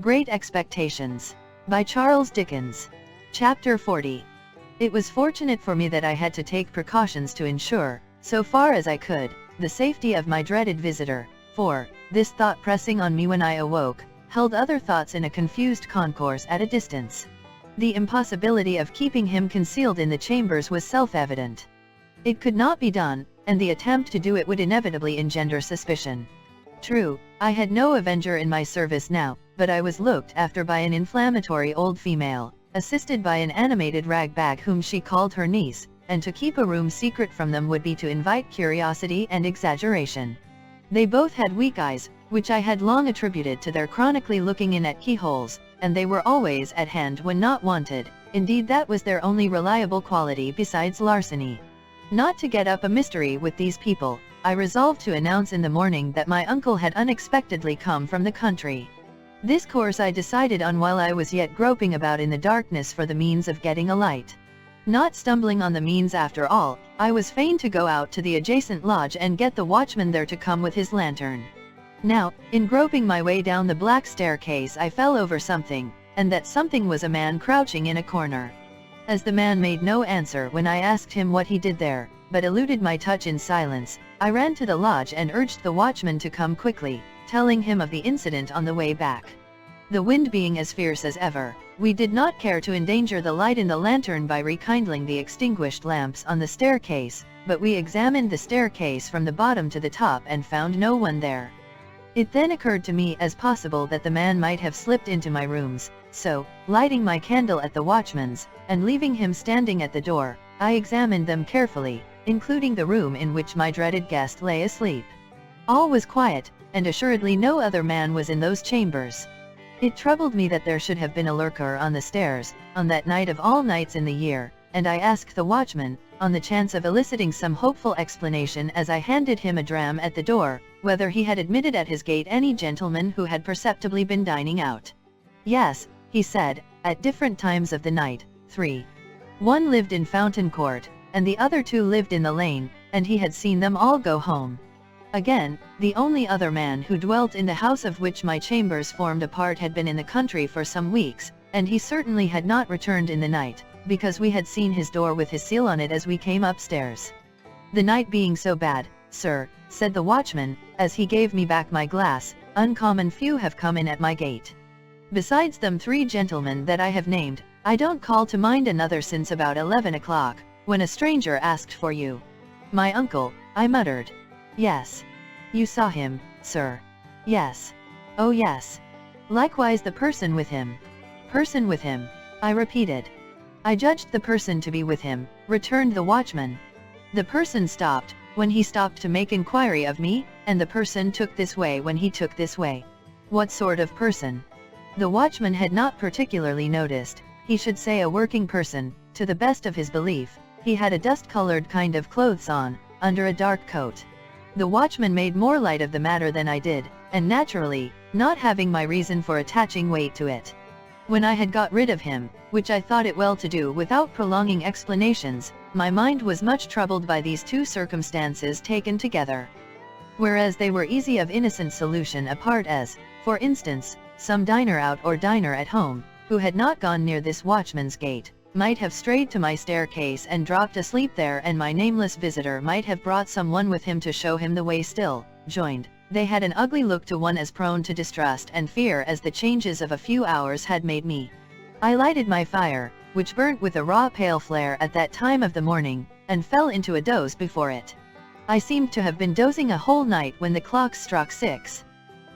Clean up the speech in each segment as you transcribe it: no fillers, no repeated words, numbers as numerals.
Great Expectations. By Charles Dickens. Chapter 40. It was fortunate for me that I had to take precautions to ensure, so far as I could, the safety of my dreaded visitor, for, this thought pressing on me when I awoke, held other thoughts in a confused concourse at a distance. The impossibility of keeping him concealed in the chambers was self-evident. It could not be done, and the attempt to do it would inevitably engender suspicion. True, I had no avenger in my service now, but I was looked after by an inflammatory old female, assisted by an animated ragbag whom she called her niece, and to keep a room secret from them would be to invite curiosity and exaggeration. They both had weak eyes, which I had long attributed to their chronically looking in at keyholes, and they were always at hand when not wanted. Indeed, that was their only reliable quality besides larceny. Not to get up a mystery with these people, I resolved to announce in the morning that my uncle had unexpectedly come from the country. This course I decided on while I was yet groping about in the darkness for the means of getting a light. Not stumbling on the means after all, I was fain to go out to the adjacent lodge and get the watchman there to come with his lantern. Now, in groping my way down the black staircase, I fell over something, and that something was a man crouching in a corner. As the man made no answer when I asked him what he did there, but eluded my touch in silence, I ran to the lodge and urged the watchman to come quickly, telling him of the incident on the way back. The wind being as fierce as ever, we did not care to endanger the light in the lantern by rekindling the extinguished lamps on the staircase, but we examined the staircase from the bottom to the top and found no one there. It then occurred to me as possible that the man might have slipped into my rooms, so, lighting my candle at the watchman's, and leaving him standing at the door, I examined them carefully, including the room in which my dreaded guest lay asleep. All was quiet, and assuredly no other man was in those chambers. It troubled me that there should have been a lurker on the stairs, on that night of all nights in the year, and I asked the watchman, on the chance of eliciting some hopeful explanation as I handed him a dram at the door, whether he had admitted at his gate any gentleman who had perceptibly been dining out. Yes, he said, at different times of the night, 3. One lived in Fountain Court, and the other 2 lived in the lane, and he had seen them all go home. Again, the only other man who dwelt in the house of which my chambers formed a part had been in the country for some weeks, and he certainly had not returned in the night, because we had seen his door with his seal on it as we came upstairs. The night being so bad, sir, said the watchman, as he gave me back my glass, uncommon few have come in at my gate. Besides them 3 gentlemen that I have named, I don't call to mind another since about 11 o'clock, when a stranger asked for you. My uncle, I muttered. Yes. You saw him, sir? Yes. Oh yes. Likewise the person with him. Person with him, I repeated. I judged the person to be with him, returned the watchman. The person stopped, when he stopped to make inquiry of me, and the person took this way when he took this way. What sort of person? The watchman had not particularly noticed. He should say a working person. To the best of his belief, he had a dust-colored kind of clothes on, under a dark coat. The watchman made more light of the matter than I did, and naturally, not having my reason for attaching weight to it. When I had got rid of him, which I thought it well to do without prolonging explanations, my mind was much troubled by these 2 circumstances taken together. Whereas they were easy of innocent solution apart, as, for instance, some diner out or diner at home, who had not gone near this watchman's gate, might have strayed to my staircase and dropped asleep there, and my nameless visitor might have brought someone with him to show him the way. Still, joined, they had an ugly look to one as prone to distrust and fear as the changes of a few hours had made me. I lighted my fire, which burnt with a raw pale flare at that time of the morning, and fell into a doze before it. I seemed to have been dozing a whole night when the clock struck 6.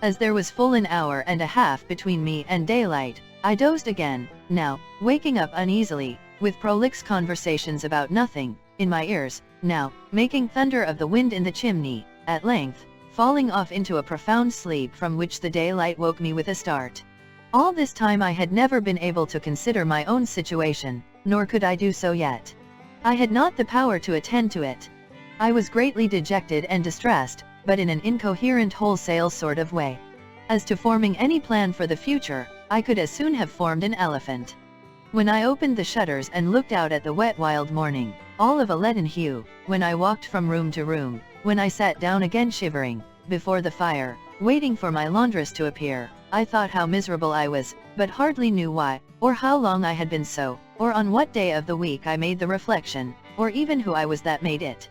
As there was full an hour and a half between me and daylight, I dozed again, now, waking up uneasily, with prolix conversations about nothing, in my ears, now, making thunder of the wind in the chimney, at length, falling off into a profound sleep from which the daylight woke me with a start. All this time I had never been able to consider my own situation, nor could I do so yet. I had not the power to attend to it. I was greatly dejected and distressed, but in an incoherent wholesale sort of way. As to forming any plan for the future, I could as soon have formed an elephant. When I opened the shutters and looked out at the wet wild morning, all of a leaden hue, when I walked from room to room, when I sat down again shivering, before the fire, waiting for my laundress to appear, I thought how miserable I was, but hardly knew why, or how long I had been so, or on what day of the week I made the reflection, or even who I was that made it.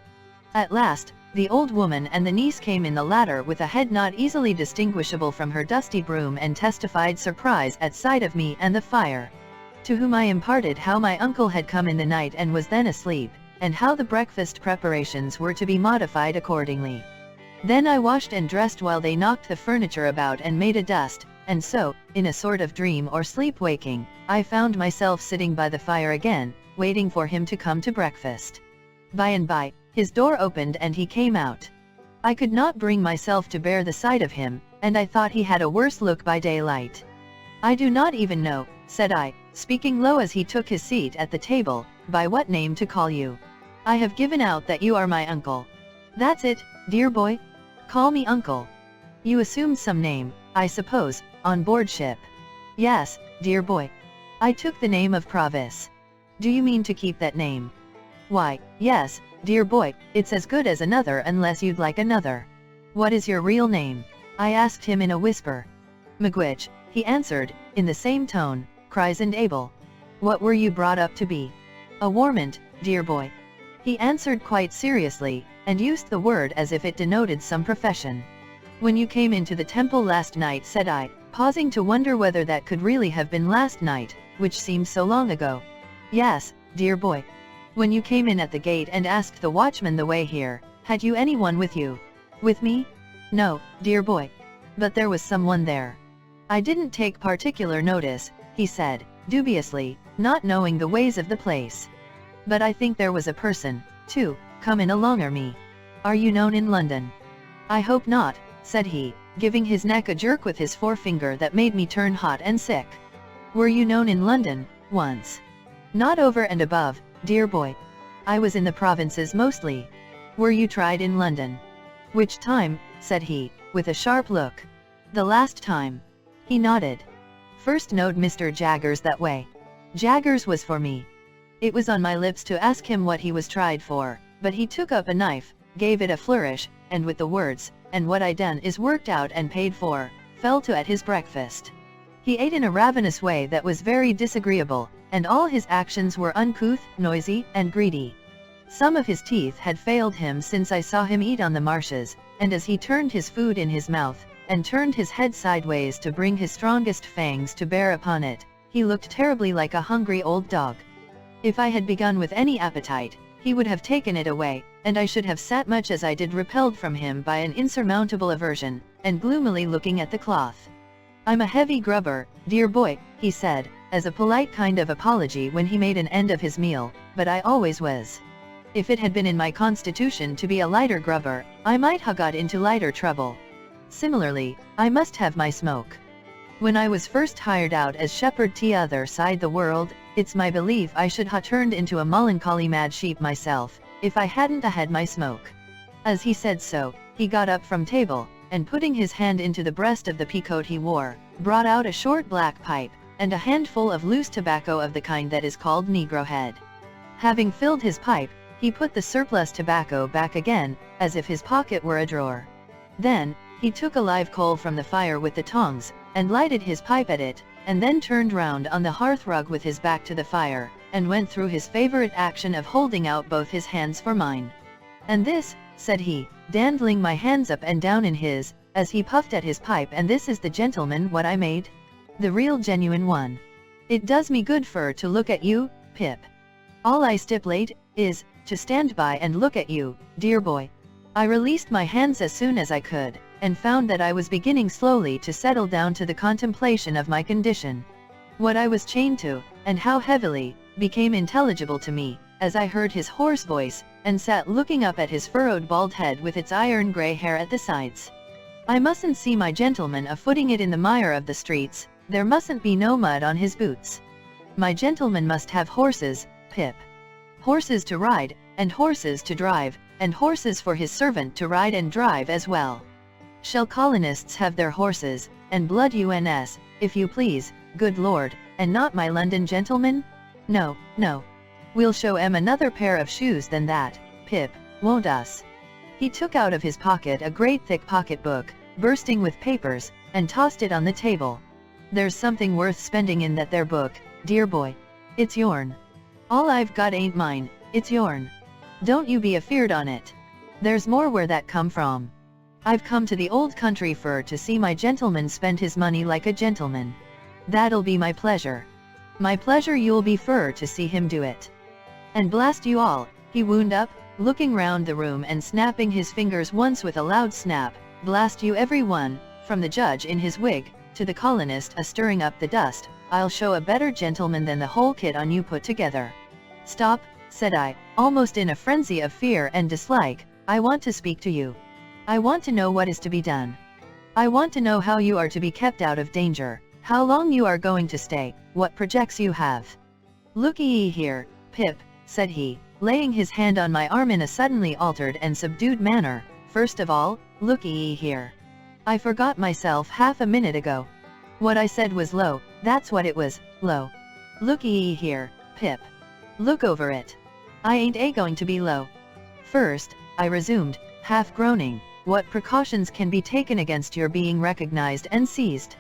At last, the old woman and the niece came in, the latter with a head not easily distinguishable from her dusty broom, and testified surprise at sight of me and the fire. To whom I imparted how my uncle had come in the night and was then asleep, and how the breakfast preparations were to be modified accordingly. Then I washed and dressed while they knocked the furniture about and made a dust, and so, in a sort of dream or sleep-waking, I found myself sitting by the fire again, waiting for him to come to breakfast. By and by, his door opened and he came out. I could not bring myself to bear the sight of him, and I thought he had a worse look by daylight. I do not even know, said I, speaking low as he took his seat at the table, by what name to call you. I have given out that you are my uncle. That's it, dear boy. Call me uncle. You assumed some name, I suppose, on board ship. Yes, dear boy. I took the name of Provis. Do you mean to keep that name? Why, yes, dear boy, it's as good as another unless you'd like another. What is your real name? I asked him in a whisper. Miigwech, he answered, in the same tone, cries and able. What were you brought up to be? A warmint, dear boy. He answered quite seriously, and used the word as if it denoted some profession. When you came into the temple last night, said I, pausing to wonder whether that could really have been last night, which seemed so long ago. Yes, dear boy. When you came in at the gate and asked the watchman the way here, had you anyone with you? With me? No, dear boy. But there was someone there. I didn't take particular notice, he said, dubiously, not knowing the ways of the place. But I think there was a person, too, come in alonger me. Are you known in London? I hope not, said he, giving his neck a jerk with his forefinger that made me turn hot and sick. Were you known in London, once? Not over and above, dear boy. I was in the provinces mostly. Were you tried in London? Which time, said he, with a sharp look. The last time. He nodded. First knowed Mr. Jaggers that way. Jaggers was for me. It was on my lips to ask him what he was tried for, but he took up a knife, gave it a flourish, and with the words, and what I done is worked out and paid for, fell to at his breakfast. He ate in a ravenous way that was very disagreeable, and all his actions were uncouth, noisy, and greedy. Some of his teeth had failed him since I saw him eat on the marshes, and as he turned his food in his mouth, and turned his head sideways to bring his strongest fangs to bear upon it, he looked terribly like a hungry old dog. If I had begun with any appetite, he would have taken it away, and I should have sat much as I did repelled from him by an insurmountable aversion, and gloomily looking at the cloth. I'm a heavy grubber, dear boy, he said, as a polite kind of apology when he made an end of his meal, but I always was. If it had been in my constitution to be a lighter grubber, I might ha' got into lighter trouble. Similarly, I must have my smoke. When I was first hired out as shepherd t'other side the world, it's my belief I should ha' turned into a melancholy mad sheep myself, if I hadn't had my smoke. As he said so, he got up from table, and putting his hand into the breast of the peacoat he wore, brought out a short black pipe, and a handful of loose tobacco of the kind that is called negro head. Having filled his pipe, he put the surplus tobacco back again, as if his pocket were a drawer. Then, he took a live coal from the fire with the tongs, and lighted his pipe at it, and then turned round on the hearthrug with his back to the fire, and went through his favorite action of holding out both his hands for mine. And this, said he, dandling my hands up and down in his, as he puffed at his pipe, and this is the gentleman what I made? The real genuine one. It does me good fur to look at you, Pip. All I stipulate, is, to stand by and look at you, dear boy. I released my hands as soon as I could, and found that I was beginning slowly to settle down to the contemplation of my condition. What I was chained to, and how heavily, became intelligible to me, as I heard his hoarse voice, and sat looking up at his furrowed bald head with its iron grey hair at the sides. I mustn't see my gentleman a-footing it in the mire of the streets, there mustn't be no mud on his boots. My gentleman must have horses, Pip. Horses to ride, and horses to drive, and horses for his servant to ride and drive as well. Shall colonists have their horses, and blood uns, if you please, good lord, and not my London gentlemen? No, no. We'll show 'em another pair of shoes than that, Pip, won't us? He took out of his pocket a great thick pocket-book, bursting with papers, and tossed it on the table. "There's something worth spending in that there book, dear boy. It's yourn. All I've got ain't mine, it's yourn. Don't you be afeard on it. There's more where that come from. I've come to the old country fur to see my gentleman spend his money like a gentleman. That'll be my pleasure. My pleasure you'll be fur to see him do it. And blast you all," he wound up, looking round the room and snapping his fingers once with a loud snap, "blast you every one, from the judge in his wig, to the colonist a-stirring up the dust. I'll show a better gentleman than the whole kit on you put together." "Stop," said I, almost in a frenzy of fear and dislike, "I want to speak to you. I want to know what is to be done. I want to know how you are to be kept out of danger, how long you are going to stay, what projects you have." "Look-ye here, Pip," said he, laying his hand on my arm in a suddenly altered and subdued manner, "first of all, look-ye here. I forgot myself half a minute ago. What I said was low, that's what it was, low. Look-ye here, Pip. Look over it. I ain't going to be low. First," I resumed, half groaning, "what precautions can be taken against your being recognized and seized?"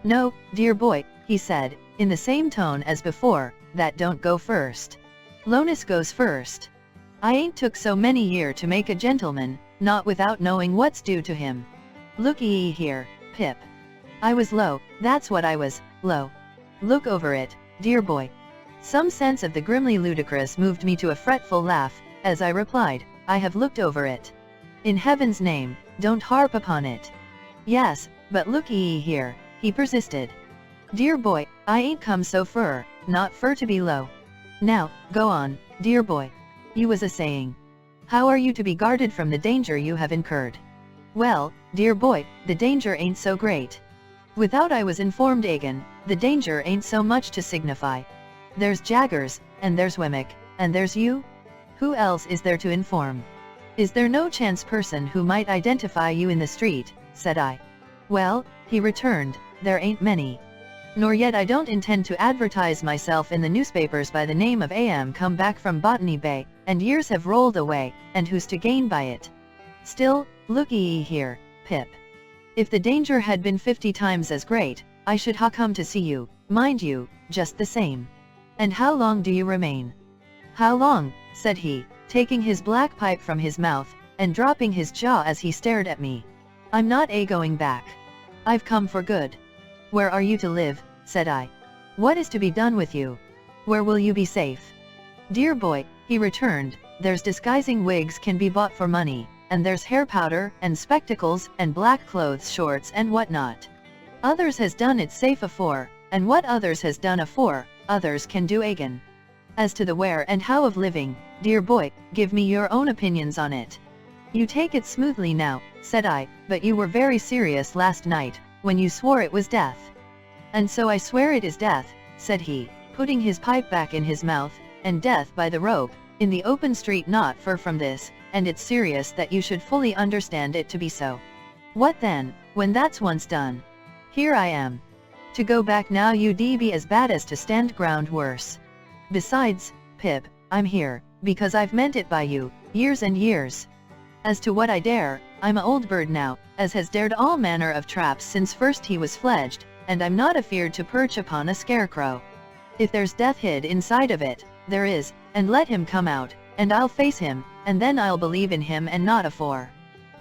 "No, dear boy," he said, in the same tone as before, "that don't go first. Lowness goes first. I ain't took so many year to make a gentleman, not without knowing what's due to him. Look-ye here, Pip. I was low, that's what I was, low. Look over it, dear boy." Some sense of the grimly ludicrous moved me to a fretful laugh, as I replied, "I have looked over it. In heaven's name, don't harp upon it." "Yes, but look-ye here," he persisted. "Dear boy, I ain't come so fur, not fur to be low. Now, go on, dear boy. You was a-saying. How are you to be guarded from the danger you have incurred?" "Well, dear boy, the danger ain't so great. Without I was informed again, the danger ain't so much to signify. There's Jaggers, and there's Wemmick, and there's you. Who else is there to inform? Is there no chance person who might identify you in the street?" said I. "Well," he returned, "there ain't many. Nor yet I don't intend to advertise myself in the newspapers by the name of A.M. come back from Botany Bay, and years have rolled away, and who's to gain by it? Still, look-ye here, Pip. If the danger had been 50 times as great, I should ha' come to see you, mind you, just the same. And how long do you remain?" "How long?" said he, taking his black pipe from his mouth, and dropping his jaw as he stared at me. "I'm not going back. I've come for good." "Where are you to live?" said I. "What is to be done with you? Where will you be safe?" "Dear boy," he returned, "there's disguising wigs can be bought for money, and there's hair powder, and spectacles, and black clothes shorts and what not. Others has done it safe afore, and what others has done afore, others can do again. As to the where and how of living, dear boy, give me your own opinions on it." "You take it smoothly now," said I, "but you were very serious last night, when you swore it was death." "And so I swear it is death," said he, putting his pipe back in his mouth, "and death by the rope, in the open street not far from this, and it's serious that you should fully understand it to be so. What then, when that's once done? Here I am. To go back now you'd be as bad as to stand ground worse. Besides, Pip, I'm here, because I've meant it by you, years and years. As to what I dare, I'm a old bird now, as has dared all manner of traps since first he was fledged, and I'm not afeard to perch upon a scarecrow. If there's death hid inside of it, there is, and let him come out, and I'll face him, and then I'll believe in him and not afore.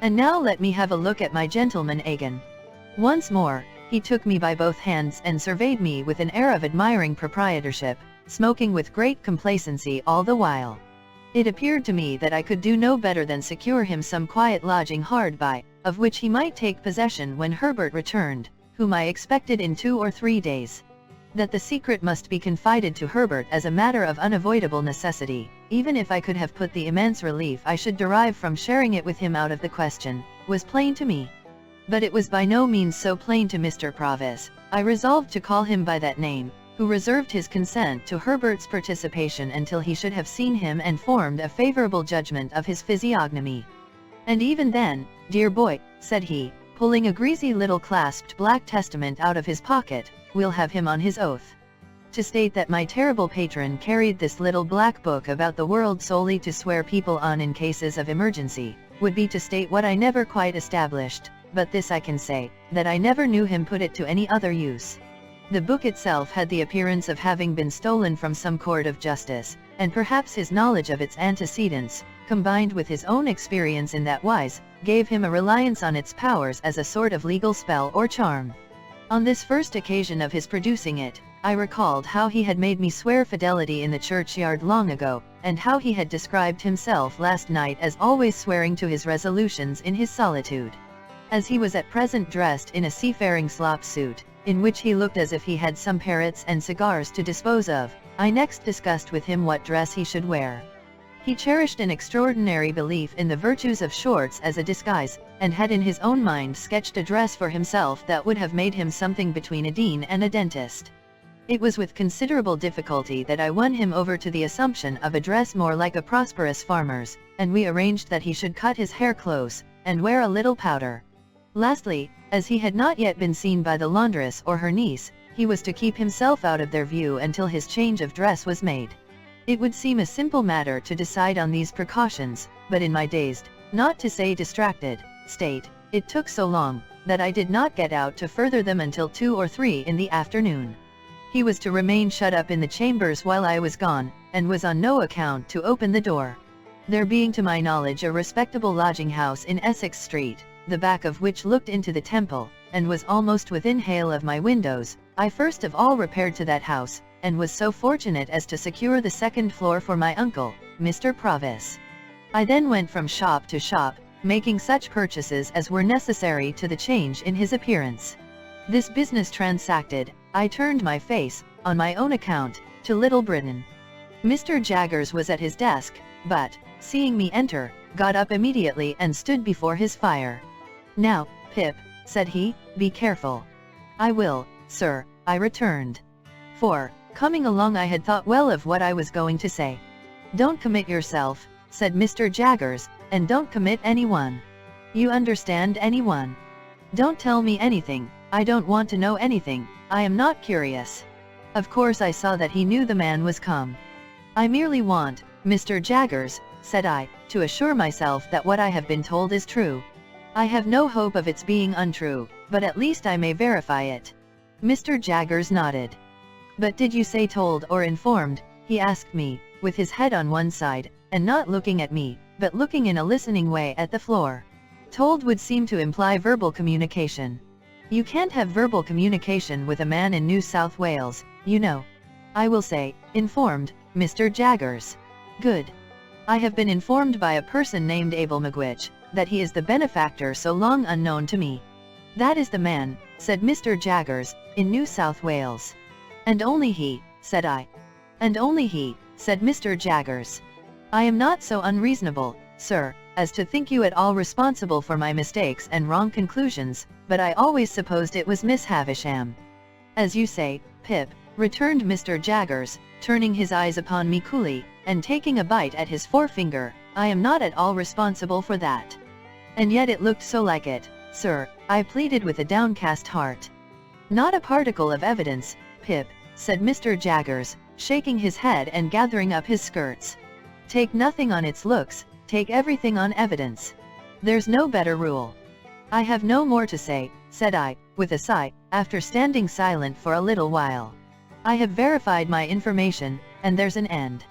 And now let me have a look at my gentleman again." Once more, he took me by both hands and surveyed me with an air of admiring proprietorship, smoking with great complacency all the while. It appeared to me that I could do no better than secure him some quiet lodging hard by, of which he might take possession when Herbert returned, whom I expected in 2 or 3 days. That the secret must be confided to Herbert as a matter of unavoidable necessity, even if I could have put the immense relief I should derive from sharing it with him out of the question, was plain to me. But it was by no means so plain to Mr. Provis. I resolved to call him by that name, who reserved his consent to Herbert's participation until he should have seen him and formed a favorable judgment of his physiognomy. "And even then, dear boy," said he, pulling a greasy little clasped black testament out of his pocket, "we'll have him on his oath. To state that my terrible patron carried this little black book about the world solely to swear people on in cases of emergency, would be to state what I never quite established, but this I can say, that I never knew him put it to any other use. The book itself had the appearance of having been stolen from some court of justice, and perhaps his knowledge of its antecedents, combined with his own experience in that wise, gave him a reliance on its powers as a sort of legal spell or charm. On this first occasion of his producing it, I recalled how he had made me swear fidelity in the churchyard long ago, and how he had described himself last night as always swearing to his resolutions in his solitude. As he was at present dressed in a seafaring slop suit, in which he looked as if he had some parrots and cigars to dispose of, I next discussed with him what dress he should wear. He cherished an extraordinary belief in the virtues of shorts as a disguise, and had in his own mind sketched a dress for himself that would have made him something between a dean and a dentist. It was with considerable difficulty that I won him over to the assumption of a dress more like a prosperous farmer's, and we arranged that he should cut his hair close, and wear a little powder. Lastly, as he had not yet been seen by the laundress or her niece, he was to keep himself out of their view until his change of dress was made. It would seem a simple matter to decide on these precautions, but in my dazed, not to say distracted, state, it took so long, that I did not get out to further them until 2 or 3 in the afternoon. He was to remain shut up in the chambers while I was gone, and was on no account to open the door. There being to my knowledge a respectable lodging house in Essex Street, the back of which looked into the Temple, and was almost within hail of my windows, I first of all repaired to that house, and was so fortunate as to secure the second floor for my uncle, Mr. Provis. I then went from shop to shop, making such purchases as were necessary to the change in his appearance. This business transacted, I turned my face, on my own account, to Little Britain. Mr. Jaggers was at his desk, but, seeing me enter, got up immediately and stood before his fire. "Now, Pip," said he, "be careful." "I will, sir," I returned. For, coming along I had thought well of what I was going to say. "Don't commit yourself," said Mr. Jaggers, "and don't commit anyone. You understand, anyone. Don't tell me anything, I don't want to know anything, I am not curious." Of course I saw that he knew the man was come. "I merely want, Mr. Jaggers," said I, "to assure myself that what I have been told is true. I have no hope of its being untrue, but at least I may verify it." Mr. Jaggers nodded. "But did you say told or informed?" he asked me, with his head on one side, and not looking at me, but looking in a listening way at the floor. Told would seem to imply verbal communication. You can't have verbal communication with a man in New South Wales, you know. I will say, informed, Mr. Jaggers. Good. I have been informed by a person named Abel McGwitch, that he is the benefactor so long unknown to me. "That is the man," said Mr. Jaggers, "in New South Wales." "And only he," said I. "And only he," said Mr. Jaggers. "I am not so unreasonable, sir, as to think you at all responsible for my mistakes and wrong conclusions, but I always supposed it was Miss Havisham." "As you say, Pip," returned Mr. Jaggers, turning his eyes upon me coolly, and taking a bite at his forefinger, "I am not at all responsible for that." "And yet it looked so like it, sir," I pleaded with a downcast heart. "Not a particle of evidence, Pip," said Mr. Jaggers, shaking his head and gathering up his skirts. "Take nothing on its looks, take everything on evidence. There's no better rule." "I have no more to say," said I, with a sigh, after standing silent for a little while. "I have verified my information, and there's an end."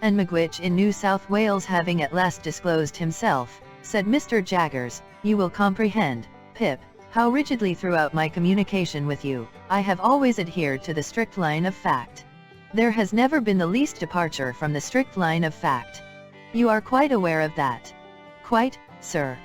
"And McGwitch in New South Wales having at last disclosed himself," said Mr. Jaggers, "you will comprehend, Pip, how rigidly throughout my communication with you, I have always adhered to the strict line of fact. There has never been the least departure from the strict line of fact. You are quite aware of that?" "Quite, sir."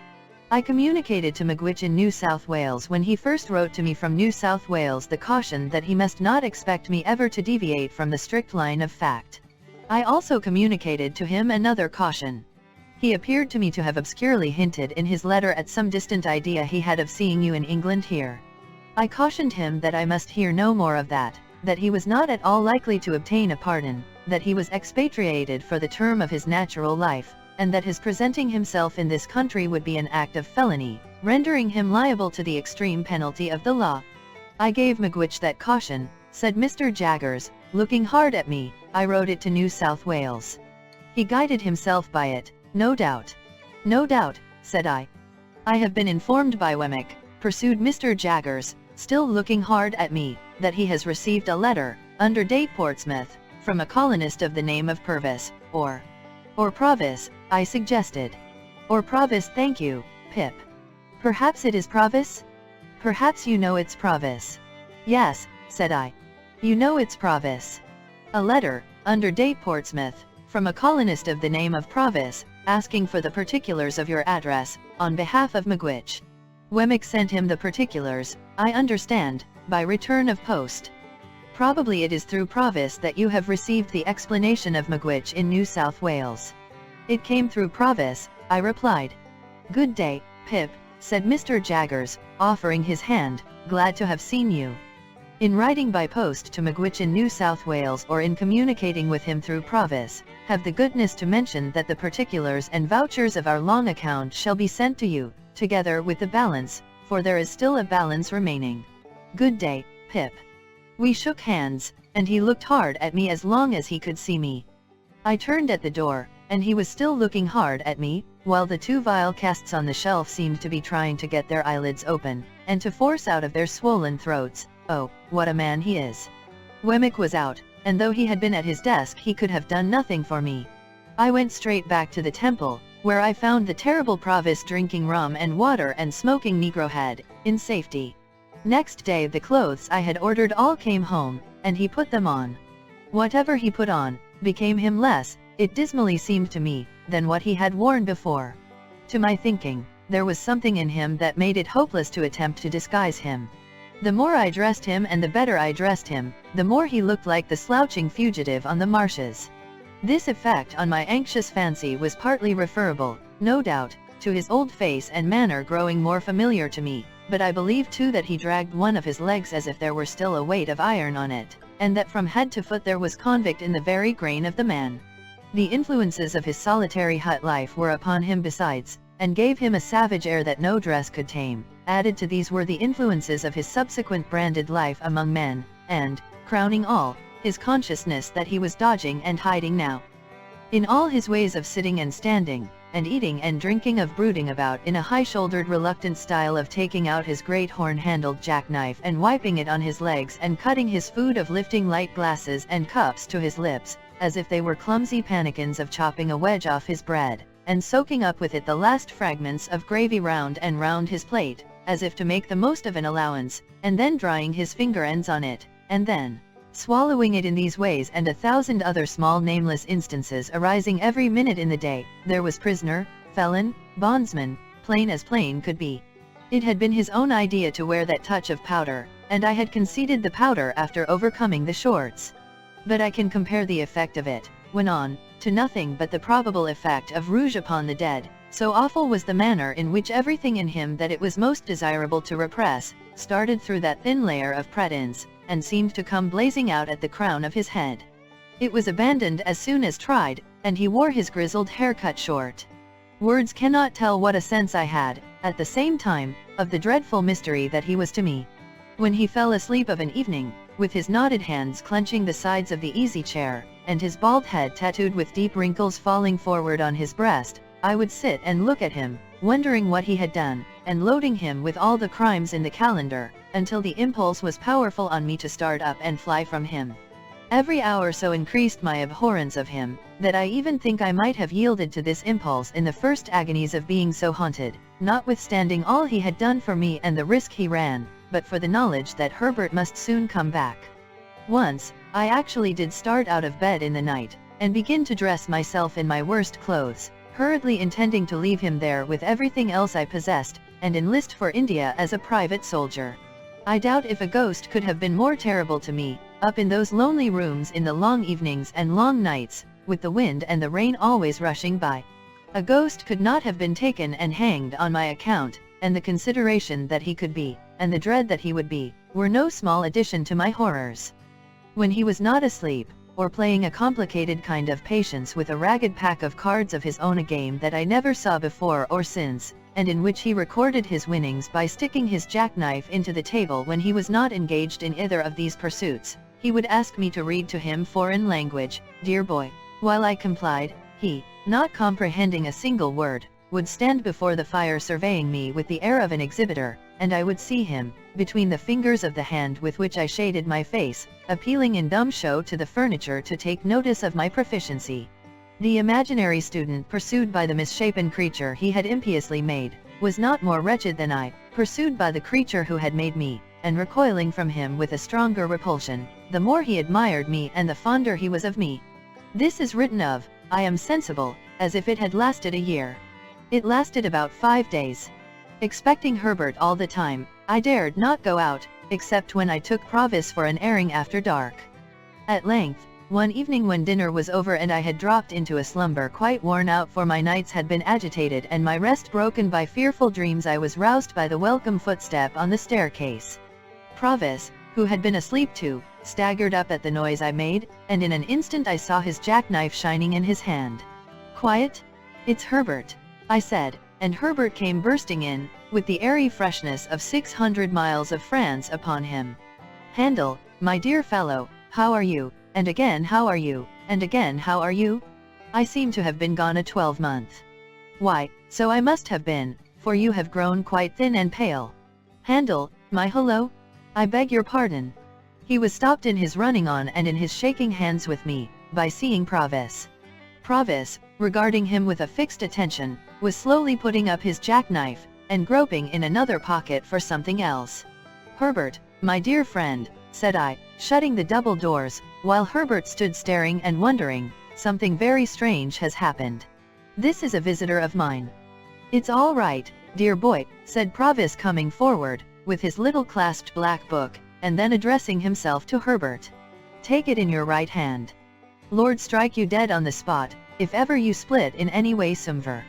I communicated to McGwitch in New South Wales when he first wrote to me from New South Wales the caution that he must not expect me ever to deviate from the strict line of fact. I also communicated to him another caution. He appeared to me to have obscurely hinted in his letter at some distant idea he had of seeing you in England here. I cautioned him that I must hear no more of that he was not at all likely to obtain a pardon, that he was expatriated for the term of his natural life, and that his presenting himself in this country would be an act of felony, rendering him liable to the extreme penalty of the law. "I gave McGwitch that caution," said Mr. Jaggers, looking hard at me. "I wrote it to New South Wales. He guided himself by it, no doubt." "No doubt," said I. I have been informed by Wemmick, pursued Mr. Jaggers, still looking hard at me, that he has received a letter, under date Portsmouth, from a colonist of the name of Purvis, or Provis, I suggested. Or Provis, thank you, Pip. Perhaps it is Provis? Perhaps you know it's Provis. Yes, said I. You know it's Provis. A letter, under date Portsmouth, from a colonist of the name of Provis, asking for the particulars of your address, on behalf of Magwitch. Wemmick sent him the particulars, I understand, by return of post. Probably it is through Provis that you have received the explanation of Magwitch in New South Wales. It came through Provis, I replied. Good day, Pip, said Mr. Jaggers, offering his hand, glad to have seen you. In writing by post to Magwitch in New South Wales or in communicating with him through Provis, have the goodness to mention that the particulars and vouchers of our long account shall be sent to you, together with the balance, for there is still a balance remaining. Good day, Pip. We shook hands, and he looked hard at me as long as he could see me. I turned at the door, and he was still looking hard at me, while the two vial casts on the shelf seemed to be trying to get their eyelids open, and to force out of their swollen throats. Oh, what a man he is. Wemmick was out, and though he had been at his desk he could have done nothing for me. I went straight back to the temple, where I found the terrible Provis drinking rum and water and smoking Negro head, in safety. Next day the clothes I had ordered all came home, and he put them on. Whatever he put on, became him less, it dismally seemed to me, than what he had worn before. To my thinking, there was something in him that made it hopeless to attempt to disguise him. The more I dressed him and the better I dressed him, the more he looked like the slouching fugitive on the marshes. This effect on my anxious fancy was partly referable, no doubt, to his old face and manner growing more familiar to me, but I believe too that he dragged one of his legs as if there were still a weight of iron on it, and that from head to foot there was convict in the very grain of the man. The influences of his solitary hut life were upon him besides, and gave him a savage air that no dress could tame. Added to these were the influences of his subsequent branded life among men, and, crowning all, his consciousness that he was dodging and hiding now. In all his ways of sitting and standing, and eating and drinking, of brooding about in a high-shouldered reluctant style, of taking out his great horn-handled jackknife and wiping it on his legs, and cutting his food, of lifting light glasses and cups to his lips, as if they were clumsy pannikins, of chopping a wedge off his bread, and soaking up with it the last fragments of gravy round and round his plate, as if to make the most of an allowance, and then drying his finger ends on it, and then swallowing it in these ways, and 1,000 other small nameless instances arising every minute in the day. There was prisoner, felon, bondsman, plain as plain could be. It had been his own idea to wear that touch of powder, and I had conceded the powder after overcoming the shorts. But I can compare the effect of it, when on, to nothing but the probable effect of rouge upon the dead. So awful was the manner in which everything in him that it was most desirable to repress, started through that thin layer of pretence, and seemed to come blazing out at the crown of his head. It was abandoned as soon as tried, and he wore his grizzled hair cut short. Words cannot tell what a sense I had, at the same time, of the dreadful mystery that he was to me. When he fell asleep of an evening, with his knotted hands clenching the sides of the easy-chair, and his bald head tattooed with deep wrinkles falling forward on his breast, I would sit and look at him, wondering what he had done, and loading him with all the crimes in the calendar, until the impulse was powerful on me to start up and fly from him. Every hour so increased my abhorrence of him, that I even think I might have yielded to this impulse in the first agonies of being so haunted, notwithstanding all he had done for me and the risk he ran, but for the knowledge that Herbert must soon come back. Once, I actually did start out of bed in the night, and begin to dress myself in my worst clothes, hurriedly intending to leave him there with everything else I possessed, and enlist for India as a private soldier. I doubt if a ghost could have been more terrible to me, up in those lonely rooms in the long evenings and long nights, with the wind and the rain always rushing by. A ghost could not have been taken and hanged on my account, and the consideration that he could be, and the dread that he would be, were no small addition to my horrors. When he was not asleep, or playing a complicated kind of patience with a ragged pack of cards of his own, a game that I never saw before or since, and in which he recorded his winnings by sticking his jackknife into the table when he was not engaged in either of these pursuits, he would ask me to read to him foreign language, dear boy. While I complied, he, not comprehending a single word, would stand before the fire surveying me with the air of an exhibitor, and I would see him, between the fingers of the hand with which I shaded my face, appealing in dumb show to the furniture to take notice of my proficiency. The imaginary student pursued by the misshapen creature he had impiously made, was not more wretched than I, pursued by the creature who had made me, and recoiling from him with a stronger repulsion, the more he admired me and the fonder he was of me. This is written of, I am sensible, as if it had lasted a year. It lasted about 5 days. Expecting Herbert all the time, I dared not go out, except when I took Provis for an airing after dark. At length, one evening when dinner was over and I had dropped into a slumber quite worn out, for my nights had been agitated and my rest broken by fearful dreams, I was roused by the welcome footstep on the staircase. Provis, who had been asleep too, staggered up at the noise I made, and in an instant I saw his jackknife shining in his hand. "Quiet? It's Herbert," I said, and Herbert came bursting in, with the airy freshness of 600 miles of France upon him. "Handel, my dear fellow, how are you? And again how are you? And again how are you? I seem to have been gone a 12-month. Why, so I must have been, for you have grown quite thin and pale. Handel, my hello? I beg your pardon." He was stopped in his running on and in his shaking hands with me, by seeing Provis. Provis, regarding him with a fixed attention, was slowly putting up his jackknife, and groping in another pocket for something else. "Herbert, my dear friend," said I, shutting the double doors, while Herbert stood staring and wondering, "something very strange has happened. This is a visitor of mine." "It's all right, dear boy," said Provis, coming forward, with his little clasped black book, and then addressing himself to Herbert. "Take it in your right hand. Lord strike you dead on the spot, if ever you split in any way somever.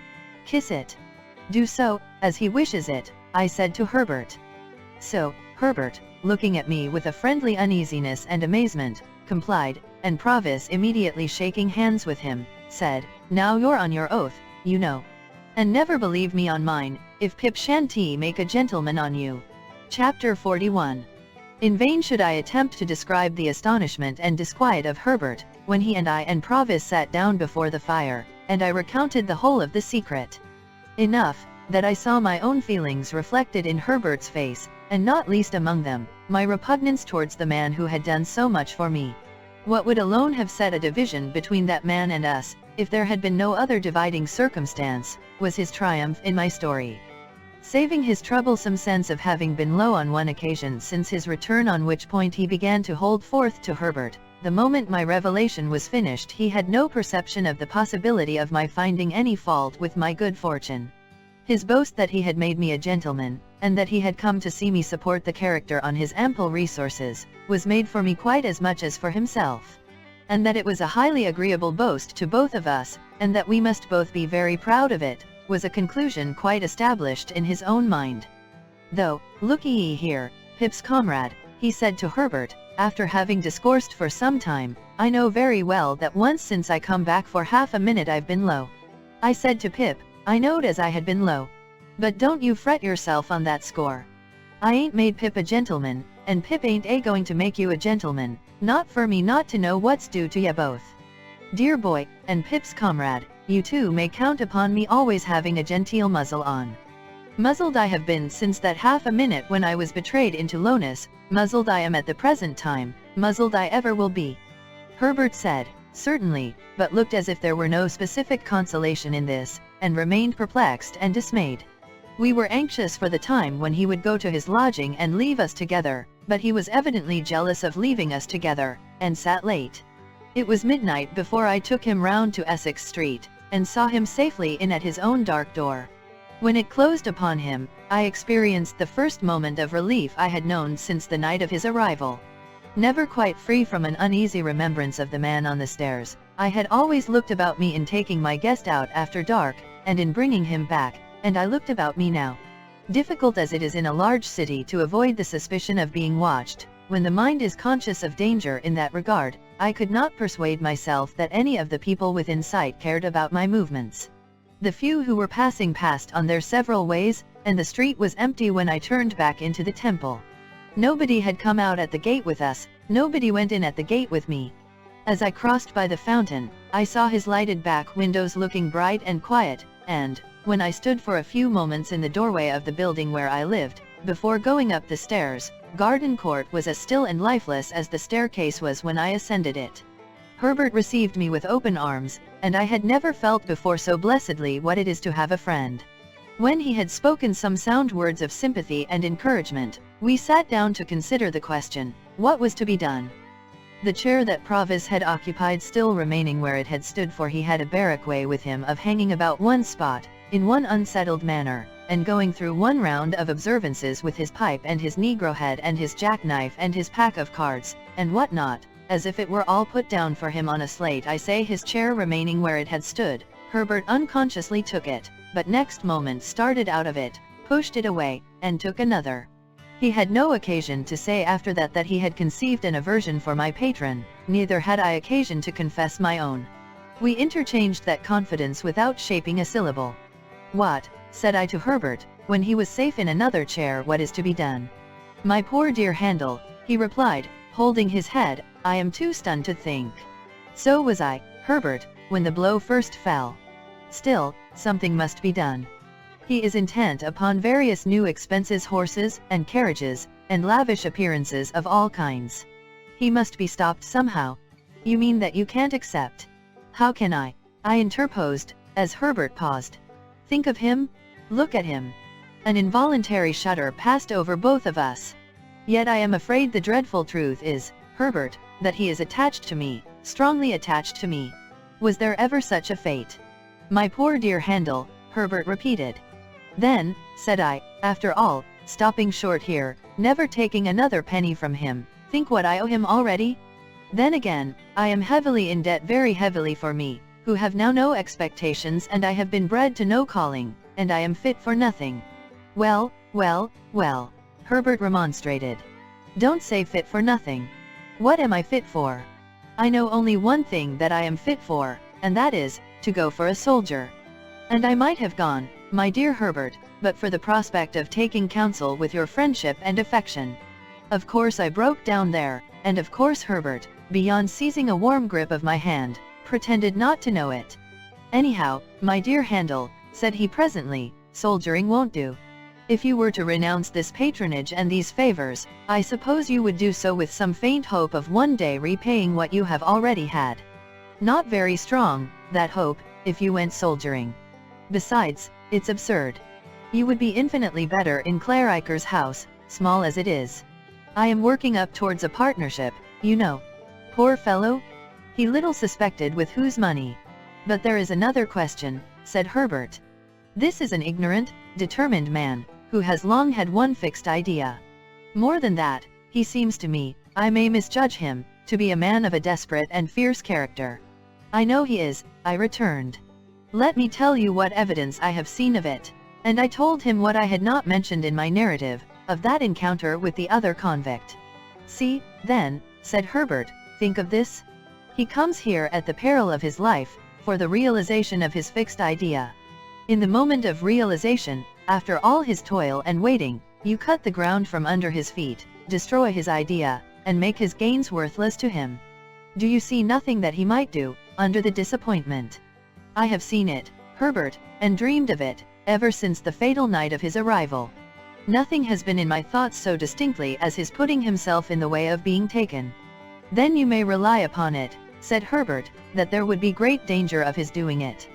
Kiss it." "Do so, as he wishes it," I said to Herbert. So, Herbert, looking at me with a friendly uneasiness and amazement, complied, and Provis, immediately shaking hands with him, said, "Now you're on your oath, you know. And never believe me on mine, if Pip shan't make a gentleman on you." Chapter 41. In vain should I attempt to describe the astonishment and disquiet of Herbert, when he and I and Provis sat down before the fire, and I recounted the whole of the secret. Enough, that I saw my own feelings reflected in Herbert's face, and not least among them, my repugnance towards the man who had done so much for me. What would alone have set a division between that man and us, if there had been no other dividing circumstance, was his triumph in my story. Saving his troublesome sense of having been low on one occasion since his return, on which point he began to hold forth to Herbert, the moment my revelation was finished he had no perception of the possibility of my finding any fault with my good fortune. His boast that he had made me a gentleman, and that he had come to see me support the character on his ample resources, was made for me quite as much as for himself. And that it was a highly agreeable boast to both of us, and that we must both be very proud of it, was a conclusion quite established in his own mind. "Though, look ye here, Pip's comrade," he said to Herbert, after having discoursed for some time, "I know very well that once since I come back for half a minute I've been low." I said to Pip, "I knowed as I had been low. But don't you fret yourself on that score. I ain't made Pip a gentleman, and Pip ain't going to make you a gentleman, not for me not to know what's due to ye both. Dear boy, and Pip's comrade, you too may count upon me always having a genteel muzzle on. Muzzled I have been since that half a minute when I was betrayed into lowness, muzzled I am at the present time, muzzled I ever will be." Herbert said, "Certainly," but looked as if there were no specific consolation in this, and remained perplexed and dismayed. We were anxious for the time when he would go to his lodging and leave us together, but he was evidently jealous of leaving us together, and sat late. It was midnight before I took him round to Essex Street, and saw him safely in at his own dark door. When it closed upon him, I experienced the first moment of relief I had known since the night of his arrival. Never quite free from an uneasy remembrance of the man on the stairs, I had always looked about me in taking my guest out after dark, and in bringing him back, and I looked about me now. Difficult as it is in a large city to avoid the suspicion of being watched, when the mind is conscious of danger in that regard, I could not persuade myself that any of the people within sight cared about my movements. The few who were passing passed on their several ways, and the street was empty when I turned back into the temple. Nobody had come out at the gate with us, nobody went in at the gate with me. As I crossed by the fountain, I saw his lighted back windows looking bright and quiet, and, When I stood for a few moments in the doorway of the building where I lived, before going up the stairs, Garden Court was as still and lifeless as the staircase was when I ascended it. Herbert received me with open arms, and I had never felt before so blessedly what it is to have a friend. When he had spoken some sound words of sympathy and encouragement, we sat down to consider the question, what was to be done? The chair that Provis had occupied still remaining where it had stood, for he had a barrack way with him of hanging about one spot, in one unsettled manner, and going through one round of observances with his pipe and his negro head and his jackknife and his pack of cards, and what not, as if it were all put down for him on a slate. I say, his chair remaining where it had stood, Herbert unconsciously took it, but next moment started out of it, pushed it away, and took another. He had no occasion to say after that he had conceived an aversion for my patron, neither had I occasion to confess my own. We interchanged that confidence without shaping a syllable. What, said I to Herbert, when he was safe in another chair, what is to be done? My poor dear Handel, he replied, holding his head, I am too stunned to think. So was I, Herbert, when the blow first fell. Still, something must be done. He is intent upon various new expenses, horses, and carriages, and lavish appearances of all kinds. He must be stopped somehow. You mean that you can't accept? How can I interposed, as Herbert paused. Think of him? Look at him. An involuntary shudder passed over both of us. Yet I am afraid the dreadful truth is, Herbert, that he is attached to me, strongly attached to me. Was there ever such a fate? My poor dear Handel, Herbert repeated. Then, said I, after all, stopping short here, never taking another penny from him, think what I owe him already? Then again, I am heavily in debt, very heavily, for me, who have now no expectations, and I have been bred to no calling, and I am fit for nothing. Well, well, well, Herbert remonstrated. Don't say fit for nothing. What am I fit for? I know only one thing that I am fit for, and that is, to go for a soldier. And I might have gone, my dear Herbert, but for the prospect of taking counsel with your friendship and affection. Of course I broke down there, and of course Herbert, beyond seizing a warm grip of my hand, pretended not to know it. Anyhow, my dear Handel, said he presently, soldiering won't do. If you were to renounce this patronage and these favors, I suppose you would do so with some faint hope of one day repaying what you have already had. Not very strong, that hope, if you went soldiering. Besides, it's absurd. You would be infinitely better in Clareiker's house, small as it is. I am working up towards a partnership, you know. Poor fellow! He little suspected with whose money. But there is another question, said Herbert. This is an ignorant, determined man, who has long had one fixed idea. More than that, he seems to me, I may misjudge him, to be a man of a desperate and fierce character. I know he is, I returned. Let me tell you what evidence I have seen of it. And I told him what I had not mentioned in my narrative, of that encounter with the other convict. See, then, said Herbert, think of this. He comes here at the peril of his life, for the realization of his fixed idea. In the moment of realization, after all his toil and waiting, you cut the ground from under his feet, destroy his idea, and make his gains worthless to him. Do you see nothing that he might do, under the disappointment? I have seen it, Herbert, and dreamed of it, ever since the fatal night of his arrival. Nothing has been in my thoughts so distinctly as his putting himself in the way of being taken. Then you may rely upon it, said Herbert, that there would be great danger of his doing it.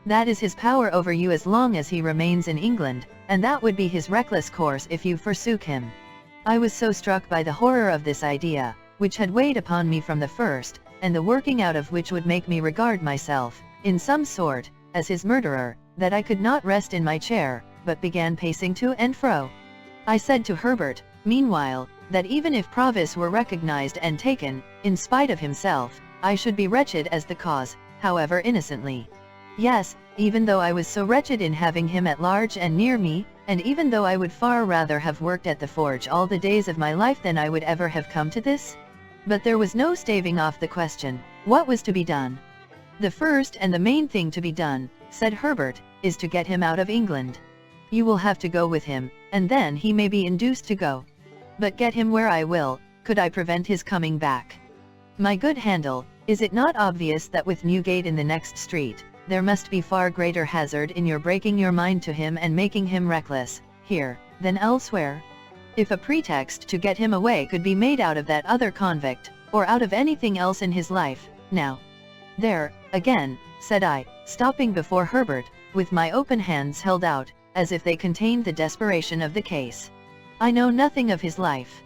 That is his power over you as long as he remains in England, and that would be his reckless course if you forsook him. I was so struck by the horror of this idea, which had weighed upon me from the first, and the working out of which would make me regard myself, in some sort, as his murderer, that I could not rest in my chair, but began pacing to and fro. I said to Herbert, meanwhile, that even if Provis were recognized and taken, in spite of himself, I should be wretched as the cause, however innocently. Yes, even though I was so wretched in having him at large and near me, and even though I would far rather have worked at the forge all the days of my life than I would ever have come to this. But there was no staving off the question, what was to be done? The first and the main thing to be done, said Herbert, is to get him out of England. You will have to go with him, and then he may be induced to go. But get him where I will, could I prevent his coming back? My good Handel, is it not obvious that with Newgate in the next street, there must be far greater hazard in your breaking your mind to him and making him reckless, here, than elsewhere. If a pretext to get him away could be made out of that other convict, or out of anything else in his life, now. There, again, said I, stopping before Herbert, with my open hands held out, as if they contained the desperation of the case. I know nothing of his life.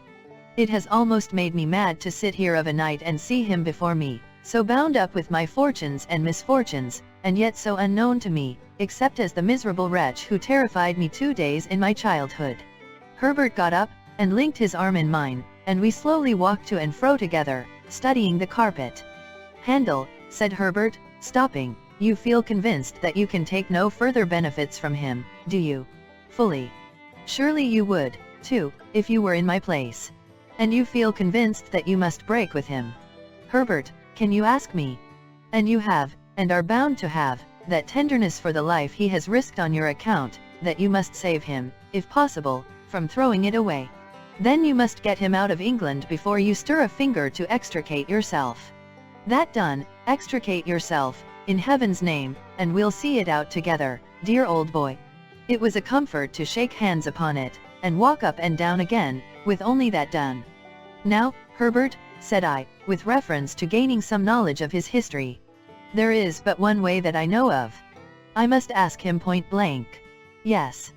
It has almost made me mad to sit here of a night and see him before me, so bound up with my fortunes and misfortunes, and yet so unknown to me, except as the miserable wretch who terrified me 2 days in my childhood. Herbert got up, and linked his arm in mine, and we slowly walked to and fro together, studying the carpet. Handel, said Herbert, stopping, you feel convinced that you can take no further benefits from him, do you? Fully. Surely you would, too, if you were in my place. And you feel convinced that you must break with him. Herbert, can you ask me? And you have, and are bound to have, that tenderness for the life he has risked on your account, that you must save him, if possible, from throwing it away. Then you must get him out of England before you stir a finger to extricate yourself. That done, extricate yourself, in heaven's name, and we'll see it out together, dear old boy. It was a comfort to shake hands upon it, and walk up and down again, with only that done. Now, Herbert, said I, with reference to gaining some knowledge of his history. There is but one way that I know of. I must ask him point blank. Yes.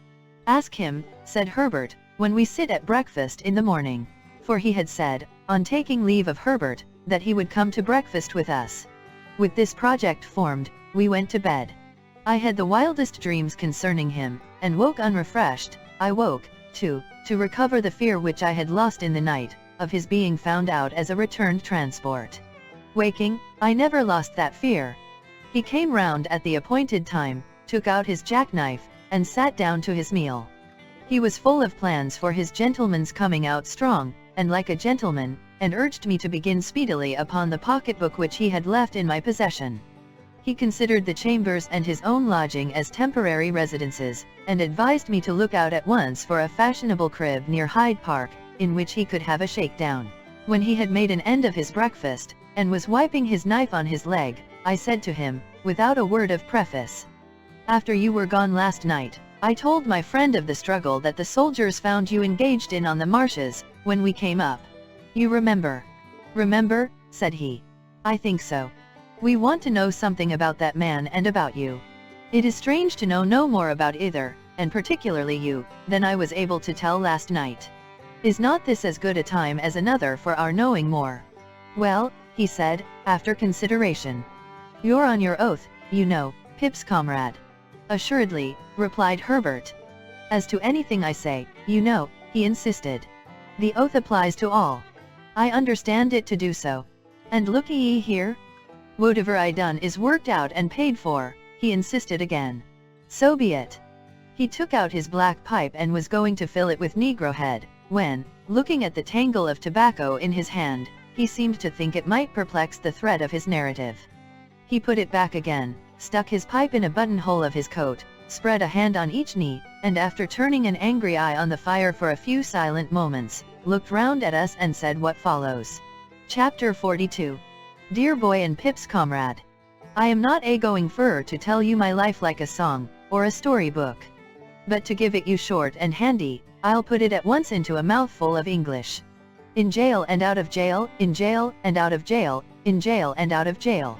Ask him, said Herbert, when we sit at breakfast in the morning. For he had said, on taking leave of Herbert, that he would come to breakfast with us. With this project formed, we went to bed. I had the wildest dreams concerning him, and woke unrefreshed. I woke, too, to recover the fear which I had lost in the night, of his being found out as a returned transport. Waking, I never lost that fear. He came round at the appointed time, took out his jackknife, and sat down to his meal. He was full of plans for his gentleman's coming out strong, and like a gentleman, and urged me to begin speedily upon the pocketbook which he had left in my possession. He considered the chambers and his own lodging as temporary residences, and advised me to look out at once for a fashionable crib near Hyde Park, in which he could have a shakedown. When he had made an end of his breakfast, and was wiping his knife on his leg, I said to him, without a word of preface, after you were gone last night, I told my friend of the struggle that the soldiers found you engaged in on the marshes, when we came up. You remember? Remember, said he. I think so. We want to know something about that man and about you. It is strange to know no more about either, and particularly you, than I was able to tell last night. Is not this as good a time as another for our knowing more? Well, he said, after consideration. You're on your oath, you know, Pip's comrade. Assuredly, replied Herbert. As to anything I say, you know, he insisted. The oath applies to all. I understand it to do so. And look ye here. Whatever I done is worked out and paid for, he insisted again. So be it. He took out his black pipe and was going to fill it with negro head, when, looking at the tangle of tobacco in his hand, he seemed to think it might perplex the thread of his narrative. He put it back again, stuck his pipe in a buttonhole of his coat, spread a hand on each knee, and after turning an angry eye on the fire for a few silent moments, looked round at us and said what follows. Chapter 42. Dear boy and Pip's comrade. I am not going fur to tell you my life like a song, or a storybook. But to give it you short and handy, I'll put it at once into a mouthful of English. In jail and out of jail, in jail and out of jail, in jail and out of jail.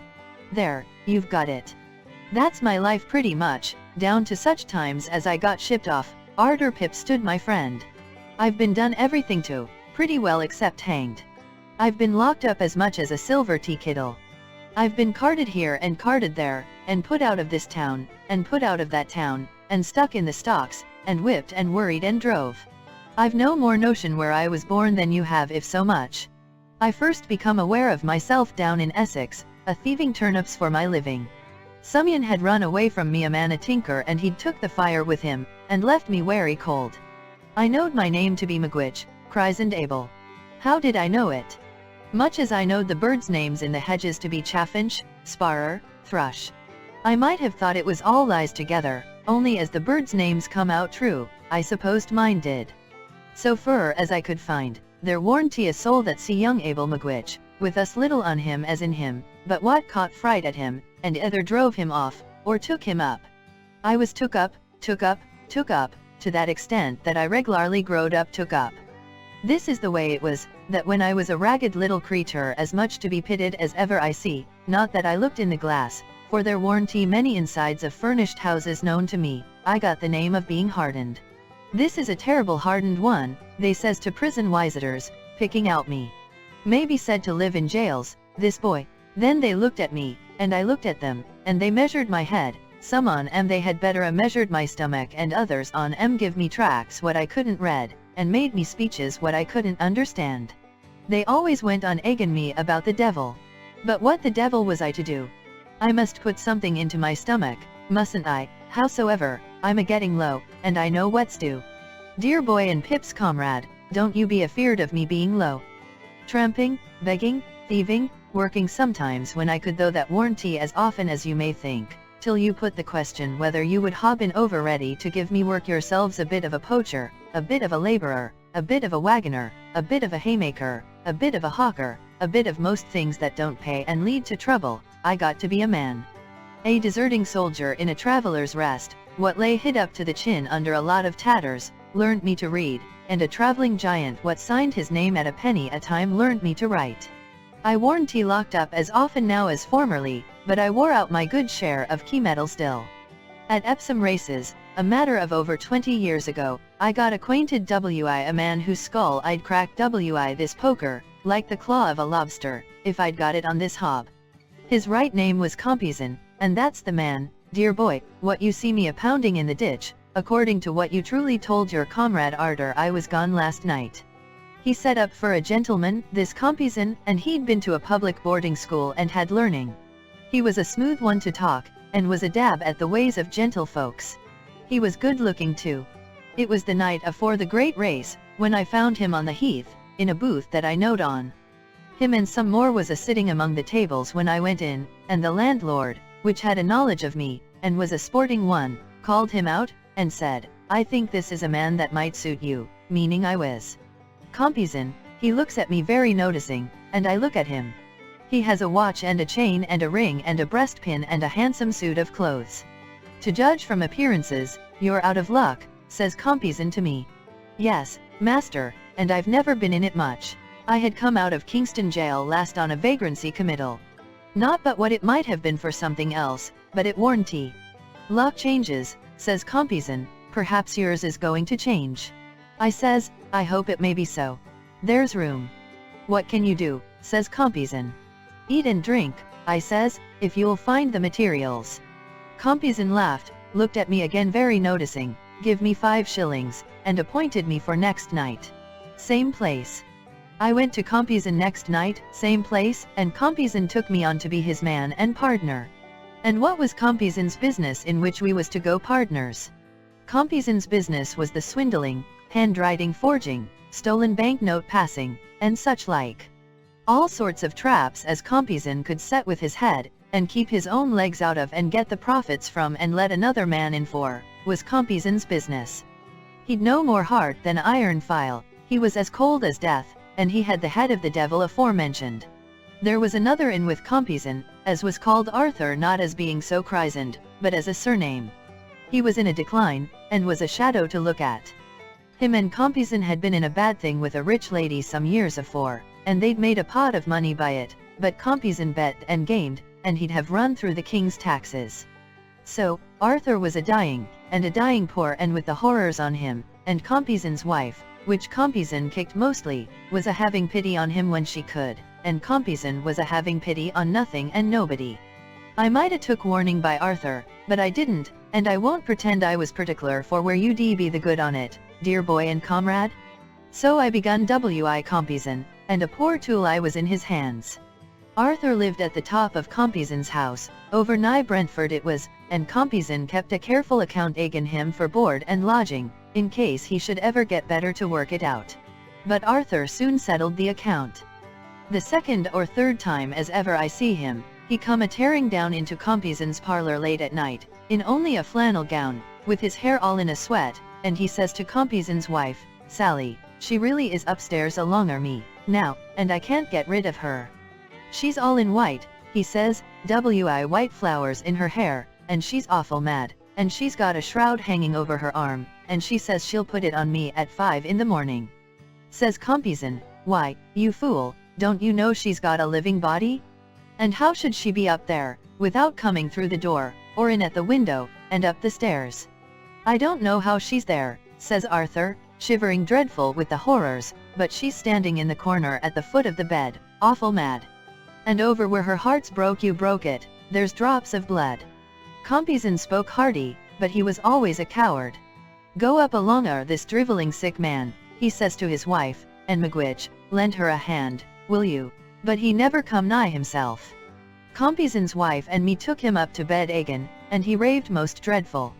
There, you've got it. That's my life pretty much, down to such times as I got shipped off, arter Pip stood my friend. I've been done everything to, pretty well except hanged. I've been locked up as much as a silver tea kettle. I've been carted here and carted there, and put out of this town, and put out of that town, and stuck in the stocks, and whipped and worried and drove. I've no more notion where I was born than you have if so much. I first become aware of myself down in Essex, a thieving turnips for my living. Someone had run away from me a man a tinker and he'd took the fire with him, and left me wery cold. I knowed my name to be Magwitch, Cries and Abel. How did I know it? Much as I knowed the birds' names in the hedges to be chaffinch, sparrer, thrush. I might have thought it was all lies together, only as the birds' names come out true, I supposed mine did. So fur as I could find, there warn't a soul that see young Abel Magwitch, with us little on him as in him, but what caught fright at him, and either drove him off, or took him up. I was took up, to that extent that I regularly growed up took up. This is the way it was, that when I was a ragged little creature as much to be pitied as ever I see, not that I looked in the glass, for there warn't many insides of furnished houses known to me, I got the name of being hardened. This is a terrible hardened one, they says to prison visitors, picking out me. May be said to live in jails, this boy. Then they looked at me, and I looked at them, and they measured my head, some on 'em they had better measured my stomach and others on 'em give me tracts what I couldn't read, and made me speeches what I couldn't understand. They always went on egging me about the devil. But what the devil was I to do? I must put something into my stomach, mustn't I? Howsoever, I'm a-getting low, and I know what's due. Dear boy and Pip's comrade, don't you be afeard of me being low. Tramping, begging, thieving, working sometimes when I could, though that warn't as often as you may think, till you put the question whether you would ha been over ready to give me work yourselves, a bit of a poacher, a bit of a laborer, a bit of a wagoner, a bit of a haymaker, a bit of a hawker, a bit of most things that don't pay and lead to trouble. I got to be a man. A deserting soldier in a traveler's rest, what lay hid up to the chin under a lot of tatters, learnt me to read, and a traveling giant what signed his name at a penny a time learnt me to write. I warn't locked up as often now as formerly, but I wore out my good share of key metal still. At Epsom races, a matter of over 20 years ago, I got acquainted wi a man whose skull I'd cracked wi this poker, like the claw of a lobster, if I'd got it on this hob. His right name was Compeyson, and that's the man, dear boy, what you see me a-pounding in the ditch, according to what you truly told your comrade arter I was gone last night. He set up for a gentleman, this Compeyson, and he'd been to a public boarding school and had learning. He was a smooth one to talk, and was a dab at the ways of gentlefolks. He was good looking too. It was the night afore the great race, when I found him on the heath, in a booth that I knowed on. Him and some more was a-sitting among the tables when I went in, and the landlord, which had a knowledge of me, and was a sporting one, called him out, and said, I think this is a man that might suit you, meaning I was. Compeyson, he looks at me very noticing, and I look at him. He has a watch and a chain and a ring and a breastpin and a handsome suit of clothes. To judge from appearances, you're out of luck, says Compeyson to me. Yes, master, and I've never been in it much. I had come out of Kingston jail last on a vagrancy committal. Not but what it might have been for something else, but it warn't. Luck changes, says Compeyson, perhaps yours is going to change. I says, I hope it may be so. There's room. What can you do, says Compeyson. Eat and drink, I says, if you'll find the materials. Compeyson laughed, looked at me again very noticing, give me 5 shillings, and appointed me for next night. Same place. I went to Compeyson next night, same place, and Compeyson took me on to be his man and partner. And what was Compeyson's business in which we was to go partners? Compeyson's business was the swindling, handwriting forging, stolen banknote passing, and such like. All sorts of traps as Compeyson could set with his head, and keep his own legs out of and get the profits from and let another man in for, was Compeyson's business. He'd no more heart than iron file, he was as cold as death, and he had the head of the devil aforementioned. There was another in with Compeyson, as was called Arthur, not as being so christened, but as a surname. He was in a decline, and was a shadow to look at. Him and Compeyson had been in a bad thing with a rich lady some years afore, and they'd made a pot of money by it, but Compeyson bet and gained, and he'd have run through the king's taxes. So, Arthur was a-dying, and a-dying poor and with the horrors on him, and Compeyson's wife, which Compeyson kicked mostly, was a-having pity on him when she could, and Compeyson was a-having pity on nothing and nobody. I might a took warning by Arthur, but I didn't, and I won't pretend I was particular for where you'd be the good on it, dear boy and comrade. So I begun wi Compeyson, and a poor tool I was in his hands. Arthur lived at the top of Compeyson's house, over nigh Brentford it was, and Compeyson kept a careful account agin him for board and lodging, in case he should ever get better to work it out. But Arthur soon settled the account. The second or third time as ever I see him, he come a-tearing down into Compeyson's parlor late at night, in only a flannel gown, with his hair all in a sweat, and he says to Compeyson's wife, Sally, she really is upstairs alonger me, now, and I can't get rid of her. She's all in white, he says, white flowers in her hair, and she's awful mad, and she's got a shroud hanging over her arm, and she says she'll put it on me at 5 in the morning. Says Compeyson, why, you fool, don't you know she's got a living body? And how should she be up there, without coming through the door, or in at the window, and up the stairs? I don't know how she's there, says Arthur, shivering dreadful with the horrors, but she's standing in the corner at the foot of the bed, awful mad. And over where her heart's broke you broke it, there's drops of blood. Compeyson spoke hearty, but he was always a coward. Go up along this drivelling sick man, he says to his wife, and Magwitch, lend her a hand, will you? But he never come nigh himself. Compeyson's wife and me took him up to bed again, and he raved most dreadful.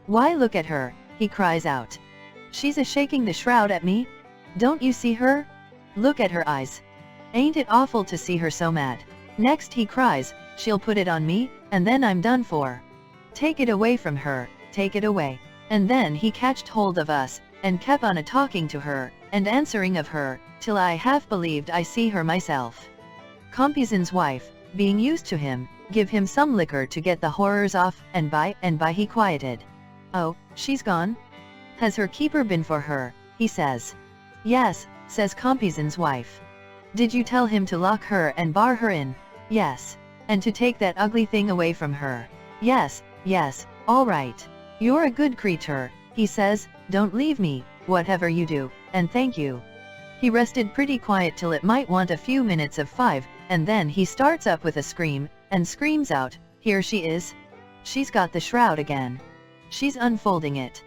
Why look at her, he cries out. She's a-shaking the shroud at me? Don't you see her? Look at her eyes. Ain't it awful to see her so mad? Next he cries, she'll put it on me, and then I'm done for. Take it away from her, take it away. And then he catched hold of us, and kept on a-talking to her, and answering of her, till I half believed I see her myself. Compeyson's wife, being used to him, give him some liquor to get the horrors off, and by he quieted. Oh, she's gone? Has her keeper been for her, he says. Yes, says Compeyson's wife. Did you tell him to lock her and bar her in? Yes. And to take that ugly thing away from her? Yes, yes, all right. You're a good creature, he says, don't leave me, whatever you do, and thank you. He rested pretty quiet till it might want a few minutes of 5, and then he starts up with a scream, and screams out, here she is. She's got the shroud again. She's unfolding it.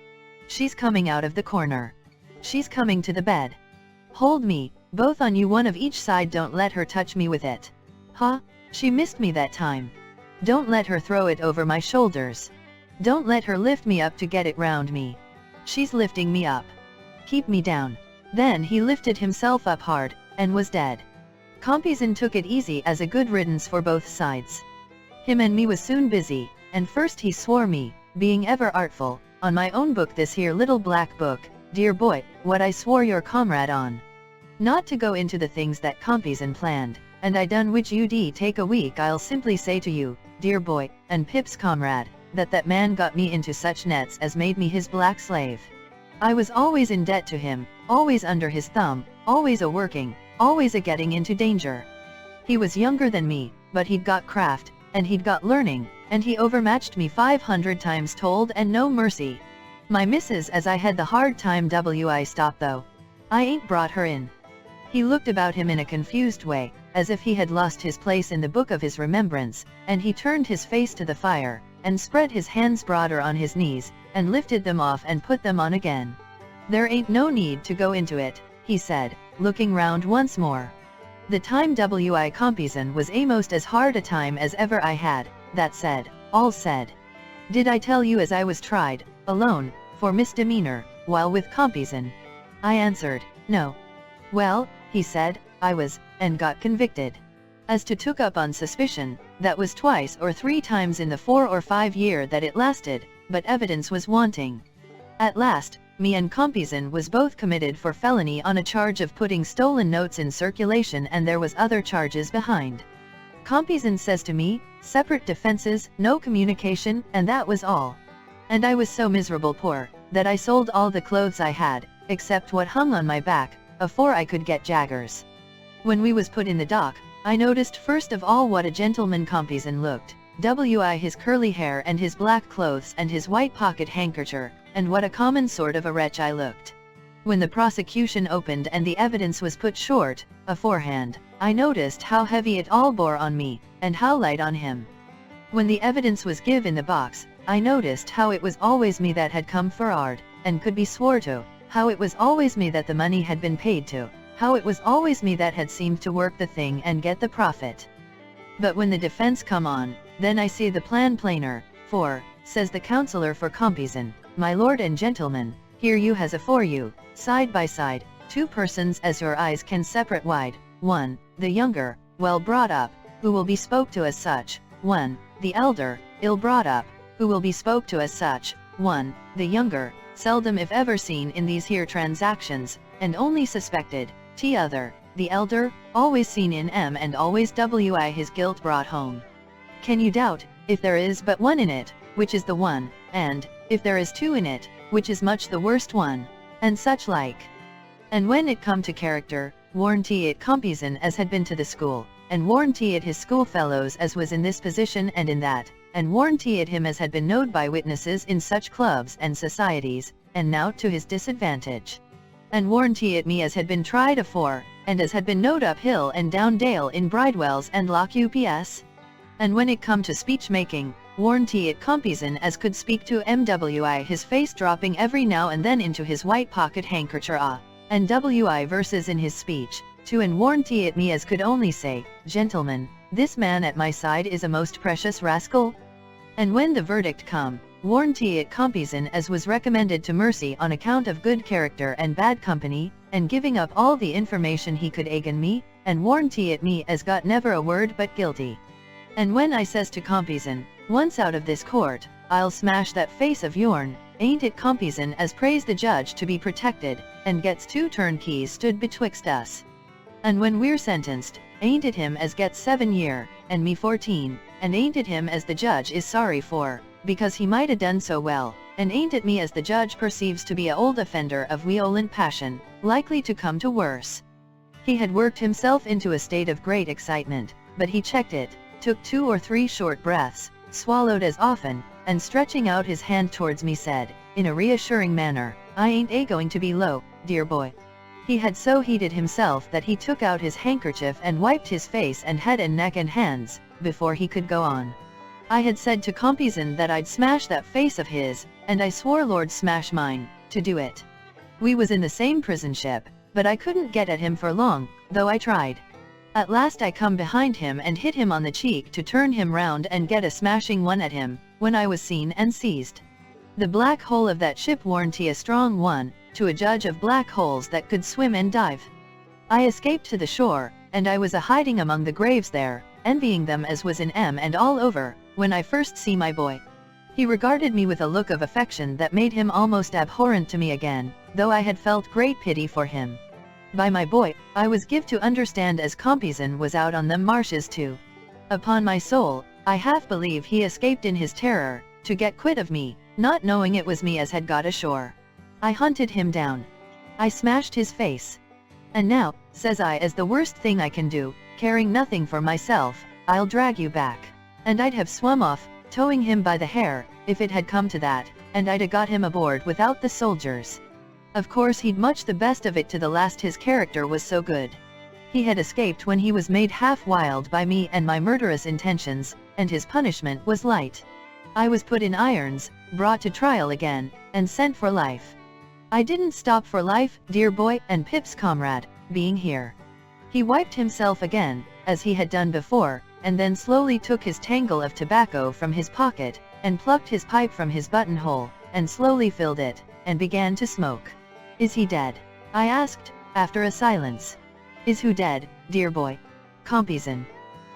She's coming out of the corner. She's coming to the bed. Hold me, both on you, one of each side, don't let her touch me with it. Huh? She missed me that time. Don't let her throw it over my shoulders. Don't let her lift me up to get it round me. She's lifting me up. Keep me down. Then he lifted himself up hard, and was dead. Compeyson took it easy as a good riddance for both sides. Him and me was soon busy, and first he swore me, being ever artful, on my own book, this here little black book, dear boy, what I swore your comrade on. Not to go into the things that Compeyson planned, and I done, which you'd take a week. I'll simply say to you, dear boy, and Pip's comrade, that man got me into such nets as made me his black slave. I was always in debt to him, always under his thumb, always a-working, always a-getting into danger. He was younger than me, but he'd got craft, and he'd got learning, and he overmatched me 500 times told, and no mercy. My missus, as I had the hard time stop though. I ain't brought her in. He looked about him in a confused way, as if he had lost his place in the book of his remembrance, and he turned his face to the fire, and spread his hands broader on his knees, and lifted them off and put them on again. There ain't no need to go into it, he said, looking round once more. The time W.I. Compeyson was a'most as hard a time as ever I had, that said, all said. Did I tell you as I was tried, alone, for misdemeanor, while with Compeyson? I answered, no. Well, he said, I was, and got convicted. As to took up on suspicion, that was 2 or 3 times in the 4 or 5 year that it lasted, but evidence was wanting. At last, me and Compeyson was both committed for felony on a charge of putting stolen notes in circulation, and there was other charges behind. Compeyson says to me, separate defenses, no communication, and that was all. And I was so miserable poor, that I sold all the clothes I had, except what hung on my back, afore I could get jaggers. When we was put in the dock, I noticed first of all what a gentleman Compeyson looked, W.I. his curly hair and his black clothes and his white pocket handkercher, and what a common sort of a wretch I looked. When the prosecution opened and the evidence was put short, aforehand, I noticed how heavy it all bore on me, and how light on him. When the evidence was give in the box, I noticed how it was always me that had come for'ard, and could be swore to, how it was always me that the money had been paid to, how it was always me that had seemed to work the thing and get the profit. But when the defense come on, then I see the plan plainer, for, says the counsellor for Compeyson, my lord and gentlemen, here you has afore you, side by side, 2 persons as your eyes can separate wide, 1, the younger, well brought up, who will be spoke to as such, 1, the elder, ill brought up, who will be spoke to as such, 1, the younger, seldom if ever seen in these here transactions, and only suspected, t'other, the elder, always seen in and always W.I. his guilt brought home. Can you doubt, if there is but one in it, which is the one, and, if there is two in it, which is much the worst one, and such like. And when it come to character, warranty it Compeyson as had been to the school, and warranty it his schoolfellows as was in this position and in that, and warranty it him as had been knowed by witnesses in such clubs and societies, and now to his disadvantage. And warranty it me as had been tried afore, and as had been knowed up hill and down dale in Bridewells and Lock Ups. And when it come to speech making, warranty it Compeyson as could speak to MWI his face dropping every now and then into his white pocket handkercher and WI verses in his speech, to and warranty it me as could only say, gentlemen, this man at my side is a most precious rascal. And when the verdict come, warranty it Compeyson as was recommended to mercy on account of good character and bad company, and giving up all the information he could again me, and warranty it me as got never a word but guilty. And when I says to Compeyson, once out of this court, I'll smash that face of yourn, ain't it Compeyson as prays the judge to be protected, and gets 2 turnkeys stood betwixt us. And when we're sentenced, ain't it him as gets 7 year, and me 14, and ain't it him as the judge is sorry for, because he might a done so well, and ain't it me as the judge perceives to be a old offender of violent passion, likely to come to worse. He had worked himself into a state of great excitement, but he checked it, took 2 or 3 short breaths, swallowed as often, and stretching out his hand towards me said, in a reassuring manner, I ain't going to be low, dear boy. He had so heated himself that he took out his handkerchief and wiped his face and head and neck and hands, before he could go on. I had said to Compeyson that I'd smash that face of his, and I swore Lord smash mine, to do it. We was in the same prison ship, but I couldn't get at him for long, though I tried. At last I come behind him and hit him on the cheek to turn him round and get a smashing one at him, when I was seen and seized. The black hole of that ship warranty a strong one, to a judge of black holes that could swim and dive. I escaped to the shore, and I was a-hiding among the graves there, envying them as was in and all over, when I first see my boy. He regarded me with a look of affection that made him almost abhorrent to me again, though I had felt great pity for him. By my boy, I was give to understand as Compeyson was out on them marshes too. Upon my soul, I half believe he escaped in his terror, to get quit of me, not knowing it was me as had got ashore. I hunted him down. I smashed his face. And now, says I, as the worst thing I can do, caring nothing for myself, I'll drag you back. And I'd have swum off, towing him by the hair, if it had come to that, and I'd a got him aboard without the soldiers. Of course he'd much the best of it to the last, his character was so good. He had escaped when he was made half wild by me and my murderous intentions, and his punishment was light. I was put in irons, brought to trial again, and sent for life. I didn't stop for life, dear boy, and Pip's comrade, being here. He wiped himself again, as he had done before, and then slowly took his tangle of tobacco from his pocket, and plucked his pipe from his buttonhole, and slowly filled it, and began to smoke. Is he dead? I asked, after a silence. Is who dead, dear boy? Compeyson.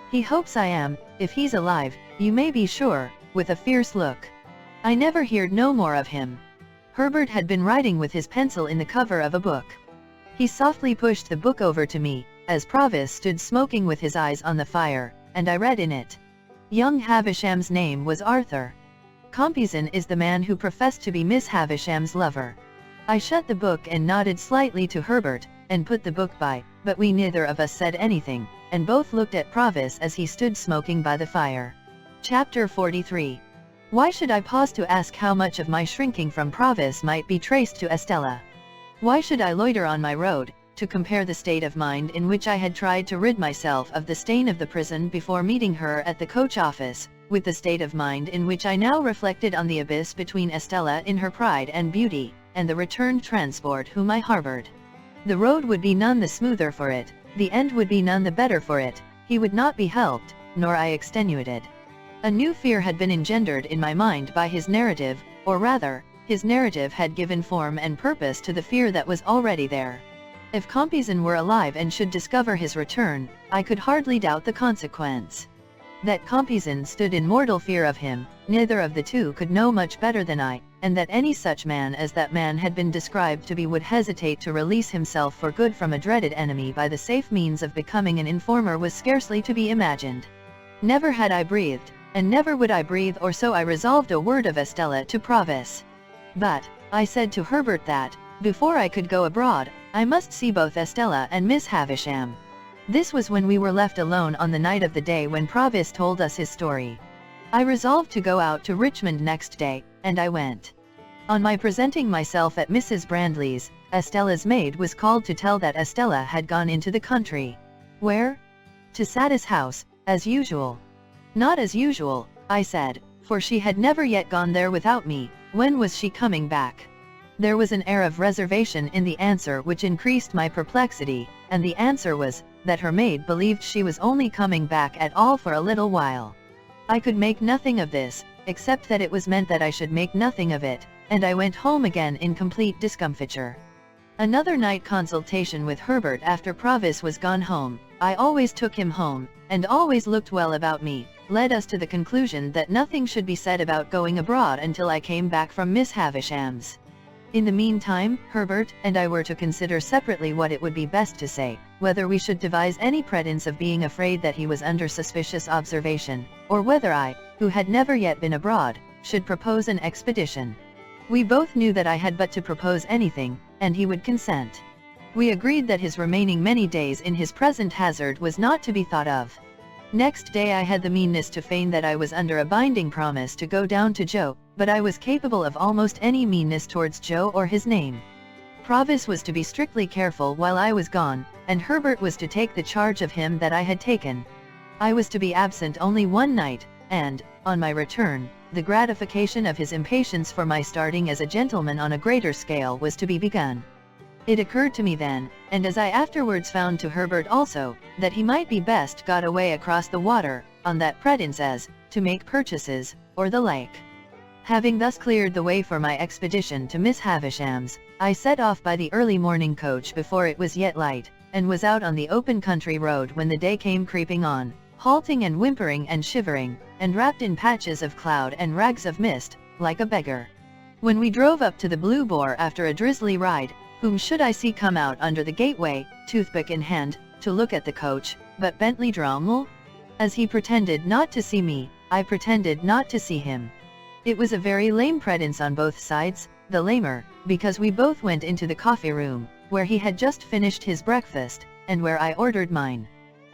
He hopes I am, if he's alive, you may be sure, with a fierce look. I never heard no more of him. Herbert had been writing with his pencil in the cover of a book. He softly pushed the book over to me, as Provis stood smoking with his eyes on the fire, and I read in it. Young Havisham's name was Arthur. Compeyson is the man who professed to be Miss Havisham's lover. I shut the book and nodded slightly to Herbert, and put the book by, but we neither of us said anything, and both looked at Provis as he stood smoking by the fire. Chapter 43. Why should I pause to ask how much of my shrinking from Provis might be traced to Estella? Why should I loiter on my road, to compare the state of mind in which I had tried to rid myself of the stain of the prison before meeting her at the coach office, with the state of mind in which I now reflected on the abyss between Estella in her pride and beauty, and the returned transport whom I harbored? The road would be none the smoother for it, the end would be none the better for it, he would not be helped, nor I extenuated. A new fear had been engendered in my mind by his narrative, or rather, his narrative had given form and purpose to the fear that was already there. If Compeyson were alive and should discover his return, I could hardly doubt the consequence. That Compeyson stood in mortal fear of him, neither of the two could know much better than I, and that any such man as that man had been described to be would hesitate to release himself for good from a dreaded enemy by the safe means of becoming an informer was scarcely to be imagined. Never had I breathed, and never would I breathe, or so I resolved a word of Estella to Provis. But, I said to Herbert that, before I could go abroad, I must see both Estella and Miss Havisham. This was when we were left alone on the night of the day when Provis told us his story. I resolved to go out to Richmond next day, and I went. On my presenting myself at Mrs. Brandley's, Estella's maid was called to tell that Estella had gone into the country. Where? To Satis house, as usual. Not as usual, I said, for she had never yet gone there without me. When was she coming back? There was an air of reservation in the answer which increased my perplexity, and the answer was, that her maid believed she was only coming back at all for a little while. I could make nothing of this, except that it was meant that I should make nothing of it, and I went home again in complete discomfiture. Another night consultation with Herbert after Provis was gone home, I always took him home, and always looked well about me, led us to the conclusion that nothing should be said about going abroad until I came back from Miss Havisham's. In the meantime, Herbert and I were to consider separately what it would be best to say, whether we should devise any pretence of being afraid that he was under suspicious observation, or whether I, who had never yet been abroad, should propose an expedition. We both knew that I had but to propose anything, and he would consent. We agreed that his remaining many days in his present hazard was not to be thought of. Next day I had the meanness to feign that I was under a binding promise to go down to Joe, but I was capable of almost any meanness towards Joe or his name. Provis was to be strictly careful while I was gone, and Herbert was to take the charge of him that I had taken. I was to be absent only one night, and, on my return, the gratification of his impatience for my starting as a gentleman on a greater scale was to be begun. It occurred to me then, and as I afterwards found to Herbert also, that he might be best got away across the water, on that pretence as, to make purchases, or the like. Having thus cleared the way for my expedition to Miss Havisham's, I set off by the early morning coach before it was yet light, and was out on the open country road when the day came creeping on, halting and whimpering and shivering, and wrapped in patches of cloud and rags of mist, like a beggar. When we drove up to the Blue Boar after a drizzly ride, whom should I see come out under the gateway, toothpick in hand, to look at the coach, but Bentley Drummle? As he pretended not to see me, I pretended not to see him. It was a very lame pretence on both sides, the lamer, because we both went into the coffee room, where he had just finished his breakfast, and where I ordered mine.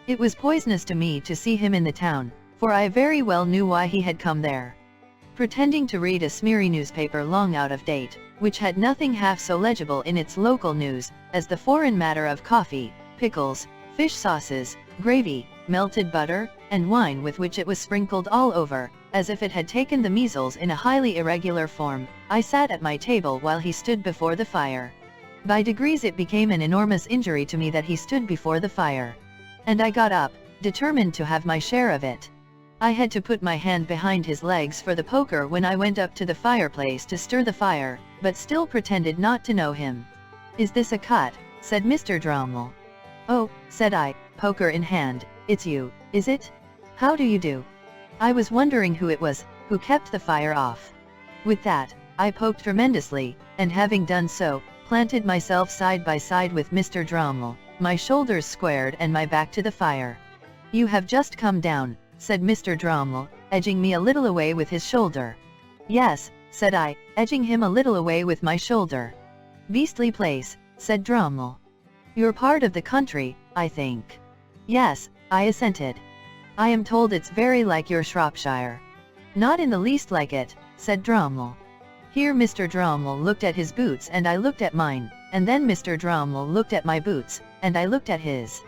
It was poisonous to me to see him in the town, for I very well knew why he had come there. Pretending to read a smeary newspaper long out of date, which had nothing half so legible in its local news, as the foreign matter of coffee, pickles, fish sauces, gravy, melted butter, and wine with which it was sprinkled all over, as if it had taken the measles in a highly irregular form, I sat at my table while he stood before the fire. By degrees it became an enormous injury to me that he stood before the fire. And I got up, determined to have my share of it. I had to put my hand behind his legs for the poker when I went up to the fireplace to stir the fire, but still pretended not to know him. "Is this a cut?" said Mr. Drummle. "Oh," said I, poker in hand, "it's you, is it? How do you do?" I was wondering who it was, who kept the fire off. With that, I poked tremendously, and having done so, planted myself side by side with Mr. Drummle, my shoulders squared and my back to the fire. "You have just come down," said Mr. Drummle, edging me a little away with his shoulder. "Yes," said I, edging him a little away with my shoulder. "Beastly place," said Drummle. "You're part of the country, I think." "Yes," I assented. "I am told it's very like your Shropshire." "Not in the least like it," said Drummle. Here Mr. Drummle looked at his boots and I looked at mine, and then Mr. Drummle looked at my boots, and I looked at his.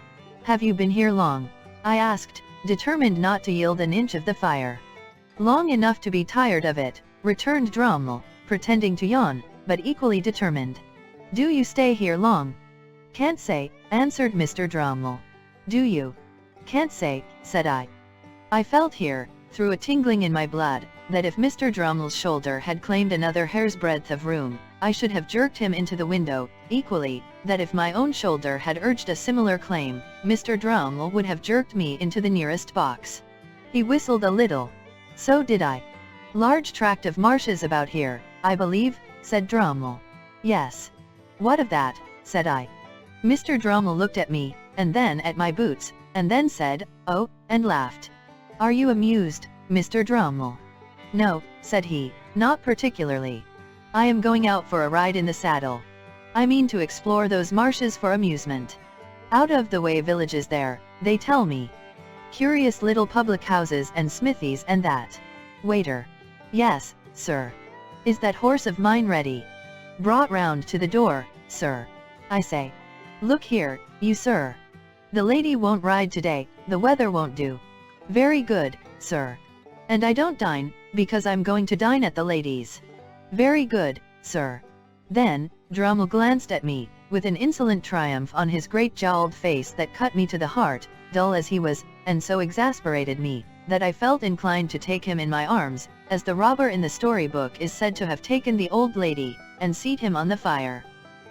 "Have you been here long?" I asked, determined not to yield an inch of the fire. "Long enough to be tired of it," returned Drummle, pretending to yawn, but equally determined. "Do you stay here long?" "Can't say," answered Mr. Drummle. "Do you?" "Can't say," said I. I felt here, through a tingling in my blood, that if Mr. Drummle's shoulder had claimed another hair's breadth of room, I should have jerked him into the window, equally, that if my own shoulder had urged a similar claim, Mr. Drummle would have jerked me into the nearest box. He whistled a little. "So did I." "Large tract of marshes about here, I believe," said Drummle. "Yes." "What of that?" said I. Mr. Drummle looked at me, and then at my boots, and then said, "Oh," and laughed. "Are you amused?" Mr. Drummle? No, said he, not particularly. I am going out for a ride in the saddle. I mean to explore those marshes for amusement. Out of the way villages there, they tell me. Curious little public houses and smithies and that. Waiter. Yes, sir. Is that horse of mine ready? Brought round to the door, sir. I say. Look here, you sir. The lady won't ride today, the weather won't do. Very good, sir. And I don't dine, because I'm going to dine at the lady's. Very good, sir. Then, Drummle glanced at me, with an insolent triumph on his great jowled face that cut me to the heart, dull as he was, and so exasperated me, that I felt inclined to take him in my arms, as the robber in the storybook is said to have taken the old lady, and seat him on the fire.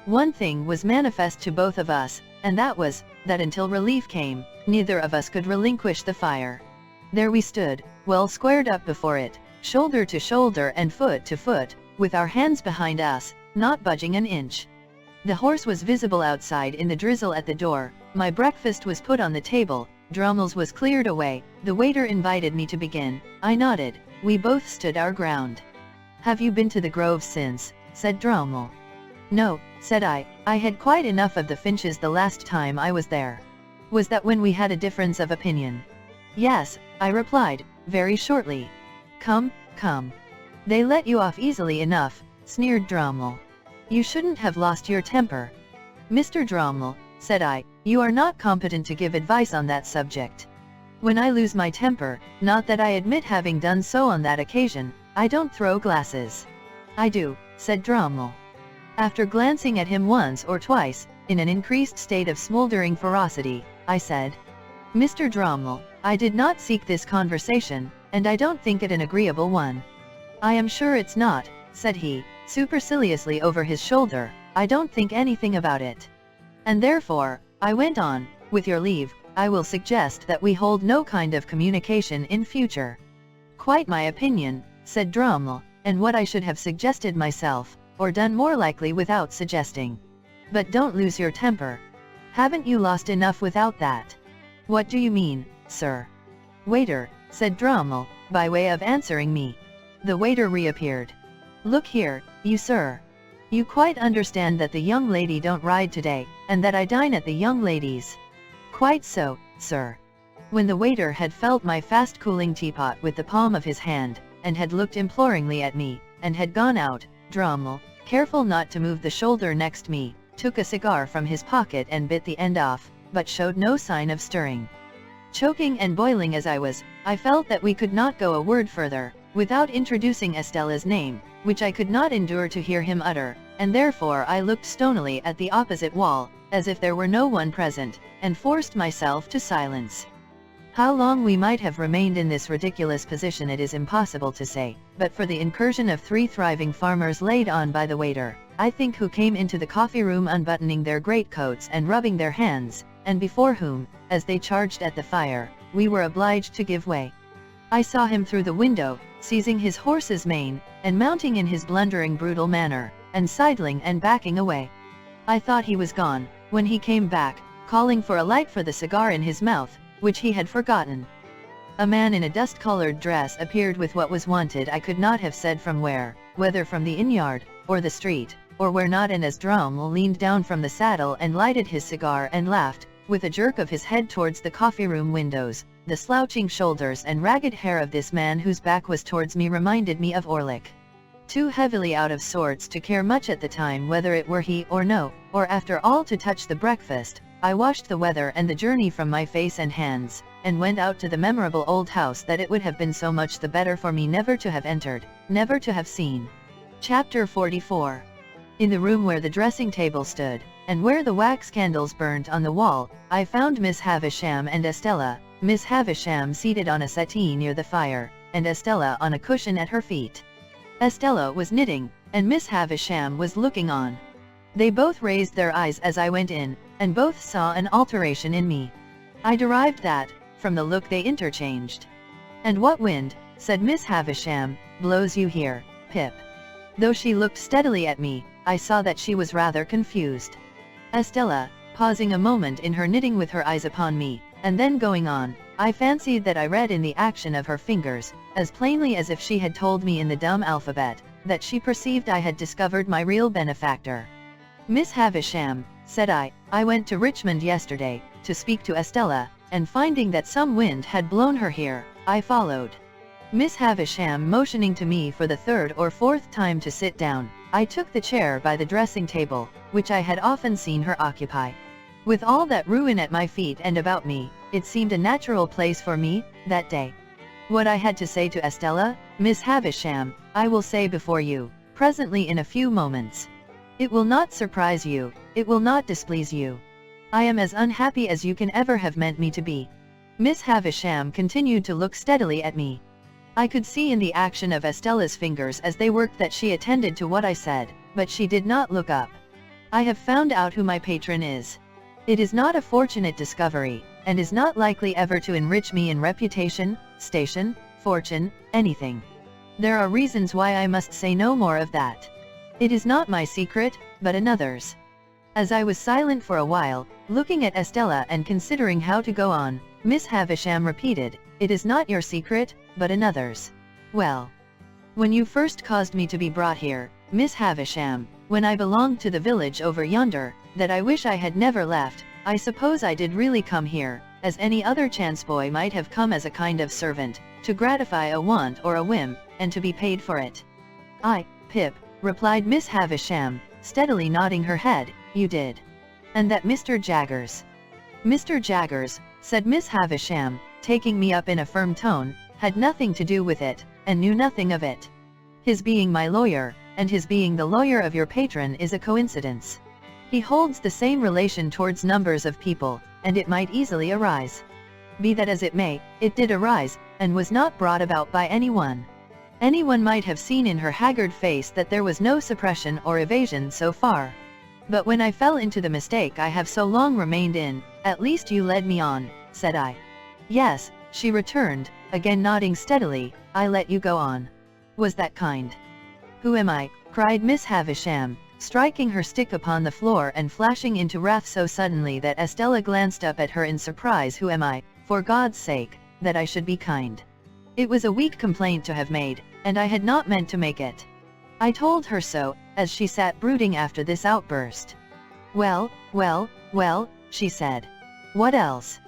One thing was manifest to both of us, and that was, that until relief came, neither of us could relinquish the fire. There we stood, well squared up before it, shoulder to shoulder and foot to foot, with our hands behind us, not budging an inch. The horse was visible outside in the drizzle at the door, my breakfast was put on the table, Drummle's was cleared away, the waiter invited me to begin, I nodded, we both stood our ground. Have you been to the grove since? Said Drummle. No, said I had quite enough of the Finches the last time I was there. Was that when we had a difference of opinion? Yes, I replied, very shortly. Come, come. They let you off easily enough, sneered Drummle. You shouldn't have lost your temper. Mr. Drummle, said I, you are not competent to give advice on that subject. When I lose my temper, not that I admit having done so on that occasion, I don't throw glasses. I do, said Drummle. After glancing at him once or twice, in an increased state of smoldering ferocity, I said, Mr. Drummle, I did not seek this conversation, and I don't think it an agreeable one. I am sure it's not, said he, superciliously over his shoulder, I don't think anything about it. And therefore, I went on, with your leave, I will suggest that we hold no kind of communication in future. Quite my opinion, said Drummle, and what I should have suggested myself, or done more likely without suggesting. But don't lose your temper. Haven't you lost enough without that? What do you mean, sir? Waiter, said Drummle, by way of answering me. The waiter reappeared. Look here, you sir. You quite understand that the young lady don't ride today, and that I dine at the young lady's. Quite so, sir. When the waiter had felt my fast-cooling teapot with the palm of his hand, and had looked imploringly at me, and had gone out, Drummle, careful not to move the shoulder next me, took a cigar from his pocket and bit the end off, but showed no sign of stirring. Choking and boiling as I was, I felt that we could not go a word further, without introducing Estella's name, which I could not endure to hear him utter, and therefore I looked stonily at the opposite wall, as if there were no one present, and forced myself to silence. How long we might have remained in this ridiculous position it is impossible to say, but for the incursion of 3 thriving farmers laid on by the waiter, I think, who came into the coffee-room unbuttoning their greatcoats and rubbing their hands, and before whom, as they charged at the fire, we were obliged to give way. I saw him through the window, seizing his horse's mane, and mounting in his blundering brutal manner, and sidling and backing away. I thought he was gone, when he came back, calling for a light for the cigar in his mouth, which he had forgotten. A man in a dust-colored dress appeared with what was wanted. I could not have said from where, whether from the inn-yard, or the street, or where not, and as Drummle leaned down from the saddle and lighted his cigar and laughed, with a jerk of his head towards the coffee-room windows, the slouching shoulders and ragged hair of this man whose back was towards me reminded me of Orlick. Too heavily out of sorts to care much at the time whether it were he or no, or after all to touch the breakfast, I washed the weather and the journey from my face and hands, and went out to the memorable old house that it would have been so much the better for me never to have entered, never to have seen. Chapter 44. In the room where the dressing table stood, and where the wax candles burnt on the wall, I found Miss Havisham and Estella, Miss Havisham seated on a settee near the fire, and Estella on a cushion at her feet. Estella was knitting, and Miss Havisham was looking on. They both raised their eyes as I went in, and both saw an alteration in me. I derived that, from the look they interchanged. "And what wind," said Miss Havisham, "blows you here, Pip?" Though she looked steadily at me, I saw that she was rather confused. Estella, pausing a moment in her knitting with her eyes upon me, and then going on, I fancied that I read in the action of her fingers, as plainly as if she had told me in the dumb alphabet, that she perceived I had discovered my real benefactor. Miss Havisham, said I went to Richmond yesterday, to speak to Estella, and finding that some wind had blown her here, I followed. Miss Havisham motioning to me for the third or fourth time to sit down, I took the chair by the dressing table, which I had often seen her occupy. With all that ruin at my feet and about me, it seemed a natural place for me, that day. What I had to say to Estella, Miss Havisham, I will say before you, presently in a few moments. It will not surprise you, it will not displease you. I am as unhappy as you can ever have meant me to be. Miss Havisham continued to look steadily at me. I could see in the action of Estella's fingers as they worked that she attended to what I said, but she did not look up. I have found out who my patron is. It is not a fortunate discovery, and is not likely ever to enrich me in reputation, station, fortune, anything. There are reasons why I must say no more of that. It is not my secret, but another's. As I was silent for a while, looking at Estella and considering how to go on, Miss Havisham repeated, it is not your secret, but another's. Well, when you first caused me to be brought here, Miss Havisham, when I belonged to the village over yonder, that I wish I had never left, I suppose I did really come here, as any other chance boy might have come as a kind of servant, to gratify a want or a whim, and to be paid for it. Pip, replied Miss Havisham, steadily nodding her head, you did. And that Mr. Jaggers. Mr. Jaggers, said Miss Havisham, taking me up in a firm tone, had nothing to do with it, and knew nothing of it. His being my lawyer, and his being the lawyer of your patron is a coincidence. He holds the same relation towards numbers of people, and it might easily arise. Be that as it may, it did arise, and was not brought about by anyone. Anyone might have seen in her haggard face that there was no suppression or evasion so far. But when I fell into the mistake I have so long remained in, at least you led me on, said I. Yes, she returned, again nodding steadily, I let you go on. Was that kind? Who am I? Cried Miss Havisham, striking her stick upon the floor and flashing into wrath so suddenly that Estella glanced up at her in surprise. Who am I, for God's sake, that I should be kind? It was a weak complaint to have made, and I had not meant to make it. I told her so, as she sat brooding after this outburst. Well, she said. What else?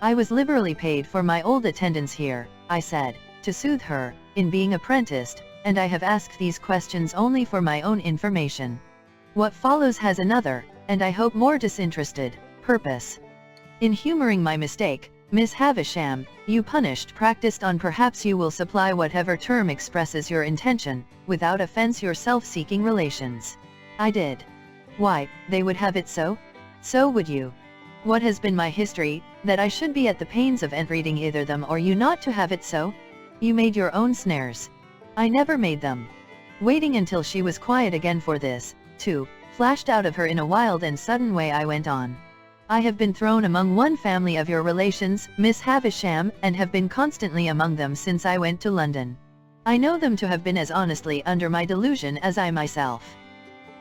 I was liberally paid for my old attendance here, I said, to soothe her, in being apprenticed, and I have asked these questions only for my own information. What follows has another, and I hope more disinterested, purpose. In humoring my mistake, Miss Havisham, you practiced on perhaps you will supply whatever term expresses your intention, without offense your self-seeking relations. I did. Why, they would have it so? So would you. What has been my history, that I should be at the pains of entreating either them or you not to have it so? You made your own snares. I never made them. Waiting until she was quiet again for this, too, flashed out of her in a wild and sudden way, I went on. I have been thrown among one family of your relations, Miss Havisham, and have been constantly among them since I went to London. I know them to have been as honestly under my delusion as I myself.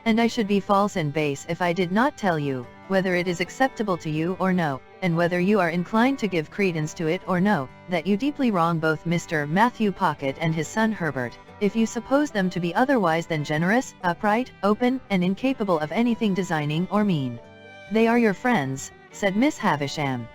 And I should be false and base if I did not tell you, whether it is acceptable to you or no, and whether you are inclined to give credence to it or no, that you deeply wrong both Mr. Matthew Pocket and his son Herbert, if you suppose them to be otherwise than generous, upright, open, and incapable of anything designing or mean. They are your friends, said Miss Havisham.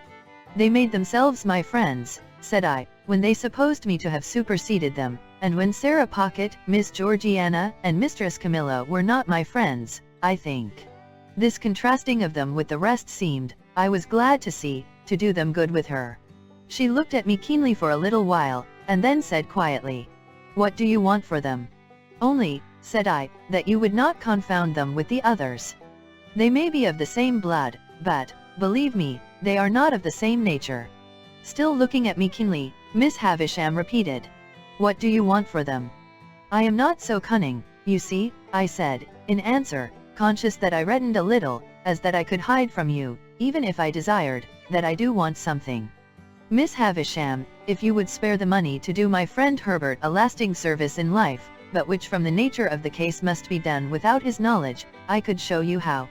They made themselves my friends, said I, when they supposed me to have superseded them, and when Sarah Pocket, Miss Georgiana, and Mistress Camilla were not my friends, I think. This contrasting of them with the rest seemed, I was glad to see, to do them good with her. She looked at me keenly for a little while, and then said quietly, What do you want for them? Only, said I, that you would not confound them with the others. They may be of the same blood, but, believe me, they are not of the same nature. Still looking at me keenly, Miss Havisham repeated, What do you want for them? I am not so cunning, you see, I said, in answer, conscious that I reddened a little, as that I could hide from you, even if I desired, that I do want something. Miss Havisham, if you would spare the money to do my friend Herbert a lasting service in life, but which from the nature of the case must be done without his knowledge, I could show you how.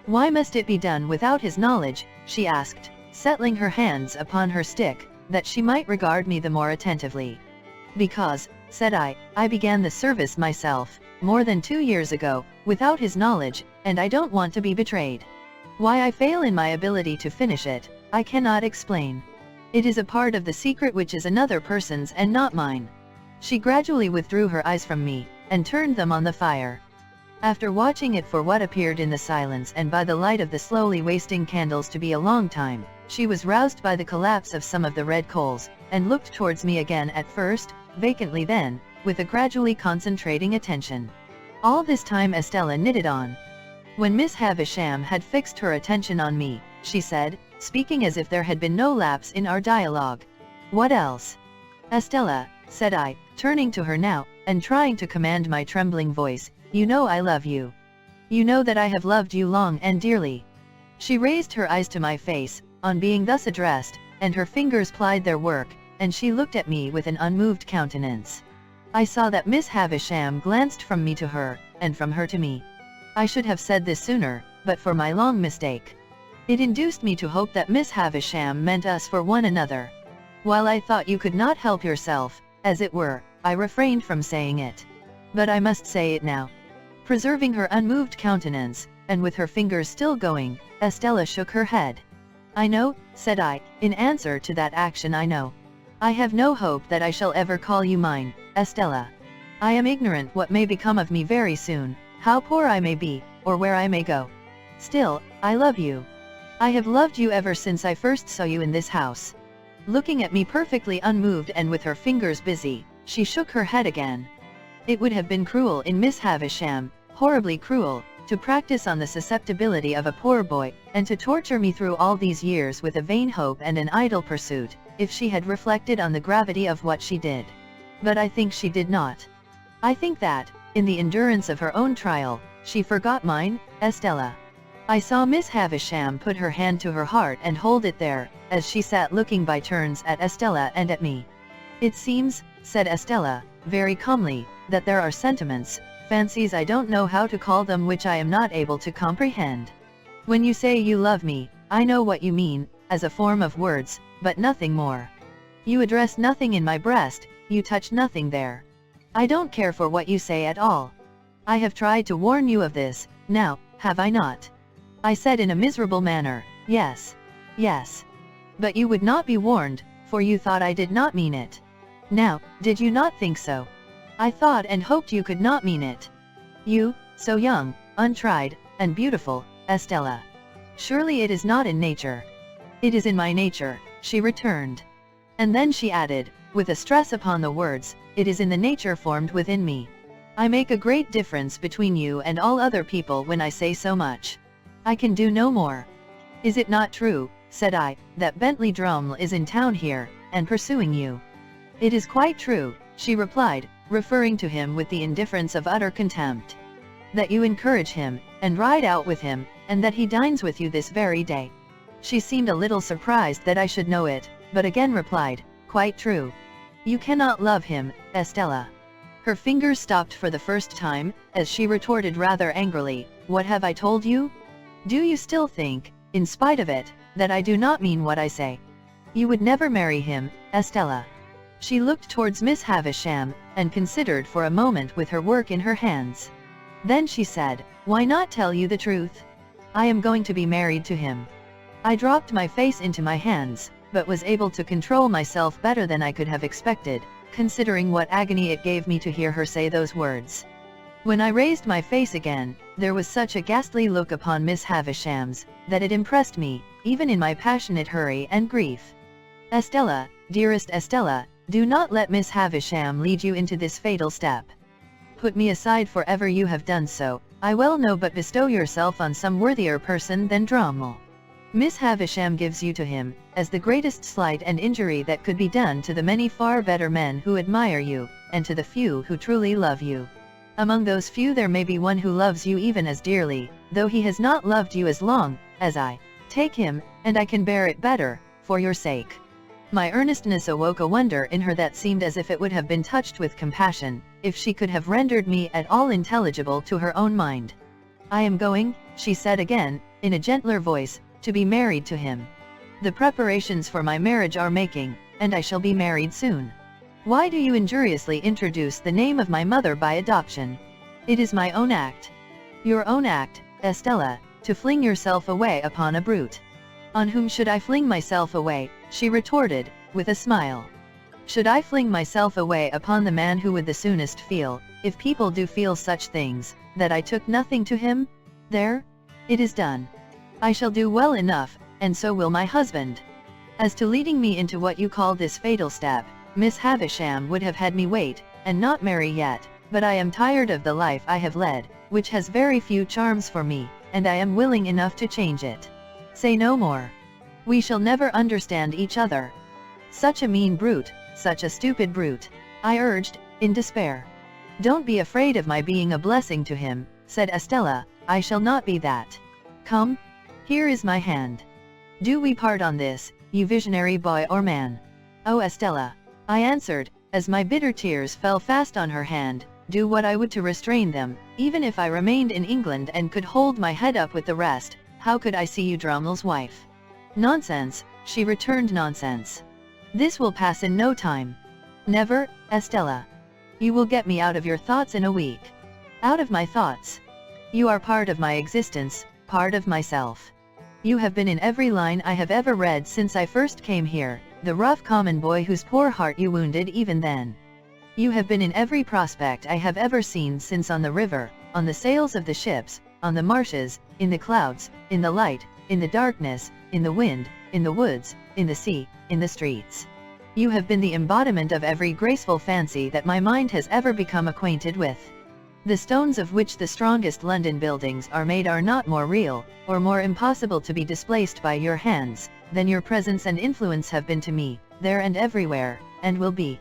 Why must it be done without his knowledge? She asked, settling her hands upon her stick, that she might regard me the more attentively. Because, said I began the service myself, more than 2 years ago, without his knowledge, and I don't want to be betrayed. Why I fail in my ability to finish it, I cannot explain. It is a part of the secret which is another person's and not mine. She gradually withdrew her eyes from me, and turned them on the fire. After watching it for what appeared in the silence and by the light of the slowly wasting candles to be a long time, she was roused by the collapse of some of the red coals, and looked towards me again at first, vacantly then, with a gradually concentrating attention. All this time Estella knitted on. When Miss Havisham had fixed her attention on me, she said, speaking as if there had been no lapse in our dialogue. What else? Estella, said I, turning to her now, and trying to command my trembling voice, you know I love you. You know that I have loved you long and dearly. She raised her eyes to my face, on being thus addressed, and her fingers plied their work, and she looked at me with an unmoved countenance. I saw that Miss Havisham glanced from me to her, and from her to me. I should have said this sooner, but for my long mistake. It induced me to hope that Miss Havisham meant us for one another. While I thought you could not help yourself, as it were, I refrained from saying it. But I must say it now. Preserving her unmoved countenance, and with her fingers still going, Estella shook her head. I know, said I, in answer to that action I know. I have no hope that I shall ever call you mine, Estella. I am ignorant what may become of me very soon, how poor I may be, or where I may go. Still, I love you. I have loved you ever since I first saw you in this house. Looking at me perfectly unmoved and with her fingers busy, she shook her head again. It would have been cruel in Miss Havisham, horribly cruel, to practice on the susceptibility of a poor boy, and to torture me through all these years with a vain hope and an idle pursuit, if she had reflected on the gravity of what she did. But I think she did not. I think that, in the endurance of her own trial, she forgot mine, Estella. I saw Miss Havisham put her hand to her heart and hold it there, as she sat looking by turns at Estella and at me. It seems, said Estella, very calmly, that there are sentiments, fancies I don't know how to call them which I am not able to comprehend. When you say you love me, I know what you mean, as a form of words, but nothing more. You address nothing in my breast, you touch nothing there. I don't care for what you say at all. I have tried to warn you of this, now, have I not? I said in a miserable manner, yes. Yes. But you would not be warned, for you thought I did not mean it. Now, did you not think so? I thought and hoped you could not mean it. You, so young, untried, and beautiful, Estella. Surely it is not in nature. It is in my nature, she returned. And then she added, with a stress upon the words, it is in the nature formed within me. I make a great difference between you and all other people when I say so much. I can do no more. Is it not true, said I, that Bentley Druml is in town here, and pursuing you? It is quite true, she replied, referring to him with the indifference of utter contempt. That you encourage him, and ride out with him, and that he dines with you this very day. She seemed a little surprised that I should know it, but again replied, quite true. You cannot love him, Estella. Her fingers stopped for the first time, as she retorted rather angrily, what have I told you? Do you still think, in spite of it, that I do not mean what I say? You would never marry him, Estella. She looked towards Miss Havisham, and considered for a moment with her work in her hands. Then she said, why not tell you the truth? I am going to be married to him. I dropped my face into my hands, but was able to control myself better than I could have expected, considering what agony it gave me to hear her say those words. When I raised my face again, there was such a ghastly look upon Miss Havisham's, that it impressed me, even in my passionate hurry and grief. Estella, dearest Estella, do not let Miss Havisham lead you into this fatal step. Put me aside forever you have done so, I well know, but bestow yourself on some worthier person than Druml. Miss Havisham gives you to him, as the greatest slight and injury that could be done to the many far better men who admire you, and to the few who truly love you. Among those few there may be one who loves you even as dearly, though he has not loved you as long, as I. Take him, and I can bear it better, for your sake. My earnestness awoke a wonder in her that seemed as if it would have been touched with compassion, if she could have rendered me at all intelligible to her own mind. I am going, she said again, in a gentler voice, to be married to him. The preparations for my marriage are making, and I shall be married soon. Why do you injuriously introduce the name of my mother by adoption? It is my own act. Your own act, Estella, to fling yourself away upon a brute. On whom should I fling myself away? She retorted, with a smile. Should I fling myself away upon the man who would the soonest feel, if people do feel such things, that I took nothing to him? There? It is done. I shall do well enough, and so will my husband. As to leading me into what you call this fatal step, Miss Havisham would have had me wait, and not marry yet, but I am tired of the life I have led, which has very few charms for me, and I am willing enough to change it. Say no more. We shall never understand each other. Such a mean brute, such a stupid brute, I urged, in despair. Don't be afraid of my being a blessing to him, said Estella, I shall not be that. Come. Here is my hand. Do we part on this, you visionary boy or man? Oh Estella, I answered, as my bitter tears fell fast on her hand, do what I would to restrain them, even if I remained in England and could hold my head up with the rest, how could I see you Drommel's wife? Nonsense, she returned, nonsense. This will pass in no time. Never, Estella. You will get me out of your thoughts in a week. Out of my thoughts. You are part of my existence, part of myself. You have been in every line I have ever read since I first came here, the rough common boy whose poor heart you wounded even then. You have been in every prospect I have ever seen since on the river, on the sails of the ships, on the marshes, in the clouds, in the light, in the darkness, in the wind, in the woods, in the sea, in the streets. You have been the embodiment of every graceful fancy that my mind has ever become acquainted with. The stones of which the strongest London buildings are made are not more real, or more impossible to be displaced by your hands, than your presence and influence have been to me, there and everywhere, and will be.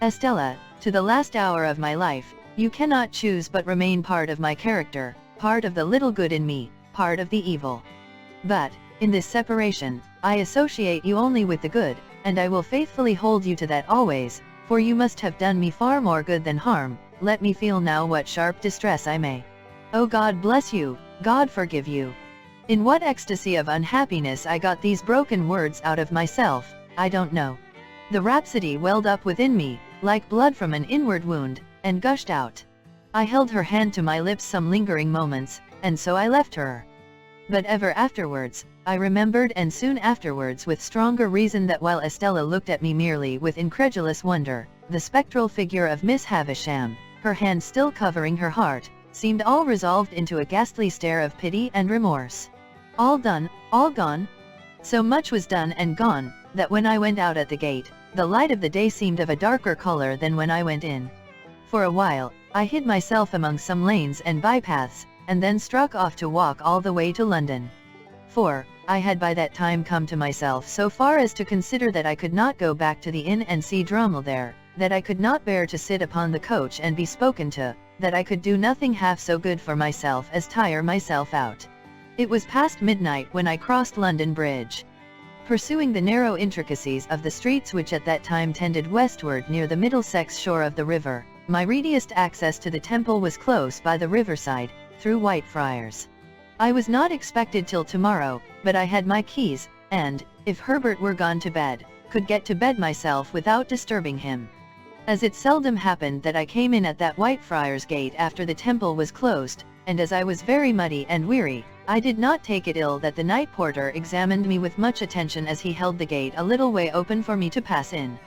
Estella, to the last hour of my life, you cannot choose but remain part of my character, part of the little good in me, part of the evil. But, in this separation, I associate you only with the good, and I will faithfully hold you to that always, for you must have done me far more good than harm, let me feel now what sharp distress I may. Oh God bless you, God forgive you. In what ecstasy of unhappiness I got these broken words out of myself, I don't know. The rhapsody welled up within me, like blood from an inward wound, and gushed out. I held her hand to my lips some lingering moments, and so I left her. But ever afterwards, I remembered, and soon afterwards with stronger reason, that while Estella looked at me merely with incredulous wonder, the spectral figure of Miss Havisham, her hand still covering her heart, seemed all resolved into a ghastly stare of pity and remorse. All done, all gone? So much was done and gone, that when I went out at the gate, the light of the day seemed of a darker color than when I went in. For a while, I hid myself among some lanes and bypaths, and then struck off to walk all the way to London. For, I had by that time come to myself so far as to consider that I could not go back to the inn and see Drommel there, that I could not bear to sit upon the coach and be spoken to, that I could do nothing half so good for myself as tire myself out. It was past midnight when I crossed London Bridge. Pursuing the narrow intricacies of the streets which at that time tended westward near the Middlesex shore of the river, my readiest access to the Temple was close by the riverside, through Whitefriars. I was not expected till tomorrow, but I had my keys, and, if Herbert were gone to bed, could get to bed myself without disturbing him. As it seldom happened that I came in at that Whitefriars gate after the Temple was closed, and as I was very muddy and weary, I did not take it ill that the night porter examined me with much attention as he held the gate a little way open for me to pass in.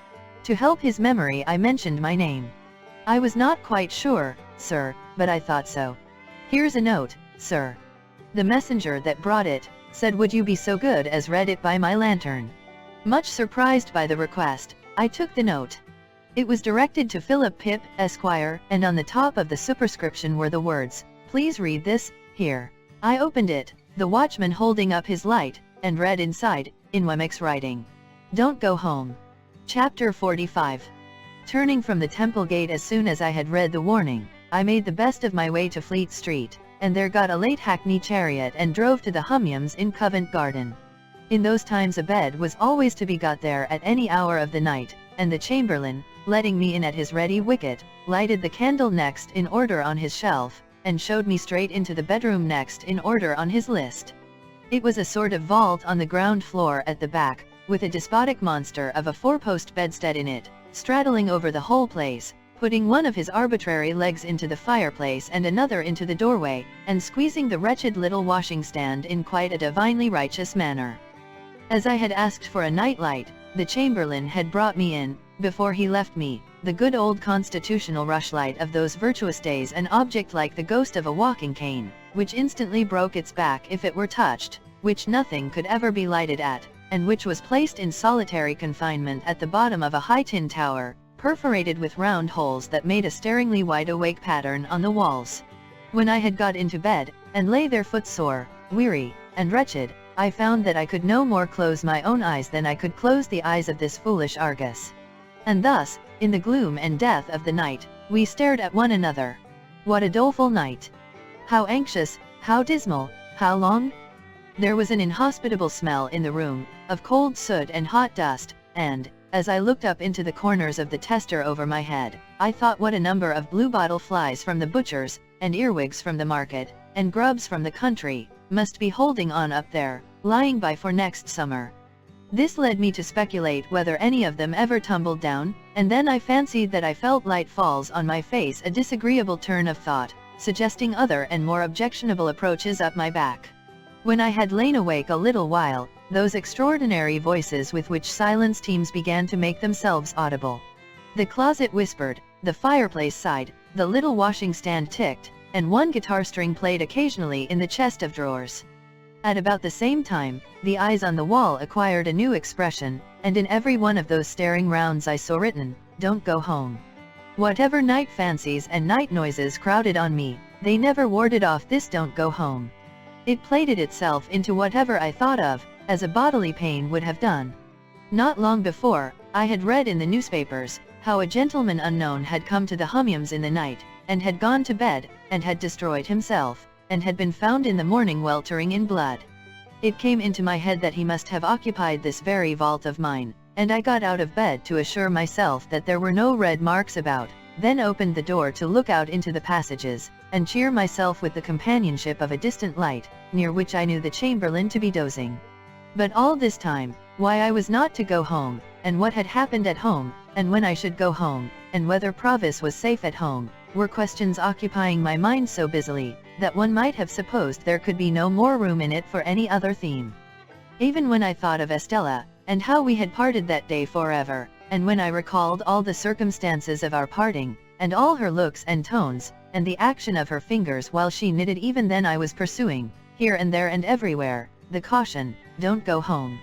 To help his memory I mentioned my name. I was not quite sure, sir, but I thought so. Here's a note, sir. The messenger that brought it, said would you be so good as read it by my lantern. Much surprised by the request, I took the note. It was directed to Philip Pip, Esquire, and on the top of the superscription were the words, "Please read this, here." I opened it, the watchman holding up his light, and read inside, in Wemmick's writing. Don't go home. Chapter 45. Turning from the Temple Gate as soon as I had read the warning, I made the best of my way to Fleet Street, and there got a late hackney chariot and drove to the Humyums in Covent Garden. In those times a bed was always to be got there at any hour of the night, and the chamberlain, letting me in at his ready wicket, lighted the candle next in order on his shelf, and showed me straight into the bedroom next in order on his list. It was a sort of vault on the ground floor at the back, with a despotic monster of a four-post bedstead in it, straddling over the whole place, putting one of his arbitrary legs into the fireplace and another into the doorway, and squeezing the wretched little washing stand in quite a divinely righteous manner. As I had asked for a night light, the chamberlain had brought me in, before he left me, the good old constitutional rushlight of those virtuous days, an object like the ghost of a walking cane, which instantly broke its back if it were touched, which nothing could ever be lighted at, and which was placed in solitary confinement at the bottom of a high tin tower, perforated with round holes that made a staringly wide-awake pattern on the walls. When I had got into bed, and lay there footsore, weary, and wretched, I found that I could no more close my own eyes than I could close the eyes of this foolish Argus. And thus, in the gloom and death of the night, we stared at one another. What a doleful night! How anxious, how dismal, how long? There was an inhospitable smell in the room, of cold soot and hot dust, and, as I looked up into the corners of the tester over my head, I thought what a number of bluebottle flies from the butcher's, and earwigs from the market, and grubs from the country, must be holding on up there, lying by for next summer. This led me to speculate whether any of them ever tumbled down, and then I fancied that I felt light falls on my face, a disagreeable turn of thought, suggesting other and more objectionable approaches up my back. When I had lain awake a little while, those extraordinary voices with which silence teams began to make themselves audible. The closet whispered, the fireplace sighed, the little washing stand ticked, and one guitar string played occasionally in the chest of drawers. At about the same time, the eyes on the wall acquired a new expression, and in every one of those staring rounds I saw written, "Don't go home." Whatever night fancies and night noises crowded on me, they never warded off this "Don't go home." It plated itself into whatever I thought of, as a bodily pain would have done. Not long before, I had read in the newspapers, how a gentleman unknown had come to the Humyums in the night, and had gone to bed, and had destroyed himself, and had been found in the morning weltering in blood. It came into my head that he must have occupied this very vault of mine, and I got out of bed to assure myself that there were no red marks about, then opened the door to look out into the passages, and cheer myself with the companionship of a distant light, near which I knew the chamberlain to be dozing. But all this time, why I was not to go home, and what had happened at home, and when I should go home, and whether Provis was safe at home, were questions occupying my mind so busily, that one might have supposed there could be no more room in it for any other theme. Even when I thought of Estella, and how we had parted that day forever, and when I recalled all the circumstances of our parting, and all her looks and tones, and the action of her fingers while she knitted, even then I was pursuing, here and there and everywhere, the caution, "Don't go home."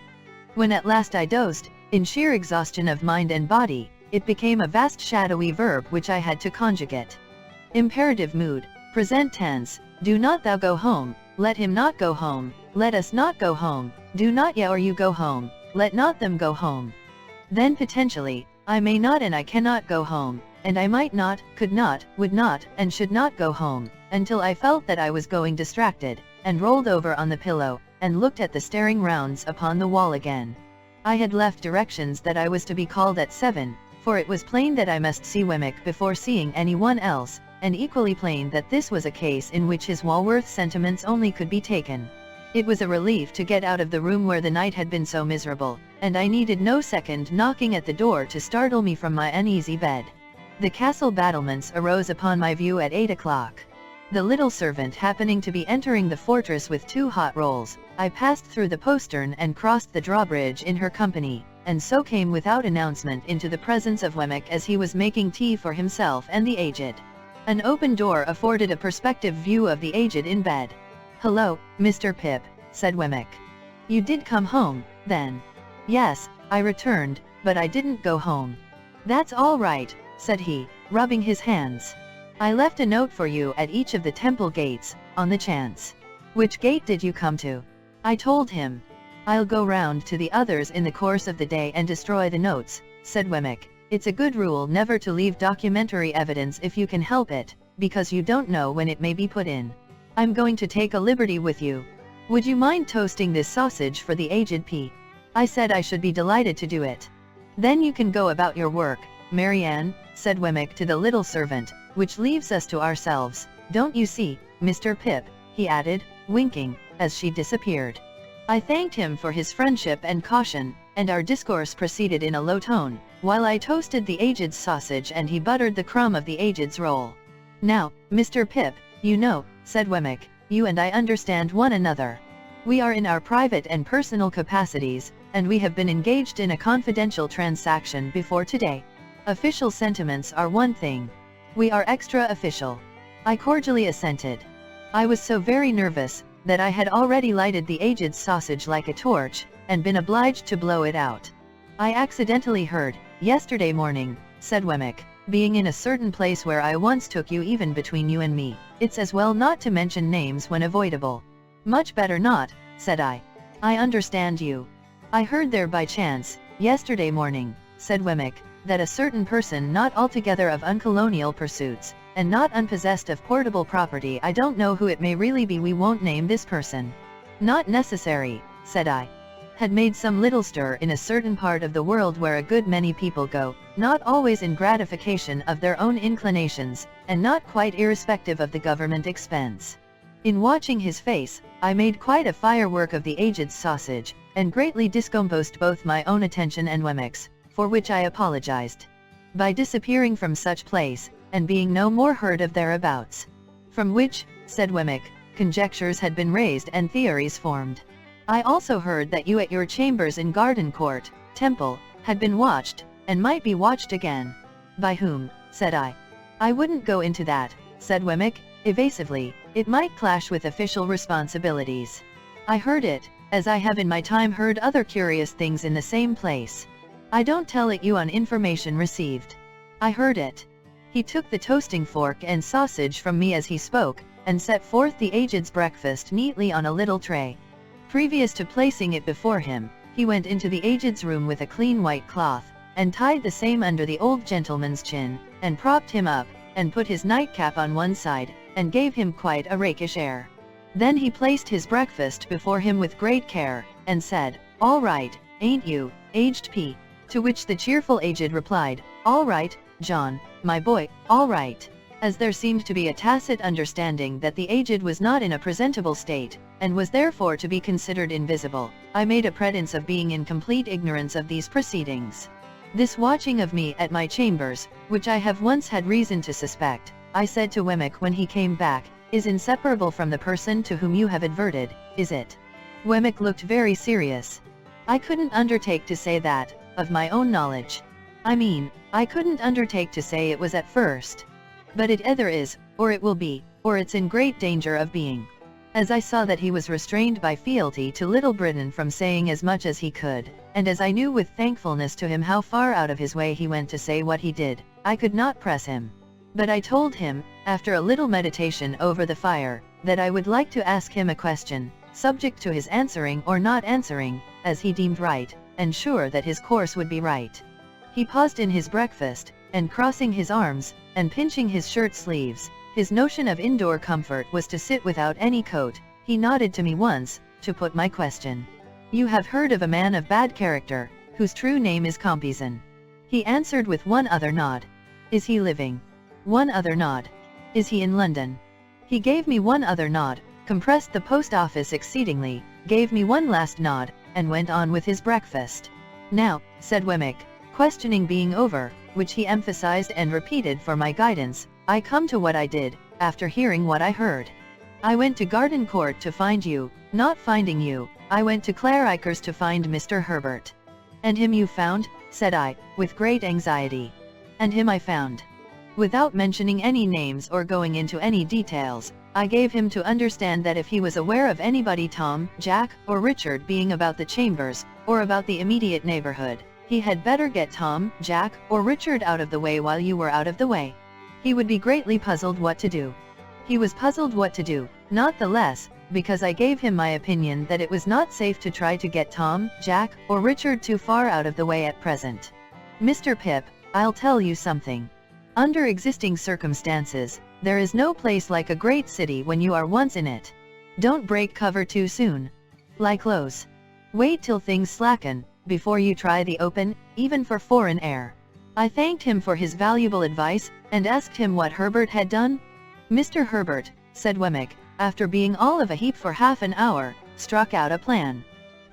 When at last I dozed, in sheer exhaustion of mind and body, it became a vast shadowy verb which I had to conjugate. Imperative mood, present tense, do not thou go home, let him not go home, let us not go home, do not ye or you go home, let not them go home. Then potentially, I may not and I cannot go home, and I might not, could not, would not, and should not go home, until I felt that I was going distracted, and rolled over on the pillow, and looked at the staring rounds upon the wall again. I had left directions that I was to be called at 7, for it was plain that I must see Wemmick before seeing any one else, and equally plain that this was a case in which his Walworth sentiments only could be taken. It was a relief to get out of the room where the night had been so miserable, and I needed no second knocking at the door to startle me from my uneasy bed. The castle battlements arose upon my view at 8 o'clock. The little servant happening to be entering the fortress with 2 hot rolls, I passed through the postern and crossed the drawbridge in her company, and so came without announcement into the presence of Wemmick as he was making tea for himself and the aged. An open door afforded a perspective view of the aged in bed. "Hello, Mr. Pip," said Wemmick. "You did come home, then?" "Yes," I returned, "but I didn't go home." "That's all right," said he, rubbing his hands. "I left a note for you at each of the temple gates, on the chance." "Which gate did you come to?" I told him. "I'll go round to the others in the course of the day and destroy the notes," said Wemmick. "It's a good rule never to leave documentary evidence if you can help it, because you don't know when it may be put in. I'm going to take a liberty with you. Would you mind toasting this sausage for the aged P?" I said I should be delighted to do it. "Then you can go about your work, Marianne," said Wemmick to the little servant, "which leaves us to ourselves, don't you see, Mr. Pip," he added, winking, as she disappeared. I thanked him for his friendship and caution, and our discourse proceeded in a low tone, while I toasted the aged's sausage and he buttered the crumb of the aged's roll. "Now, Mr. Pip, you know," said Wemmick, "you and I understand one another. We are in our private and personal capacities, and we have been engaged in a confidential transaction before today. Official sentiments are one thing. We are extra-official." I cordially assented. I was so very nervous, that I had already lighted the aged's sausage like a torch, and been obliged to blow it out. "I accidentally heard, yesterday morning," said Wemmick, "being in a certain place where I once took you even between you and me, it's as well not to mention names when avoidable." "Much better not," said I. "I understand you. I heard there by chance, yesterday morning," said Wemmick, "that a certain person not altogether of uncolonial pursuits, and not unpossessed of portable property, I don't know who it may really be, we won't name this person." "Not necessary," said I. "Had made some little stir in a certain part of the world where a good many people go, not always in gratification of their own inclinations, and not quite irrespective of the government expense." In watching his face, I made quite a firework of the aged's sausage, and greatly discomposed both my own attention and Wemmick's, for which I apologized. By disappearing from such place, and being no more heard of thereabouts. "From which," said Wemmick, "conjectures had been raised and theories formed. I also heard that you at your chambers in Garden Court, Temple, had been watched, and might be watched again." "By whom?" said I. "I wouldn't go into that," said Wemmick, evasively, "it might clash with official responsibilities. I heard it, as I have in my time heard other curious things in the same place. I don't tell it you on information received. I heard it." He took the toasting fork and sausage from me as he spoke, and set forth the aged's breakfast neatly on a little tray. Previous to placing it before him, he went into the aged's room with a clean white cloth, and tied the same under the old gentleman's chin, and propped him up, and put his nightcap on one side, and gave him quite a rakish air. Then he placed his breakfast before him with great care, and said, "All right, ain't you, aged P?" To which the cheerful aged replied, "All right, John, my boy, all right." As there seemed to be a tacit understanding that the aged was not in a presentable state, and was therefore to be considered invisible, I made a pretense of being in complete ignorance of these proceedings. "This watching of me at my chambers, which I have once had reason to suspect," I said to Wemmick when he came back, "is inseparable from the person to whom you have adverted, is it?" Wemmick looked very serious. "I couldn't undertake to say that, of my own knowledge. I mean, I couldn't undertake to say it was at first. But it either is, or it will be, or it's in great danger of being." As I saw that he was restrained by fealty to Little Britain from saying as much as he could, and as I knew with thankfulness to him how far out of his way he went to say what he did, I could not press him. But I told him, after a little meditation over the fire, that I would like to ask him a question, subject to his answering or not answering, as he deemed right, and sure that his course would be right. He paused in his breakfast, and crossing his arms, and pinching his shirt sleeves, his notion of indoor comfort was to sit without any coat. He nodded to me once, to put my question. "You have heard of a man of bad character, whose true name is Compeyson?" He answered with one other nod. "Is he living?" One other nod. "Is he in London?" He gave me one other nod, compressed the post office exceedingly, gave me one last nod, and went on with his breakfast. "Now," said Wemmick, questioning being over, which he emphasized and repeated for my guidance, "I come to what I did, after hearing what I heard. I went to Garden Court to find you. Not finding you, I went to Clarikers to find Mr. Herbert." "And him you found?" said I, with great anxiety. "And him I found." Without mentioning any names or going into any details, I gave him to understand that if he was aware of anybody Tom, Jack, or Richard being about the chambers, or about the immediate neighborhood, he had better get Tom, Jack, or Richard out of the way while you were out of the way. He would be greatly puzzled what to do. He was puzzled what to do, not the less, because I gave him my opinion that it was not safe to try to get Tom, Jack, or Richard too far out of the way at present. "Mr. Pip, I'll tell you something. Under existing circumstances, there is no place like a great city when you are once in it. Don't break cover too soon. Lie close. Wait till things slacken, before you try the open, even for foreign air." I thanked him for his valuable advice, and asked him what Herbert had done. "Mr. Herbert," said Wemmick, after being all of a heap for half an hour, struck out a plan.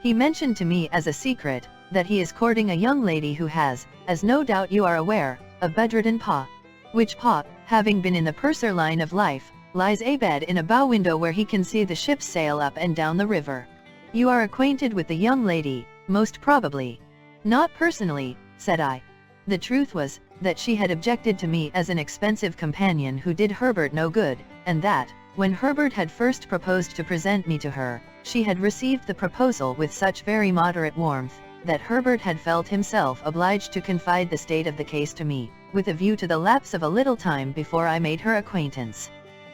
He mentioned to me as a secret, that he is courting a young lady who has, as no doubt you are aware, a bedridden pa. Which pa, having been in the purser line of life, lies abed in a bow window where he can see the ships sail up and down the river. You are acquainted with the young lady, most probably. Not personally, said I. The truth was, that she had objected to me as an expensive companion who did Herbert no good, and that, when Herbert had first proposed to present me to her, she had received the proposal with such very moderate warmth, that Herbert had felt himself obliged to confide the state of the case to me, with a view to the lapse of a little time before I made her acquaintance.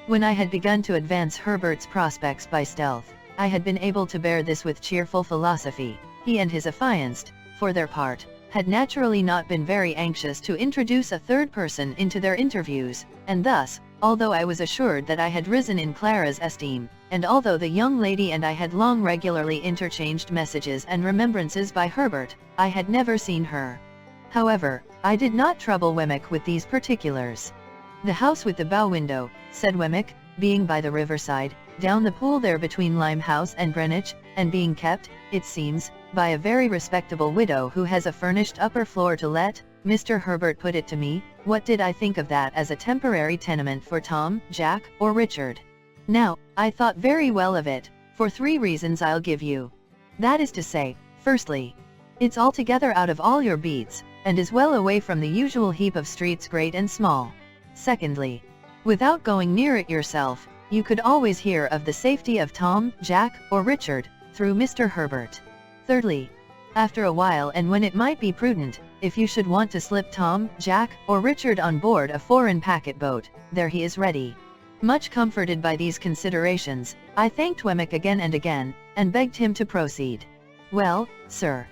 When I had begun to advance Herbert's prospects by stealth, I had been able to bear this with cheerful philosophy. He and his affianced, for their part, had naturally not been very anxious to introduce a third person into their interviews, and thus, although I was assured that I had risen in Clara's esteem, and although the young lady and I had long regularly interchanged messages and remembrances by Herbert, I had never seen her. However, I did not trouble Wemmick with these particulars. The house with the bow window, said Wemmick, being by the riverside, down the pool there between Limehouse and Greenwich, and being kept, it seems, by a very respectable widow who has a furnished upper floor to let. Mr. Herbert put it to me, what did I think of that as a temporary tenement for Tom, Jack, or Richard? Now, I thought very well of it, for 3 reasons I'll give you. That is to say, firstly, it's altogether out of all your beats, and is well away from the usual heap of streets great and small. Secondly, without going near it yourself, you could always hear of the safety of Tom, Jack, or Richard, through Mr. Herbert. Thirdly, after a while and when it might be prudent, if you should want to slip Tom, Jack, or Richard on board a foreign packet boat, there he is ready. Much comforted by these considerations, I thanked Wemmick again and again, and begged him to proceed. Well, sir,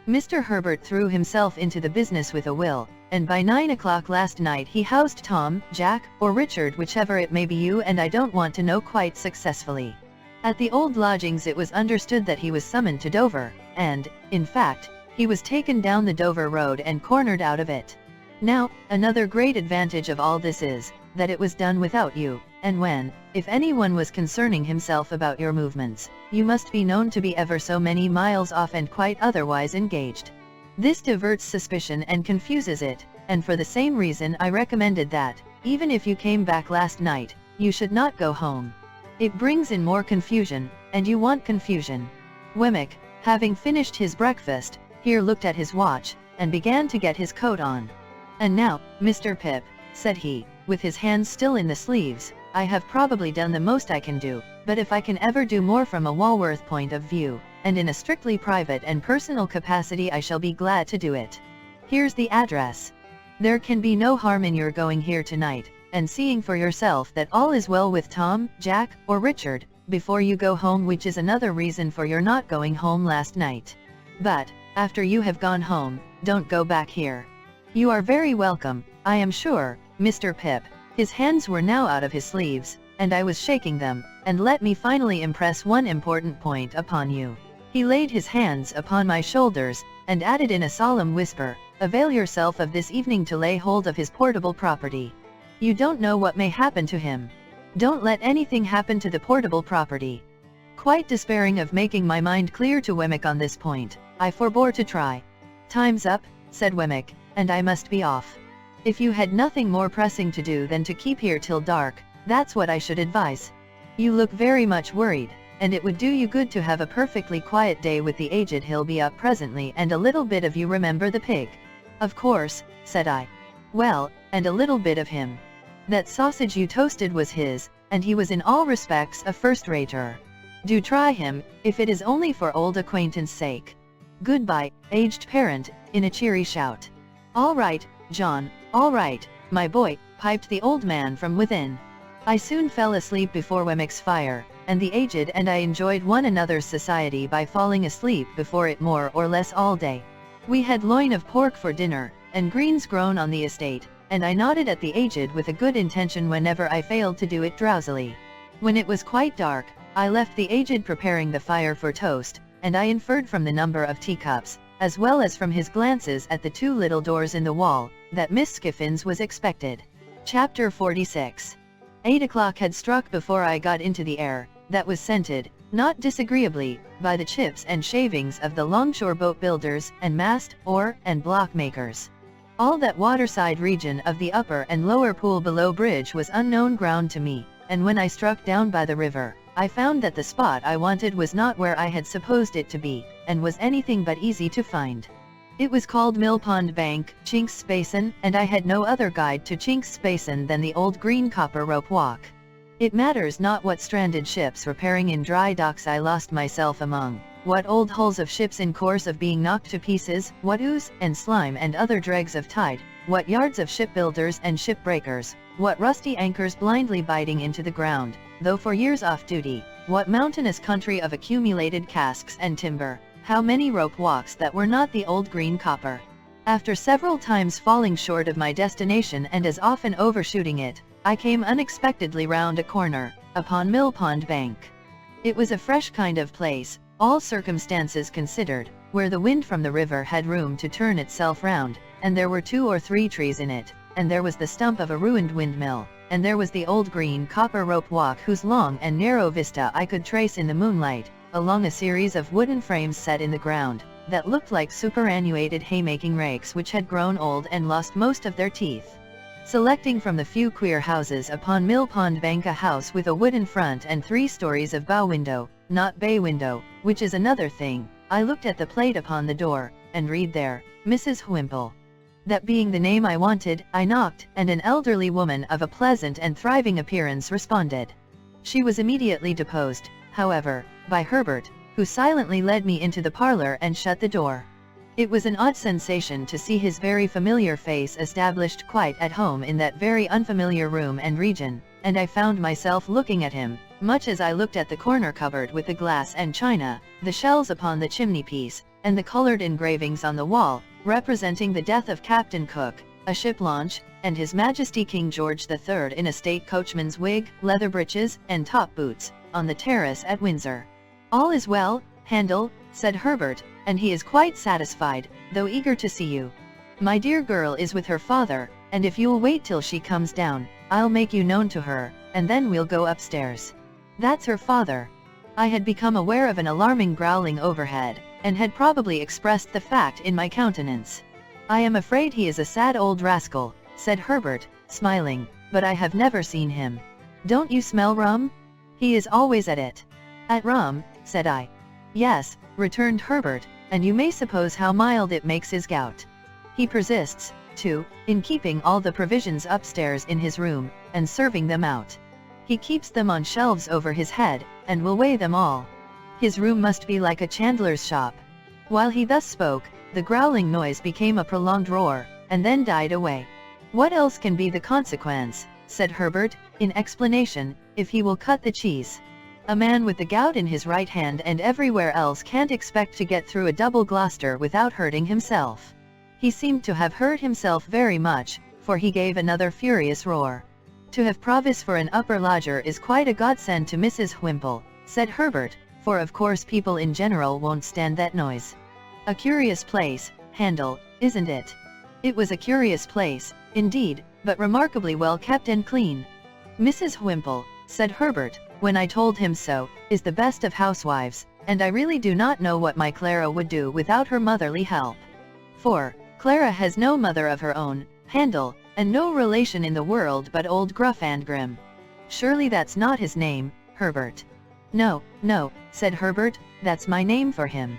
Mr. Herbert threw himself into the business with a will, and by 9 o'clock last night he housed Tom, Jack, or Richard, whichever it may be you and I don't want to know, quite successfully. At the old lodgings it was understood that he was summoned to Dover, and, in fact, he was taken down the Dover road and cornered out of it. Now, another great advantage of all this is, that it was done without you, and when, if anyone was concerning himself about your movements, you must be known to be ever so many miles off and quite otherwise engaged. This diverts suspicion and confuses it, and for the same reason I recommended that, even if you came back last night, you should not go home. It brings in more confusion, and you want confusion. Wemmick, having finished his breakfast, here looked at his watch, and began to get his coat on. And now, Mr. Pip, said he, with his hands still in the sleeves, I have probably done the most I can do, but if I can ever do more from a Walworth point of view, and in a strictly private and personal capacity, I shall be glad to do it. Here's the address. There can be no harm in your going here tonight, and seeing for yourself that all is well with Tom, Jack, or Richard, before you go home, which is another reason for your not going home last night. But, after you have gone home, don't go back here. You are very welcome, I am sure, Mr. Pip. His hands were now out of his sleeves, and I was shaking them, and let me finally impress one important point upon you. He laid his hands upon my shoulders, and added in a solemn whisper, avail yourself of this evening to lay hold of his portable property. You don't know what may happen to him. Don't let anything happen to the portable property. Quite despairing of making my mind clear to Wemmick on this point, I forbore to try. Time's up, said Wemmick, and I must be off. If you had nothing more pressing to do than to keep here till dark, that's what I should advise. You look very much worried, and it would do you good to have a perfectly quiet day with the aged. He'll be up presently, and a little bit of you remember the pig. Of course, said I. Well, and a little bit of him. That sausage you toasted was his, and he was in all respects a first-rater. Do try him, if it is only for old acquaintance' sake. Goodbye, aged parent, in a cheery shout. All right, John, all right, my boy, piped the old man from within. I soon fell asleep before Wemmick's fire, and the aged and I enjoyed one another's society by falling asleep before it more or less all day. We had loin of pork for dinner, and greens grown on the estate, and I nodded at the aged with a good intention whenever I failed to do it drowsily. When it was quite dark, I left the aged preparing the fire for toast, and I inferred from the number of teacups, as well as from his glances at the 2 little doors in the wall, that Miss Skiffins was expected. Chapter 46. 8 o'clock had struck before I got into the air, that was scented, not disagreeably, by the chips and shavings of the longshore boat builders and mast, oar, and block makers. All that waterside region of the upper and lower pool below bridge was unknown ground to me, and when I struck down by the river, I found that the spot I wanted was not where I had supposed it to be, and was anything but easy to find. It was called Mill Pond Bank, Chinks Basin, and I had no other guide to Chinks Basin than the old green copper rope walk. It matters not what stranded ships repairing in dry docks I lost myself among, what old hulls of ships in course of being knocked to pieces, what ooze and slime and other dregs of tide, what yards of shipbuilders and shipbreakers, what rusty anchors blindly biting into the ground, though for years off duty, what mountainous country of accumulated casks and timber, how many rope walks that were not the old green copper. After several times falling short of my destination and as often overshooting it, I came unexpectedly round a corner, upon Mill Pond Bank. It was a fresh kind of place, all circumstances considered, where the wind from the river had room to turn itself round, and there were 2 or 3 trees in it, and there was the stump of a ruined windmill, and there was the old green copper rope walk whose long and narrow vista I could trace in the moonlight, along a series of wooden frames set in the ground, that looked like superannuated haymaking rakes which had grown old and lost most of their teeth. Selecting from the few queer houses upon Mill Pond Bank a house with a wooden front and 3 stories of bow window, not bay window, which is another thing, I looked at the plate upon the door, and read there, Mrs. Whimple. That being the name I wanted, I knocked, and an elderly woman of a pleasant and thriving appearance responded. She was immediately deposed, however, by Herbert, who silently led me into the parlor and shut the door. It was an odd sensation to see his very familiar face established quite at home in that very unfamiliar room and region, and I found myself looking at him, much as I looked at the corner cupboard with the glass and china, the shells upon the chimney-piece, and the colored engravings on the wall, representing the death of Captain Cook, a ship launch, and His Majesty King George III in a state coachman's wig, leather breeches, and top boots, on the terrace at Windsor. "All is well, Handel," said Herbert, "and he is quite satisfied, though eager to see you. My dear girl is with her father, and if you'll wait till she comes down, I'll make you known to her, and then we'll go upstairs." "That's her father." I had become aware of an alarming growling overhead, and had probably expressed the fact in my countenance. "I am afraid he is a sad old rascal," said Herbert, smiling, "but I have never seen him. Don't you smell rum? He is always at it." "At rum?" said I. "Yes," returned Herbert, "and you may suppose how mild it makes his gout. He persists, too, in keeping all the provisions upstairs in his room, and serving them out. He keeps them on shelves over his head, and will weigh them all. His room must be like a chandler's shop." While he thus spoke, the growling noise became a prolonged roar, and then died away. "What else can be the consequence," said Herbert, in explanation, "if he will cut the cheese? A man with the gout in his right hand and everywhere else can't expect to get through a double Gloucester without hurting himself." He seemed to have hurt himself very much, for he gave another furious roar. "To have provis for an upper lodger is quite a godsend to Mrs. Whimple," said Herbert, "for of course people in general won't stand that noise. A curious place, Handel, isn't it?" It was a curious place, indeed, but remarkably well kept and clean. "Mrs. Whimple," said Herbert, when I told him so, "is the best of housewives, and I really do not know what my Clara would do without her motherly help. For Clara has no mother of her own, Handel, and no relation in the world but old Gruff and Grim. Surely that's not his name, Herbert?" "No, no," said Herbert, "that's my name for him.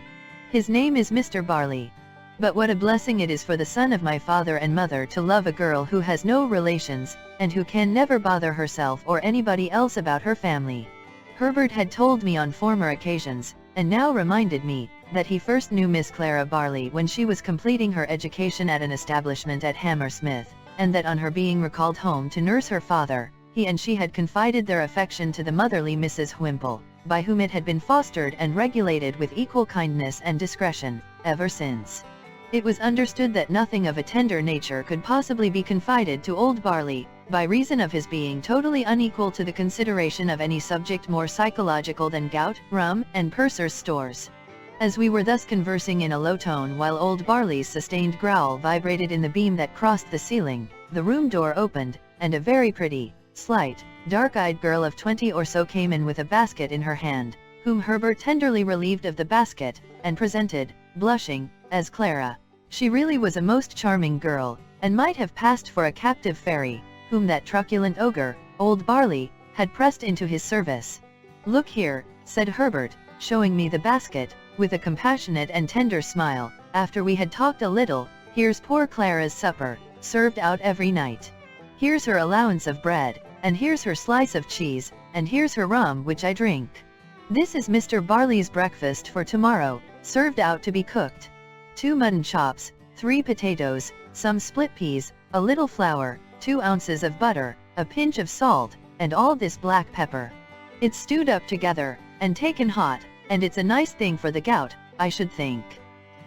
His name is Mr. Barley. But what a blessing it is for the son of my father and mother to love a girl who has no relations, and who can never bother herself or anybody else about her family." Herbert had told me on former occasions, and now reminded me, that he first knew Miss Clara Barley when she was completing her education at an establishment at Hammersmith, and that on her being recalled home to nurse her father, he and she had confided their affection to the motherly Mrs. Whimple, by whom it had been fostered and regulated with equal kindness and discretion, ever since. It was understood that nothing of a tender nature could possibly be confided to old Barley, by reason of his being totally unequal to the consideration of any subject more psychological than gout, rum, and purser's stores. As we were thus conversing in a low tone while old Barley's sustained growl vibrated in the beam that crossed the ceiling, the room door opened, and a very pretty, slight, dark-eyed girl of 20 or so came in with a basket in her hand, whom Herbert tenderly relieved of the basket, and presented, blushing, as Clara. She really was a most charming girl, and might have passed for a captive fairy, whom that truculent ogre, old Barley, had pressed into his service. "Look here," said Herbert, showing me the basket, with a compassionate and tender smile, after we had talked a little. "Here's poor Clara's supper, served out every night. Here's her allowance of bread, and here's her slice of cheese, and here's her rum which I drink. This is Mr. Barley's breakfast for tomorrow, served out to be cooked. 2 mutton chops, 3 potatoes, some split peas, a little flour, 2 ounces of butter, a pinch of salt, and all this black pepper. It's stewed up together, and taken hot, and it's a nice thing for the gout, I should think."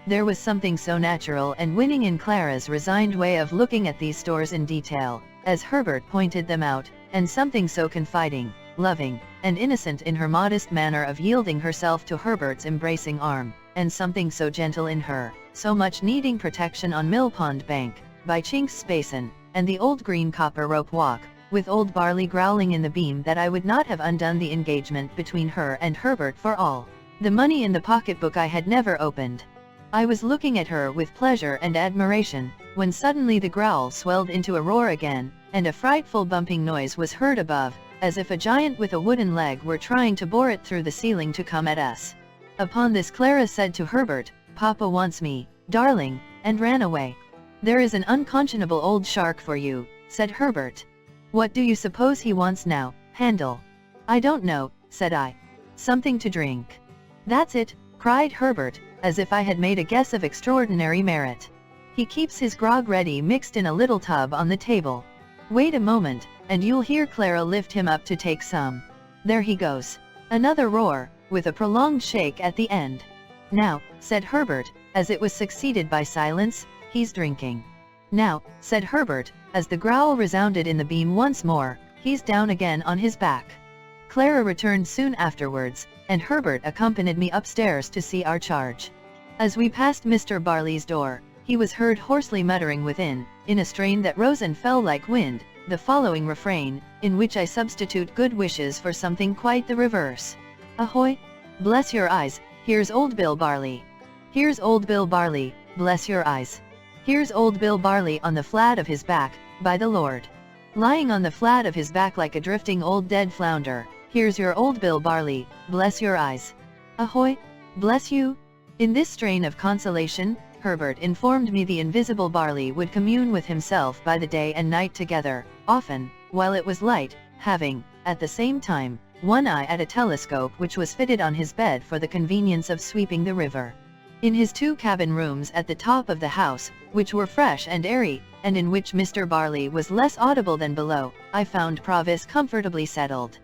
There was something so natural and winning in Clara's resigned way of looking at these stores in detail, as Herbert pointed them out, and something so confiding, loving, and innocent in her modest manner of yielding herself to Herbert's embracing arm, and something so gentle in her, so much needing protection on Millpond Bank, by Chinks Basin, and the old green copper rope walk, with old Barley growling in the beam, that I would not have undone the engagement between her and Herbert for all the money in the pocketbook I had never opened. I was looking at her with pleasure and admiration, when suddenly the growl swelled into a roar again, and a frightful bumping noise was heard above, as if a giant with a wooden leg were trying to bore it through the ceiling to come at us. Upon this Clara said to Herbert, "Papa wants me, darling," and ran away. "There is an unconscionable old shark for you," said Herbert. "What do you suppose he wants now, Handel?" "I don't know," said I. "Something to drink." "That's it," cried Herbert, as if I had made a guess of extraordinary merit. "He keeps his grog ready mixed in a little tub on the table. Wait a moment, and you'll hear Clara lift him up to take some. There he goes." Another roar, with a prolonged shake at the end. "Now," said Herbert, as it was succeeded by silence, "he's drinking." "Now," said Herbert, as the growl resounded in the beam once more, "he's down again on his back." Clara returned soon afterwards, and Herbert accompanied me upstairs to see our charge. As we passed Mr. Barley's door, he was heard hoarsely muttering within, in a strain that rose and fell like wind, the following refrain, in which I substitute good wishes for something quite the reverse. "Ahoy! Bless your eyes, here's old Bill Barley. Here's old Bill Barley, bless your eyes. Here's old Bill Barley on the flat of his back, by the Lord. Lying on the flat of his back like a drifting old dead flounder. Here's your old Bill Barley, bless your eyes. Ahoy! Bless you!" In this strain of consolation, Herbert informed me the invisible Barley would commune with himself by the day and night together, often, while it was light, having, at the same time, one eye at a telescope which was fitted on his bed for the convenience of sweeping the river. In his 2 cabin rooms at the top of the house, which were fresh and airy, and in which Mr. Barley was less audible than below, I found Provis comfortably settled.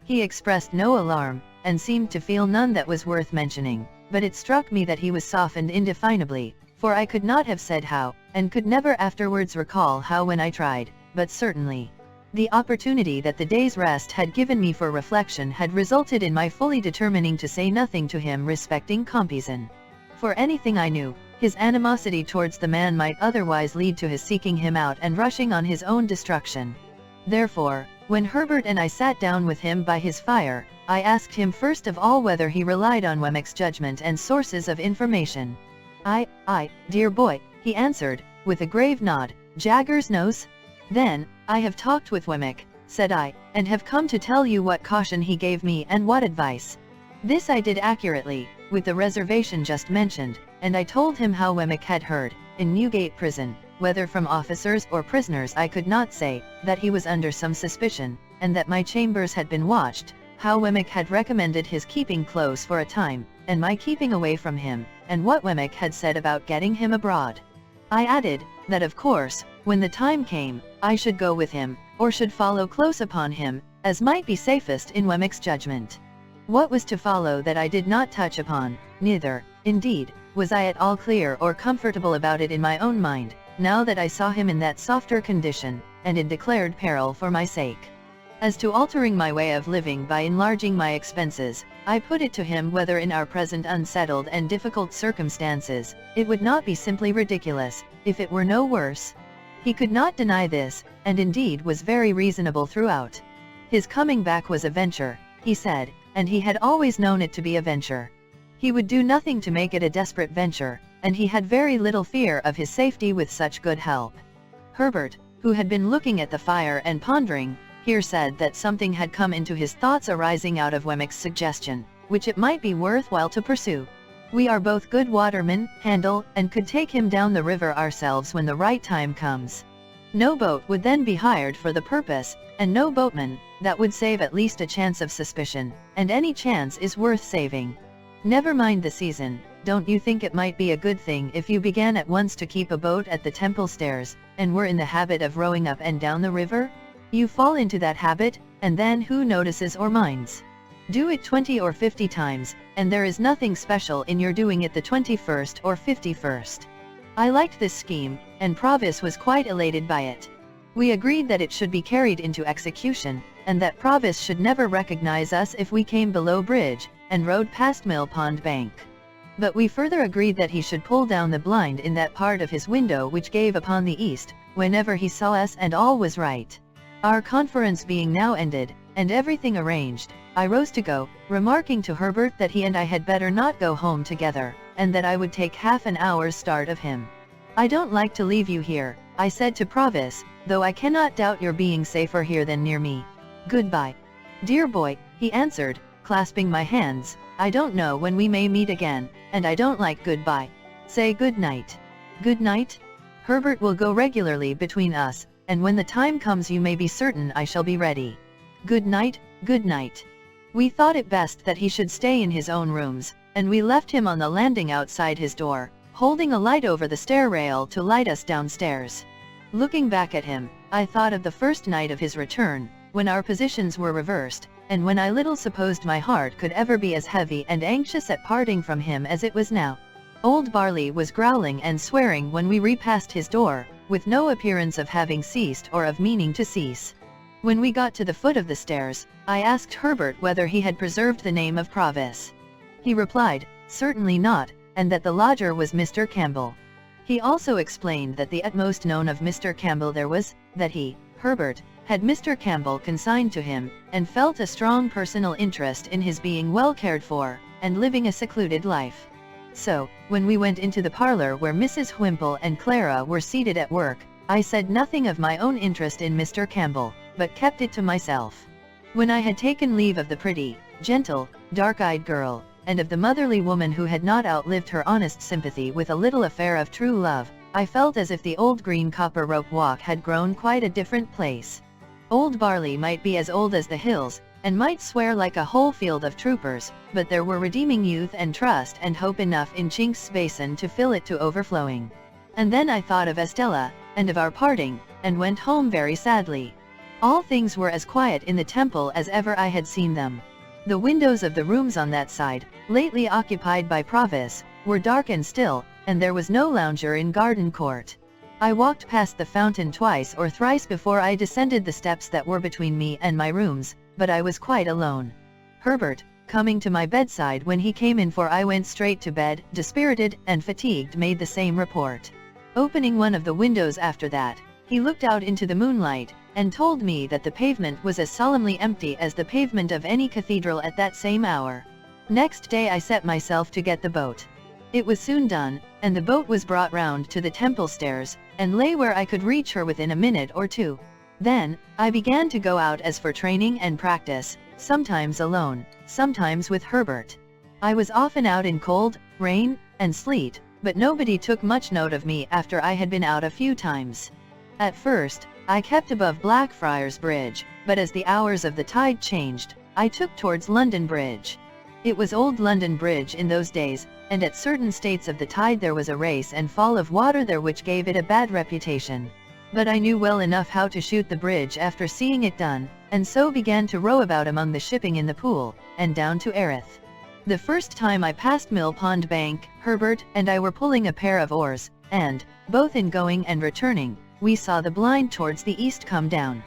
He expressed no alarm, and seemed to feel none that was worth mentioning, but it struck me that he was softened indefinably, for I could not have said how, and could never afterwards recall how when I tried, but certainly the opportunity that the day's rest had given me for reflection had resulted in my fully determining to say nothing to him respecting Compeyson. For anything I knew, his animosity towards the man might otherwise lead to his seeking him out and rushing on his own destruction. Therefore, when Herbert and I sat down with him by his fire, I asked him first of all whether he relied on Wemmick's judgment and sources of information. "I, dear boy," he answered, with a grave nod, "Jaggers knows." "Then, I have talked with Wemmick," said I, "and have come to tell you what caution he gave me and what advice." This I did accurately, with the reservation just mentioned, and I told him how Wemmick had heard, in Newgate Prison, whether from officers or prisoners I could not say, that he was under some suspicion, and that my chambers had been watched, how Wemmick had recommended his keeping close for a time, and my keeping away from him, and what Wemmick had said about getting him abroad. I added, that of course, when the time came, I should go with him, or should follow close upon him, as might be safest in Wemmick's judgment. What was to follow that I did not touch upon, neither, indeed, was I at all clear or comfortable about it in my own mind, now that I saw him in that softer condition, and in declared peril for my sake. As to altering my way of living by enlarging my expenses, I put it to him whether in our present unsettled and difficult circumstances, it would not be simply ridiculous, if it were no worse. He could not deny this, and indeed was very reasonable throughout. His coming back was a venture, he said, and he had always known it to be a venture. He would do nothing to make it a desperate venture, and he had very little fear of his safety with such good help. Herbert, who had been looking at the fire and pondering, here said that something had come into his thoughts arising out of Wemmick's suggestion, which it might be worthwhile to pursue. We are both good watermen, Handel, and could take him down the river ourselves when the right time comes. No boat would then be hired for the purpose, and no boatman. That would save at least a chance of suspicion, and any chance is worth saving. Never mind the season. Don't you think it might be a good thing if you began at once to keep a boat at the temple stairs, and were in the habit of rowing up and down the river? You fall into that habit, and then who notices or minds? Do it 20 or 50 times, and there is nothing special in your doing it the 21st or 51st. I liked this scheme, and Provis was quite elated by it. We agreed that it should be carried into execution, and that Provis should never recognize us if we came below bridge, and rode past Mill Pond Bank. But we further agreed that he should pull down the blind in that part of his window which gave upon the east, whenever he saw us, and all was right. Our conference being now ended, and everything arranged, I rose to go, remarking to Herbert that he and I had better not go home together, and that I would take half an hour's start of him. I don't like to leave you here, I said to Provis, though I cannot doubt your being safer here than near me. Goodbye. Dear boy, he answered, clasping my hands, I don't know when we may meet again, and I don't like goodbye. Say good night. Good night? Herbert will go regularly between us, and when the time comes you may be certain I shall be ready. Good night, good night. We thought it best that he should stay in his own rooms, and we left him on the landing outside his door, holding a light over the stair rail to light us downstairs. Looking back at him, I thought of the first night of his return, when our positions were reversed, and when I little supposed my heart could ever be as heavy and anxious at parting from him as it was now. Old Barley was growling and swearing when we repassed his door, with no appearance of having ceased or of meaning to cease. When we got to the foot of the stairs, I asked Herbert whether he had preserved the name of Provis. He replied, certainly not, and that the lodger was Mr. Campbell. He also explained that the utmost known of Mr. Campbell there was, that he, Herbert, had Mr. Campbell consigned to him, and felt a strong personal interest in his being well cared for, and living a secluded life. So, when we went into the parlor where Mrs. Whimple and Clara were seated at work, I said nothing of my own interest in Mr. Campbell, but kept it to myself. When I had taken leave of the pretty, gentle, dark-eyed girl, and of the motherly woman who had not outlived her honest sympathy with a little affair of true love, I felt as if the old green copper rope walk had grown quite a different place. Old Barley might be as old as the hills, and might swear like a whole field of troopers, but there were redeeming youth and trust and hope enough in Chinks's basin to fill it to overflowing. And then I thought of Estella, and of our parting, and went home very sadly. All things were as quiet in the temple as ever I had seen them. The windows of the rooms on that side, lately occupied by Provis, were dark and still, and there was no lounger in Garden Court. I walked past the fountain twice or thrice before I descended the steps that were between me and my rooms, but I was quite alone. Herbert, coming to my bedside when he came in, for I went straight to bed, dispirited and fatigued, made the same report. Opening one of the windows after that, he looked out into the moonlight, and told me that the pavement was as solemnly empty as the pavement of any cathedral at that same hour. Next day I set myself to get the boat. It was soon done, and the boat was brought round to the temple stairs, and lay where I could reach her within a minute or two. Then, I began to go out as for training and practice, sometimes alone, sometimes with Herbert. I was often out in cold, rain, and sleet, but nobody took much note of me after I had been out a few times. At first, I kept above Blackfriars Bridge, but as the hours of the tide changed, I took towards London Bridge. It was old London Bridge in those days, and at certain states of the tide there was a race and fall of water there which gave it a bad reputation. But I knew well enough how to shoot the bridge after seeing it done, and so began to row about among the shipping in the Pool, and down to Erith. The first time I passed Mill Pond Bank, Herbert and I were pulling a pair of oars, and, both in going and returning, we saw the blind towards the east come down.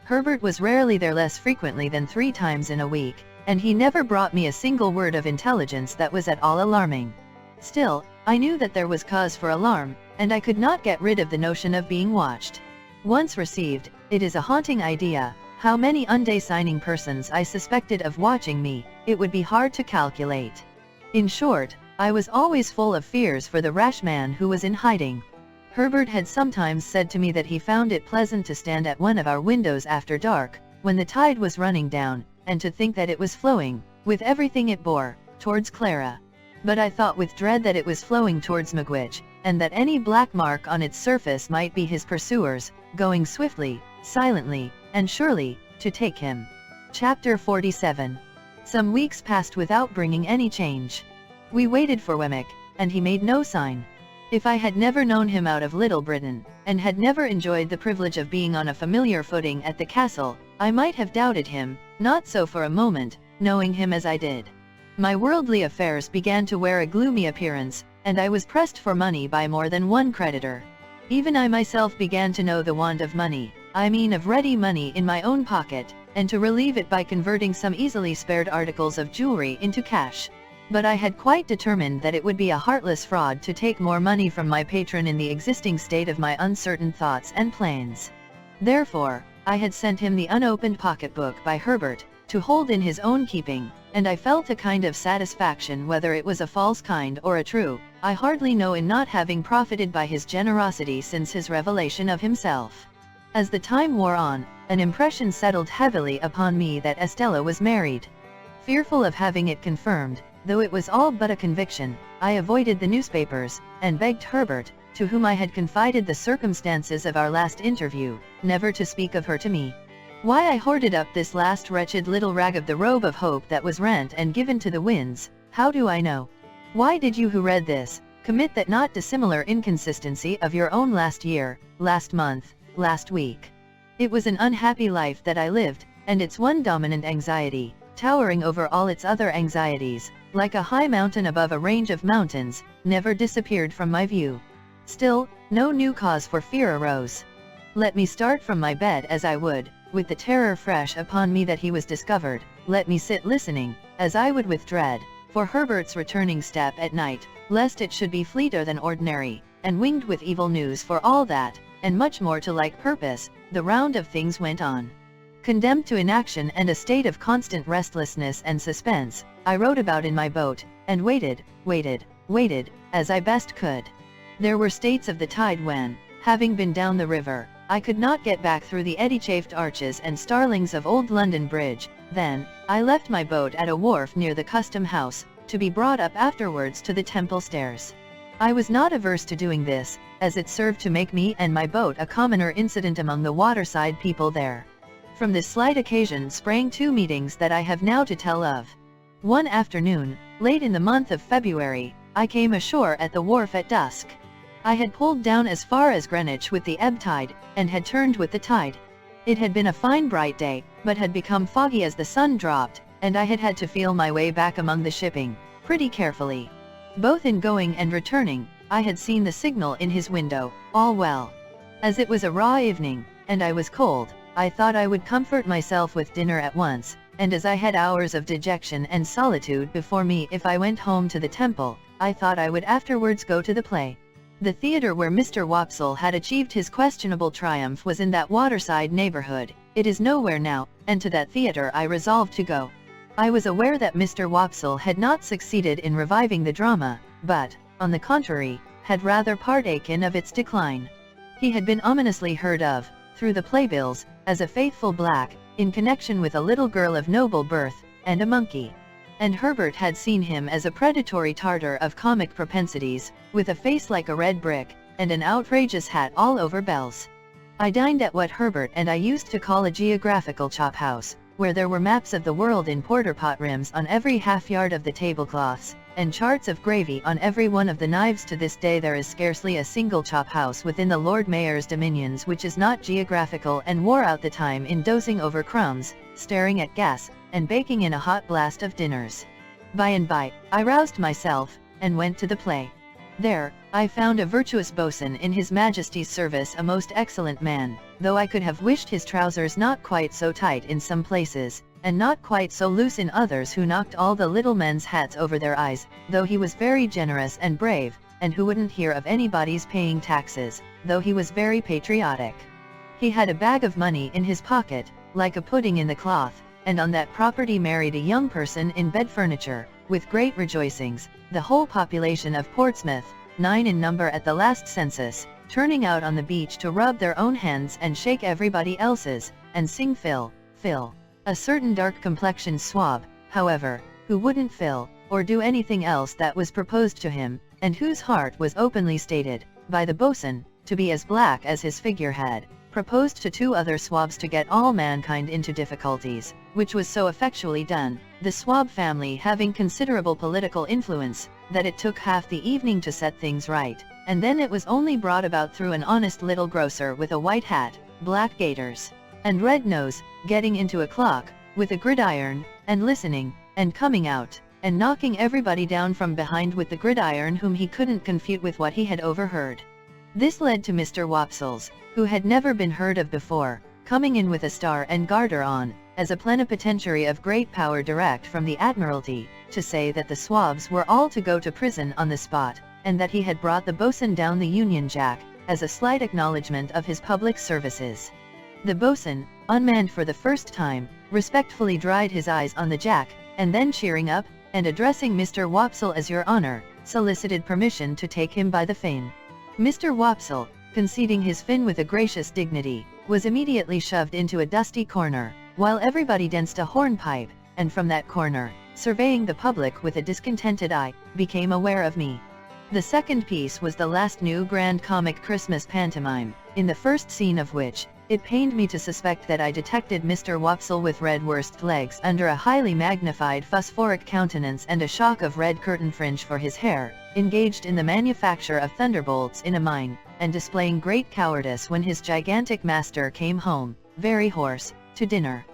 Herbert was rarely there less frequently than 3 times in a week, and he never brought me a single word of intelligence that was at all alarming. Still, I knew that there was cause for alarm, and I could not get rid of the notion of being watched. Once received, it is a haunting idea. How many undesigning persons I suspected of watching me, it would be hard to calculate. In short, I was always full of fears for the rash man who was in hiding. Herbert had sometimes said to me that he found it pleasant to stand at one of our windows after dark, when the tide was running down, and to think that it was flowing, with everything it bore, towards Clara. But I thought with dread that it was flowing towards Miigwech, and that any black mark on its surface might be his pursuers, going swiftly, silently, and surely, to take him. Chapter 47. Some weeks passed without bringing any change. We waited for Wemmick, and he made no sign. If I had never known him out of Little Britain, and had never enjoyed the privilege of being on a familiar footing at the castle, I might have doubted him, not so for a moment, knowing him as I did. My worldly affairs began to wear a gloomy appearance, and I was pressed for money by more than one creditor. Even I myself began to know the want of money, I mean of ready money in my own pocket, and to relieve it by converting some easily spared articles of jewelry into cash. But I had quite determined that it would be a heartless fraud to take more money from my patron in the existing state of my uncertain thoughts and plans. Therefore, I had sent him the unopened pocketbook by Herbert, to hold in his own keeping, and I felt a kind of satisfaction, whether it was a false kind or a true, I hardly know, in not having profited by his generosity since his revelation of himself. As the time wore on, an impression settled heavily upon me that Estella was married. Fearful of having it confirmed, though it was all but a conviction, I avoided the newspapers, and begged Herbert, to whom I had confided the circumstances of our last interview, never to speak of her to me. Why I hoarded up this last wretched little rag of the robe of hope that was rent and given to the winds, how do I know? Why did you who read this, commit that not dissimilar inconsistency of your own last year, last month, last week? It was an unhappy life that I lived, and its one dominant anxiety, towering over all its other anxieties, like a high mountain above a range of mountains, never disappeared from my view. Still, no new cause for fear arose. Let me start from my bed as I would, with the terror fresh upon me that he was discovered, let me sit listening, as I would with dread, for Herbert's returning step at night, lest it should be fleeter than ordinary, and winged with evil news. For all that, and much more to like purpose, the round of things went on. Condemned to inaction and a state of constant restlessness and suspense, I rowed about in my boat, and waited, as I best could. There were states of the tide when, having been down the river, I could not get back through the eddy-chafed arches and starlings of old London Bridge. Then, I left my boat at a wharf near the Custom House, to be brought up afterwards to the Temple Stairs. I was not averse to doing this, as it served to make me and my boat a commoner incident among the waterside people there. From this slight occasion sprang two meetings that I have now to tell of. One afternoon, late in the month of February, I came ashore at the wharf at dusk. I had pulled down as far as Greenwich with the ebb tide, and had turned with the tide. It had been a fine bright day, but had become foggy as the sun dropped, and I had had to feel my way back among the shipping, pretty carefully. Both in going and returning, I had seen the signal in his window, all well. As it was a raw evening, and I was cold, I thought I would comfort myself with dinner at once, and as I had hours of dejection and solitude before me if I went home to the Temple, I thought I would afterwards go to the play. The theatre where Mr. Wopsle had achieved his questionable triumph was in that waterside neighborhood. It is nowhere now, and to that theatre I resolved to go. I was aware that Mr. Wopsle had not succeeded in reviving the drama, but, on the contrary, had rather partaken of its decline. He had been ominously heard of, through the playbills, as a faithful black, in connection with a little girl of noble birth, and a monkey. And Herbert had seen him as a predatory Tartar of comic propensities, with a face like a red brick, and an outrageous hat all over bells. I dined at what Herbert and I used to call a geographical chop house, where there were maps of the world in porter-pot rims on every half-yard of the tablecloths, and charts of gravy on every one of the knives. To this day there is scarcely a single chop house within the Lord Mayor's dominions which is not geographical, and wore out the time in dozing over crumbs, staring at gas, and baking in a hot blast of dinners. By and by, I roused myself, and went to the play. There, I found a virtuous boatswain in his Majesty's service, a most excellent man, though I could have wished his trousers not quite so tight in some places, and not quite so loose in others, who knocked all the little men's hats over their eyes, though he was very generous and brave, and who wouldn't hear of anybody's paying taxes, though he was very patriotic. He had a bag of money in his pocket, like a pudding in the cloth, and on that property married a young person in bed furniture. With great rejoicings, the whole population of Portsmouth, 9 in number at the last census, turning out on the beach to rub their own hands and shake everybody else's, and sing Phil, Phil. A certain dark-complexioned swab, however, who wouldn't fill, or do anything else that was proposed to him, and whose heart was openly stated, by the boatswain, to be as black as his figurehead, proposed to 2 other swabs to get all mankind into difficulties, which was so effectually done, the swab family having considerable political influence, that it took half the evening to set things right, and then it was only brought about through an honest little grocer with a white hat, black gaiters, and red nose, getting into a clock, with a gridiron, and listening, and coming out, and knocking everybody down from behind with the gridiron whom he couldn't confute with what he had overheard. This led to Mr. Wopsle's, who had never been heard of before, coming in with a star and garter on, as a plenipotentiary of great power direct from the Admiralty, to say that the swabs were all to go to prison on the spot, and that he had brought the boatswain down the Union Jack, as a slight acknowledgment of his public services. The boatswain, unmanned for the first time, respectfully dried his eyes on the Jack, and then cheering up, and addressing Mr. Wopsle as Your Honour, solicited permission to take him by the fin. Mr. Wopsle, conceding his fin with a gracious dignity, was immediately shoved into a dusty corner, while everybody danced a hornpipe, and from that corner, surveying the public with a discontented eye, became aware of me. The second piece was the last new grand comic Christmas pantomime, in the first scene of which, it pained me to suspect that I detected Mr. Wopsle with red worsted legs under a highly magnified phosphoric countenance and a shock of red curtain fringe for his hair, engaged in the manufacture of thunderbolts in a mine, and displaying great cowardice when his gigantic master came home, very hoarse, to dinner.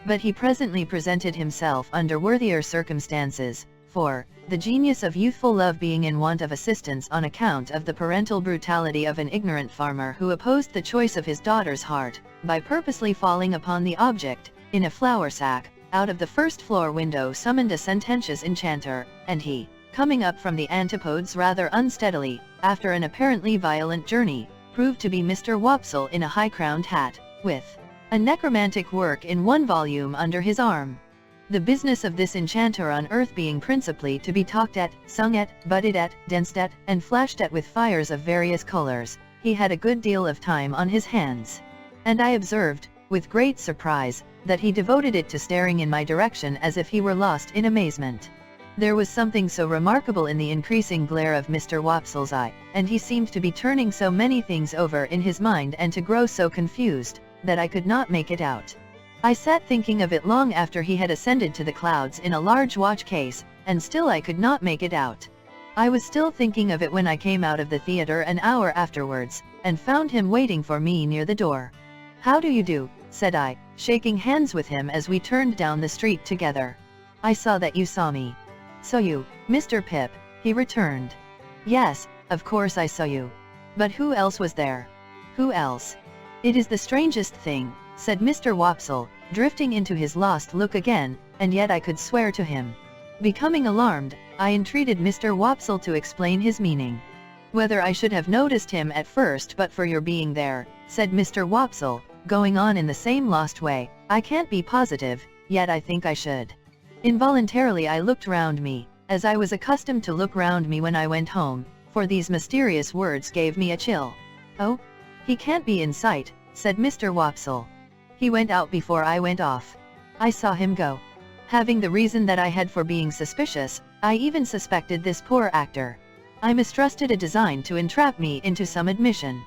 But he presently presented himself under worthier circumstances, for, the genius of youthful love being in want of assistance on account of the parental brutality of an ignorant farmer who opposed the choice of his daughter's heart, by purposely falling upon the object, in a flour sack, out of the first-floor window summoned a sententious enchanter, and he, coming up from the antipodes rather unsteadily, after an apparently violent journey, proved to be Mr. Wopsle in a high-crowned hat, with a necromantic work in 1 volume under his arm. The business of this enchanter on earth being principally to be talked at, sung at, budded at, danced at, and flashed at with fires of various colors, he had a good deal of time on his hands. And I observed, with great surprise, that he devoted it to staring in my direction as if he were lost in amazement. There was something so remarkable in the increasing glare of Mr. Wopsle's eye, and he seemed to be turning so many things over in his mind and to grow so confused, that I could not make it out. I sat thinking of it long after he had ascended to the clouds in a large watch case, and still I could not make it out. I was still thinking of it when I came out of the theatre an hour afterwards, and found him waiting for me near the door. "How do you do?" said I, shaking hands with him as we turned down the street together. "I saw that you saw me." "So you, Mr. Pip," he returned. "Yes, of course I saw you. But who else was there?" "Who else? It is the strangest thing," said Mr. Wopsle, drifting into his lost look again, and yet I could swear to him. Becoming alarmed, I entreated Mr. Wopsle to explain his meaning. "Whether I should have noticed him at first but for your being there," said Mr. Wopsle, going on in the same lost way, "I can't be positive, yet I think I should." Involuntarily I looked round me, as I was accustomed to look round me when I went home, for these mysterious words gave me a chill. "Oh? He can't be in sight," said Mr. Wopsle. "He went out before I went off. I saw him go." Having the reason that I had for being suspicious, I even suspected this poor actor. I mistrusted a design to entrap me into some admission.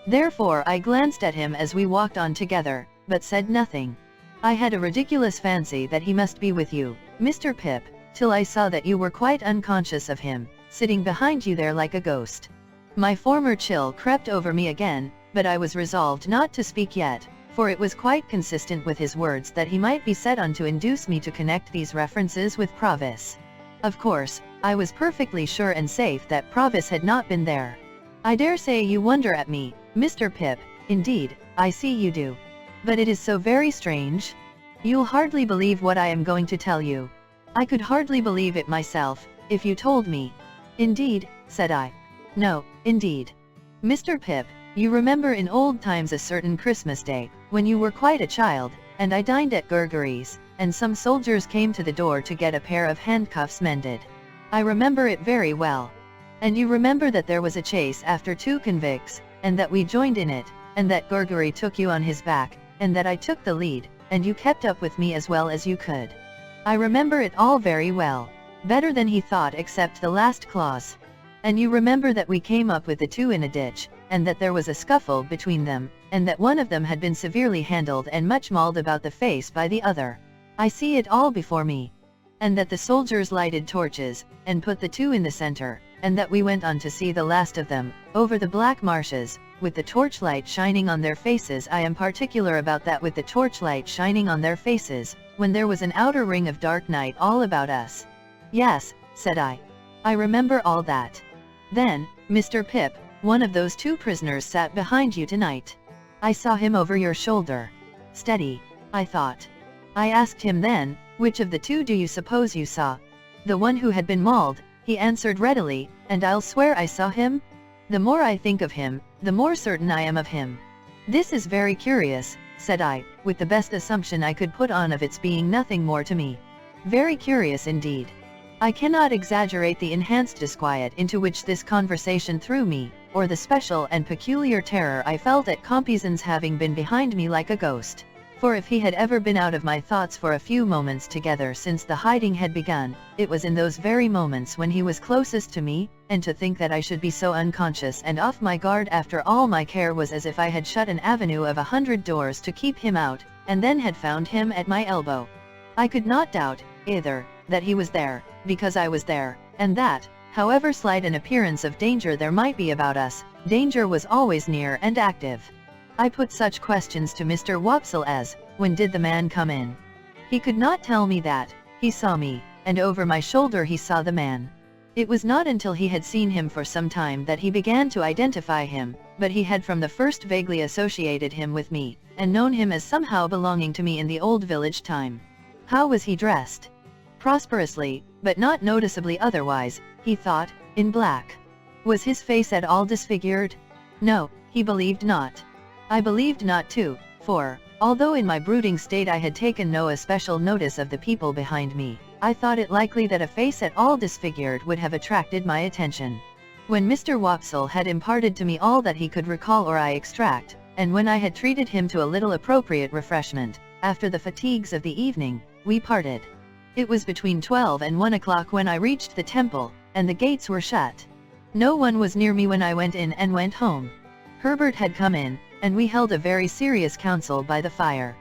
Therefore I glanced at him as we walked on together, but said nothing. I had a ridiculous fancy that he must be with you, Mr. Pip, till I saw that you were quite unconscious of him, sitting behind you there like a ghost. My former chill crept over me again, but I was resolved not to speak yet, for it was quite consistent with his words that he might be set on to induce me to connect these references with Provis. Of course, I was perfectly sure and safe that Provis had not been there. "I dare say you wonder at me, Mr. Pip, indeed, I see you do. But it is so very strange. You'll hardly believe what I am going to tell you. I could hardly believe it myself, if you told me." "Indeed," said I. "No, indeed. Mr. Pip, You remember in old times a certain Christmas day, when you were quite a child, and I dined at Gurgurie's, and some soldiers came to the door to get a pair of handcuffs mended. I remember it very well. And you remember that there was a chase after 2 convicts, and that we joined in it, and that Gurgurie took you on his back, and that I took the lead, and you kept up with me as well as you could. I remember it all very well, better than he thought except the last clause. And you remember that we came up with the 2 in a ditch, and that there was a scuffle between them, and that one of them had been severely handled and much mauled about the face by the other. I see it all before me. And that the soldiers lighted torches, and put the 2 in the center, and that we went on to see the last of them, over the black marshes, with the torchlight shining on their faces. I am particular about that, with the torchlight shining on their faces, when there was an outer ring of dark night all about us. Yes, said I. I remember all that. Then, Mr. Pip, one of those 2 prisoners sat behind you tonight. I saw him over your shoulder. Steady, I thought. I asked him then, which of the 2 do you suppose you saw? The one who had been mauled, he answered readily, and I'll swear I saw him. The more I think of him, the more certain I am of him. This is very curious, said I, with the best assumption I could put on of its being nothing more to me. Very curious indeed. I cannot exaggerate the enhanced disquiet into which this conversation threw me, or the special and peculiar terror I felt at Compinson's having been behind me like a ghost. For if he had ever been out of my thoughts for a few moments together since the hiding had begun, it was in those very moments when he was closest to me, and to think that I should be so unconscious and off my guard after all my care was as if I had shut an avenue of 100 doors to keep him out, and then had found him at my elbow. I could not doubt, either, that he was there, because I was there, and that, however slight an appearance of danger there might be about us, danger was always near and active. I put such questions to Mr. Wopsle as, when did the man come in? He could not tell me that. He saw me, and over my shoulder he saw the man. It was not until he had seen him for some time that he began to identify him, but he had from the first vaguely associated him with me, and known him as somehow belonging to me in the old village time. How was he dressed? Prosperously, but not noticeably otherwise, he thought, in black. Was his face at all disfigured? No, he believed not. I believed not too, for, although in my brooding state I had taken no especial notice of the people behind me, I thought it likely that a face at all disfigured would have attracted my attention. When Mr. Wopsle had imparted to me all that he could recall or I extract, and when I had treated him to a little appropriate refreshment, after the fatigues of the evening, we parted. It was between 12 and 1 o'clock when I reached the temple, and the gates were shut. No one was near me when I went in and went home. Herbert had come in, and we held a very serious council by the fire.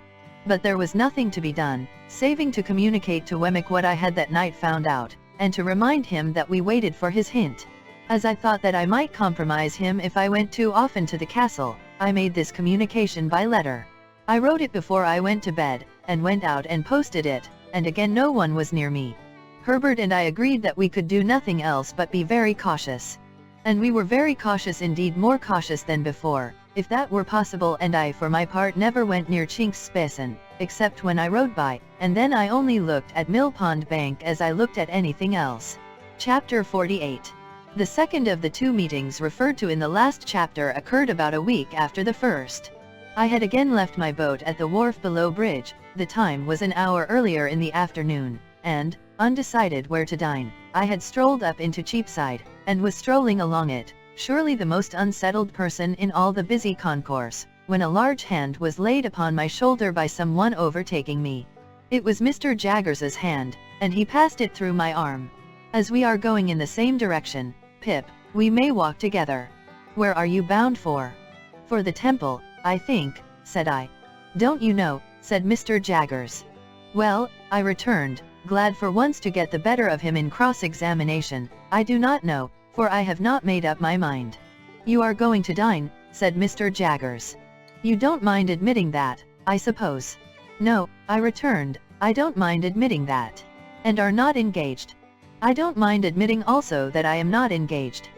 But there was nothing to be done, saving to communicate to Wemmick what I had that night found out, and to remind him that we waited for his hint. As I thought that I might compromise him if I went too often to the castle, I made this communication by letter. I wrote it before I went to bed, and went out and posted it, and again no one was near me. Herbert and I agreed that we could do nothing else but be very cautious. And we were very cautious indeed, more cautious than before, if that were possible, and I for my part never went near Chinks Basin, except when I rode by, and then I only looked at Mill Pond Bank as I looked at anything else. Chapter 48. The second of the 2 meetings referred to in the last chapter occurred about a week after the first. I had again left my boat at the wharf below bridge. The time was an hour earlier in the afternoon, and, undecided where to dine, I had strolled up into Cheapside, and was strolling along it, surely the most unsettled person in all the busy concourse, when a large hand was laid upon my shoulder by some one overtaking me. It was Mr. Jaggers's hand, and he passed it through my arm. As we are going in the same direction, Pip, we may walk together. Where are you bound for? For the temple, I think, said I. Don't you know, said Mr. Jaggers. Well, I returned, glad for once to get the better of him in cross-examination, I do not know, for I have not made up my mind. You are going to dine, said Mr. Jaggers. You don't mind admitting that, I suppose. No, I returned, I don't mind admitting that. And are not engaged. I don't mind admitting also that I am not engaged.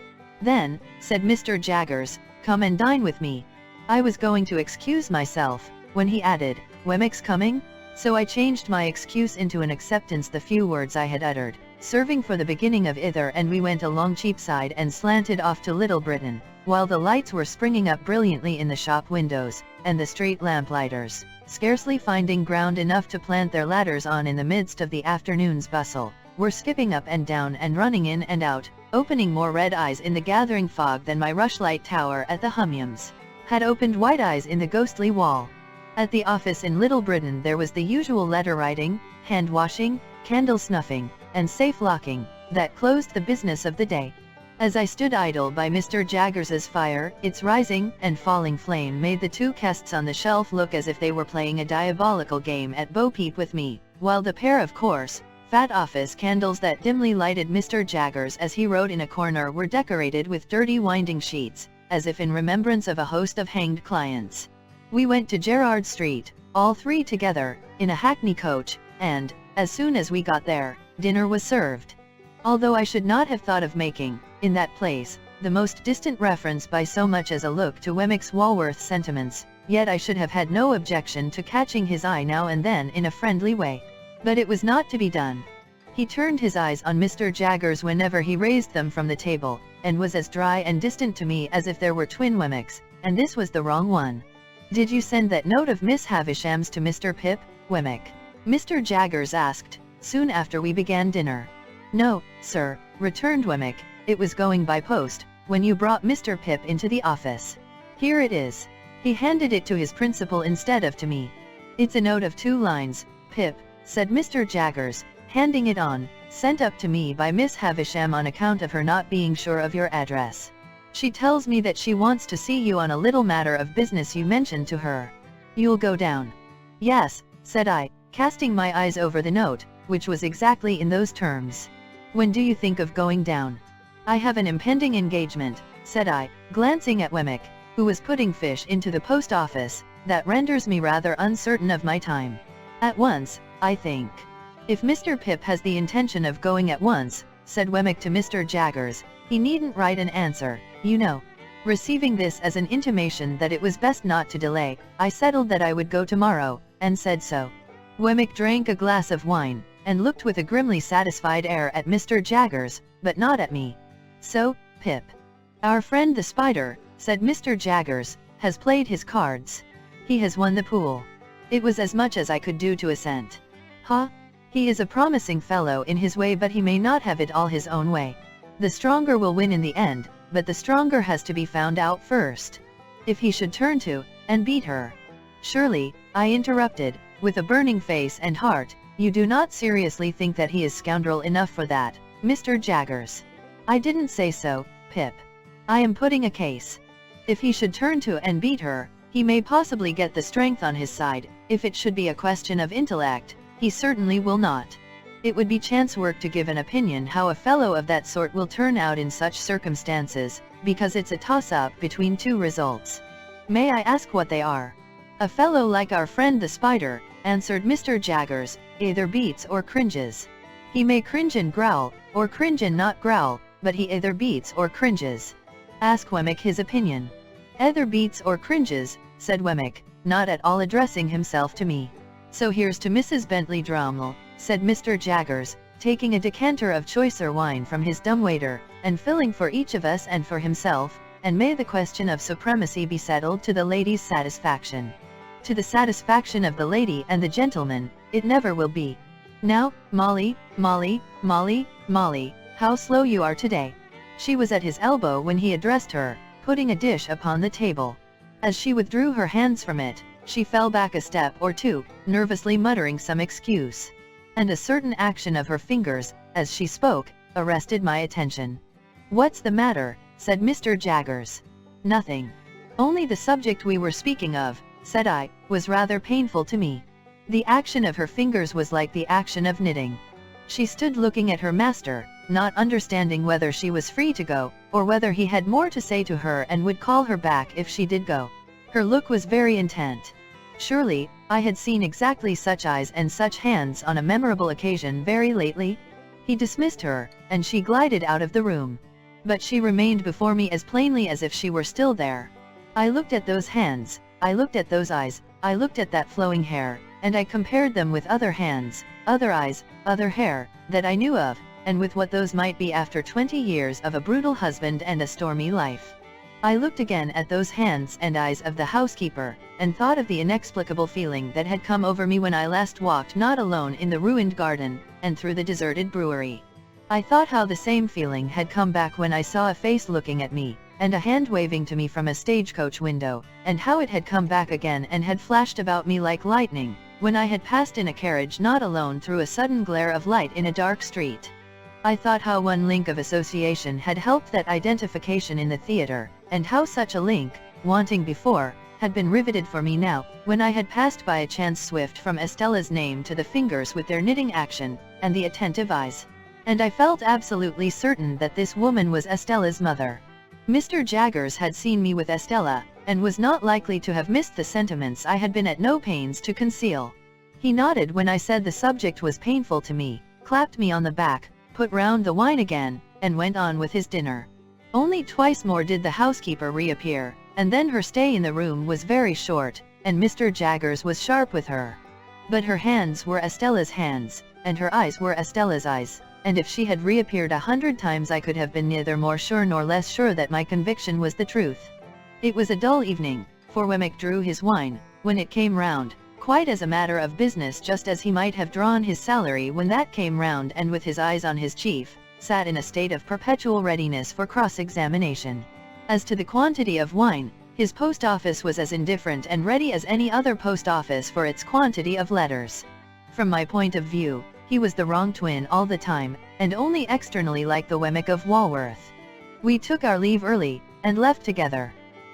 Then, said Mr. Jaggers, come and dine with me. I was going to excuse myself, when he added, Wemmick's coming? So I changed my excuse into an acceptance, the few words I had uttered, serving for the beginning of either, and we went along Cheapside and slanted off to Little Britain. while the lights were springing up brilliantly in the shop windows, and the street lamplighters, scarcely finding ground enough to plant their ladders on in the midst of the afternoon's bustle, were skipping up and down and running in and out, opening more red eyes in the gathering fog than my rushlight tower at the Humyums had opened white eyes in the ghostly wall. At the office in Little Britain there was the usual letter writing, hand washing, candle snuffing, and safe locking, that closed the business of the day. As I stood idle by Mr. Jaggers's fire, its rising and falling flame made the two casts on the shelf look as if they were playing a diabolical game at bo-peep with me, while the pair of coarse, fat office candles that dimly lighted Mr. Jaggers as he wrote in a corner were decorated with dirty winding sheets, as if in remembrance of a host of hanged clients. We went to Gerrard Street, all three together, in a hackney coach, and, as soon as we got there, dinner was served. Although I should not have thought of making, in that place, the most distant reference by so much as a look to Wemmick's Walworth sentiments, yet I should have had no objection to catching his eye now and then in a friendly way. But it was not to be done. He turned his eyes on Mr. Jaggers whenever he raised them from the table, and was as dry and distant to me as if there were twin Wemmicks, and this was the wrong one. "Did you send that note of Miss Havisham's to Mr. Pip, Wemmick?" Mr. Jaggers asked, soon after we began dinner. "No, sir," returned Wemmick, "it was going by post, when you brought Mr. Pip into the office. Here it is." He handed it to his principal instead of to me. "It's a note of 2 lines, Pip," said Mr. Jaggers, handing it on, "sent up to me by Miss Havisham on account of her not being sure of your address. She tells me that she wants to see you on a little matter of business you mentioned to her. You'll go down?" "Yes," said I, casting my eyes over the note, which was exactly in those terms. "When do you think of going down?" "I have an impending engagement," said I, glancing at Wemmick, who was putting fish into the post office, "that renders me rather uncertain of my time. At once, I think." "If Mr. Pip has the intention of going at once," said Wemmick to Mr. Jaggers, "he needn't write an answer, you know." Receiving this as an intimation that it was best not to delay, I settled that I would go tomorrow, and said so. Wemmick drank a glass of wine, and looked with a grimly satisfied air at Mr. Jaggers, but not at me. "So, Pip, our friend the spider," said Mr. Jaggers, "has played his cards. He has won the pool." It was as much as I could do to assent. "Huh? He is a promising fellow in his way, but he may not have it all his own way. The stronger will win in the end, but the stronger has to be found out first. If he should turn to, and beat her." "Surely," I interrupted, with a burning face and heart, "you do not seriously think that he is scoundrel enough for that, Mr. Jaggers?" "I didn't say so, Pip. I am putting a case. If he should turn to and beat her, he may possibly get the strength on his side. If it should be a question of intellect, he certainly will not. It would be chance work to give an opinion how a fellow of that sort will turn out in such circumstances, because it's a toss-up between 2 results." "May I ask what they are?" "A fellow like our friend the spider," answered Mr. Jaggers, "either beats or cringes. He may cringe and growl, or cringe and not growl, but he either beats or cringes." "Ask Wemmick his opinion." "Either beats or cringes," said Wemmick, not at all addressing himself to me. "So here's to Mrs. Bentley Dromel," said Mr. Jaggers, taking a decanter of choicer wine from his dumbwaiter, and filling for each of us and for himself, "and may the question of supremacy be settled to the lady's satisfaction. To the satisfaction of the lady and the gentleman, it never will be. Now, Molly, Molly, Molly, Molly, how slow you are today." She was at his elbow when he addressed her, putting a dish upon the table. As she withdrew her hands from it, she fell back a step or 2, nervously muttering some excuse. And a certain action of her fingers, as she spoke, arrested my attention. "What's the matter?" said Mr. Jaggers. "Nothing. Only the subject we were speaking of," said I, "was rather painful to me." The action of her fingers was like the action of knitting. She stood looking at her master, not understanding whether she was free to go, or whether he had more to say to her and would call her back if she did go. Her look was very intent. Surely, I had seen exactly such eyes and such hands on a memorable occasion very lately. He dismissed her, and she glided out of the room. But she remained before me as plainly as if she were still there. I looked at those hands, I looked at those eyes, I looked at that flowing hair, and I compared them with other hands, other eyes, other hair, that I knew of, and with what those might be after 20 years of a brutal husband and a stormy life. I looked again at those hands and eyes of the housekeeper, and thought of the inexplicable feeling that had come over me when I last walked not alone in the ruined garden, and through the deserted brewery. I thought how the same feeling had come back when I saw a face looking at me, and a hand waving to me from a stagecoach window, and how it had come back again and had flashed about me like lightning, when I had passed in a carriage not alone through a sudden glare of light in a dark street. I thought how one link of association had helped that identification in the theater, and how such a link, wanting before, had been riveted for me now, when I had passed by a chance swift from Estella's name to the fingers with their knitting action, and the attentive eyes. And I felt absolutely certain that this woman was Estella's mother. Mr. Jaggers had seen me with Estella, and was not likely to have missed the sentiments I had been at no pains to conceal. He nodded when I said the subject was painful to me, clapped me on the back, put round the wine again, and went on with his dinner. Only twice more did the housekeeper reappear, and then her stay in the room was very short, and Mr. Jaggers was sharp with her. But her hands were Estella's hands, and her eyes were Estella's eyes, and if she had reappeared 100 times I could have been neither more sure nor less sure that my conviction was the truth. It was a dull evening, for Wemmick drew his wine, when it came round, quite as a matter of business, just as he might have drawn his salary when that came round, and with his eyes on his chief, sat in a state of perpetual readiness for cross-examination. As to the quantity of wine, his post office was as indifferent and ready as any other post office for its quantity of letters. From my point of view, he was the wrong twin all the time, and only externally like the Wemmick of Walworth. We took our leave early, and left together.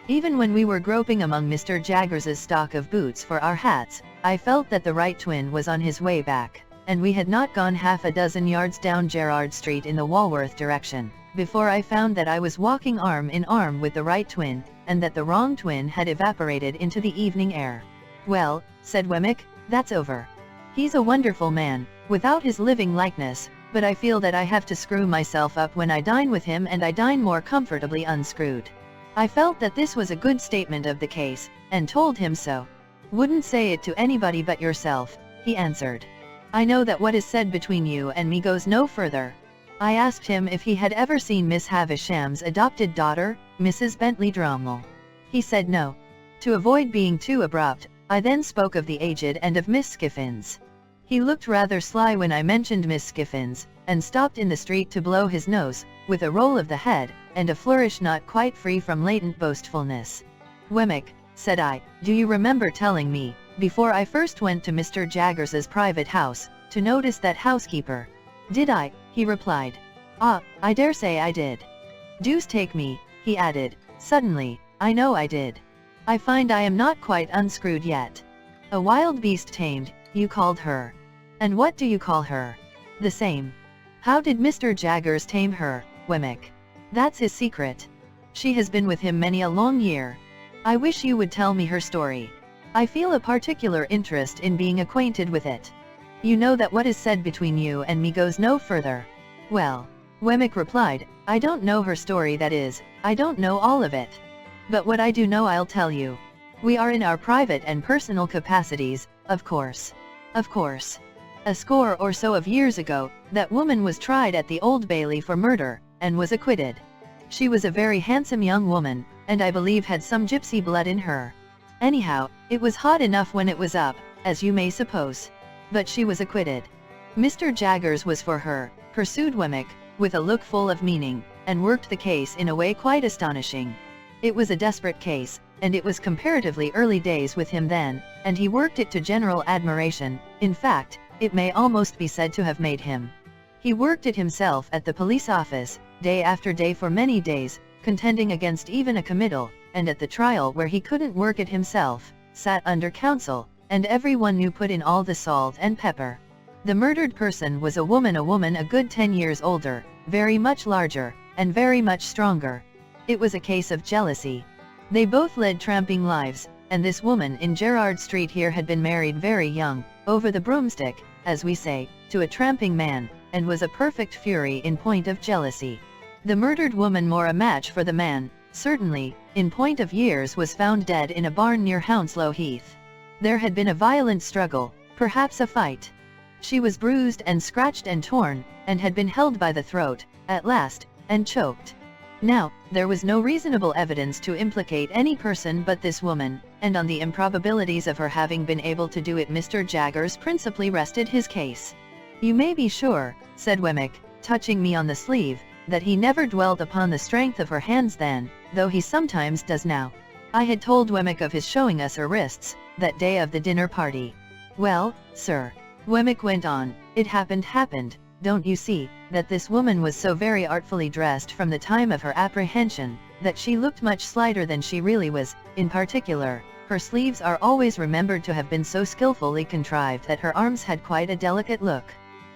Even when we were groping among Mr. Jaggers's stock of boots for our hats, I felt that the right twin was on his way back, and we had not gone half a dozen yards down Gerrard Street in the Walworth direction, before I found that I was walking arm in arm with the right twin, and that the wrong twin had evaporated into the evening air. "Well," said Wemmick, "that's over. He's a wonderful man, without his living likeness, but I feel that I have to screw myself up when I dine with him, and I dine more comfortably unscrewed." I felt that this was a good statement of the case, and told him so. "Wouldn't say it to anybody but yourself," he answered. "I know that what is said between you and me goes no further." I asked him if he had ever seen Miss Havisham's adopted daughter, Mrs. Bentley Drummle. He said no. To avoid being too abrupt, I then spoke of the aged and of Miss Skiffins. He looked rather sly when I mentioned Miss Skiffins, and stopped in the street to blow his nose, with a roll of the head, and a flourish not quite free from latent boastfulness. "Wemmick," said I, "do you remember telling me, before I first went to Mr. Jaggers's private house, to notice that housekeeper?" "Did I?" he replied. "Ah, I dare say I did. Deuce take me," he added, suddenly, "I know I did. I find I am not quite unscrewed yet. A wild beast tamed, you called her. And what do you call her?" "The same." "How did Mr. Jaggers tame her, Wemmick?" "That's his secret. She has been with him many a long year. I wish you would tell me her story. I feel a particular interest in being acquainted with it. You know that what is said between you and me goes no further." "Well," Wemmick replied, "I don't know her story, that is, I don't know all of it. But what I do know I'll tell you. We are in our private and personal capacities, of course. Of course. A score or so of years ago, that woman was tried at the Old Bailey for murder, and was acquitted. She was a very handsome young woman, and I believe had some gypsy blood in her. Anyhow, it was hot enough when it was up, as you may suppose. But she was acquitted. Mr. Jaggers was for her," pursued Wemmick, with a look full of meaning, "and worked the case in a way quite astonishing. It was a desperate case, and it was comparatively early days with him then, and he worked it to general admiration. In fact, it may almost be said to have made him. He worked it himself at the police office, day after day for many days, contending against even a committal, and at the trial where he couldn't work it himself, sat under counsel, and everyone knew put in all the salt and pepper. The murdered person was a woman a good 10 years older, very much larger, and very much stronger. It was a case of jealousy. They both led tramping lives, and this woman in Gerrard Street here had been married very young, over the broomstick, as we say, to a tramping man, and was a perfect fury in point of jealousy. The murdered woman, more a match for the man, certainly, in point of years, was found dead in a barn near Hounslow Heath. There had been a violent struggle, perhaps a fight. She was bruised and scratched and torn, and had been held by the throat, at last, and choked. Now, there was no reasonable evidence to implicate any person but this woman, and on the improbabilities of her having been able to do it Mr. Jaggers principally rested his case. "You may be sure," said Wemmick, touching me on the sleeve, "that he never dwelt upon the strength of her hands then, though he sometimes does now." I had told Wemmick of his showing us her wrists, that day of the dinner party. "Well, sir," Wemmick went on, "it happened, don't you see, that this woman was so very artfully dressed from the time of her apprehension, that she looked much slighter than she really was. In particular, her sleeves are always remembered to have been so skillfully contrived that her arms had quite a delicate look.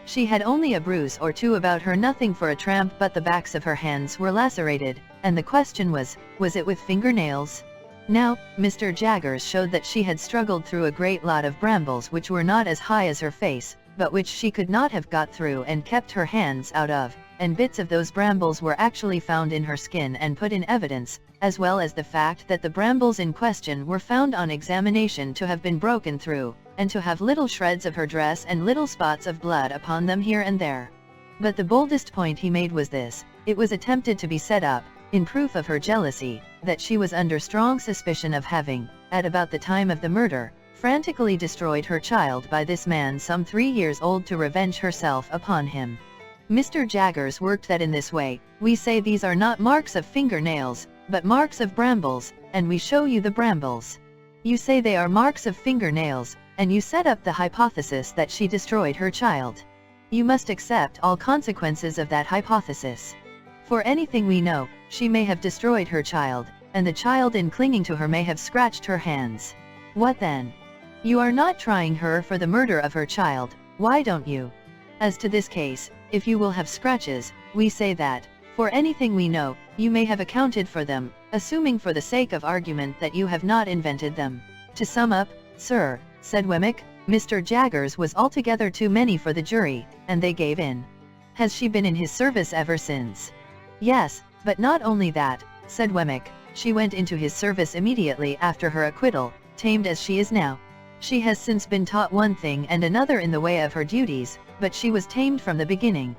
She had only a bruise or two about her, nothing for a tramp, but the backs of her hands were lacerated, and the question was it with fingernails?" Now, Mr. Jaggers showed that she had struggled through a great lot of brambles which were not as high as her face, but which she could not have got through and kept her hands out of, and bits of those brambles were actually found in her skin and put in evidence, as well as the fact that the brambles in question were found on examination to have been broken through, and to have little shreds of her dress and little spots of blood upon them here and there. But the boldest point he made was this: it was attempted to be set up, in proof of her jealousy, that she was under strong suspicion of having, at about the time of the murder, frantically destroyed her child by this man some 3 years old to revenge herself upon him. Mr. Jaggers worked that in this way: "We say these are not marks of fingernails, but marks of brambles, and we show you the brambles. You say they are marks of fingernails, and you set up the hypothesis that she destroyed her child. You must accept all consequences of that hypothesis. For anything we know, she may have destroyed her child, and the child in clinging to her may have scratched her hands. What then? You are not trying her for the murder of her child, why don't you? As to this case, if you will have scratches, we say that, for anything we know, you may have accounted for them, assuming for the sake of argument that you have not invented them. To sum up, sir," said Wemmick, "Mr. Jaggers was altogether too many for the jury, and they gave in." "Has she been in his service ever since?" "Yes, but not only that," said Wemmick, "she went into his service immediately after her acquittal, tamed as she is now. She has since been taught one thing and another in the way of her duties, but she was tamed from the beginning.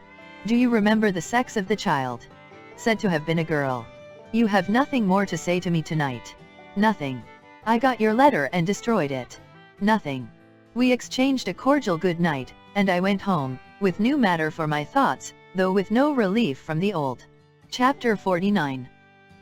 Do you remember the sex of the child?" "Said to have been a girl." "You have nothing more to say to me tonight?" "Nothing." "I got your letter and destroyed it." "Nothing." We exchanged a cordial good night, and I went home, with new matter for my thoughts, though with no relief from the old. Chapter 49.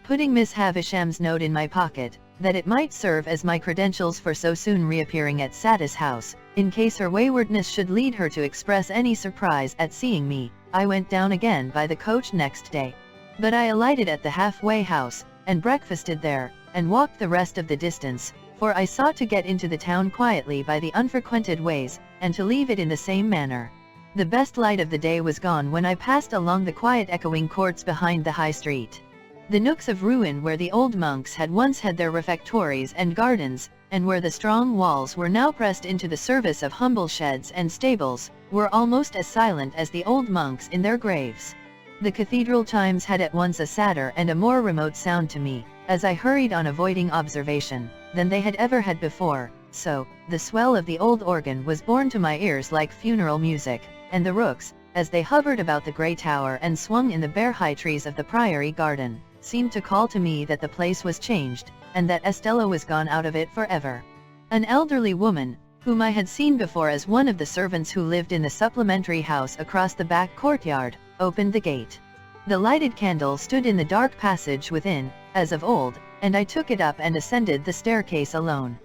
Putting Miss Havisham's note in my pocket, that it might serve as my credentials for so soon reappearing at Satis House, in case her waywardness should lead her to express any surprise at seeing me, I went down again by the coach next day. But I alighted at the halfway house, and breakfasted there, and walked the rest of the distance, for I sought to get into the town quietly by the unfrequented ways, and to leave it in the same manner. The best light of the day was gone when I passed along the quiet echoing courts behind the High Street. The nooks of ruin where the old monks had once had their refectories and gardens, and where the strong walls were now pressed into the service of humble sheds and stables, were almost as silent as the old monks in their graves. The cathedral chimes had at once a sadder and a more remote sound to me, as I hurried on avoiding observation, than they had ever had before, so, the swell of the old organ was borne to my ears like funeral music, and the rooks, as they hovered about the grey tower and swung in the bare high trees of the priory garden, seemed to call to me that the place was changed, and that Estella was gone out of it forever. An elderly woman, whom I had seen before as one of the servants who lived in the supplementary house across the back courtyard, opened the gate. The lighted candle stood in the dark passage within, as of old, and I took it up and ascended the staircase alone.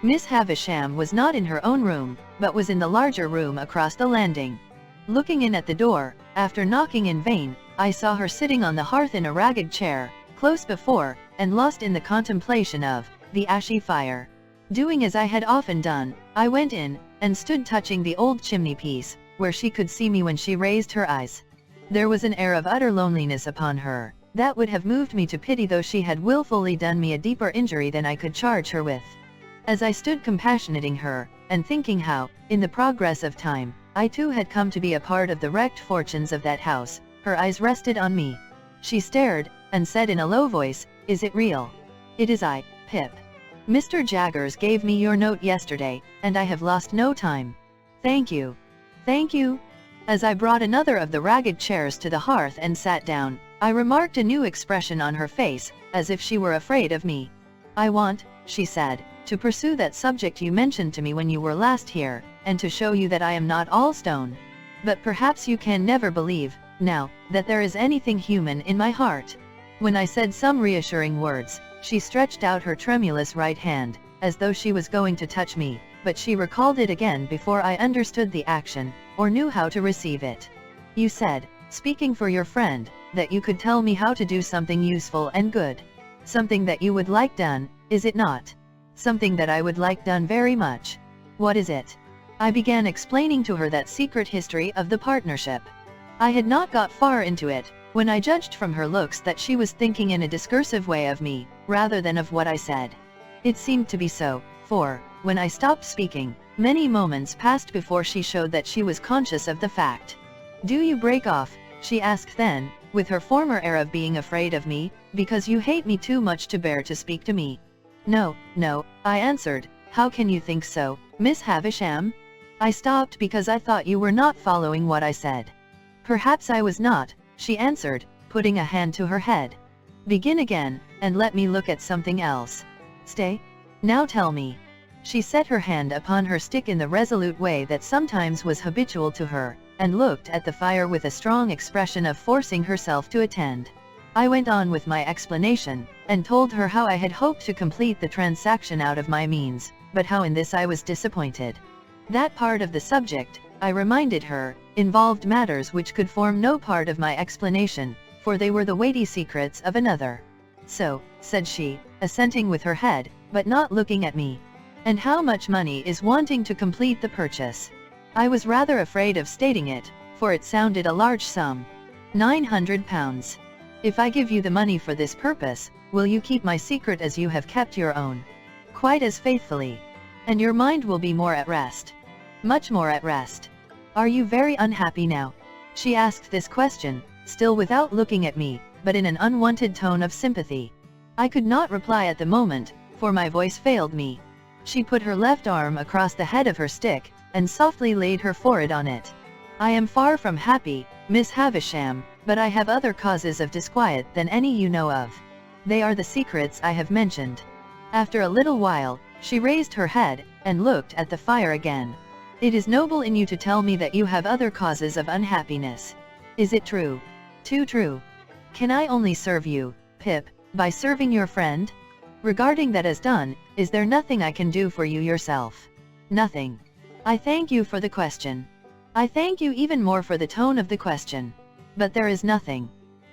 Miss Havisham was not in her own room, but was in the larger room across the landing. Looking in at the door, after knocking in vain, I saw her sitting on the hearth in a ragged chair, close before, and lost in the contemplation of, the ashy fire. Doing as I had often done, I went in, and stood touching the old chimney-piece, where she could see me when she raised her eyes. There was an air of utter loneliness upon her, that would have moved me to pity though she had wilfully done me a deeper injury than I could charge her with. As I stood compassionating her, and thinking how, in the progress of time, I too had come to be a part of the wrecked fortunes of that house, her eyes rested on me. She stared, and said in a low voice, "Is it real?" "It is I, Pip. Mr. Jaggers gave me your note yesterday, and I have lost no time." "Thank you. Thank you." As I brought another of the ragged chairs to the hearth and sat down, I remarked a new expression on her face, as if she were afraid of me. "I want," she said, "to pursue that subject you mentioned to me when you were last here, and to show you that I am not all stone. But perhaps you can never believe, now, that there is anything human in my heart." When I said some reassuring words, she stretched out her tremulous right hand, as though she was going to touch me, but she recalled it again before I understood the action, or knew how to receive it. "You said, speaking for your friend, that you could tell me how to do something useful and good. Something that you would like done, is it not?" "Something that I would like done very much." "What is it?" I began explaining to her that secret history of the partnership. I had not got far into it, when I judged from her looks that she was thinking in a discursive way of me, rather than of what I said. It seemed to be so, for, when I stopped speaking, many moments passed before she showed that she was conscious of the fact. "Do you break off," she asked then, with her former air of being afraid of me, "because you hate me too much to bear to speak to me?" "No, no," I answered. "How can you think so, Miss Havisham?" I stopped because I thought you were not following what I said. "Perhaps I was not," she answered, putting a hand to her head. "Begin again, and let me look at something else." "Stay. Now tell me." She set her hand upon her stick in the resolute way that sometimes was habitual to her, and looked at the fire with a strong expression of forcing herself to attend. I went on with my explanation, and told her how I had hoped to complete the transaction out of my means, but how in this I was disappointed. That part of the subject, I reminded her, involved matters which could form no part of my explanation, for they were the weighty secrets of another. "So," said she, assenting with her head, but not looking at me. "And how much money is wanting to complete the purchase?" I was rather afraid of stating it, for it sounded a large sum. £900. "If I give you the money for this purpose, will you keep my secret as you have kept your own?" "Quite as faithfully." "And your mind will be more at rest?" "Much more at rest." "Are you very unhappy now?" She asked this question, still without looking at me, but in an unwonted tone of sympathy. I could not reply at the moment, for my voice failed me. She put her left arm across the head of her stick, and softly laid her forehead on it. "I am far from happy, Miss Havisham, but I have other causes of disquiet than any you know of. They are the secrets I have mentioned." After a little while, she raised her head, and looked at the fire again. "It is noble in you to tell me that you have other causes of unhappiness. Is it true?" "Too true." "Can I only serve you, Pip, by serving your friend? Regarding that as done, is there nothing I can do for you yourself?" "Nothing." "I thank you for the question. I thank you even more for the tone of the question. But there is nothing."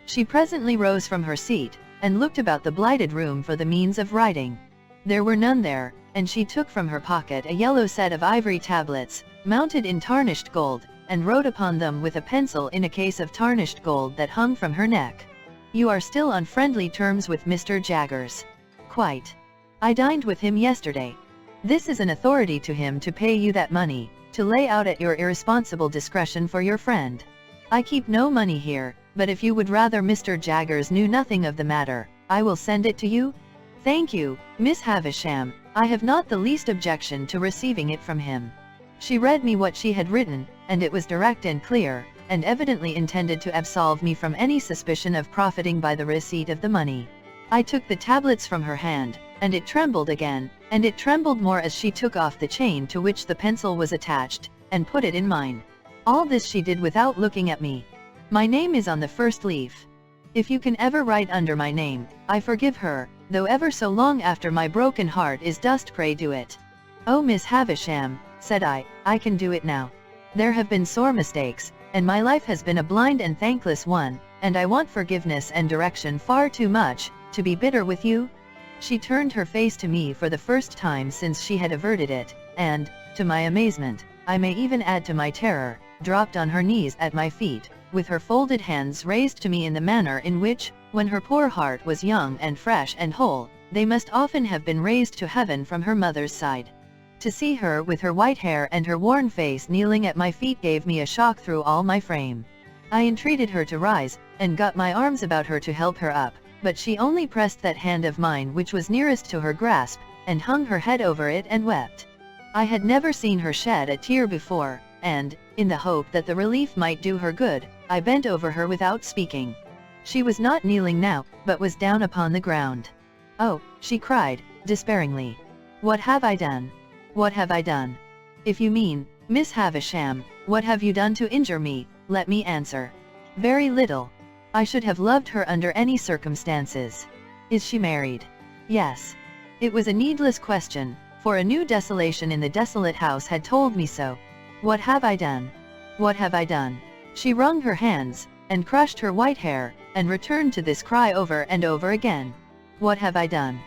She presently rose from her seat, and looked about the blighted room for the means of writing. There were none there, and she took from her pocket a yellow set of ivory tablets, mounted in tarnished gold, and wrote upon them with a pencil in a case of tarnished gold that hung from her neck. "You are still on friendly terms with Mr. Jaggers?" "Quite. I dined with him yesterday." "This is an authority to him to pay you that money, to lay out at your irresponsible discretion for your friend." "I keep no money here, but if you would rather Mr. Jaggers knew nothing of the matter, I will send it to you." "Thank you, Miss Havisham, I have not the least objection to receiving it from him." She read me what she had written, and it was direct and clear, and evidently intended to absolve me from any suspicion of profiting by the receipt of the money. I took the tablets from her hand, and it trembled again, and it trembled more as she took off the chain to which the pencil was attached, and put it in mine. All this she did without looking at me. "My name is on the first leaf. If you can ever write under my name, I forgive her, though ever so long after my broken heart is dust, pray do it." "Oh, Miss Havisham," said I can do it now. There have been sore mistakes, and my life has been a blind and thankless one, and I want forgiveness and direction far too much, to be bitter with you." She turned her face to me for the first time since she had averted it, and, to my amazement, I may even add to my terror, dropped on her knees at my feet, with her folded hands raised to me in the manner in which, when her poor heart was young and fresh and whole, they must often have been raised to heaven from her mother's side. To see her with her white hair and her worn face kneeling at my feet gave me a shock through all my frame. I entreated her to rise, and got my arms about her to help her up, but she only pressed that hand of mine which was nearest to her grasp, and hung her head over it and wept. I had never seen her shed a tear before, and, in the hope that the relief might do her good, I bent over her without speaking. She was not kneeling now, but was down upon the ground. "Oh," she cried, despairingly. "What have I done? What have I done?" "If you mean, Miss Havisham, what have you done to injure me, let me answer. Very little. I should have loved her under any circumstances." "Is she married?" "Yes." It was a needless question, for a new desolation in the desolate house had told me so. "What have I done? What have I done?" She wrung her hands, and crushed her white hair, and returned to this cry over and over again. "What have I done?"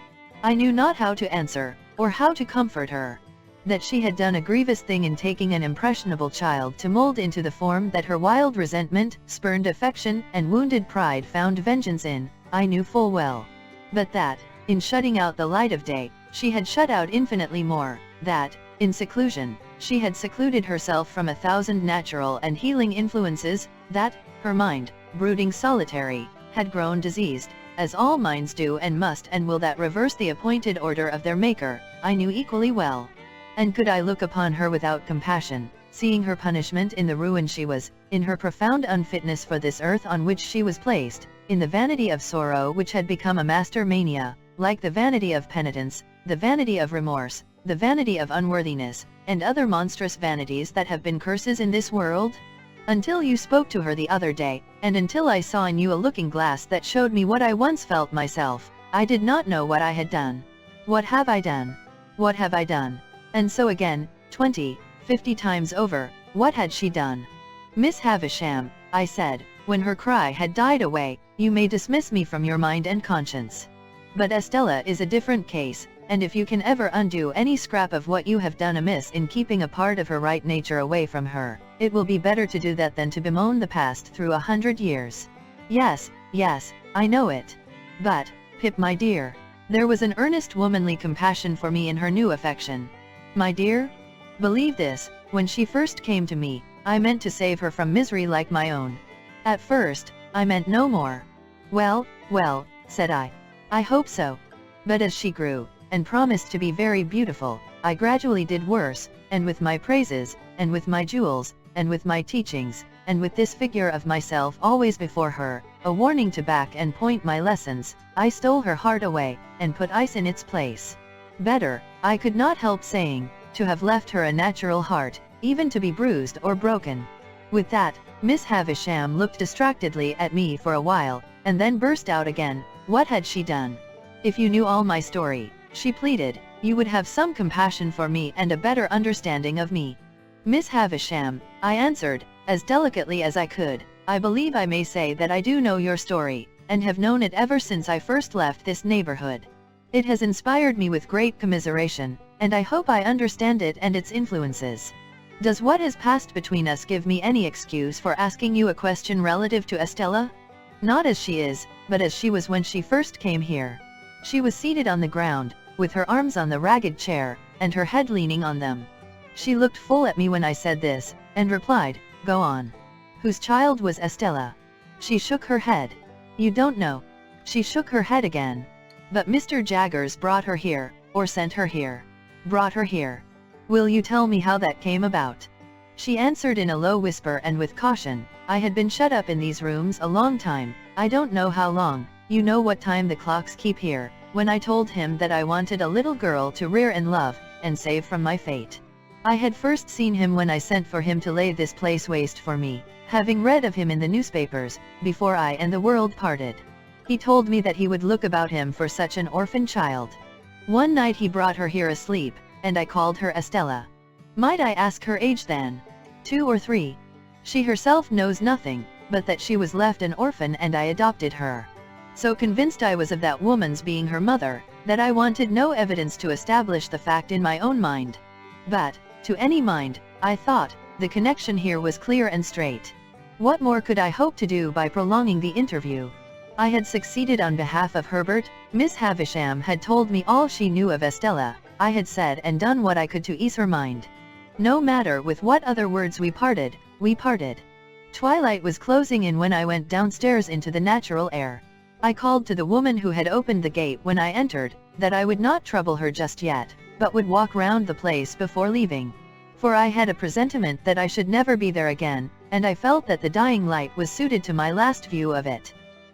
I knew not how to answer, or how to comfort her. That she had done a grievous thing in taking an impressionable child to mold into the form that her wild resentment, spurned affection, and wounded pride found vengeance in, I knew full well. But that, in shutting out the light of day, she had shut out infinitely more, that, in seclusion, she had secluded herself from 1,000 natural and healing influences, that, her mind, brooding solitary, had grown diseased, as all minds do and must and will that reverse the appointed order of their Maker, I knew equally well. And could I look upon her without compassion, seeing her punishment in the ruin she was, in her profound unfitness for this earth on which she was placed, in the vanity of sorrow which had become a master mania, like the vanity of penitence, the vanity of remorse, the vanity of unworthiness, and other monstrous vanities that have been curses in this world? Until you spoke to her the other day, and until I saw in you a looking-glass that showed me what I once felt myself, I did not know what I had done. What have I done? What have I done? And so again, 20, 50 times over, what had she done? "Miss Havisham," I said, when her cry had died away, "you may dismiss me from your mind and conscience. But Estella is a different case, and if you can ever undo any scrap of what you have done amiss in keeping a part of her right nature away from her, it will be better to do that than to bemoan the past through 100 years. Yes, yes, I know it. But, Pip my dear," there was an earnest womanly compassion for me in her new affection. "My dear? Believe this, when she first came to me, I meant to save her from misery like my own. At first, I meant no more." "Well, well," said I hope so. But as she grew, and promised to be very beautiful, I gradually did worse, and with my praises, and with my jewels, and with my teachings, and with this figure of myself always before her, a warning to back and point my lessons, I stole her heart away, and put ice in its place. Better, I could not help saying, to have left her a natural heart, even to be bruised or broken. With that, Miss Havisham looked distractedly at me for a while, and then burst out again. What had she done? "If you knew all my story," she pleaded, "you would have some compassion for me and a better understanding of me." "Miss Havisham," I answered, as delicately as I could, "I believe I may say that I do know your story, and have known it ever since I first left this neighborhood. It has inspired me with great commiseration, and I hope I understand it and its influences. Does what has passed between us give me any excuse for asking you a question relative to Estella? Not as she is, but as she was when she first came here." She was seated on the ground, with her arms on the ragged chair, and her head leaning on them. She looked full at me when I said this, and replied, "Go on. Whose child was Estella?" She shook her head. "You don't know." She shook her head again. "But Mr. Jaggers brought her here, or sent her here." "Brought her here. Will you tell me how that came about?" She answered in a low whisper and with caution, "I had been shut up in these rooms a long time, I don't know how long, you know what time the clocks keep here, when I told him that I wanted a little girl to rear and love, and save from my fate. I had first seen him when I sent for him to lay this place waste for me, having read of him in the newspapers, before I and the world parted. He told me that he would look about him for such an orphan child. One night he brought her here asleep, and I called her Estella. Might I ask her age then? 2 or 3. She herself knows nothing, but that she was left an orphan and I adopted her. So convinced I was of that woman's being her mother, that I wanted no evidence to establish the fact in my own mind. But, to any mind, I thought, the connection here was clear and straight. What more could I hope to do by prolonging the interview? I had succeeded on behalf of Herbert, Miss Havisham had told me all she knew of Estella, I had said and done what I could to ease her mind. No matter with what other words we parted, we parted. Twilight was closing in when I went downstairs into the natural air. I called to the woman who had opened the gate when I entered, that I would not trouble her just yet, but would walk round the place before leaving. For I had a presentiment that I should never be there again, and I felt that the dying light was suited to my last view of it.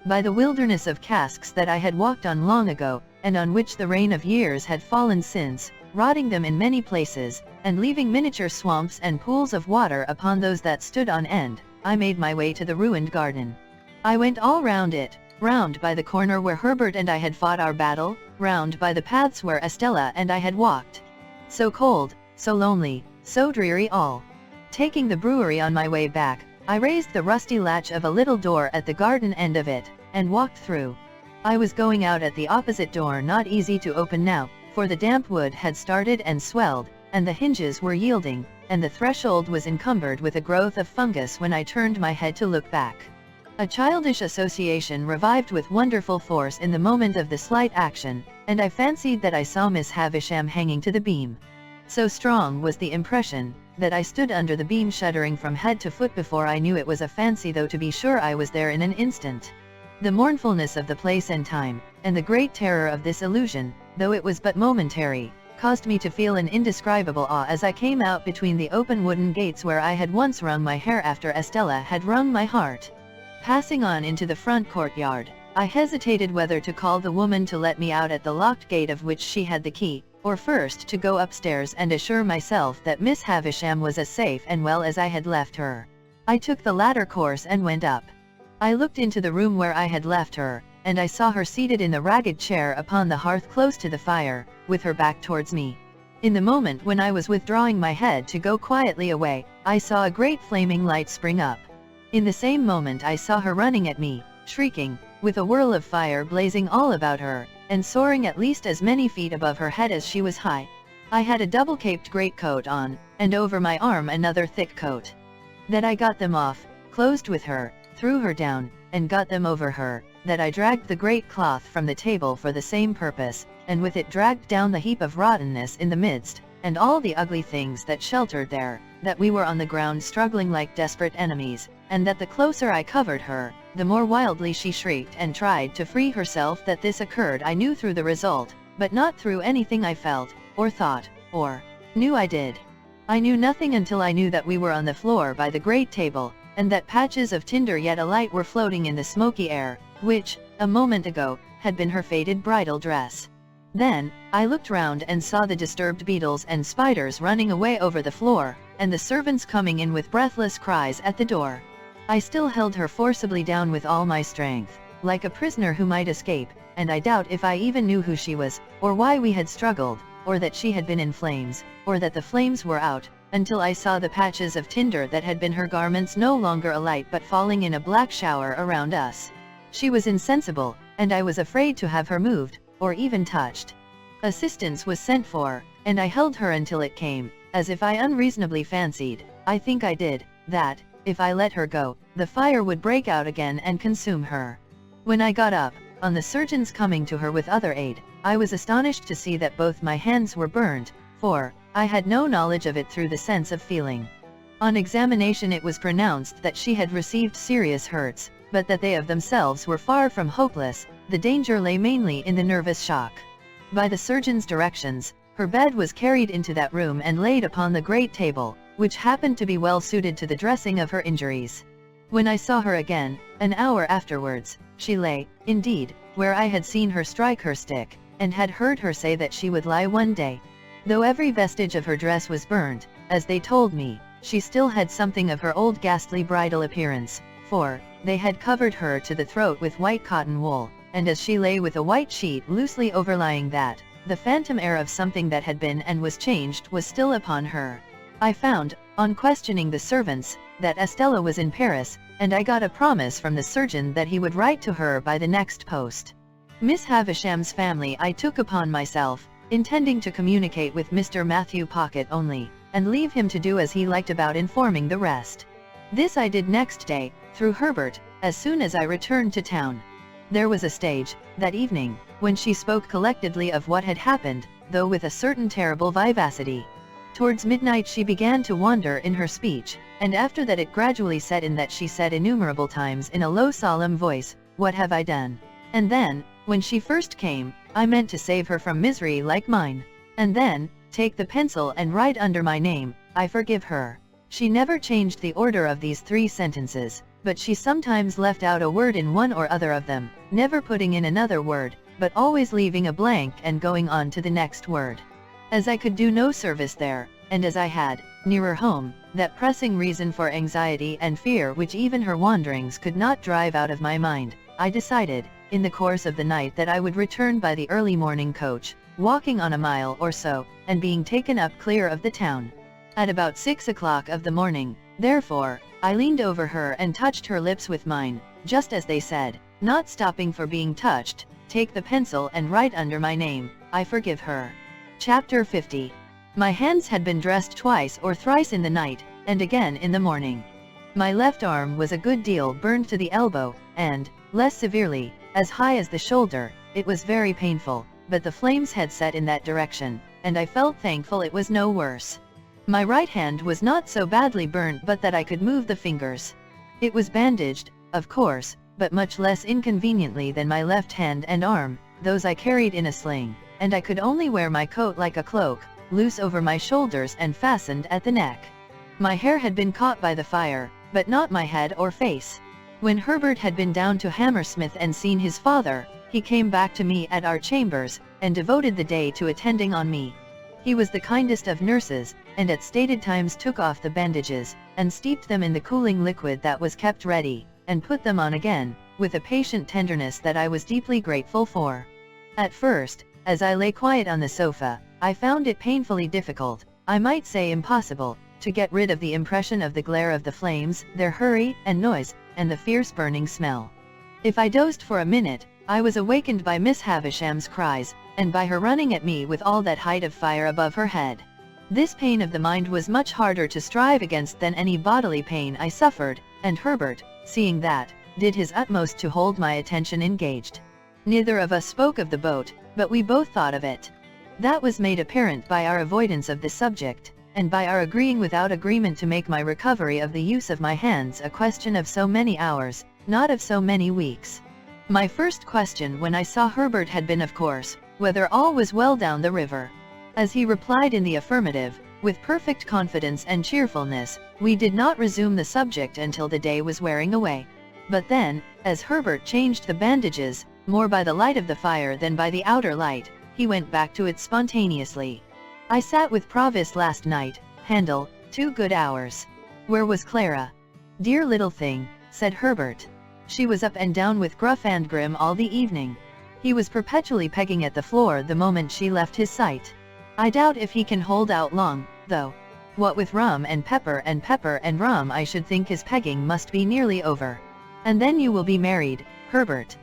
by the wilderness of casks that I had walked on long ago, and on which the rain of years had fallen since, rotting them in many places, and leaving miniature swamps and pools of water upon those that stood on end, I made my way to the ruined garden. I went all round it, round by the corner where Herbert and I had fought our battle, round by the paths where Estella and I had walked. So cold, so lonely, so dreary all. Taking the brewery on my way back, I raised the rusty latch of a little door at the garden end of it, and walked through. I was going out at the opposite door, not easy to open now, for the damp wood had started and swelled, and the hinges were yielding, and the threshold was encumbered with a growth of fungus when I turned my head to look back. A childish association revived with wonderful force in the moment of the slight action, and I fancied that I saw Miss Havisham hanging to the beam. So strong was the impression, that I stood under the beam shuddering from head to foot before I knew it was a fancy, though to be sure I was there in an instant. The mournfulness of the place and time, and the great terror of this illusion, though it was but momentary, caused me to feel an indescribable awe as I came out between the open wooden gates where I had once wrung my hair after Estella had wrung my heart. Passing on into the front courtyard, I hesitated whether to call the woman to let me out at the locked gate of which she had the key, or first to go upstairs and assure myself that Miss Havisham was as safe and well as I had left her. I took the latter course and went up. I looked into the room where I had left her, and I saw her seated in the ragged chair upon the hearth close to the fire, with her back towards me. In the moment when I was withdrawing my head to go quietly away, I saw a great flaming light spring up. In the same moment I saw her running at me, shrieking, with a whirl of fire blazing all about her, and soaring at least as many feet above her head as she was high. I had a double-caped greatcoat on, and over my arm another thick coat. That I got them off, closed with her, threw her down, and got them over her, that I dragged the great cloth from the table for the same purpose, and with it dragged down the heap of rottenness in the midst, and all the ugly things that sheltered there, that we were on the ground struggling like desperate enemies, and that the closer I covered her, the more wildly she shrieked and tried to free herself. That this occurred I knew through the result, but not through anything I felt, or thought, or knew I did. I knew nothing until I knew that we were on the floor by the great table, and that patches of tinder yet alight were floating in the smoky air, which, a moment ago, had been her faded bridal dress. Then, I looked round and saw the disturbed beetles and spiders running away over the floor, and the servants coming in with breathless cries at the door. I still held her forcibly down with all my strength, like a prisoner who might escape, and I doubt if I even knew who she was, or why we had struggled, or that she had been in flames, or that the flames were out, until I saw the patches of tinder that had been her garments no longer alight but falling in a black shower around us. She was insensible, and I was afraid to have her moved, or even touched. Assistance was sent for, and I held her until it came, as if I unreasonably fancied, I think I did, that, if I let her go, the fire would break out again and consume her. When I got up, on the surgeons coming to her with other aid, I was astonished to see that both my hands were burned, for I had no knowledge of it through the sense of feeling. On examination it was pronounced that she had received serious hurts, but that they of themselves were far from hopeless. The danger lay mainly in the nervous shock. By the surgeon's directions, her bed was carried into that room and laid upon the great table, which happened to be well suited to the dressing of her injuries. When I saw her again, an hour afterwards, she lay, indeed, where I had seen her strike her stick, and had heard her say that she would lie one day. Though every vestige of her dress was burned, as they told me, she still had something of her old ghastly bridal appearance, for they had covered her to the throat with white cotton wool, and as she lay with a white sheet loosely overlying that, the phantom air of something that had been and was changed was still upon her. I found, on questioning the servants, that Estella was in Paris, and I got a promise from the surgeon that he would write to her by the next post. Miss Havisham's family I took upon myself, intending to communicate with Mr. Matthew Pocket only, and leave him to do as he liked about informing the rest. This I did next day, through Herbert, as soon as I returned to town. There was a stage, that evening, when she spoke collectedly of what had happened, though with a certain terrible vivacity. Towards midnight she began to wander in her speech, and after that it gradually set in that she said innumerable times in a low solemn voice, "What have I done?" And then, when she first came, I meant to save her from misery like mine. And then, take the pencil and write under my name, "I forgive her." She never changed the order of these 3 sentences, but she sometimes left out a word in one or other of them, never putting in another word, but always leaving a blank and going on to the next word. As I could do no service there, and as I had, nearer home, that pressing reason for anxiety and fear which even her wanderings could not drive out of my mind, I decided, in the course of the night, that I would return by the early morning coach, walking on a mile or so, and being taken up clear of the town. At about 6 o'clock of the morning, therefore, I leaned over her and touched her lips with mine, just as they said, not stopping for being touched, "Take the pencil and write under my name, I forgive her." Chapter 50. My hands had been dressed twice or thrice in the night, and again in the morning. My left arm was a good deal burned to the elbow, and, less severely, as high as the shoulder. It was very painful, but the flames had set in that direction, and I felt thankful it was no worse. My right hand was not so badly burnt but that I could move the fingers. It was bandaged, of course, but much less inconveniently than my left hand and arm, those I carried in a sling, and I could only wear my coat like a cloak, loose over my shoulders and fastened at the neck. My hair had been caught by the fire, but not my head or face. When Herbert had been down to Hammersmith and seen his father, he came back to me at our chambers, and devoted the day to attending on me. He was the kindest of nurses, and at stated times took off the bandages, and steeped them in the cooling liquid that was kept ready, and put them on again, with a patient tenderness that I was deeply grateful for. At first, as I lay quiet on the sofa, I found it painfully difficult, I might say impossible, to get rid of the impression of the glare of the flames, their hurry and noise, and the fierce burning smell. If I dozed for a minute, I was awakened by Miss Havisham's cries, and by her running at me with all that height of fire above her head. This pain of the mind was much harder to strive against than any bodily pain I suffered, and Herbert, seeing that, did his utmost to hold my attention engaged. Neither of us spoke of the boat, but we both thought of it. That was made apparent by our avoidance of the subject, and by our agreeing without agreement to make my recovery of the use of my hands a question of so many hours, not of so many weeks. My first question when I saw Herbert had been, of course, whether all was well down the river. As he replied in the affirmative, with perfect confidence and cheerfulness, we did not resume the subject until the day was wearing away. But then, as Herbert changed the bandages, more by the light of the fire than by the outer light, he went back to it spontaneously. "I sat with Provis last night, Handel, 2 good hours. Where was Clara?" "Dear little thing," said Herbert. "She was up and down with Gruff and Grim all the evening. He was perpetually pegging at the floor the moment she left his sight. I doubt if he can hold out long, though. What with rum and pepper and rum, I should think his pegging must be nearly over. And then you will be married, Herbert.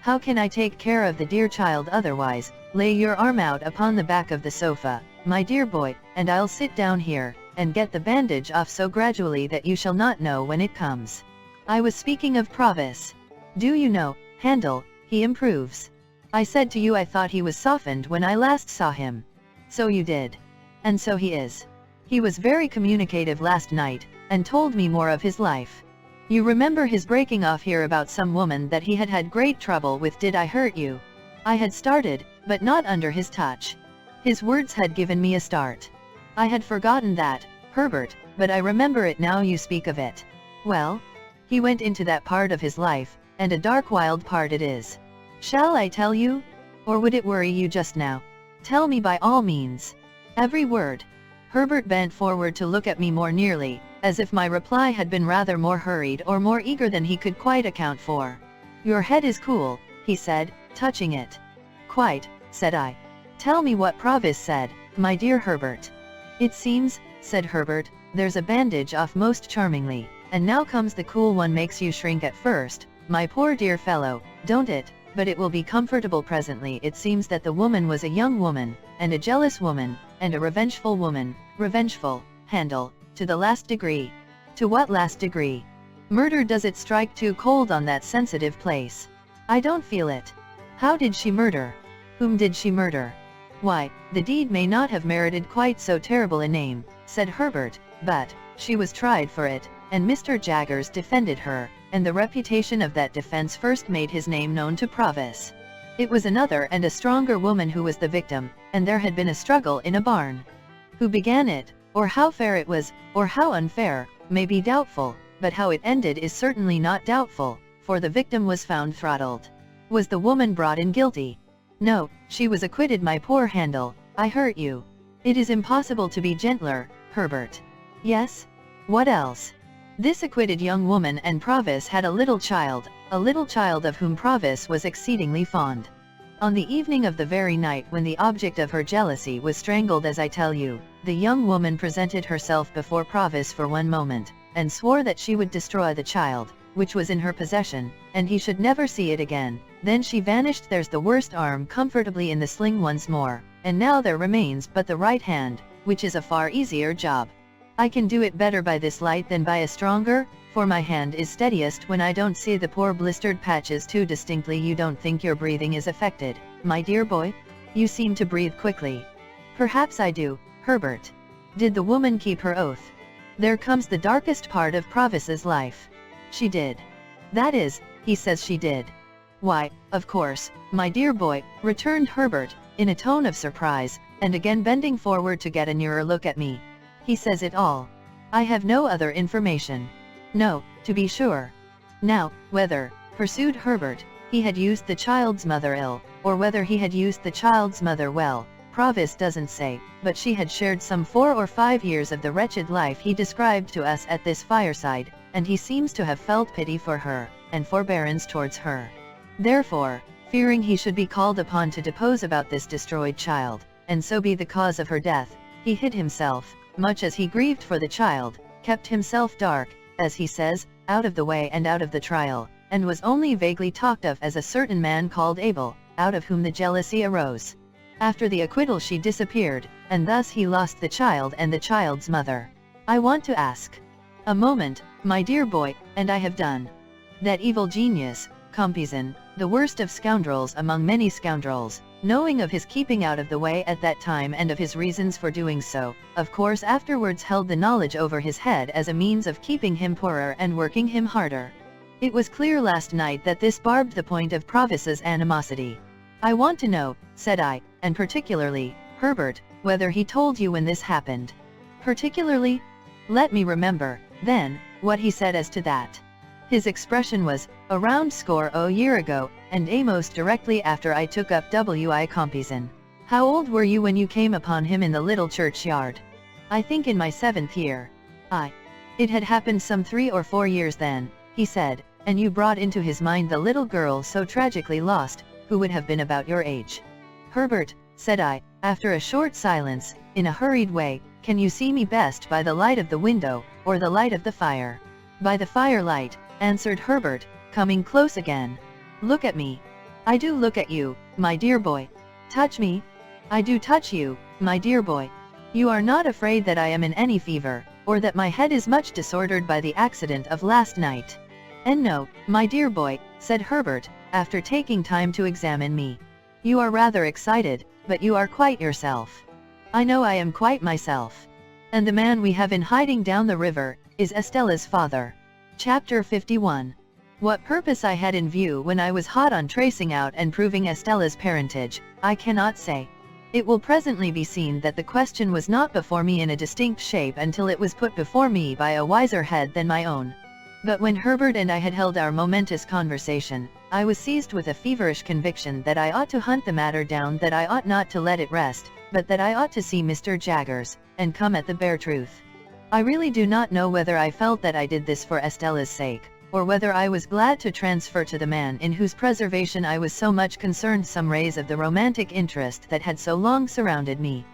How can I take care of the dear child otherwise? Lay your arm out upon the back of the sofa, my dear boy, and I'll sit down here, and get the bandage off so gradually that you shall not know when it comes. I was speaking of Provis. Do you know, Handel, he improves. I said to you I thought he was softened when I last saw him. So you did. And so he is. He was very communicative last night, and told me more of his life. You remember his breaking off here about some woman that he had had great trouble with. Did I hurt you? I had started, but not under his touch. His words had given me a start. I had forgotten that, Herbert, but I remember it now you speak of it. Well? He went into that part of his life, and a dark wild part it is. Shall I tell you? Or would it worry you just now? Tell me by all means. Every word. Herbert bent forward to look at me more nearly, as if my reply had been rather more hurried or more eager than he could quite account for. Your head is cool, he said, touching it. Quite, said I. Tell me what Provis said, my dear Herbert. It seems, said Herbert, there's a bandage off most charmingly, and now comes the cool one. Makes you shrink at first, my poor dear fellow, don't it? But it will be comfortable presently. It seems that the woman was a young woman, and a jealous woman, and a revengeful woman, revengeful, Handel, to the last degree. To what last degree? Murder. Does it strike too cold on that sensitive place? I don't feel it. How did she murder? Whom did she murder? Why, the deed may not have merited quite so terrible a name, said Herbert, but she was tried for it, and Mr. Jaggers defended her, and the reputation of that defense first made his name known to Provis. It was another and a stronger woman who was the victim, and there had been a struggle in a barn. Who began it, or how fair it was, or how unfair, may be doubtful, but how it ended is certainly not doubtful, for the victim was found throttled. Was the woman brought in guilty? No, she was acquitted. My poor Handel, I hurt you. It is impossible to be gentler, Herbert. Yes? What else? This acquitted young woman and Provis had a little child of whom Provis was exceedingly fond. On the evening of the very night when the object of her jealousy was strangled, as I tell you, the young woman presented herself before Provis for one moment, and swore that she would destroy the child, which was in her possession, and he should never see it again. Then she vanished. There's the worst arm comfortably in the sling once more, and now there remains but the right hand, which is a far easier job. I can do it better by this light than by a stronger, for my hand is steadiest when I don't see the poor blistered patches too distinctly. You don't think your breathing is affected, my dear boy? You seem to breathe quickly. Perhaps I do, Herbert. Did the woman keep her oath? There comes the darkest part of Provis's life. She did. That is, he says she did. Why, of course, my dear boy, returned Herbert, in a tone of surprise, and again bending forward to get a nearer look at me. He says it all. I have no other information. No, to be sure. Now, whether, pursued Herbert, he had used the child's mother ill, or whether he had used the child's mother well, Provis doesn't say, but she had shared some 4 or 5 years of the wretched life he described to us at this fireside, and he seems to have felt pity for her, and forbearance towards her. Therefore, fearing he should be called upon to depose about this destroyed child, and so be the cause of her death, he hid himself, much as he grieved for the child, kept himself dark, as he says, out of the way and out of the trial, and was only vaguely talked of as a certain man called Abel, out of whom the jealousy arose. After the acquittal she disappeared, and thus he lost the child and the child's mother. I want to ask. A moment, my dear boy, and I have done. That evil genius, Compeyson, the worst of scoundrels among many scoundrels, knowing of his keeping out of the way at that time and of his reasons for doing so, of course afterwards held the knowledge over his head as a means of keeping him poorer and working him harder. It was clear last night that this barbed the point of Provis's animosity. I want to know, said I, and particularly, Herbert, whether he told you when this happened. Particularly? Let me remember, then, what he said as to that. His expression was, a round score o' year ago, and most directly after I took up W.I. Compeyson. How old were you when you came upon him in the little churchyard? I think in my 7th year. It had happened some 3 or 4 years then, he said, and you brought into his mind the little girl so tragically lost, who would have been about your age. Herbert, said I, after a short silence, in a hurried way, can you see me best by the light of the window, or the light of the fire? By the firelight, answered Herbert, coming close again. Look at me. I do look at you, my dear boy. Touch me. I do touch you, my dear boy. You are not afraid that I am in any fever, or that my head is much disordered by the accident of last night? And no, my dear boy, said Herbert, after taking time to examine me. You are rather excited, but you are quite yourself. I know I am quite myself. And the man we have in hiding down the river, is Estella's father. Chapter 51. What purpose I had in view when I was hot on tracing out and proving Estella's parentage, I cannot say. It will presently be seen that the question was not before me in a distinct shape until it was put before me by a wiser head than my own. But when Herbert and I had held our momentous conversation, I was seized with a feverish conviction that I ought to hunt the matter down, that I ought not to let it rest, but that I ought to see Mr. Jaggers, and come at the bare truth. I really do not know whether I felt that I did this for Estella's sake, or whether I was glad to transfer to the man in whose preservation I was so much concerned some rays of the romantic interest that had so long surrounded me.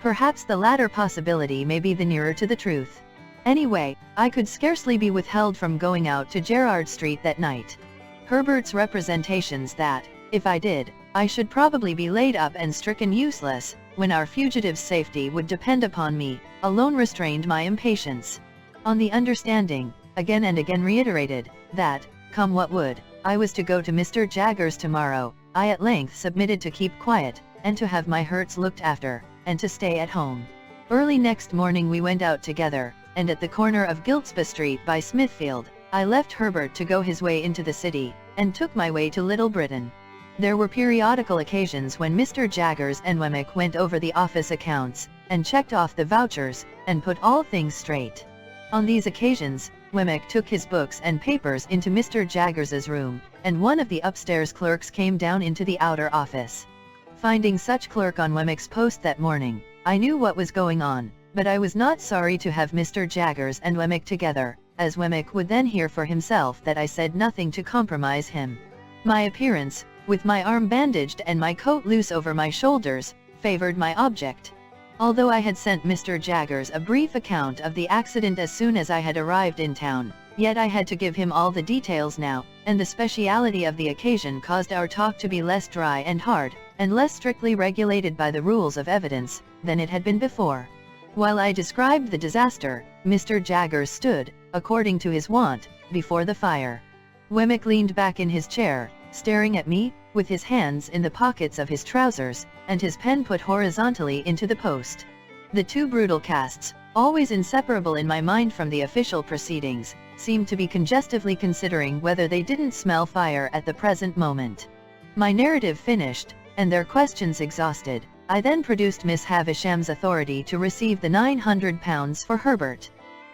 Perhaps the latter possibility may be the nearer to the truth. Anyway, I could scarcely be withheld from going out to Gerrard Street that night. Herbert's representations that, if I did, I should probably be laid up and stricken useless, when our fugitive's safety would depend upon me, alone restrained my impatience. On the understanding, again and again reiterated, that, come what would, I was to go to Mr. Jaggers tomorrow, I at length submitted to keep quiet, and to have my hurts looked after, and to stay at home. Early next morning we went out together, and at the corner of Giltspur Street by Smithfield, I left Herbert to go his way into the city, and took my way to Little Britain. There were periodical occasions when Mr. Jaggers and Wemmick went over the office accounts, and checked off the vouchers, and put all things straight. On these occasions, Wemmick took his books and papers into Mr. Jaggers's room, and one of the upstairs clerks came down into the outer office. Finding such clerk on Wemmick's post that morning, I knew what was going on, but I was not sorry to have Mr. Jaggers and Wemmick together, as Wemmick would then hear for himself that I said nothing to compromise him. My appearance, with my arm bandaged and my coat loose over my shoulders, favored my object. Although I had sent Mr. Jaggers a brief account of the accident as soon as I had arrived in town, yet I had to give him all the details now, and the speciality of the occasion caused our talk to be less dry and hard, and less strictly regulated by the rules of evidence, than it had been before. While I described the disaster, Mr. Jaggers stood, according to his wont, before the fire. Wemmick leaned back in his chair, staring at me, with his hands in the pockets of his trousers, and his pen put horizontally into the post. The two brutal casts, always inseparable in my mind from the official proceedings, seemed to be congestively considering whether they didn't smell fire at the present moment. My narrative finished, and their questions exhausted, I then produced Miss Havisham's authority to receive the £900 for Herbert.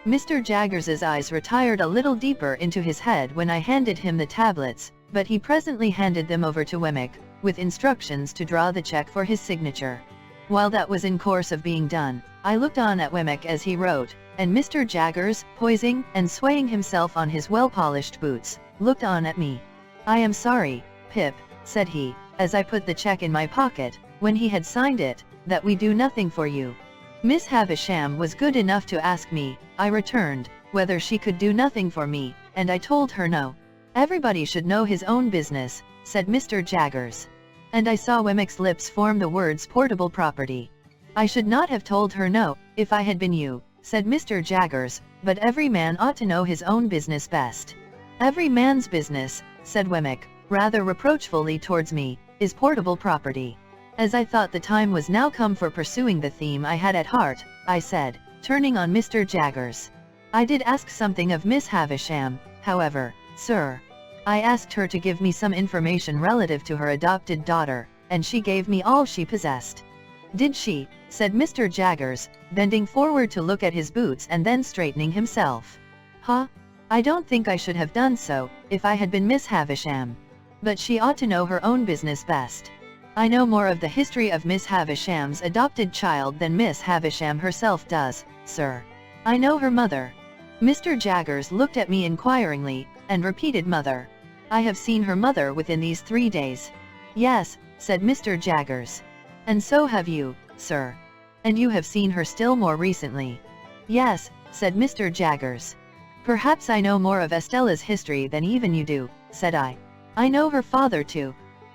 Mr. Jaggers's eyes retired a little deeper into his head when I handed him the tablets, but he presently handed them over to Wemmick, with instructions to draw the check for his signature. While that was in course of being done, I looked on at Wemmick as he wrote, and Mr. Jaggers, poising and swaying himself on his well-polished boots, looked on at me. "I am sorry, Pip," said he, as I put the check in my pocket, when he had signed it, "that we do nothing for you." "Miss Havisham was good enough to ask me," I returned, "whether she could do nothing for me, and I told her no." "Everybody should know his own business," said Mr. Jaggers. And I saw Wemmick's lips form the words portable property. "I should not have told her no, if I had been you," said Mr. Jaggers, "but every man ought to know his own business best." "Every man's business," said Wemmick, rather reproachfully towards me, "is portable property." As I thought the time was now come for pursuing the theme I had at heart, I said, turning on Mr. Jaggers, "I did ask something of Miss Havisham, however, sir. I asked her to give me some information relative to her adopted daughter, and she gave me all she possessed." "Did she?" said Mr. Jaggers, bending forward to look at his boots and then straightening himself. "Huh? I don't think I should have done so, if I had been Miss Havisham. But she ought to know her own business best. I know more of the history of Miss Havisham's adopted child than Miss Havisham herself does, sir. I know her mother." Mr. Jaggers looked at me inquiringly, and repeated mother. "I have seen her mother within these 3 days." "Yes," said Mr. Jaggers. "And so have you, sir. And you have seen her still more recently." "Yes," said Mr. Jaggers. "Perhaps I know more of Estella's history than even you do," said I. "I know her father too."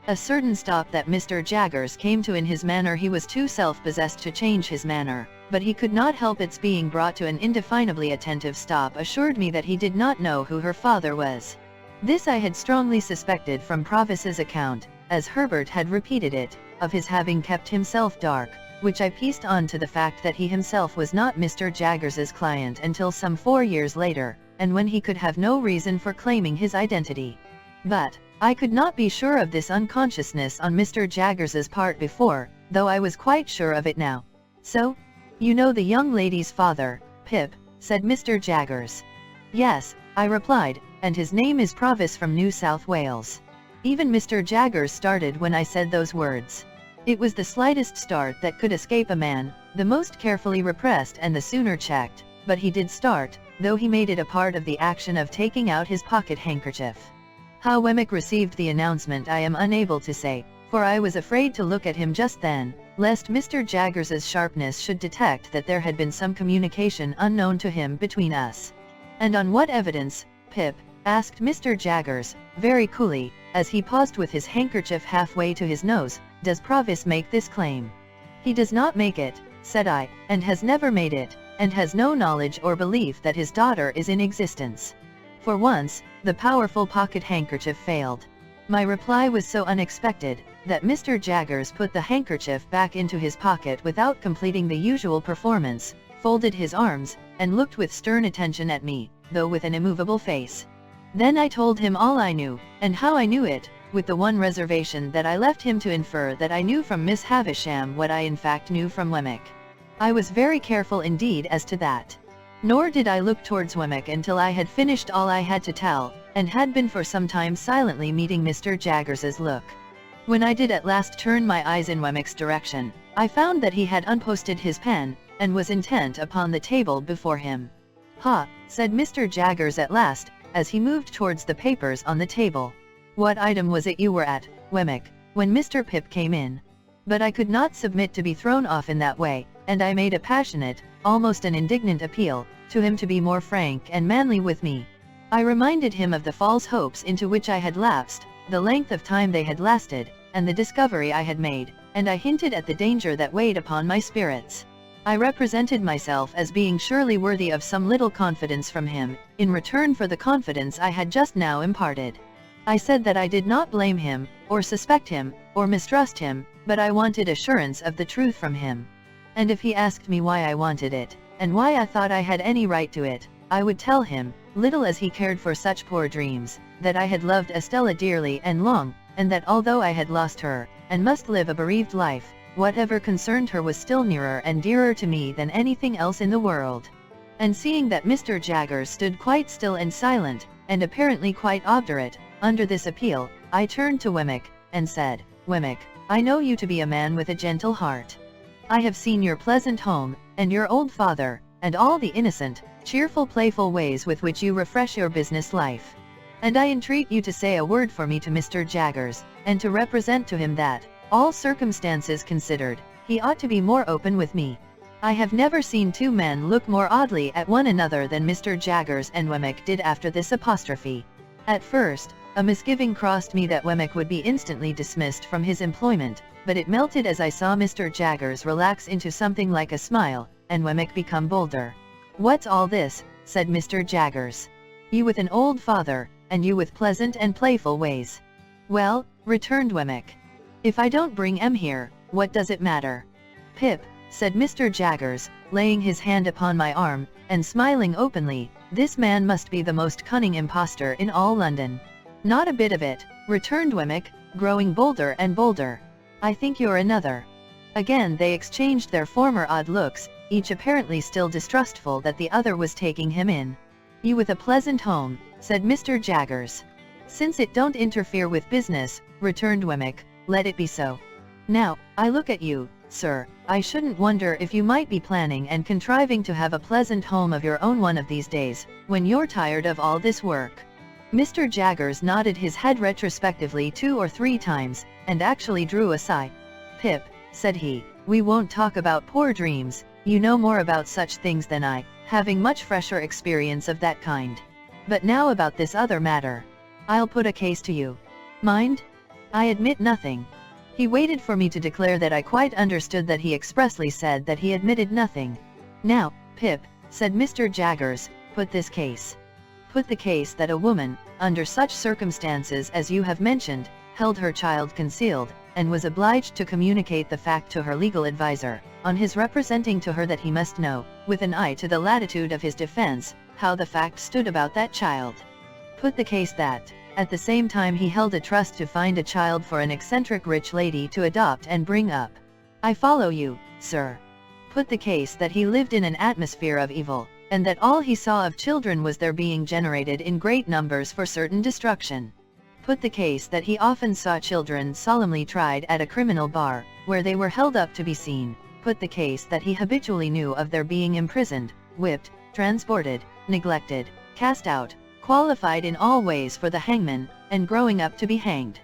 A certain stop that Mr. Jaggers came to in his manner. He was too self-possessed to change his manner, but he could not help its being brought to an indefinably attentive stop assured me that he did not know who her father was. This I had strongly suspected from Provis's account, as Herbert had repeated it, of his having kept himself dark, which I pieced on to the fact that he himself was not Mr. Jaggers's client until some 4 years later, and when he could have no reason for claiming his identity. But I could not be sure of this unconsciousness on Mr. Jaggers's part before, though I was quite sure of it now. "So, you know the young lady's father, Pip," said Mr. Jaggers. "Yes," I replied, "and his name is Provis from New South Wales." Even Mr. Jaggers started when I said those words. It was the slightest start that could escape a man, the most carefully repressed and the sooner checked, but he did start, though he made it a part of the action of taking out his pocket handkerchief. How Wemmick received the announcement I am unable to say, for I was afraid to look at him just then, lest Mr. Jaggers's sharpness should detect that there had been some communication unknown to him between us. "And on what evidence, Pip?" asked Mr. Jaggers, very coolly, as he paused with his handkerchief halfway to his nose, "does Provis make this claim?" "He does not make it," said I, "and has never made it, and has no knowledge or belief that his daughter is in existence." For once, the powerful pocket handkerchief failed. My reply was so unexpected, that Mr. Jaggers put the handkerchief back into his pocket without completing the usual performance, folded his arms, and looked with stern attention at me, though with an immovable face. Then I told him all I knew, and how I knew it, with the one reservation that I left him to infer that I knew from Miss Havisham what I in fact knew from Wemmick. I was very careful indeed as to that. Nor did I look towards Wemmick until I had finished all I had to tell, and had been for some time silently meeting Mr. Jaggers's look. When I did at last turn my eyes in Wemmick's direction, I found that he had unposted his pen, and was intent upon the table before him. "Ha," said Mr. Jaggers at last, as he moved towards the papers on the table. "What item was it you were at, Wemmick, when Mr. Pip came in?" But I could not submit to be thrown off in that way, and I made a passionate, almost an indignant appeal, to him to be more frank and manly with me. I reminded him of the false hopes into which I had lapsed, the length of time they had lasted, and the discovery I had made, and I hinted at the danger that weighed upon my spirits. I represented myself as being surely worthy of some little confidence from him, in return for the confidence I had just now imparted. I said that I did not blame him, or suspect him, or mistrust him, but I wanted assurance of the truth from him. And if he asked me why I wanted it, and why I thought I had any right to it, I would tell him, little as he cared for such poor dreams, that I had loved Estella dearly and long, and that although I had lost her, and must live a bereaved life, whatever concerned her was still nearer and dearer to me than anything else in the world. And seeing that Mr. Jaggers stood quite still and silent, and apparently quite obdurate, under this appeal, I turned to Wemmick, and said, "Wemmick, I know you to be a man with a gentle heart. I have seen your pleasant home, and your old father, and all the innocent, cheerful playful ways with which you refresh your business life. And I entreat you to say a word for me to Mr. Jaggers, and to represent to him that, all circumstances considered, he ought to be more open with me. I have never seen two men look more oddly at one another than Mr. Jaggers and Wemmick did after this apostrophe. At first, a misgiving crossed me that Wemmick would be instantly dismissed from his employment, but it melted as I saw Mr. Jaggers relax into something like a smile, and Wemmick become bolder. "What's all this?" said Mr. Jaggers. "You with an old father, and you with pleasant and playful ways." "Well," returned Wemmick, "if I don't bring em here, what does it matter?" "Pip," said Mr. Jaggers, laying his hand upon my arm, and smiling openly, "this man must be the most cunning impostor in all London." "Not a bit of it," returned Wemmick, growing bolder and bolder. "I think you're another." Again they exchanged their former odd looks, each apparently still distrustful that the other was taking him in. "You with a pleasant home," said Mr. Jaggers. "Since it don't interfere with business," returned Wemmick, "let it be so. Now, I look at you, sir, I shouldn't wonder if you might be planning and contriving to have a pleasant home of your own one of these days, when you're tired of all this work." Mr. Jaggers nodded his head retrospectively 2 or 3 times, and actually drew a sigh. "Pip," said he, "we won't talk about poor dreams, you know more about such things than I, having much fresher experience of that kind. But now about this other matter. I'll put a case to you. Mind? I admit nothing." He waited for me to declare that I quite understood that he expressly said that he admitted nothing. "Now, Pip," said Mr. Jaggers, "put this case. Put the case that a woman, under such circumstances as you have mentioned, held her child concealed, and was obliged to communicate the fact to her legal adviser, on his representing to her that he must know, with an eye to the latitude of his defense, how the fact stood about that child. Put the case that, at the same time he held a trust to find a child for an eccentric rich lady to adopt and bring up. I follow you, sir. Put the case that he lived in an atmosphere of evil, and that all he saw of children was their being generated in great numbers for certain destruction. Put the case that he often saw children solemnly tried at a criminal bar, where they were held up to be seen. Put the case that he habitually knew of their being imprisoned, whipped, transported, neglected, cast out, qualified in all ways for the hangman, and growing up to be hanged.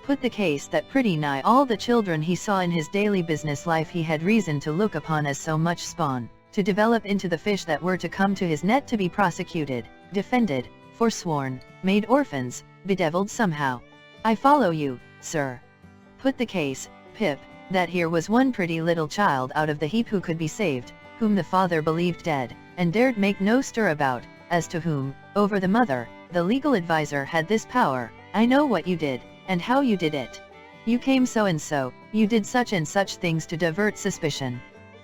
Put the case that pretty nigh all the children he saw in his daily business life he had reason to look upon as so much spawn, to develop into the fish that were to come to his net to be prosecuted, defended, forsworn, made orphans, bedeviled somehow. I follow you, sir. Put the case, Pip, that here was one pretty little child out of the heap who could be saved, whom the father believed dead, and dared make no stir about, as to whom, over the mother, the legal adviser had this power. I know what you did, and how you did it. You came so and so, you did such and such things to divert suspicion.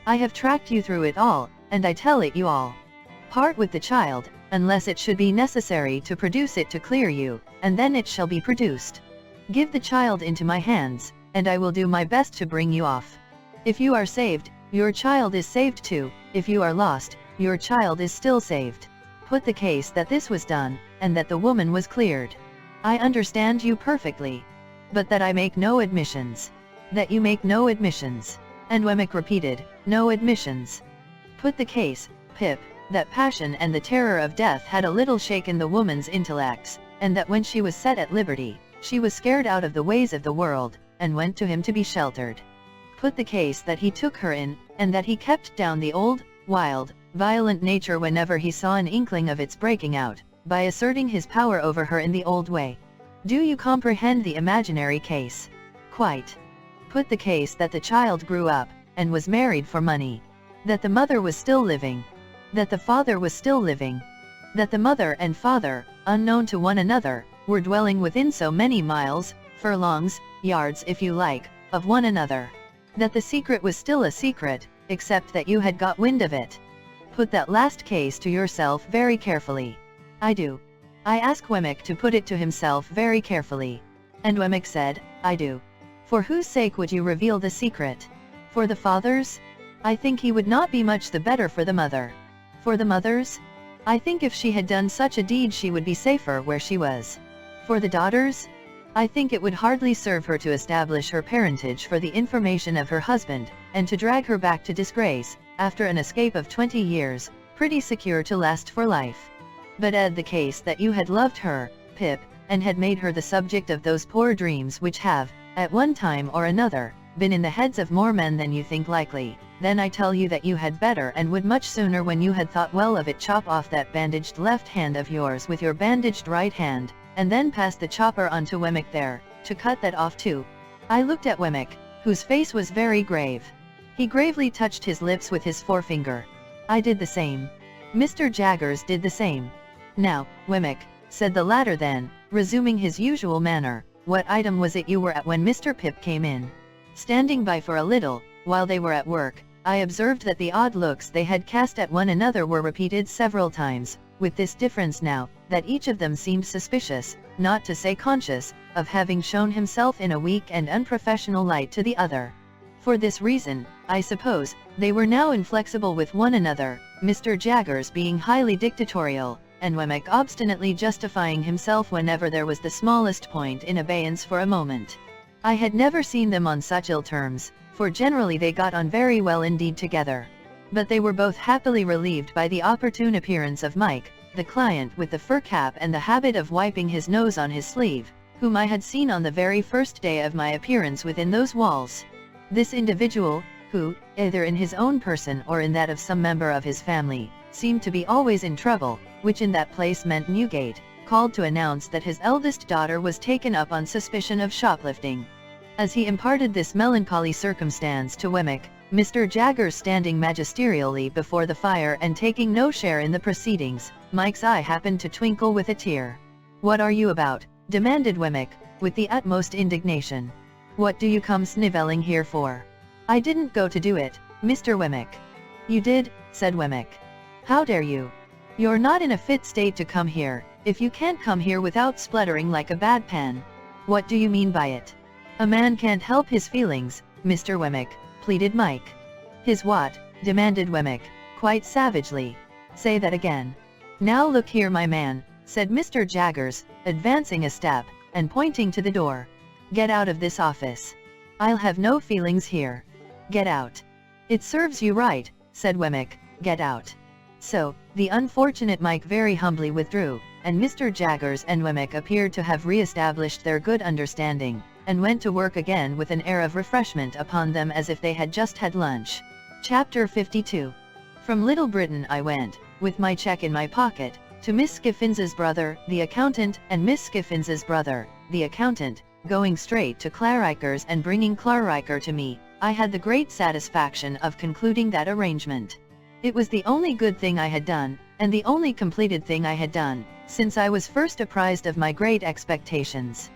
I have tracked you through it all, and I tell it you all. Part with the child, unless it should be necessary to produce it to clear you, and then it shall be produced. Give the child into my hands, and I will do my best to bring you off. If you are saved, your child is saved too. If you are lost, your child is still saved. Put the case that this was done, and that the woman was cleared. I understand you perfectly. But that I make no admissions. That you make no admissions. And Wemmick repeated, no admissions. Put the case, Pip, that passion and the terror of death had a little shaken the woman's intellects, and that when she was set at liberty, she was scared out of the ways of the world, and went to him to be sheltered. Put the case that he took her in, and that he kept down the old, wild, violent nature whenever he saw an inkling of its breaking out, by asserting his power over her in the old way. Do you comprehend the imaginary case? Quite. Put the case that the child grew up, and was married for money. That the mother was still living. That the father was still living. That the mother and father, unknown to one another, were dwelling within so many miles, furlongs, yards if you like, of one another. That the secret was still a secret, except that you had got wind of it. Put that last case to yourself very carefully. I do. I ask Wemmick to put it to himself very carefully. And Wemmick said, I do. For whose sake would you reveal the secret? For the father's? I think he would not be much the better for the mother. For the mother's? I think if she had done such a deed she would be safer where she was. For the daughter's? I think it would hardly serve her to establish her parentage for the information of her husband, and to drag her back to disgrace, after an escape of 20 years, pretty secure to last for life. But add the case that you had loved her, Pip, and had made her the subject of those poor dreams which have, at one time or another, been in the heads of more men than you think likely, then I tell you that you had better and would much sooner when you had thought well of it chop off that bandaged left hand of yours with your bandaged right hand, and then pass the chopper on to Wemmick there, to cut that off too. I looked at Wemmick, whose face was very grave. He gravely touched his lips with his forefinger. I did the same. Mr. Jaggers did the same. Now, Wemmick, said the latter then, resuming his usual manner, what item was it you were at when Mr. Pip came in? Standing by for a little, while they were at work, I observed that the odd looks they had cast at one another were repeated several times, with this difference now, that each of them seemed suspicious, not to say conscious, of having shown himself in a weak and unprofessional light to the other. For this reason, I suppose, they were now inflexible with one another, Mr. Jaggers being highly dictatorial, and Wemmick obstinately justifying himself whenever there was the smallest point in abeyance for a moment. I had never seen them on such ill terms, for generally they got on very well indeed together. But they were both happily relieved by the opportune appearance of Mike, the client with the fur cap and the habit of wiping his nose on his sleeve, whom I had seen on the very first day of my appearance within those walls. This individual, who, either in his own person or in that of some member of his family, seemed to be always in trouble, which in that place meant Newgate, called to announce that his eldest daughter was taken up on suspicion of shoplifting. As he imparted this melancholy circumstance to Wemmick, Mr. Jaggers standing magisterially before the fire and taking no share in the proceedings, Mike's eye happened to twinkle with a tear. "What are you about?" demanded Wemmick, with the utmost indignation. "What do you come snivelling here for?" "I didn't go to do it, Mr. Wemmick." "You did," said Wemmick. "How dare you? You're not in a fit state to come here, if you can't come here without spluttering like a bad pan." "What do you mean by it?" "A man can't help his feelings, Mr. Wemmick," pleaded Mike. "His what?" demanded Wemmick, quite savagely. "Say that again." "Now look here, my man," said Mr. Jaggers, advancing a step, and pointing to the door. "Get out of this office. I'll have no feelings here. Get out." "It serves you right," said Wemmick, "get out." So, the unfortunate Mike very humbly withdrew, and Mr. Jaggers and Wemmick appeared to have re-established their good understanding, and went to work again with an air of refreshment upon them as if they had just had lunch. Chapter 52. From Little Britain I went, with my cheque in my pocket, to Miss Skiffins's brother, the accountant, and Miss Skiffins's brother, the accountant, going straight to Clarriker's and bringing Clarriker to me. I had the great satisfaction of concluding that arrangement. It was the only good thing I had done, and the only completed thing I had done, since I was first apprised of my great expectations.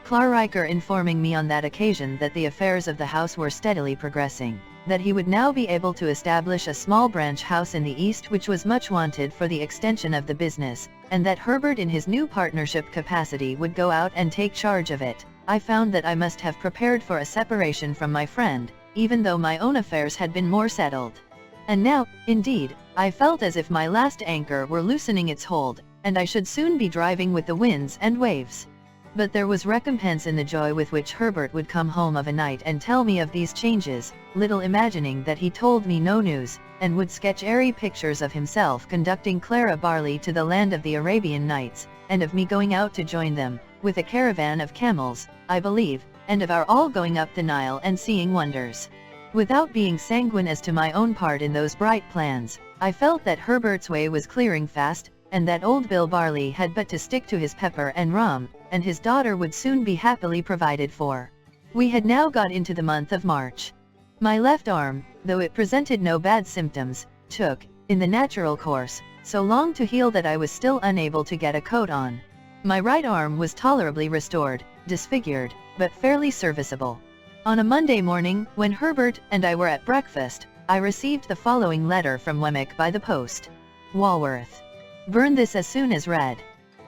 Clarriker informing me on that occasion that the affairs of the house were steadily progressing, that he would now be able to establish a small branch house in the East which was much wanted for the extension of the business, and that Herbert in his new partnership capacity would go out and take charge of it, I found that I must have prepared for a separation from my friend, even though my own affairs had been more settled. And now, indeed, I felt as if my last anchor were loosening its hold, and I should soon be driving with the winds and waves. But there was recompense in the joy with which Herbert would come home of a night and tell me of these changes, little imagining that he told me no news, and would sketch airy pictures of himself conducting Clara Barley to the land of the Arabian Nights, and of me going out to join them, with a caravan of camels, I believe, and of our all going up the Nile and seeing wonders. Without being sanguine as to my own part in those bright plans, I felt that Herbert's way was clearing fast, and that old Bill Barley had but to stick to his pepper and rum, and his daughter would soon be happily provided for. We had now got into the month of March. My left arm, though it presented no bad symptoms, took, in the natural course, so long to heal that I was still unable to get a coat on. My right arm was tolerably restored, disfigured, but fairly serviceable. On a Monday morning, when Herbert and I were at breakfast, I received the following letter from Wemmick by the post. Walworth. Burn this as soon as read.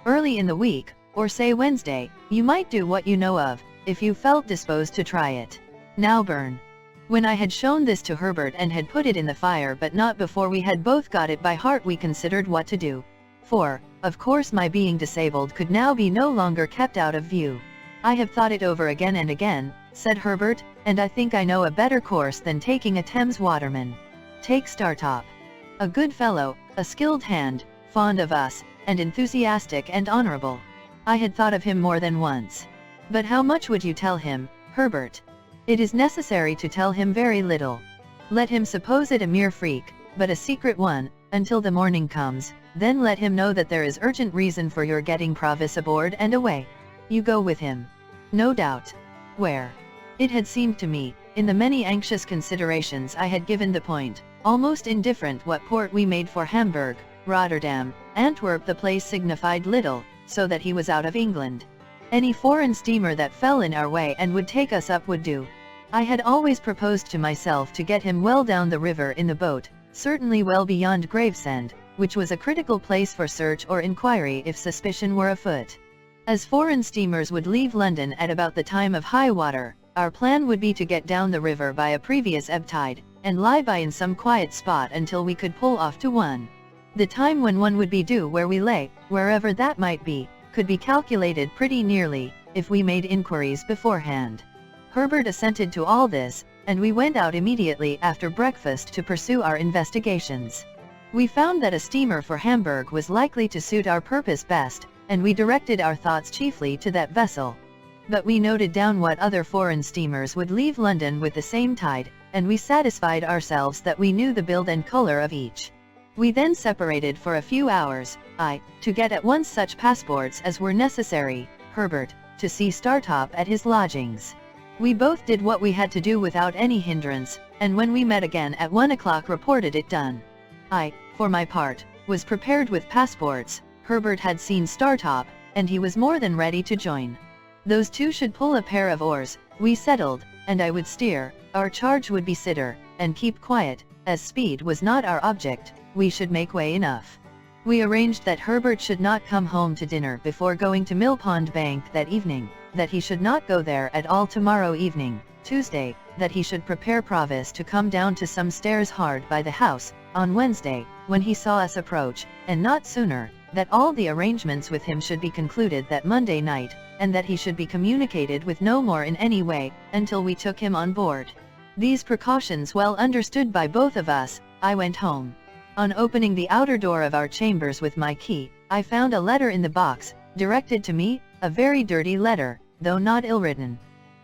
Early in the week, or say Wednesday, you might do what you know of, if you felt disposed to try it. Now burn. When I had shown this to Herbert and had put it in the fire, but not before we had both got it by heart, we considered what to do. For, of course, my being disabled could now be no longer kept out of view. I have thought it over again and again, said Herbert, and I think I know a better course than taking a Thames waterman. Take Startop. A good fellow, a skilled hand, fond of us, and enthusiastic and honorable. I had thought of him more than once. But how much would you tell him, Herbert? It is necessary to tell him very little. Let him suppose it a mere freak, but a secret one, until the morning comes, then let him know that there is urgent reason for your getting Provis aboard and away. You go with him. No doubt. Where? It had seemed to me, in the many anxious considerations I had given the point, almost indifferent what port we made for Hamburg, Rotterdam, Antwerp. The place signified little, so that he was out of England. Any foreign steamer that fell in our way and would take us up would do. I had always proposed to myself to get him well down the river in the boat, certainly well beyond Gravesend, which was a critical place for search or inquiry if suspicion were afoot. As foreign steamers would leave London at about the time of high water, our plan would be to get down the river by a previous ebb tide, and lie by in some quiet spot until we could pull off to one. The time when one would be due where we lay, wherever that might be, could be calculated pretty nearly, if we made inquiries beforehand. Herbert assented to all this, and we went out immediately after breakfast to pursue our investigations. We found that a steamer for Hamburg was likely to suit our purpose best, and we directed our thoughts chiefly to that vessel. But we noted down what other foreign steamers would leave London with the same tide, and we satisfied ourselves that we knew the build and color of each. We then separated for a few hours, I, to get at once such passports as were necessary, Herbert, to see Startop at his lodgings. We both did what we had to do without any hindrance, and when we met again at 1 o'clock reported it done. I, for my part, was prepared with passports. Herbert had seen Startop, and he was more than ready to join. Those two should pull a pair of oars, we settled, and I would steer. Our charge would be sitter, and keep quiet. As speed was not our object, we should make way enough. We arranged that Herbert should not come home to dinner before going to Millpond Bank that evening, that he should not go there at all tomorrow evening, Tuesday, that he should prepare Provis to come down to some stairs hard by the house, on Wednesday, when he saw us approach, and not sooner, that all the arrangements with him should be concluded that Monday night, and that he should be communicated with no more in any way, until we took him on board. These precautions well understood by both of us, I went home. On opening the outer door of our chambers with my key, I found a letter in the box, directed to me, a very dirty letter, though not ill-written.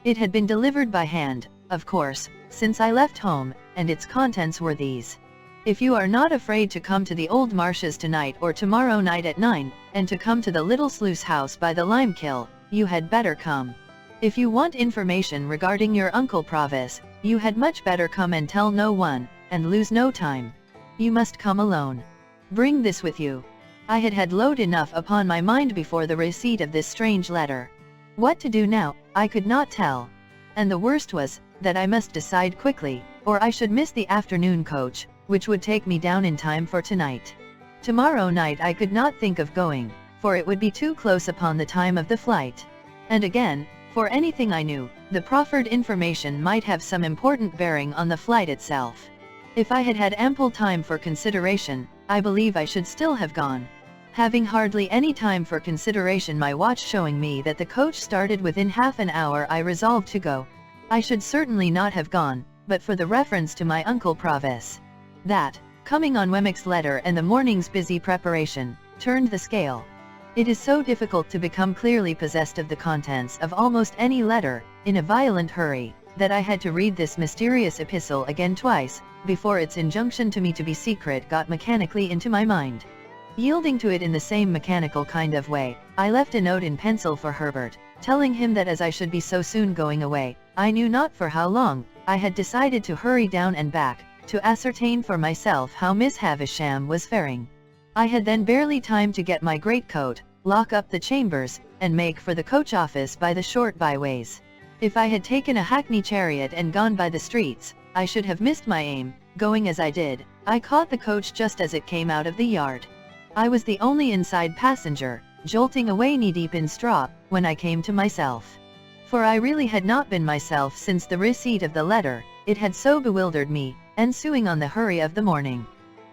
It had been delivered by hand, of course, since I left home, and its contents were these. If you are not afraid to come to the Old Marshes tonight or tomorrow night at 9, and to come to the little sluice house by the lime kiln, you had better come. If you want information regarding your Uncle Provis, you had much better come and tell no one, and lose no time. You must come alone. Bring this with you. I had had load enough upon my mind before the receipt of this strange letter. What to do now, I could not tell. And the worst was, that I must decide quickly, or I should miss the afternoon coach, which would take me down in time for tonight. Tomorrow night I could not think of going, for it would be too close upon the time of the flight. And again, for anything I knew, the proffered information might have some important bearing on the flight itself. If I had had ample time for consideration, I believe I should still have gone. Having hardly any time for consideration, my watch showing me that the coach started within half an hour, I resolved to go. I should certainly not have gone, but for the reference to my uncle Provis. That, coming on Wemmick's letter and the morning's busy preparation, turned the scale. It is so difficult to become clearly possessed of the contents of almost any letter, in a violent hurry, that I had to read this mysterious epistle again twice, before its injunction to me to be secret got mechanically into my mind. Yielding to it in the same mechanical kind of way, I left a note in pencil for Herbert, telling him that as I should be so soon going away, I knew not for how long, I had decided to hurry down and back, to ascertain for myself how Miss Havisham was faring. I had then barely time to get my greatcoat, lock up the chambers, and make for the coach office by the short byways. If I had taken a hackney chariot and gone by the streets, I should have missed my aim. Going as I did, I caught the coach just as it came out of the yard. I was the only inside passenger, jolting away knee-deep in straw, when I came to myself. For I really had not been myself since the receipt of the letter, it had so bewildered me, ensuing on the hurry of the morning.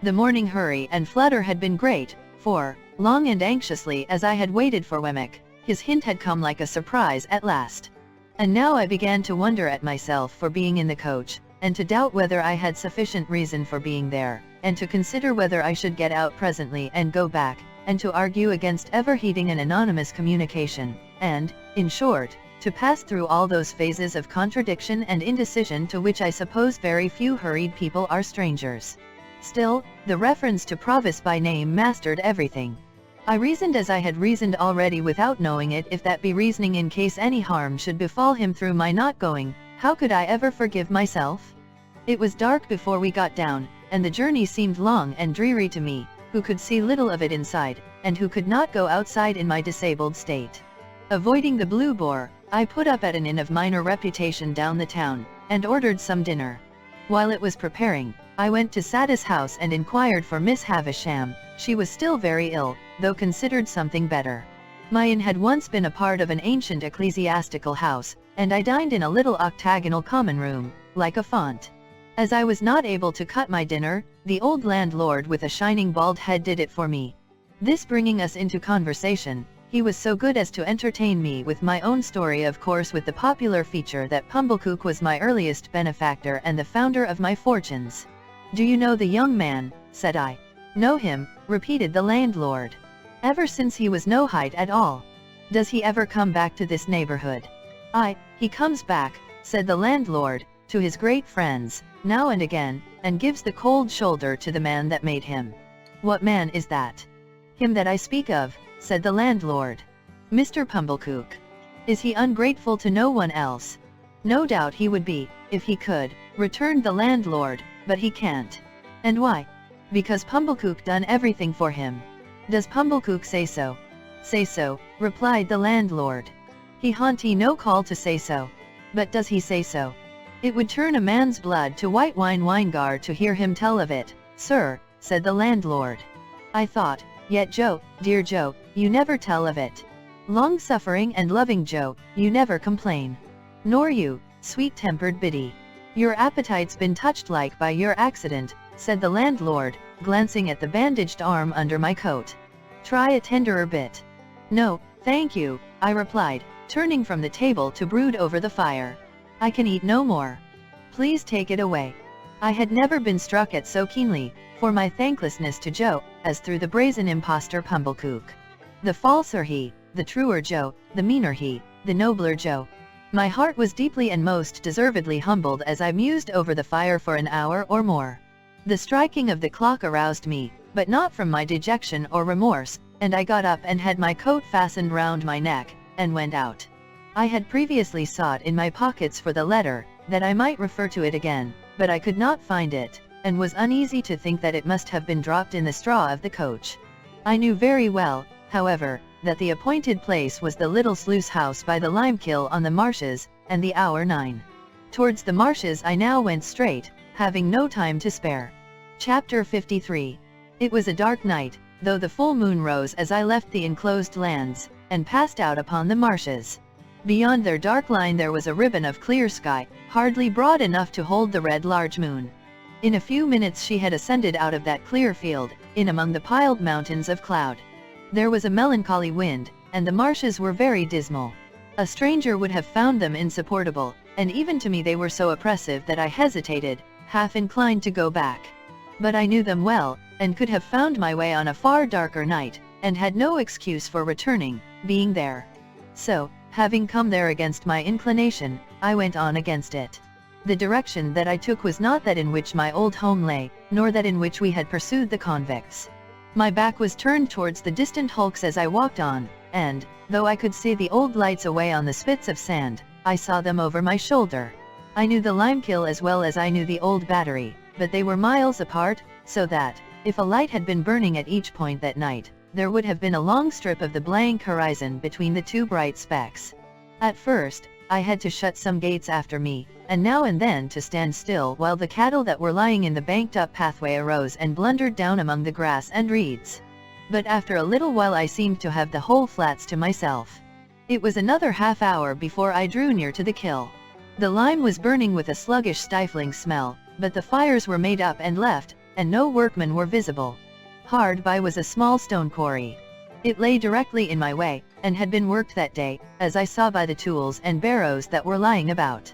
The morning hurry and flutter had been great, for, long and anxiously as I had waited for Wemmick, his hint had come like a surprise at last. And now I began to wonder at myself for being in the coach, and to doubt whether I had sufficient reason for being there, and to consider whether I should get out presently and go back, and to argue against ever heeding an anonymous communication, and, in short, to pass through all those phases of contradiction and indecision to which I suppose very few hurried people are strangers. Still, the reference to Provis by name mastered everything. I reasoned as I had reasoned already without knowing it. If that be reasoning in case any harm should befall him through my not going, how could I ever forgive myself? It was dark before we got down, and the journey seemed long and dreary to me, who could see little of it inside, and who could not go outside in my disabled state. Avoiding the Blue Boar, I put up at an inn of minor reputation down the town, and ordered some dinner. While it was preparing, I went to Satis house and inquired for Miss Havisham. She was still very ill, though considered something better. My inn had once been a part of an ancient ecclesiastical house, and I dined in a little octagonal common room, like a font. As I was not able to cut my dinner, the old landlord with a shining bald head did it for me. This bringing us into conversation, he was so good as to entertain me with my own story, of course with the popular feature that Pumblechook was my earliest benefactor and the founder of my fortunes. "Do you know the young man?" said I. "Know him," repeated the landlord. "Ever since he was no height at all. Does he ever come back to this neighborhood?" He comes back," said the landlord, "to his great friends, now and again, and gives the cold shoulder to the man that made him." "What man is that?" "Him that I speak of," said the landlord. "Mr. Pumblechook." "Is he ungrateful to no one else?" "No doubt he would be, if he could," returned the landlord, "but he can't." "And why?" "Because Pumblechook done everything for him." "Does Pumblechook say so?" "Say so," replied the landlord. "He haunt no call to say so." "But does he say so?" "It would turn a man's blood to white wine vinegar to hear him tell of it, sir," said the landlord. I thought, "Yet Joe, dear Joe, you never tell of it. Long-suffering and loving Joe, you never complain. Nor you, sweet-tempered Biddy. Your appetite's been touched like by your accident," said the landlord, glancing at the bandaged arm under my coat. "Try a tenderer bit." "No, thank you," I replied, turning from the table to brood over the fire. "I can eat no more. Please take it away." I had never been struck at so keenly, for my thanklessness to Joe, as through the brazen impostor Pumblechook. The falser he, the truer Joe, the meaner he, the nobler Joe. My heart was deeply and most deservedly humbled as I mused over the fire for an hour or more. The striking of the clock aroused me, but not from my dejection or remorse, and I got up and had my coat fastened round my neck, and went out. I had previously sought in my pockets for the letter, that I might refer to it again, but I could not find it, and was uneasy to think that it must have been dropped in the straw of the coach. I knew very well, however, that the appointed place was the little sluice house by the lime-kiln on the marshes, and the hour 9. Towards the marshes I now went straight, having no time to spare. Chapter 53. It was a dark night, though the full moon rose as I left the enclosed lands, and passed out upon the marshes. Beyond their dark line there was a ribbon of clear sky, hardly broad enough to hold the red large moon. In a few minutes she had ascended out of that clear field, in among the piled mountains of cloud. There was a melancholy wind, and the marshes were very dismal. A stranger would have found them insupportable, and even to me they were so oppressive that I hesitated, half inclined to go back. But I knew them well, and could have found my way on a far darker night, and had no excuse for returning, being there. So, having come there against my inclination, I went on against it. The direction that I took was not that in which my old home lay, nor that in which we had pursued the convicts. My back was turned towards the distant hulks as I walked on, and, though I could see the old lights away on the spits of sand, I saw them over my shoulder. I knew the Limekiln as well as I knew the old battery, but they were miles apart, so that, if a light had been burning at each point that night, there would have been a long strip of the blank horizon between the two bright specks. At first, I had to shut some gates after me, and now and then to stand still while the cattle that were lying in the banked-up pathway arose and blundered down among the grass and reeds. But after a little while I seemed to have the whole flats to myself. It was another half hour before I drew near to the kill. The lime was burning with a sluggish stifling smell, but the fires were made up and left, and no workmen were visible. Hard by was a small stone quarry. It lay directly in my way, and had been worked that day, as I saw by the tools and barrows that were lying about.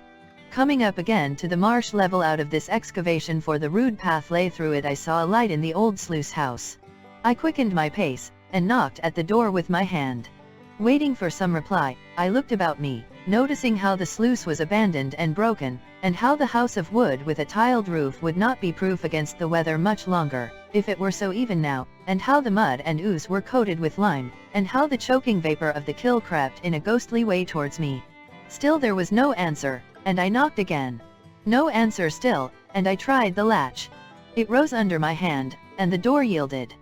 Coming up again to the marsh level out of this excavation, for the rude path lay through it, I saw a light in the old sluice house. I quickened my pace, and knocked at the door with my hand. Waiting for some reply, I looked about me, noticing how the sluice was abandoned and broken, and how the house of wood with a tiled roof would not be proof against the weather much longer, if it were so even now, and how the mud and ooze were coated with lime, and how the choking vapor of the kiln crept in a ghostly way towards me. Still there was no answer, and I knocked again. No answer still, and I tried the latch. It rose under my hand, and the door yielded.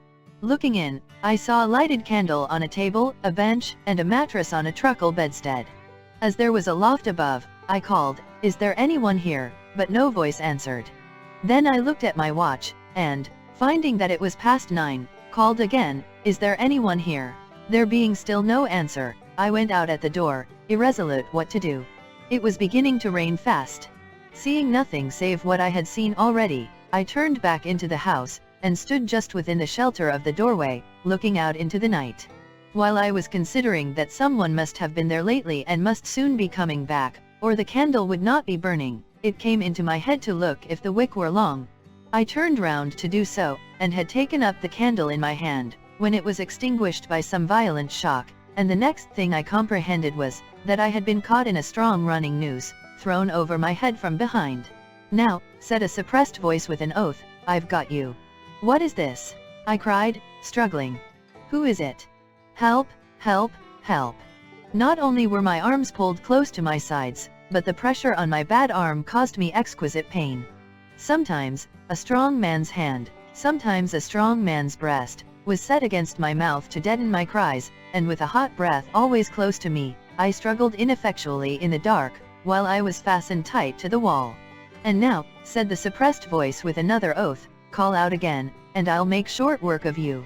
Looking in, I saw a lighted candle on a table, a bench, and a mattress on a truckle bedstead. As there was a loft above, I called, "Is there anyone here?" but no voice answered. Then I looked at my watch, and, finding that it was past 9, called again, "Is there anyone here?" There being still no answer, I went out at the door, irresolute what to do. It was beginning to rain fast. Seeing nothing save what I had seen already, I turned back into the house, and stood just within the shelter of the doorway, looking out into the night. While I was considering that someone must have been there lately and must soon be coming back, or the candle would not be burning, it came into my head to look if the wick were long. I turned round to do so, and had taken up the candle in my hand, when it was extinguished by some violent shock, and the next thing I comprehended was, that I had been caught in a strong running noose, thrown over my head from behind. "Now," said a suppressed voice with an oath, "I've got you." "What is this?" I cried, struggling. "Who is it? Help, help, help." Not only were my arms pulled close to my sides, but the pressure on my bad arm caused me exquisite pain. Sometimes, a strong man's hand, sometimes a strong man's breast, was set against my mouth to deaden my cries, and with a hot breath always close to me, I struggled ineffectually in the dark, while I was fastened tight to the wall. "And now," said the suppressed voice with another oath, "call out again, and I'll make short work of you."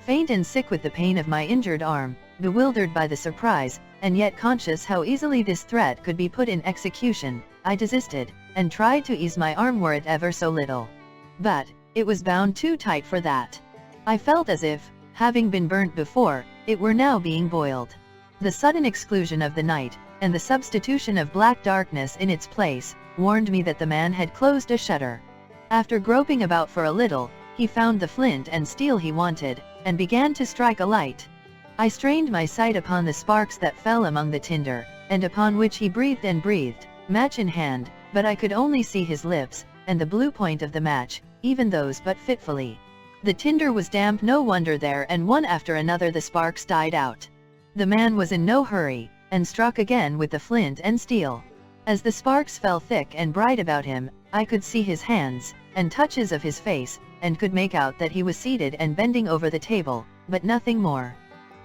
Faint and sick with the pain of my injured arm, bewildered by the surprise, and yet conscious how easily this threat could be put in execution, I desisted, and tried to ease my arm were it ever so little. But, it was bound too tight for that. I felt as if, having been burnt before, it were now being boiled. The sudden exclusion of the night, and the substitution of black darkness in its place, warned me that the man had closed a shutter. After groping about for a little, he found the flint and steel he wanted, and began to strike a light. I strained my sight upon the sparks that fell among the tinder, and upon which he breathed and breathed, match in hand, but I could only see his lips, and the blue point of the match, even those but fitfully. The tinder was damp, no wonder there, and one after another the sparks died out. The man was in no hurry, and struck again with the flint and steel. As the sparks fell thick and bright about him, I could see his hands, and touches of his face, and could make out that he was seated and bending over the table, but nothing more.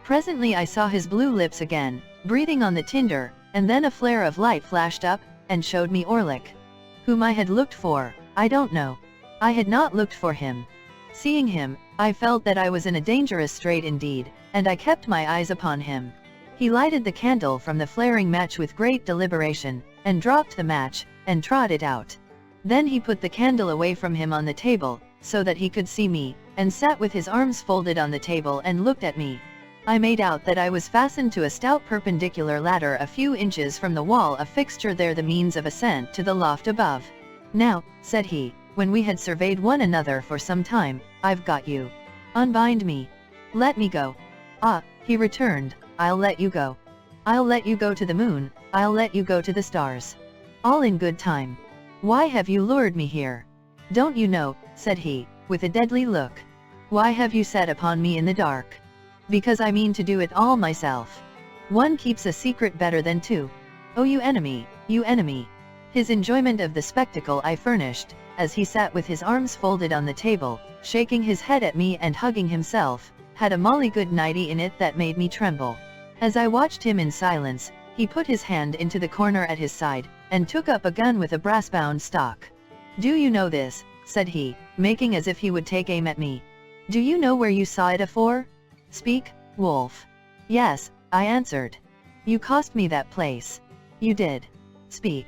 Presently I saw his blue lips again, breathing on the tinder, and then a flare of light flashed up, and showed me Orlick. Whom I had looked for, I don't know. I had not looked for him. Seeing him, I felt that I was in a dangerous strait indeed, and I kept my eyes upon him. He lighted the candle from the flaring match with great deliberation, and dropped the match, and trod it out. Then he put the candle away from him on the table, so that he could see me, and sat with his arms folded on the table and looked at me. I made out that I was fastened to a stout perpendicular ladder a few inches from the wall, a fixture there the means of ascent to the loft above. "Now," said he, when we had surveyed one another for some time, "I've got you. Unbind me. Let me go." "Ah," he returned, "I'll let you go. I'll let you go to the moon, I'll let you go to the stars. All in good time. Why have you lured me here? Don't you know," said he, with a deadly look. "Why have you set upon me in the dark? Because I mean to do it all myself. One keeps a secret better than two. Oh, you enemy, you enemy." His enjoyment of the spectacle I furnished, as he sat with his arms folded on the table, shaking his head at me and hugging himself, had a molly good nighty in it that made me tremble. As I watched him in silence, he put his hand into the corner at his side, and took up a gun with a brass-bound stock. "Do you know this?" said he, making as if he would take aim at me. "Do you know where you saw it afore? Speak, wolf." "Yes," I answered. "You cost me that place. You did. Speak.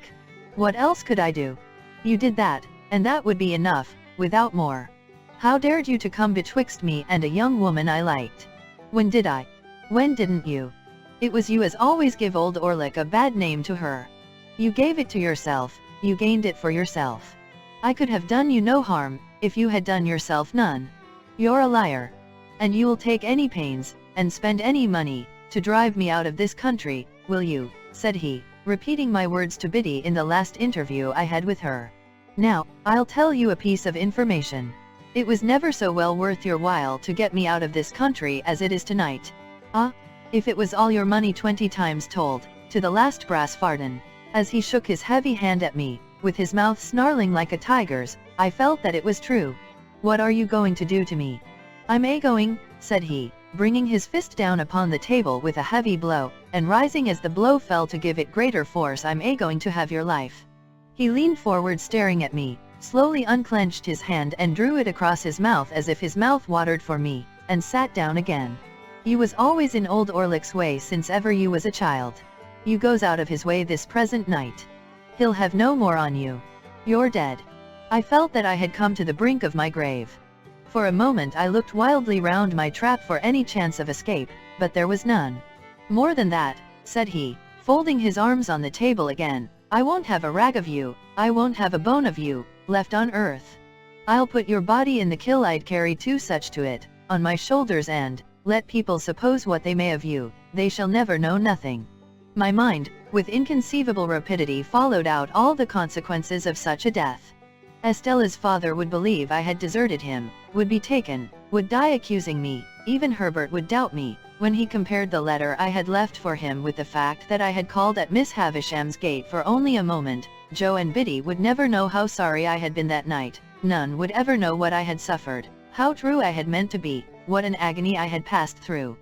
What else could I do? You did that, and that would be enough, without more. How dared you to come betwixt me and a young woman I liked? When did I? When didn't you? It was you as always give old Orlick a bad name to her. You gave it to yourself, you gained it for yourself. I could have done you no harm, if you had done yourself none. You're a liar. And you'll take any pains, and spend any money, to drive me out of this country, will you?" said he, repeating my words to Biddy in the last interview I had with her. "Now, I'll tell you a piece of information. It was never so well worth your while to get me out of this country as it is tonight. Ah, if it was all your money 20 times told, to the last brass farden." As he shook his heavy hand at me, with his mouth snarling like a tiger's, I felt that it was true. "What are you going to do to me?" "I'm a-going," said he, bringing his fist down upon the table with a heavy blow, and rising as the blow fell to give it greater force, "I'm a-going to have your life." He leaned forward staring at me, slowly unclenched his hand and drew it across his mouth as if his mouth watered for me, and sat down again. "You was always in old Orlick's way since ever you was a child. You goes out of his way this present night. He'll have no more on you. You're dead." I felt that I had come to the brink of my grave. For a moment I looked wildly round my trap for any chance of escape, but there was none. "More than that," said he, folding his arms on the table again, "I won't have a rag of you, I won't have a bone of you, left on earth. I'll put your body in the kiln, I'd carry two such to it, on my shoulders, and, let people suppose what they may of you, they shall never know nothing." My mind, with inconceivable rapidity, followed out all the consequences of such a death. Estella's father would believe I had deserted him, would be taken, would die accusing me, even Herbert would doubt me, when he compared the letter I had left for him with the fact that I had called at Miss Havisham's gate for only a moment. Joe and Biddy would never know how sorry I had been that night, none would ever know what I had suffered, how true I had meant to be, what an agony I had passed through.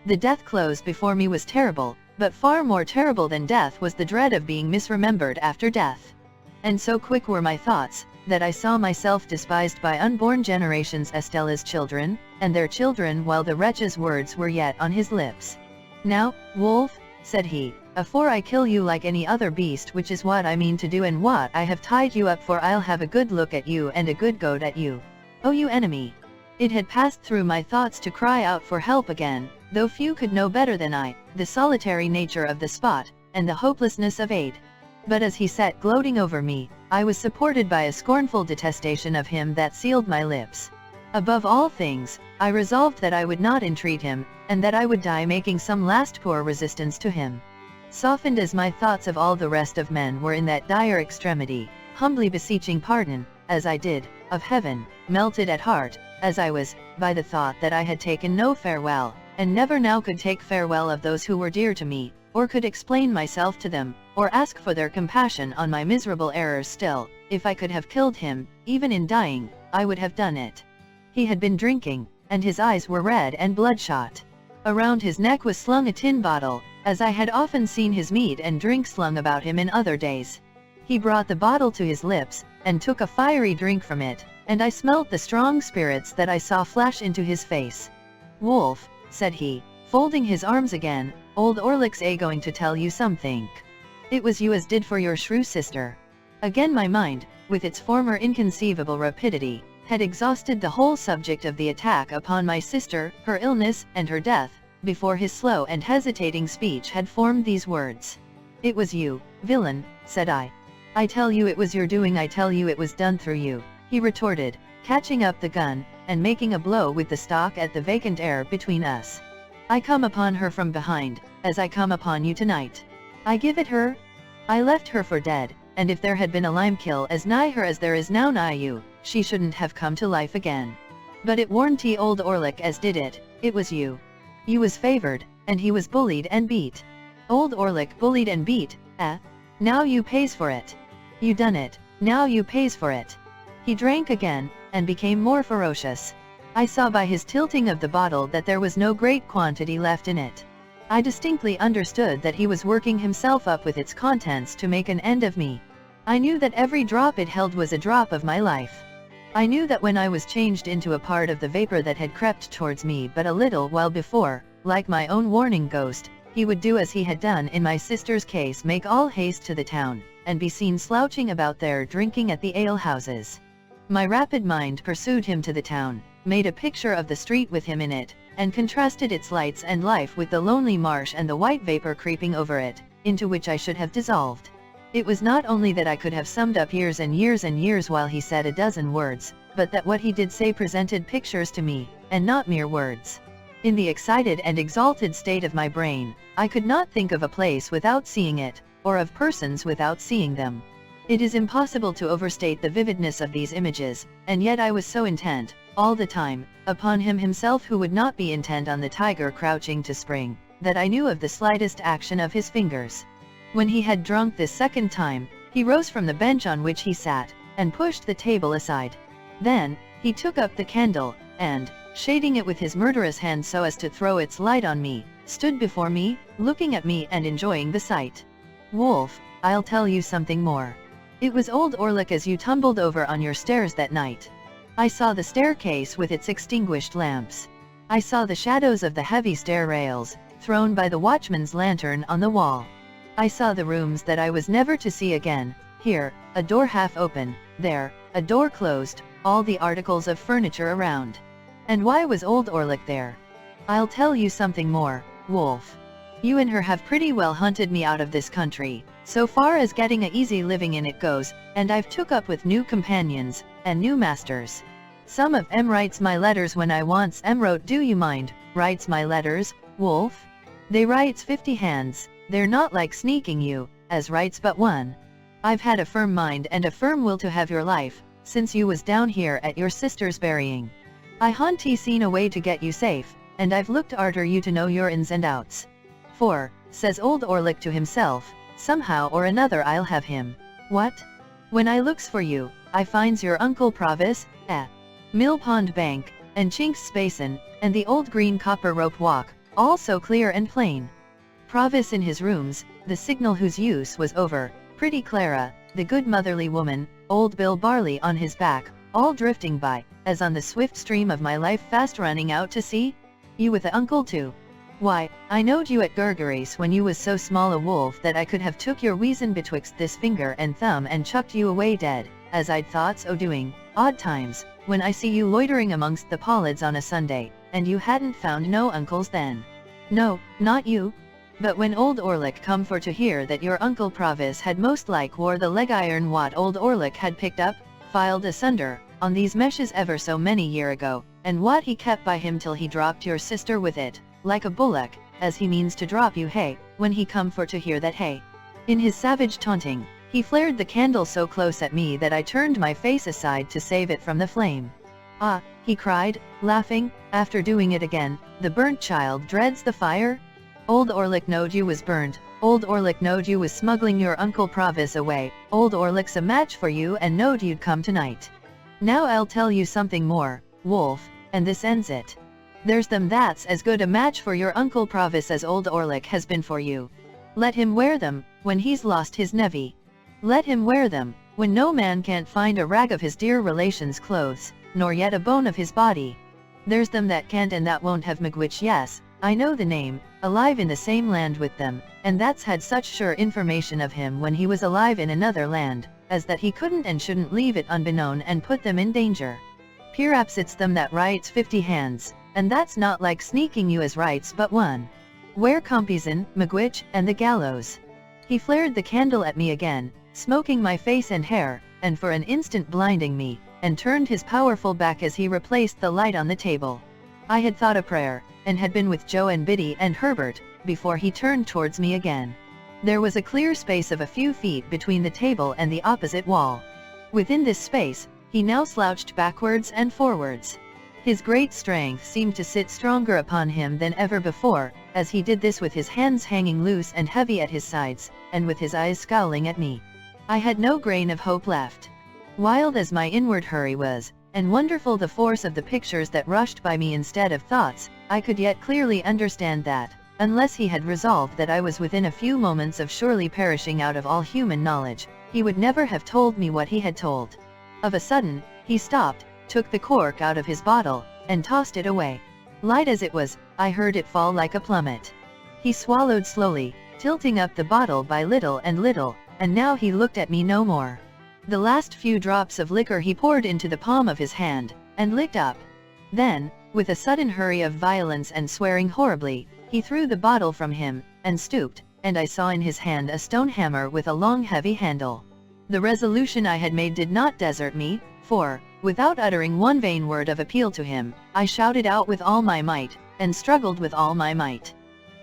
The death close before me was terrible, but far more terrible than death was the dread of being misremembered after death. And so quick were my thoughts, that I saw myself despised by unborn generations, Estella's children, and their children, while the wretch's words were yet on his lips. "Now, wolf," said he, "afore I kill you like any other beast, which is what I mean to do and what I have tied you up for, I'll have a good look at you and a good goad at you. Oh, you enemy!" It had passed through my thoughts to cry out for help again, though few could know better than I, the solitary nature of the spot, and the hopelessness of aid. But as he sat gloating over me, I was supported by a scornful detestation of him that sealed my lips. Above all things, I resolved that I would not entreat him, and that I would die making some last poor resistance to him. Softened as my thoughts of all the rest of men were in that dire extremity, humbly beseeching pardon, as I did, of heaven, melted at heart, as I was, by the thought that I had taken no farewell, and never now could take farewell of those who were dear to me, or could explain myself to them, or ask for their compassion on my miserable errors. Still, if I could have killed him, even in dying, I would have done it. He had been drinking, and his eyes were red and bloodshot. Around his neck was slung a tin bottle, as I had often seen his meat and drink slung about him in other days. He brought the bottle to his lips, and took a fiery drink from it, and I smelt the strong spirits that I saw flash into his face. "Wolf," said he, folding his arms again, "old Orlick's going to tell you something. It was you as did for your shrew sister. Again my mind, with its former inconceivable rapidity, had exhausted the whole subject of the attack upon my sister, her illness, and her death, before his slow and hesitating speech had formed these words. "It was you, villain," said I. "I tell you it was your doing, I tell you it was done through you," he retorted, catching up the gun, and making a blow with the stock at the vacant air between us. "I come upon her from behind, as I come upon you tonight. I give it her. I left her for dead, and if there had been a lime kill as nigh her as there is now nigh you, she shouldn't have come to life again. But it warn't old Orlick as did it, it was you. You was favored, and he was bullied and beat. Old Orlick bullied and beat, eh? Now you pays for it. You done it, now you pays for it." He drank again, and became more ferocious. I saw by his tilting of the bottle that there was no great quantity left in it. I distinctly understood that he was working himself up with its contents to make an end of me. I knew that every drop it held was a drop of my life. I knew that when I was changed into a part of the vapor that had crept towards me but a little while before, like my own warning ghost, he would do as he had done in my sister's case, make all haste to the town, and be seen slouching about there drinking at the alehouses. My rapid mind pursued him to the town, made a picture of the street with him in it, and contrasted its lights and life with the lonely marsh and the white vapor creeping over it, into which I should have dissolved. It was not only that I could have summed up years and years and years while he said a dozen words, but that what he did say presented pictures to me, and not mere words. In the excited and exalted state of my brain, I could not think of a place without seeing it, or of persons without seeing them. It is impossible to overstate the vividness of these images, and yet I was so intent, all the time, upon him himself who would not be intent on the tiger crouching to spring, that I knew of the slightest action of his fingers. When he had drunk this second time, he rose from the bench on which he sat, and pushed the table aside. Then, he took up the candle, and, shading it with his murderous hand so as to throw its light on me, stood before me, looking at me and enjoying the sight. "Wolf, I'll tell you something more. It was old Orlick as you tumbled over on your stairs that night. I saw the staircase with its extinguished lamps. I saw the shadows of the heavy stair rails, thrown by the watchman's lantern on the wall. I saw the rooms that I was never to see again, here, a door half open, there, a door closed, all the articles of furniture around. And why was old Orlick there? I'll tell you something more, Wolf. You and her have pretty well hunted me out of this country, so far as getting a easy living in it goes, and I've took up with new companions, and new masters. Some of 'em writes my letters when I wants 'em wrote, do you mind, writes my letters, Wolf? They writes 50 hands, they're not like sneaking you, as writes but one. I've had a firm mind and a firm will to have your life, since you was down here at your sister's burying. I hunt seen a way to get you safe, and I've looked arter you to know your ins and outs. For, says old Orlick to himself, somehow or another I'll have him. What? When I looks for you, I finds your Uncle Provis, Mill Pond Bank, and Chinks Basin, and the old green copper rope walk, all so clear and plain. Provis in his rooms, the signal whose use was over, pretty Clara, the good motherly woman, old Bill Barley on his back, all drifting by, as on the swift stream of my life fast running out to sea? You with a uncle too? Why, I knowed you at Gurgeries when you was so small a wolf that I could have took your weason betwixt this finger and thumb and chucked you away dead, as I'd thoughts o' doing, odd times, when I see you loitering amongst the pollards on a Sunday, and you hadn't found no uncles then. No, not you. But when old Orlick come for to hear that your Uncle Provis had most like wore the leg iron what old Orlick had picked up, filed asunder, on these meshes ever so many year ago, and what he kept by him till he dropped your sister with it, like a bullock, as he means to drop you hey, when he come for to hear that hey. In his savage taunting, he flared the candle so close at me that I turned my face aside to save it from the flame. Ah, he cried, laughing, after doing it again, the burnt child dreads the fire? Old Orlick knowed you was burnt, old Orlick knowed you was smuggling your Uncle Provis away, old Orlick's a match for you and knowed you'd come tonight. Now I'll tell you something more, Wolf, and this ends it. There's them that's as good a match for your Uncle Provis as old Orlick has been for you. Let him wear them, when he's lost his nevy. Let him wear them, when no man can't find a rag of his dear relation's clothes, nor yet a bone of his body. There's them that can't and that won't have Miigwech, yes, I know the name, alive in the same land with them, and that's had such sure information of him when he was alive in another land, as that he couldn't and shouldn't leave it unbeknown and put them in danger. Perhaps it's them that writes 50 hands, and that's not like sneaking you as writes but one. Where Compeyson, Magwitch, and the gallows. He flared the candle at me again, smoking my face and hair, and for an instant blinding me, and turned his powerful back as he replaced the light on the table. I had thought a prayer, and had been with Joe and Biddy and Herbert, before he turned towards me again. There was a clear space of a few feet between the table and the opposite wall. Within this space, he now slouched backwards and forwards. His great strength seemed to sit stronger upon him than ever before, as he did this with his hands hanging loose and heavy at his sides, and with his eyes scowling at me. I had no grain of hope left. Wild as my inward hurry was, and wonderful the force of the pictures that rushed by me instead of thoughts, I could yet clearly understand that, unless he had resolved that I was within a few moments of surely perishing out of all human knowledge, he would never have told me what he had told. Of a sudden, he stopped, took the cork out of his bottle, and tossed it away. Light as it was, I heard it fall like a plummet. He swallowed slowly, tilting up the bottle by little and little, and now he looked at me no more. The last few drops of liquor he poured into the palm of his hand, and licked up. Then, with a sudden hurry of violence and swearing horribly, he threw the bottle from him, and stooped, and I saw in his hand a stone hammer with a long heavy handle. The resolution I had made did not desert me, for, without uttering one vain word of appeal to him, I shouted out with all my might, and struggled with all my might.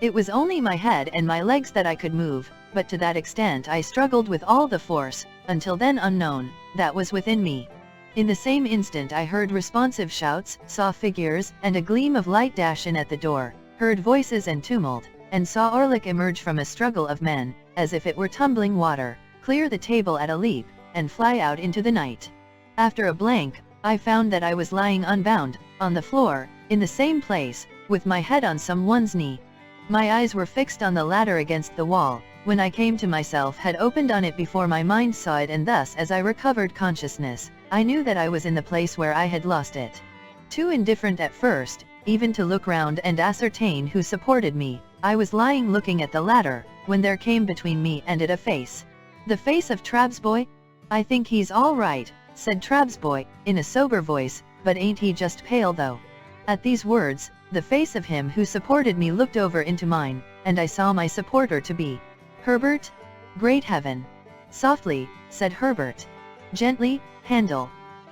It was only my head and my legs that I could move, but to that extent I struggled with all the force, until then unknown, that was within me. In the same instant I heard responsive shouts, saw figures, and a gleam of light dash in at the door, heard voices and tumult, and saw Orlick emerge from a struggle of men, as if it were tumbling water, clear the table at a leap, and fly out into the night. After a blank, I found that I was lying unbound, on the floor, in the same place, with my head on someone's knee. My eyes were fixed on the ladder against the wall, when I came to myself had opened on it before my mind saw it, and thus as I recovered consciousness, I knew that I was in the place where I had lost it. Too indifferent at first, even to look round and ascertain who supported me, I was lying looking at the ladder, when there came between me and it a face. The face of Trabsboy? "I think he's all right," said Trabsboy, in a sober voice, "but ain't he just pale though?" At these words, the face of him who supported me looked over into mine, and I saw my supporter to be Herbert? Great heaven! "Softly," said Herbert. "Gently, Handel.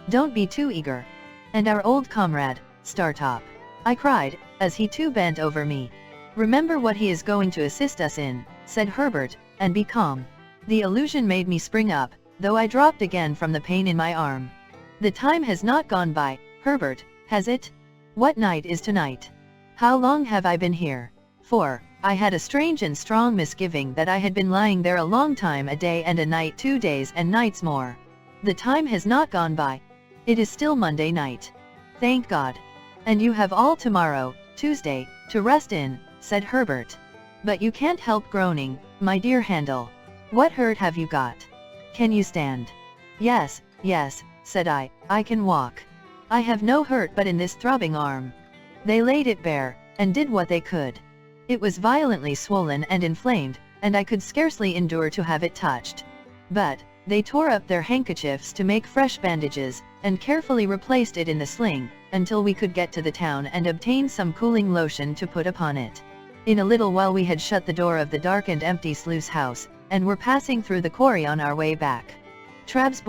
Don't be too eager. And our old comrade, Startop," I cried, as he too bent over me. "Remember what he is going to assist us in," said Herbert, "and be calm." The illusion made me spring up, though I dropped again from the pain in my arm. "The time has not gone by, Herbert, has it? What night is tonight? How long have I been here?" For I had a strange and strong misgiving that I had been lying there a long time, a day and a night, 2 days and nights more. "The time has not gone by. It is still Monday night. Thank God. And you have all tomorrow, Tuesday, to rest in," said Herbert. "But you can't help groaning, my dear Handel. What hurt have you got? Can you stand?" Yes, said I can walk. I have no hurt but in this throbbing arm." They laid it bare, and did what they could. It was violently swollen and inflamed, and I could scarcely endure to have it touched. But they tore up their handkerchiefs to make fresh bandages, and carefully replaced it in the sling, until we could get to the town and obtain some cooling lotion to put upon it. In a little while we had shut the door of the dark and empty sluice house, and were passing through the quarry on our way back. Trab's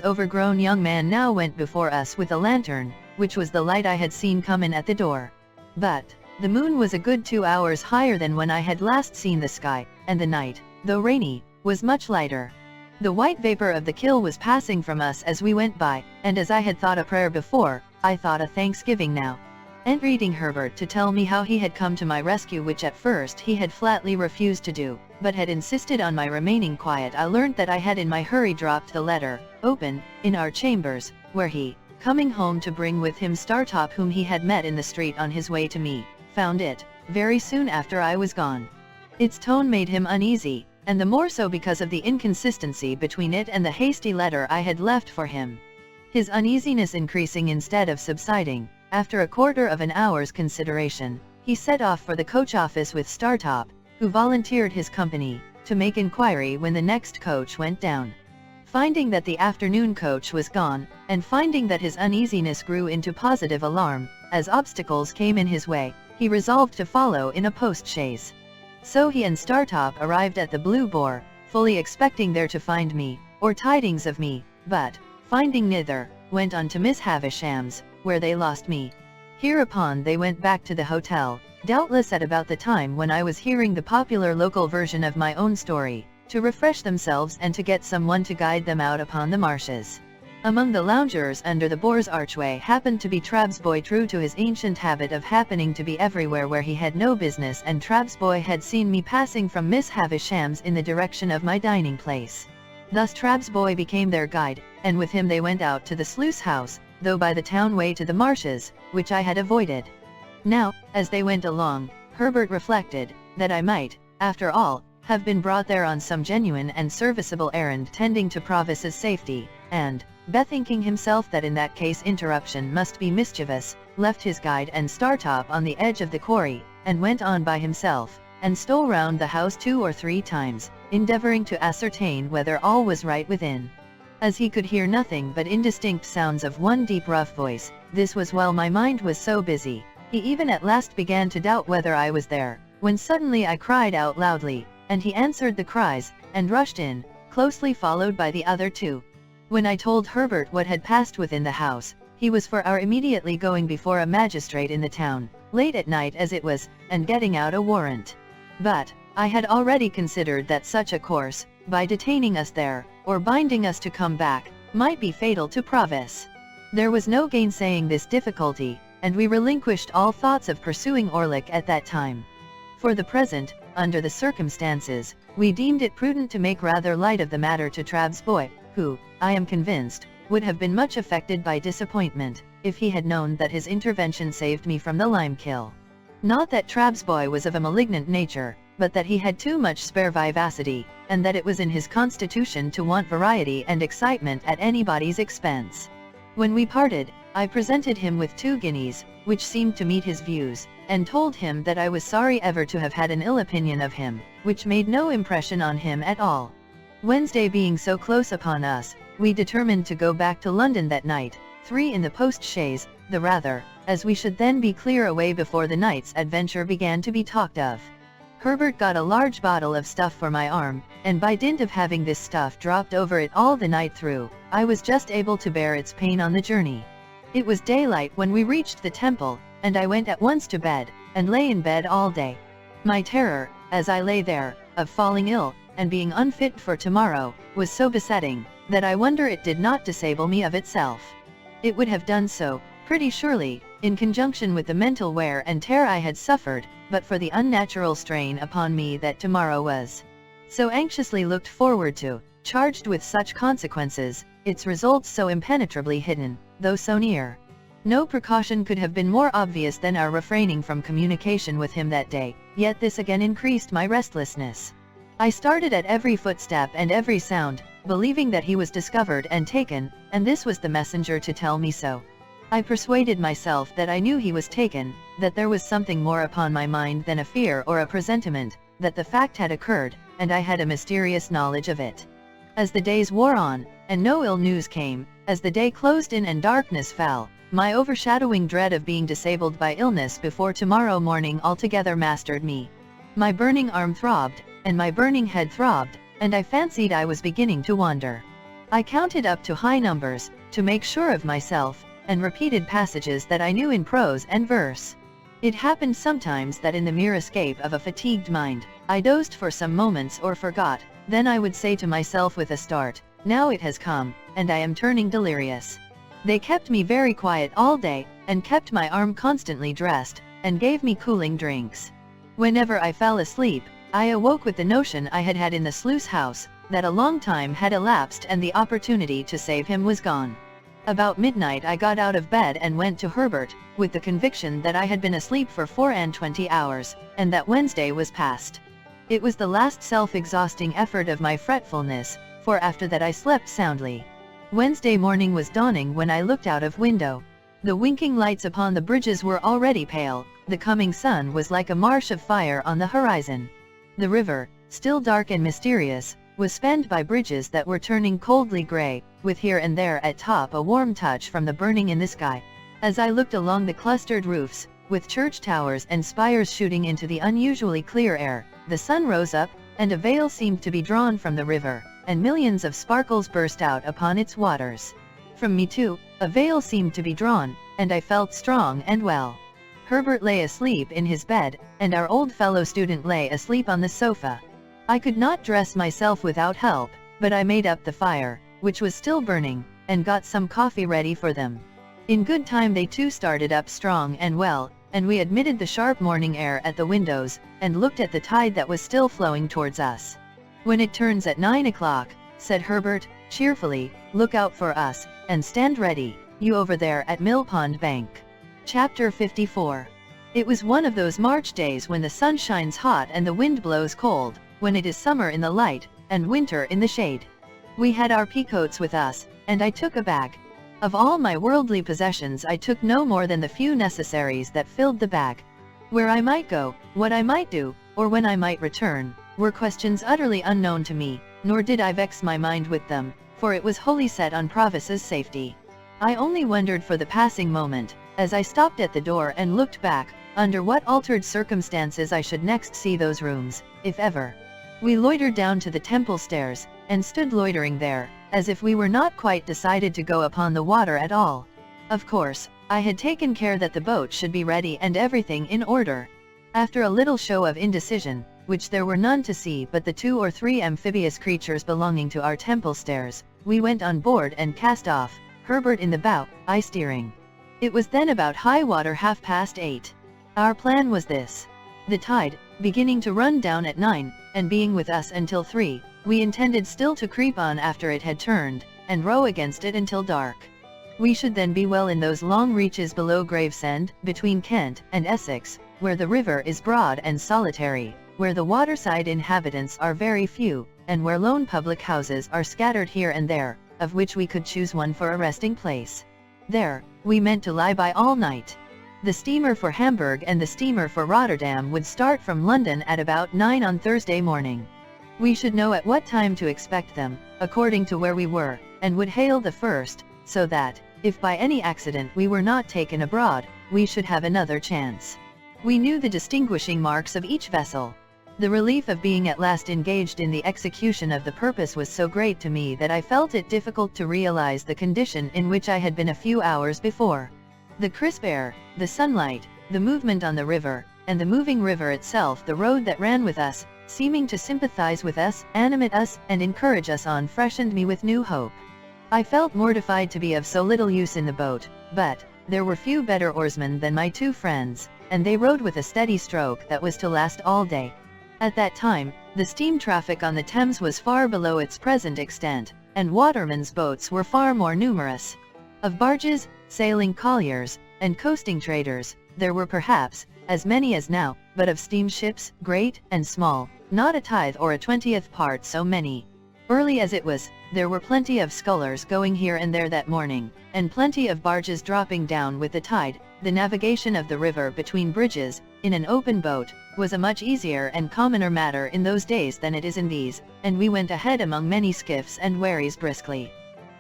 overgrown young man now went before us with a lantern, which was the light I had seen come in at the door. But the moon was a good 2 hours higher than when I had last seen the sky, and the night, though rainy, was much lighter. The white vapor of the kill was passing from us as we went by, and as I had thought a prayer before, I thought a thanksgiving now. Entreating Herbert to tell me how he had come to my rescue, which at first he had flatly refused to do, but had insisted on my remaining quiet, I learnt that I had in my hurry dropped the letter, open, in our chambers, where he, coming home to bring with him Startop, whom he had met in the street on his way to me, found it, very soon after I was gone. Its tone made him uneasy, and the more so because of the inconsistency between it and the hasty letter I had left for him. His uneasiness increasing instead of subsiding, after a quarter of an hour's consideration, he set off for the coach office with Startop, who volunteered his company, to make inquiry when the next coach went down. Finding that the afternoon coach was gone, and finding that his uneasiness grew into positive alarm, as obstacles came in his way, he resolved to follow in a post-chaise. So he and Startop arrived at the Blue Boar, fully expecting there to find me, or tidings of me, but, finding neither, went on to Miss Havisham's, where they lost me. Hereupon they went back to the hotel, doubtless at about the time when I was hearing the popular local version of my own story, to refresh themselves and to get someone to guide them out upon the marshes. Among the loungers under the Boar's archway happened to be Trabsboy, true to his ancient habit of happening to be everywhere where he had no business, and Trabsboy had seen me passing from Miss Havisham's in the direction of my dining place. Thus Trabsboy became their guide, and with him they went out to the sluice house, though by the town way to the marshes, which I had avoided. Now, as they went along, Herbert reflected, that I might, after all, have been brought there on some genuine and serviceable errand tending to Provis's safety, and, bethinking himself that in that case interruption must be mischievous, left his guide and Startop on the edge of the quarry, and went on by himself, and stole round the house 2 or 3 times, endeavoring to ascertain whether all was right within. As he could hear nothing but indistinct sounds of one deep rough voice, this was while my mind was so busy, he even at last began to doubt whether I was there, when suddenly I cried out loudly, and he answered the cries, and rushed in, closely followed by the other 2. When I told Herbert what had passed within the house, he was for our immediately going before a magistrate in the town, late at night as it was, and getting out a warrant. But, I had already considered that such a course, by detaining us there, or binding us to come back, might be fatal to Provis. There was no gainsaying this difficulty, and we relinquished all thoughts of pursuing Orlick at that time. For the present, under the circumstances, we deemed it prudent to make rather light of the matter to Trabsboy, who, I am convinced, would have been much affected by disappointment, if he had known that his intervention saved me from the lime-kill. Not that Trabsboy was of a malignant nature, but that he had too much spare vivacity, and that it was in his constitution to want variety and excitement at anybody's expense. When we parted, I presented him with 2 guineas, which seemed to meet his views, and told him that I was sorry ever to have had an ill opinion of him, which made no impression on him at all. Wednesday being so close upon us, we determined to go back to London that night, 3 in the post-chaise, the rather, as we should then be clear away before the night's adventure began to be talked of. Herbert got a large bottle of stuff for my arm, and by dint of having this stuff dropped over it all the night through, I was just able to bear its pain on the journey. It was daylight when we reached the temple, and I went at once to bed, and lay in bed all day. My terror, as I lay there, of falling ill, and being unfit for tomorrow, was so besetting, that I wonder it did not disable me of itself. It would have done so, pretty surely, in conjunction with the mental wear and tear I had suffered, but for the unnatural strain upon me that tomorrow was so anxiously looked forward to, charged with such consequences, its results so impenetrably hidden, though so near. No precaution could have been more obvious than our refraining from communication with him that day, yet this again increased my restlessness. I started at every footstep and every sound, believing that he was discovered and taken, and this was the messenger to tell me so. I persuaded myself that I knew he was taken, that there was something more upon my mind than a fear or a presentiment, that the fact had occurred, and I had a mysterious knowledge of it. As the days wore on, and no ill news came, as the day closed in and darkness fell, my overshadowing dread of being disabled by illness before tomorrow morning altogether mastered me. My burning arm throbbed, and my burning head throbbed, and I fancied I was beginning to wander. I counted up to high numbers, to make sure of myself, and repeated passages that I knew in prose and verse. It happened sometimes that in the mere escape of a fatigued mind, I dozed for some moments or forgot, then I would say to myself with a start, now it has come, and I am turning delirious. They kept me very quiet all day, and kept my arm constantly dressed, and gave me cooling drinks. Whenever I fell asleep, I awoke with the notion I had had in the sluice house, that a long time had elapsed and the opportunity to save him was gone. About midnight I got out of bed and went to Herbert, with the conviction that I had been asleep for 24 hours, and that Wednesday was past. It was the last self-exhausting effort of my fretfulness, for after that I slept soundly. Wednesday morning was dawning when I looked out of window. The winking lights upon the bridges were already pale, the coming sun was like a marsh of fire on the horizon. The river, still dark and mysterious, was spanned by bridges that were turning coldly grey, with here and there at top a warm touch from the burning in the sky. As I looked along the clustered roofs, with church towers and spires shooting into the unusually clear air, the sun rose up, and a veil seemed to be drawn from the river, and millions of sparkles burst out upon its waters. From me too, a veil seemed to be drawn, and I felt strong and well. Herbert lay asleep in his bed, and our old fellow student lay asleep on the sofa. I could not dress myself without help, but I made up the fire, which was still burning, and got some coffee ready for them. In good time they too started up strong and well, and we admitted the sharp morning air at the windows, and looked at the tide that was still flowing towards us. "When it turns at 9 o'clock, said Herbert, cheerfully, "look out for us, and stand ready, you over there at Mill Pond Bank." Chapter 54. It was one of those March days when the sun shines hot and the wind blows cold, when it is summer in the light, and winter in the shade. We had our peacoats with us, and I took a bag. Of all my worldly possessions I took no more than the few necessaries that filled the bag. Where I might go, what I might do, or when I might return, were questions utterly unknown to me, nor did I vex my mind with them, for it was wholly set on Provis's safety. I only wondered for the passing moment, as I stopped at the door and looked back, under what altered circumstances I should next see those rooms, if ever. We loitered down to the temple stairs, and stood loitering there, as if we were not quite decided to go upon the water at all. Of course, I had taken care that the boat should be ready and everything in order. After a little show of indecision, which there were none to see but the 2 or 3 amphibious creatures belonging to our temple stairs, we went on board and cast off, Herbert in the bow, I steering. It was then about high water 8:30. Our plan was this. The tide, beginning to run down at 9, and being with us until 3, we intended still to creep on after it had turned, and row against it until dark. We should then be well in those long reaches below Gravesend, between Kent and Essex, where the river is broad and solitary, where the waterside inhabitants are very few, and where lone public houses are scattered here and there, of which we could choose one for a resting place. There, we meant to lie by all night. The steamer for Hamburg and the steamer for Rotterdam would start from London at about 9 on Thursday morning. We should know at what time to expect them, according to where we were, and would hail the first, so that, if by any accident we were not taken abroad, we should have another chance. We knew the distinguishing marks of each vessel. The relief of being at last engaged in the execution of the purpose was so great to me that I felt it difficult to realize the condition in which I had been a few hours before. The crisp air, the sunlight, the movement on the river, and the moving river itself, the road that ran with us, seeming to sympathize with us, animate us, and encourage us on, freshened me with new hope. I felt mortified to be of so little use in the boat, but there were few better oarsmen than my 2 friends, and they rowed with a steady stroke that was to last all day. At that time, the steam traffic on the Thames was far below its present extent, and watermen's boats were far more numerous. Of barges, sailing colliers, and coasting traders, there were perhaps as many as now, but of steamships, great and small, not a tithe or a 20th part so many. Early as it was, there were plenty of scullers going here and there that morning, and plenty of barges dropping down with the tide. The navigation of the river between bridges, in an open boat, was a much easier and commoner matter in those days than it is in these, and we went ahead among many skiffs and wherries briskly.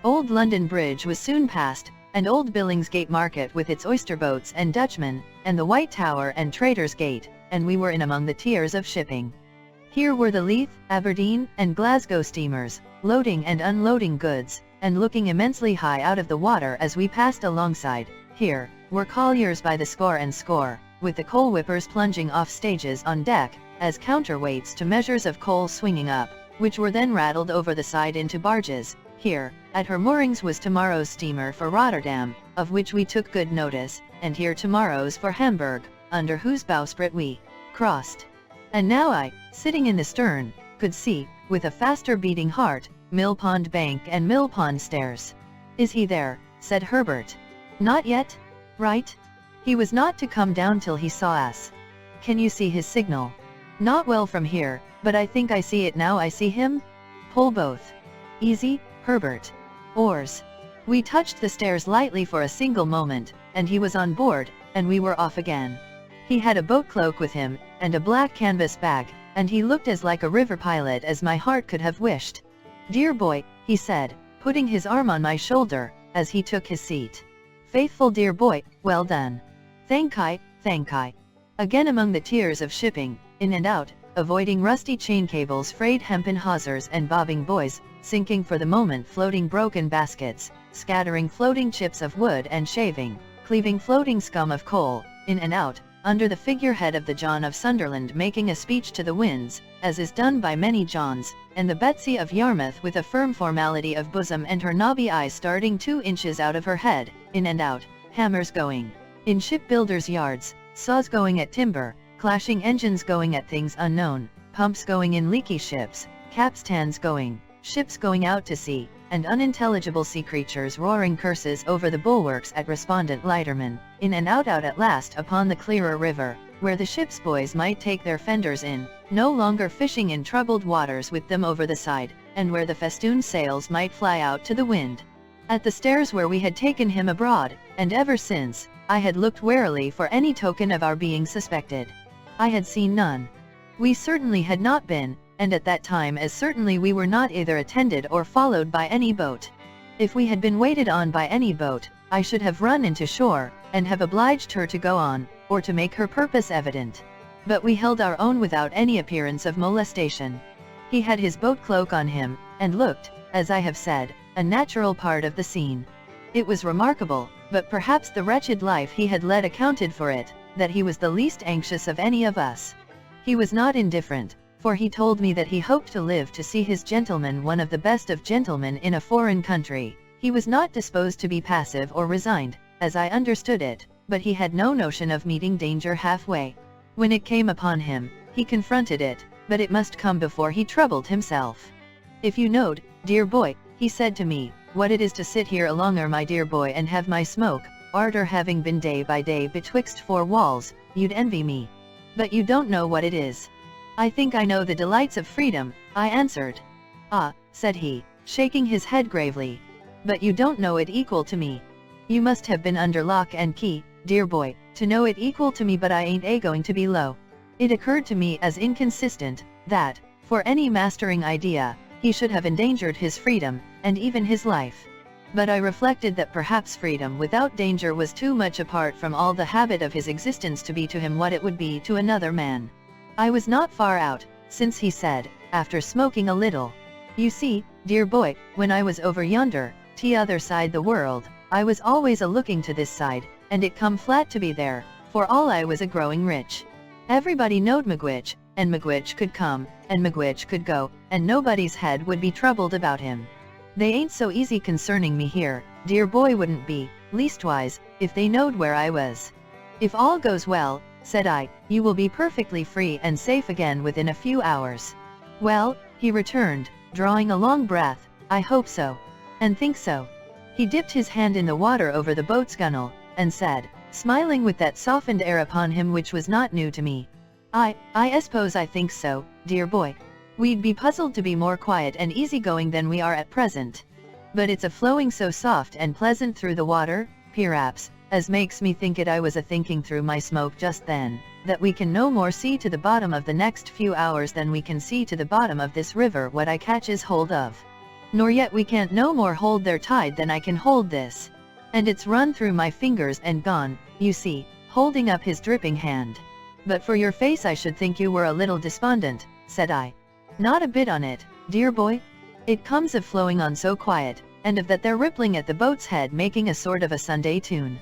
Old London Bridge was soon passed, and Old Billingsgate Market with its oyster boats and Dutchmen, and the White Tower and Trader's Gate, and we were in among the tiers of shipping. Here were the Leith, Aberdeen, and Glasgow steamers, loading and unloading goods, and looking immensely high out of the water as we passed alongside. Here were colliers by the score and score, with the coal whippers plunging off stages on deck, as counterweights to measures of coal swinging up, which were then rattled over the side into barges. Here, at her moorings was tomorrow's steamer for Rotterdam, of which we took good notice, and here tomorrow's for Hamburg, under whose bowsprit we crossed. And now I, sitting in the stern, could see, with a faster beating heart, Mill Pond Bank and Mill Pond Stairs. "Is he there?" said Herbert. "Not yet." "Right. He was not to come down till he saw us." "Can you see his signal?" "Not well from here, but I think I see it now. I see him." "Pull both." "Easy, Herbert." "Oars." We touched the stairs lightly for a single moment, and he was on board, and we were off again. He had a boat cloak with him, and a black canvas bag, and he looked as like a river pilot as my heart could have wished. "Dear boy," he said, putting his arm on my shoulder, as he took his seat. "Faithful dear boy, well done. Thank I, thank I." Again among the tiers of shipping, in and out, avoiding rusty chain cables, frayed hempen hawsers and bobbing buoys, sinking for the moment floating broken baskets, scattering floating chips of wood and shaving, cleaving floating scum of coal, in and out, under the figurehead of the John of Sunderland making a speech to the winds, as is done by many Johns, and the Betsy of Yarmouth with a firm formality of bosom and her knobby eyes starting 2 inches out of her head, in and out, hammers going in shipbuilders' yards, saws going at timber, clashing engines going at things unknown, pumps going in leaky ships, capstans going, ships going out to sea, and unintelligible sea creatures roaring curses over the bulwarks at respondent lightermen, in and out at last upon the clearer river, where the ship's boys might take their fenders in, no longer fishing in troubled waters with them over the side, and where the festooned sails might fly out to the wind. At the stairs where we had taken him abroad, and ever since, I had looked warily for any token of our being suspected. I had seen none. We certainly had not been, and at that time as certainly we were not either attended or followed by any boat. If we had been waited on by any boat, I should have run into shore, and have obliged her to go on, or to make her purpose evident. But we held our own without any appearance of molestation. He had his boat cloak on him, and looked, as I have said, a natural part of the scene. It was remarkable, but perhaps the wretched life he had led accounted for it, that he was the least anxious of any of us. He was not indifferent, for he told me that he hoped to live to see his gentleman one of the best of gentlemen in a foreign country. He was not disposed to be passive or resigned, as I understood it, but he had no notion of meeting danger halfway. When it came upon him, he confronted it, but it must come before he troubled himself. "If you knowed, dear boy," he said to me, "what it is to sit here alonger, my dear boy, and have my smoke, arter having been day by day betwixt 4 walls, you'd envy me. But you don't know what it is." "I think I know the delights of freedom," I answered. "Ah," said he, shaking his head gravely, "but you don't know it equal to me. You must have been under lock and key, dear boy, to know it equal to me, but I ain't going to be low." It occurred to me as inconsistent, that, for any mastering idea, he should have endangered his freedom, and even his life. But I reflected that perhaps freedom without danger was too much apart from all the habit of his existence to be to him what it would be to another man. I was not far out, since he said, after smoking a little, "You see, dear boy, when I was over yonder, t'other side the world, I was always a-looking to this side, and it come flat to be there, for all I was a-growing rich. Everybody knowed Magwitch, and Magwitch could come, and Magwitch could go, and nobody's head would be troubled about him. They ain't so easy concerning me here, dear boy wouldn't be, leastwise, if they knowed where I was. If all goes well," said I, "you will be perfectly free and safe again within a few hours." "Well," he returned, drawing a long breath, "I hope so, and think so." He dipped his hand in the water over the boat's gunwale, and said, smiling with that softened air upon him which was not new to me, I suppose I think so, dear boy. We'd be puzzled to be more quiet and easy-going than we are at present. But it's a-flowing so soft and pleasant through the water, perhaps, as makes me think it I was a-thinking through my smoke just then, that we can no more see to the bottom of the next few hours than we can see to the bottom of this river what I catches hold of. Nor yet we can't no more hold their tide than I can hold this. And it's run through my fingers and gone, you see," holding up his dripping hand. "But for your face I should think you were a little despondent," said I. "Not a bit on it, dear boy. It comes of flowing on so quiet, and of that they're rippling at the boat's head making a sort of a Sunday tune.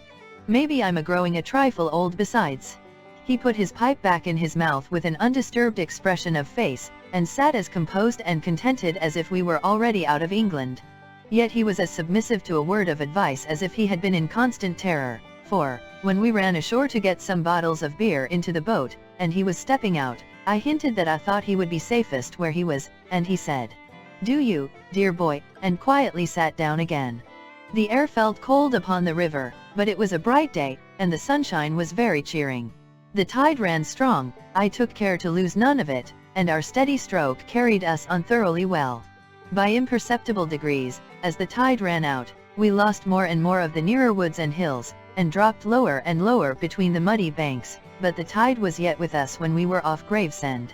Maybe I'm a-growing a trifle old besides." He put his pipe back in his mouth with an undisturbed expression of face, and sat as composed and contented as if we were already out of England. Yet he was as submissive to a word of advice as if he had been in constant terror, for, when we ran ashore to get some bottles of beer into the boat, and he was stepping out, I hinted that I thought he would be safest where he was, and he said, "Do you, dear boy," and quietly sat down again. The air felt cold upon the river, but it was a bright day, and the sunshine was very cheering. The tide ran strong, I took care to lose none of it, and our steady stroke carried us on thoroughly well. By imperceptible degrees, as the tide ran out, we lost more and more of the nearer woods and hills, and dropped lower and lower between the muddy banks, but the tide was yet with us when we were off Gravesend.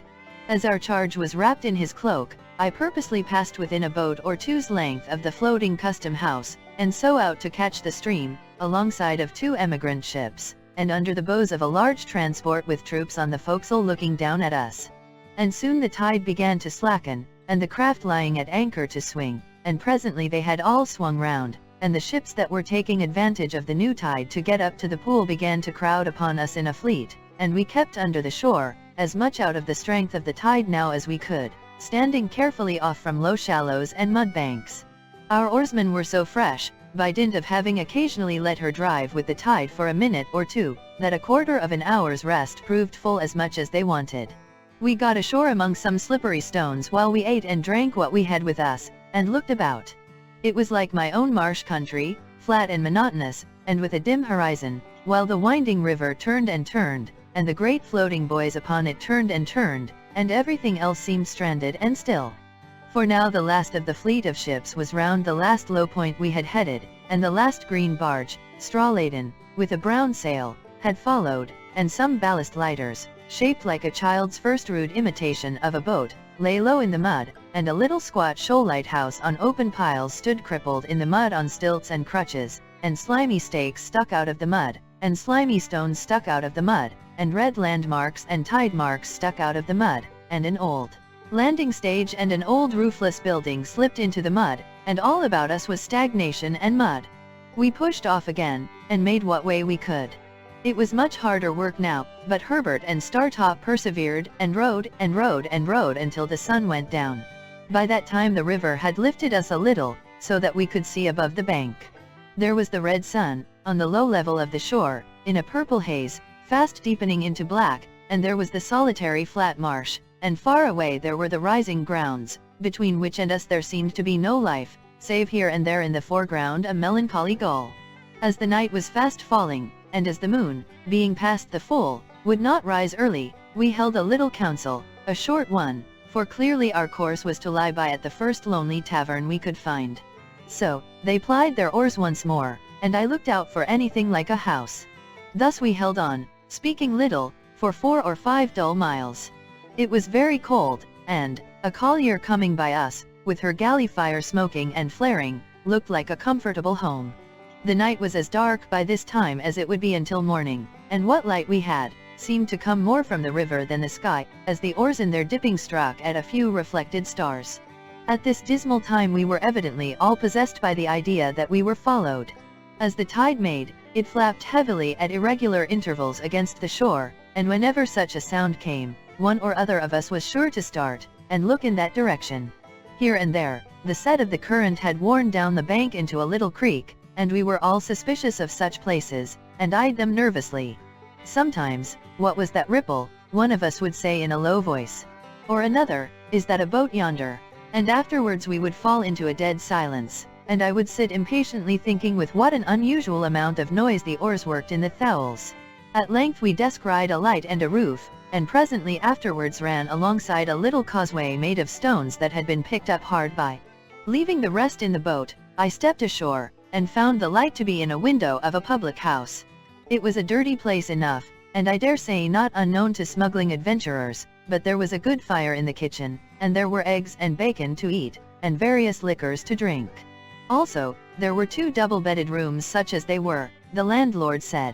As our charge was wrapped in his cloak, I purposely passed within a boat or two's length of the floating custom house, and so out to catch the stream, alongside of 2 emigrant ships, and under the bows of a large transport with troops on the forecastle looking down at us. And soon the tide began to slacken, and the craft lying at anchor to swing, and presently they had all swung round, and the ships that were taking advantage of the new tide to get up to the pool began to crowd upon us in a fleet, and we kept under the shore, as much out of the strength of the tide now as we could, standing carefully off from low shallows and mud banks. Our oarsmen were so fresh, by dint of having occasionally let her drive with the tide for a minute or two, that a quarter of an hour's rest proved full as much as they wanted. We got ashore among some slippery stones while we ate and drank what we had with us, and looked about. It was like my own marsh country, flat and monotonous, and with a dim horizon, while the winding river turned and turned, and the great floating buoys upon it turned and turned, and everything else seemed stranded and still. For now the last of the fleet of ships was round the last low point we had headed, and the last green barge, straw-laden, with a brown sail, had followed, and some ballast lighters, shaped like a child's first rude imitation of a boat, lay low in the mud, and a little squat shoal lighthouse on open piles stood crippled in the mud on stilts and crutches, and slimy stakes stuck out of the mud, and slimy stones stuck out of the mud, and red landmarks and tide marks stuck out of the mud, and an old landing stage and an old roofless building slipped into the mud, and all about us was stagnation and mud. We pushed off again, and made what way we could. It was much harder work now, but Herbert and Startop persevered, and rowed, and rowed, and rowed until the sun went down. By that time the river had lifted us a little, so that we could see above the bank. There was the red sun, on the low level of the shore, in a purple haze, fast deepening into black, and there was the solitary flat marsh, and far away there were the rising grounds, between which and us there seemed to be no life, save here and there in the foreground a melancholy gull. As the night was fast falling, and as the moon, being past the full, would not rise early, we held a little council, a short one, for clearly our course was to lie by at the first lonely tavern we could find. So, they plied their oars once more, and I looked out for anything like a house. Thus we held on, speaking little, for 4 or 5 dull miles. It was very cold, and, a collier coming by us, with her galley fire smoking and flaring, looked like a comfortable home. The night was as dark by this time as it would be until morning, and what light we had, seemed to come more from the river than the sky, as the oars in their dipping struck at a few reflected stars. At this dismal time we were evidently all possessed by the idea that we were followed. As the tide made, it flapped heavily at irregular intervals against the shore, and whenever such a sound came, one or other of us was sure to start, and look in that direction. Here and there, the set of the current had worn down the bank into a little creek, and we were all suspicious of such places, and eyed them nervously. Sometimes, "What was that ripple?" one of us would say in a low voice. Or another, "Is that a boat yonder?" And afterwards we would fall into a dead silence, and I would sit impatiently thinking with what an unusual amount of noise the oars worked in the thowels. At length we descried a light and a roof, and presently afterwards ran alongside a little causeway made of stones that had been picked up hard by. Leaving the rest in the boat, I stepped ashore, and found the light to be in a window of a public house. It was a dirty place enough, and I dare say not unknown to smuggling adventurers, but there was a good fire in the kitchen, and there were eggs and bacon to eat, and various liquors to drink. Also, there were 2 double-bedded rooms such as they were, the landlord said.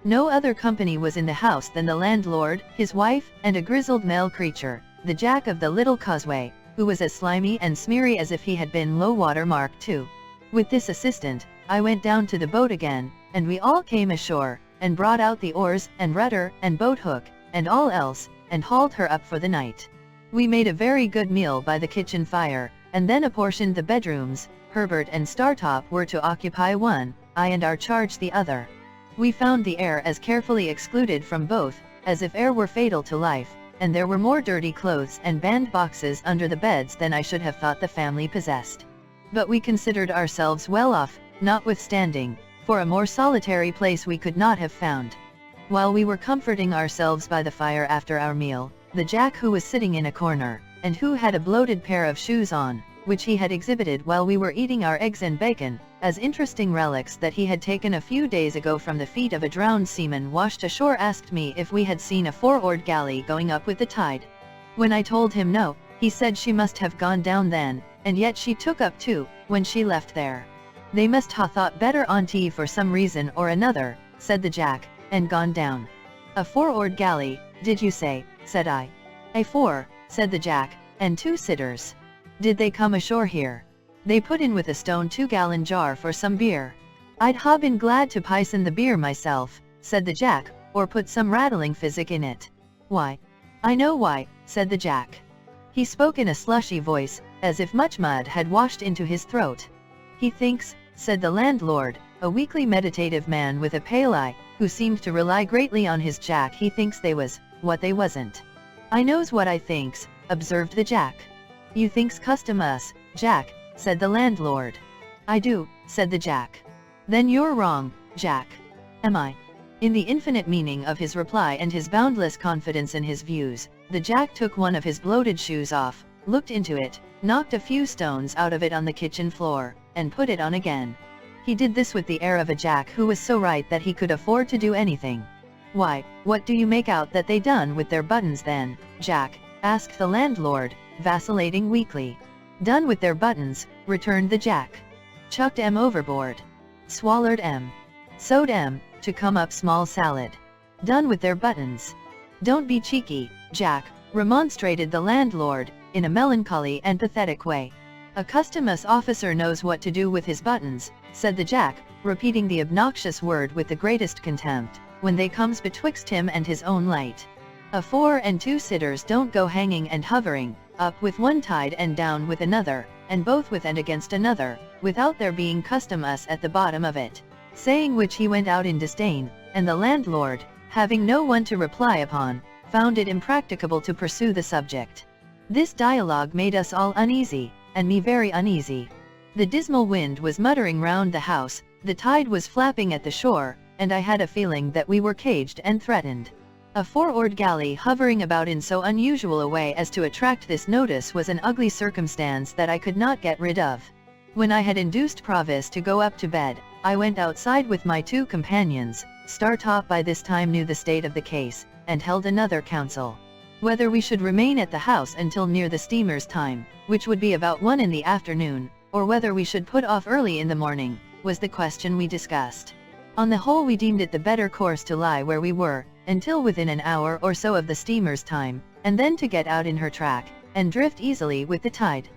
No other company was in the house than the landlord, his wife, and a grizzled male creature, the jack of the little causeway, who was as slimy and smeary as if he had been low-water mark too. With this assistant, I went down to the boat again, and we all came ashore, and brought out the oars, and rudder, and boat hook, and all else, and hauled her up for the night. We made a very good meal by the kitchen fire, and then apportioned the bedrooms. Herbert and Startop were to occupy one, I and our charge the other. We found the air as carefully excluded from both, as if air were fatal to life, and there were more dirty clothes and band-boxes under the beds than I should have thought the family possessed. But we considered ourselves well off, notwithstanding, for a more solitary place we could not have found. While we were comforting ourselves by the fire after our meal, the jack who was sitting in a corner, and who had a bloated pair of shoes on, which he had exhibited while we were eating our eggs and bacon, as interesting relics that he had taken a few days ago from the feet of a drowned seaman washed ashore, asked me if we had seen a 4-oared galley going up with the tide. When I told him no, he said she must have gone down then, and yet she took up too, when she left there. They must ha thought better on tea for some reason or another, said the Jack, and gone down. A 4-oared galley, did you say, said I. A 4, said the Jack, and 2 sitters. Did they come ashore here? They put in with a stone 2-gallon jar for some beer. I'd ha been glad to pison the beer myself, said the Jack, or put some rattling physic in it. Why? I know why, said the Jack. He spoke in a slushy voice, as if much mud had washed into his throat. He thinks, said the landlord, a weakly meditative man with a pale eye, who seemed to rely greatly on his Jack, he thinks they was, what they wasn't. I knows what I thinks, observed the Jack. You thinks custom us, Jack, said the landlord. I do, said the Jack. Then you're wrong, Jack. Am I? In the infinite meaning of his reply and his boundless confidence in his views, the Jack took one of his bloated shoes off, looked into it, knocked a few stones out of it on the kitchen floor, and put it on again. He did this with the air of a Jack who was so right that he could afford to do anything. Why, what do you make out that they done with their buttons then, Jack? Asked the landlord, vacillating weakly. Done with their buttons, returned the Jack. Chucked 'em overboard. Swallowed 'em. Sewed 'em, to come up small salad. Done with their buttons. Don't be cheeky, Jack, remonstrated the landlord, in a melancholy and pathetic way. A customous officer knows what to do with his buttons, said the Jack, repeating the obnoxious word with the greatest contempt, when they comes betwixt him and his own light. A 4 and 2 sitters don't go hanging and hovering, up with one tide and down with another, and both with and against another, without there being custom us at the bottom of it. Saying which he went out in disdain, and the landlord, having no one to reply upon, found it impracticable to pursue the subject. This dialogue made us all uneasy, and me very uneasy. The dismal wind was muttering round the house, the tide was flapping at the shore, and I had a feeling that we were caged and threatened. A 4-oared galley hovering about in so unusual a way as to attract this notice was an ugly circumstance that I could not get rid of. When I had induced Provis to go up to bed, I went outside with my 2 companions. Startop by this time knew the state of the case, and held another council. Whether we should remain at the house until near the steamer's time, which would be about 1 in the afternoon, or whether we should put off early in the morning, was the question we discussed. On the whole we deemed it the better course to lie where we were, until within an hour or so of the steamer's time, and then to get out in her track, and drift easily with the tide.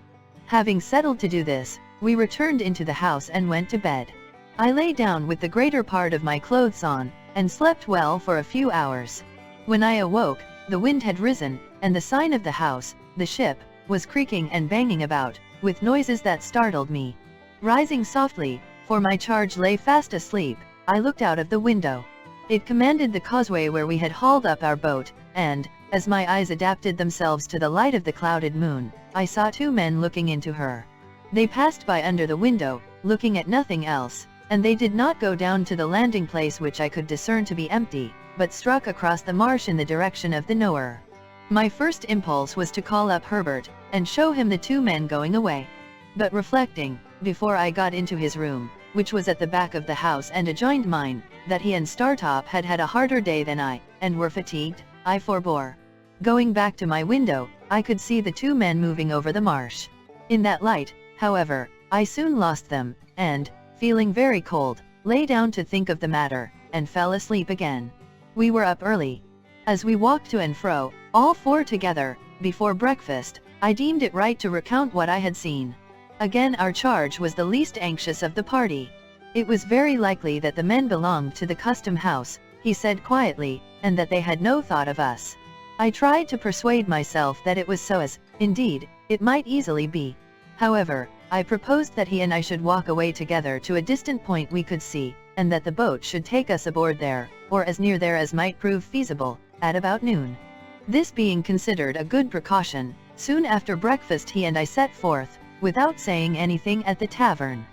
Having settled to do this, we returned into the house and went to bed. I lay down with the greater part of my clothes on, and slept well for a few hours. When I awoke, the wind had risen, and the sign of the house, the ship, was creaking and banging about, with noises that startled me. Rising softly, for my charge lay fast asleep, I looked out of the window. It commanded the causeway where we had hauled up our boat, and, as my eyes adapted themselves to the light of the clouded moon, I saw 2 men looking into her. They passed by under the window, looking at nothing else, and they did not go down to the landing place which I could discern to be empty, but struck across the marsh in the direction of the Nowhere. My first impulse was to call up Herbert, and show him the 2 men going away. But reflecting, before I got into his room, which was at the back of the house and adjoined mine, that he and Startop had had a harder day than I, and were fatigued, I forbore. Going back to my window, I could see the 2 men moving over the marsh. In that light, however, I soon lost them, and, feeling very cold, lay down to think of the matter, and fell asleep again. We were up early. As we walked to and fro, all 4 together, before breakfast, I deemed it right to recount what I had seen. Again our charge was the least anxious of the party. It was very likely that the men belonged to the custom house, he said quietly, and that they had no thought of us. I tried to persuade myself that it was so, as, indeed, it might easily be. However, I proposed that he and I should walk away together to a distant point we could see, and that the boat should take us aboard there, or as near there as might prove feasible, at about noon. This being considered a good precaution, soon after breakfast he and I set forth, without saying anything, at the tavern.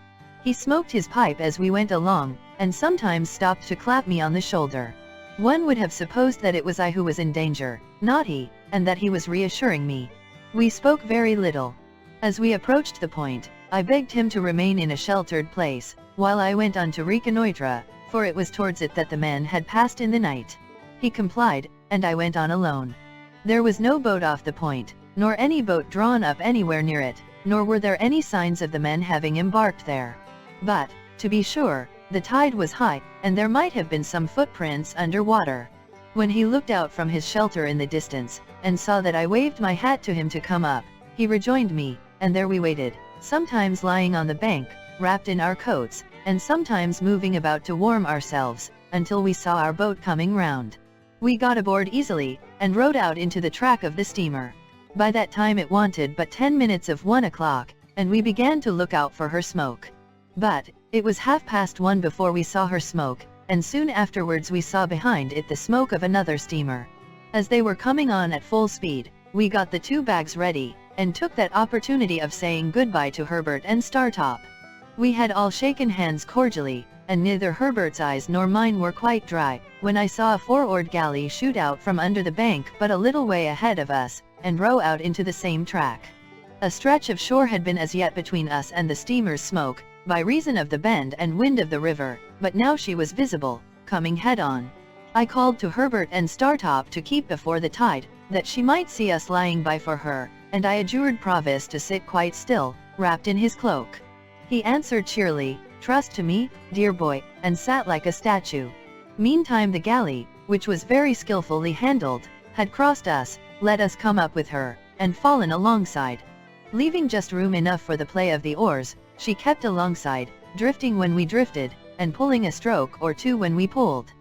He smoked his pipe as we went along, and sometimes stopped to clap me on the shoulder. One would have supposed that it was I who was in danger, not he, and that he was reassuring me. We spoke very little. As we approached the point, I begged him to remain in a sheltered place, while I went on to reconnoitre, for it was towards it that the men had passed in the night. He complied, and I went on alone. There was no boat off the point, nor any boat drawn up anywhere near it, nor were there any signs of the men having embarked there. But, to be sure, the tide was high, and there might have been some footprints under water. When he looked out from his shelter in the distance, and saw that I waved my hat to him to come up, he rejoined me, and there we waited, sometimes lying on the bank, wrapped in our coats, and sometimes moving about to warm ourselves, until we saw our boat coming round. We got aboard easily, and rowed out into the track of the steamer. By that time it wanted but 10 minutes of 1 o'clock, and we began to look out for her smoke. But, it was 1:30 before we saw her smoke, and soon afterwards we saw behind it the smoke of another steamer. As they were coming on at full speed, we got the 2 bags ready, and took that opportunity of saying goodbye to Herbert and Startop. We had all shaken hands cordially, and neither Herbert's eyes nor mine were quite dry, when I saw a 4-oared galley shoot out from under the bank but a little way ahead of us, and row out into the same track. A stretch of shore had been as yet between us and the steamer's smoke, by reason of the bend and wind of the river, but now she was visible, coming head-on. I called to Herbert and Startop to keep before the tide, that she might see us lying by for her, and I adjured Provis to sit quite still, wrapped in his cloak. He answered cheerily, "Trust to me, dear boy," and sat like a statue. Meantime the galley, which was very skillfully handled, had crossed us, let us come up with her, and fallen alongside. Leaving just room enough for the play of the oars, she kept alongside, drifting when we drifted, and pulling a stroke or 2 when we pulled.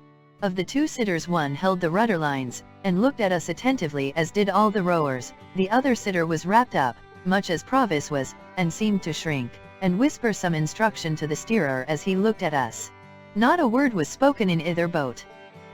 Of the 2 sitters one held the rudder lines, and looked at us attentively as did all the rowers. The other sitter was wrapped up, much as Provis was, and seemed to shrink, and whisper some instruction to the steerer as he looked at us. Not a word was spoken in either boat.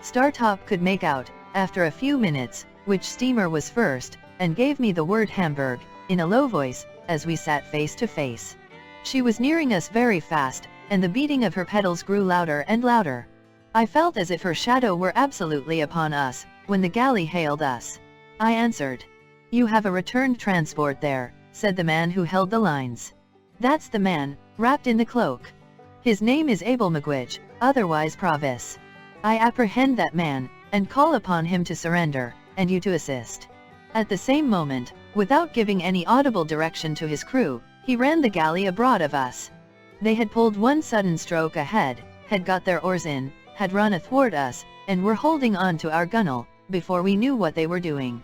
Startop could make out, after a few minutes, which steamer was first, and gave me the word Hamburg, in a low voice, as we sat face to face. She was nearing us very fast, and the beating of her pedals grew louder and louder. I felt as if her shadow were absolutely upon us, when the galley hailed us. I answered. "You have a returned transport there," said the man who held the lines. "That's the man, wrapped in the cloak. His name is Abel Magwitch, otherwise Provis. I apprehend that man, and call upon him to surrender, and you to assist." At the same moment, without giving any audible direction to his crew, he ran the galley abroad of us. They had pulled one sudden stroke ahead, had got their oars in, had run athwart us, and were holding on to our gunwale, before we knew what they were doing.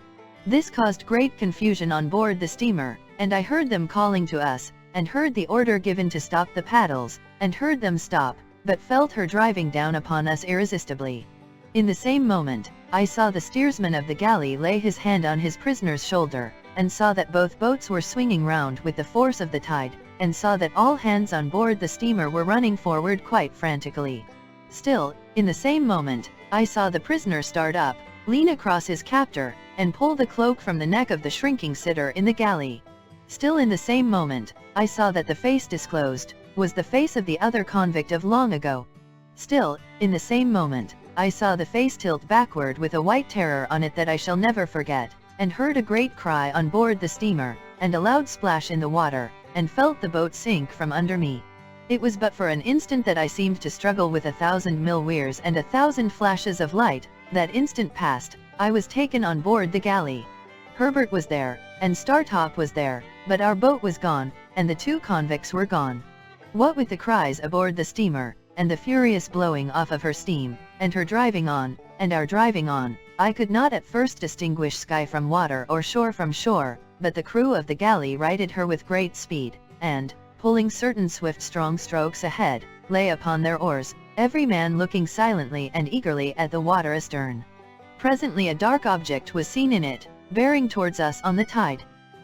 This caused great confusion on board the steamer, and I heard them calling to us, and heard the order given to stop the paddles, and heard them stop, but felt her driving down upon us irresistibly. In the same moment, I saw the steersman of the galley lay his hand on his prisoner's shoulder, and saw that both boats were swinging round with the force of the tide, and saw that all hands on board the steamer were running forward quite frantically. Still, in the same moment, I saw the prisoner start up, lean across his captor, and pull the cloak from the neck of the shrinking sitter in the galley. Still in the same moment, I saw that the face disclosed was the face of the other convict of long ago. Still, in the same moment, I saw the face tilt backward with a white terror on it that I shall never forget, and heard a great cry on board the steamer, and a loud splash in the water, and felt the boat sink from under me. It was but for an instant that I seemed to struggle with 1,000 mill weirs and 1,000 flashes of light. That instant past, I was taken on board the galley. Herbert was there, and Startop was there, but our boat was gone, and the 2 convicts were gone. What with the cries aboard the steamer, and the furious blowing off of her steam, and her driving on, and our driving on, I could not at first distinguish sky from water or shore from shore, but the crew of the galley righted her with great speed, and, pulling certain swift strong strokes ahead, lay upon their oars, every man looking silently and eagerly at the water astern. Presently a dark object was seen in it, bearing towards us on the tide.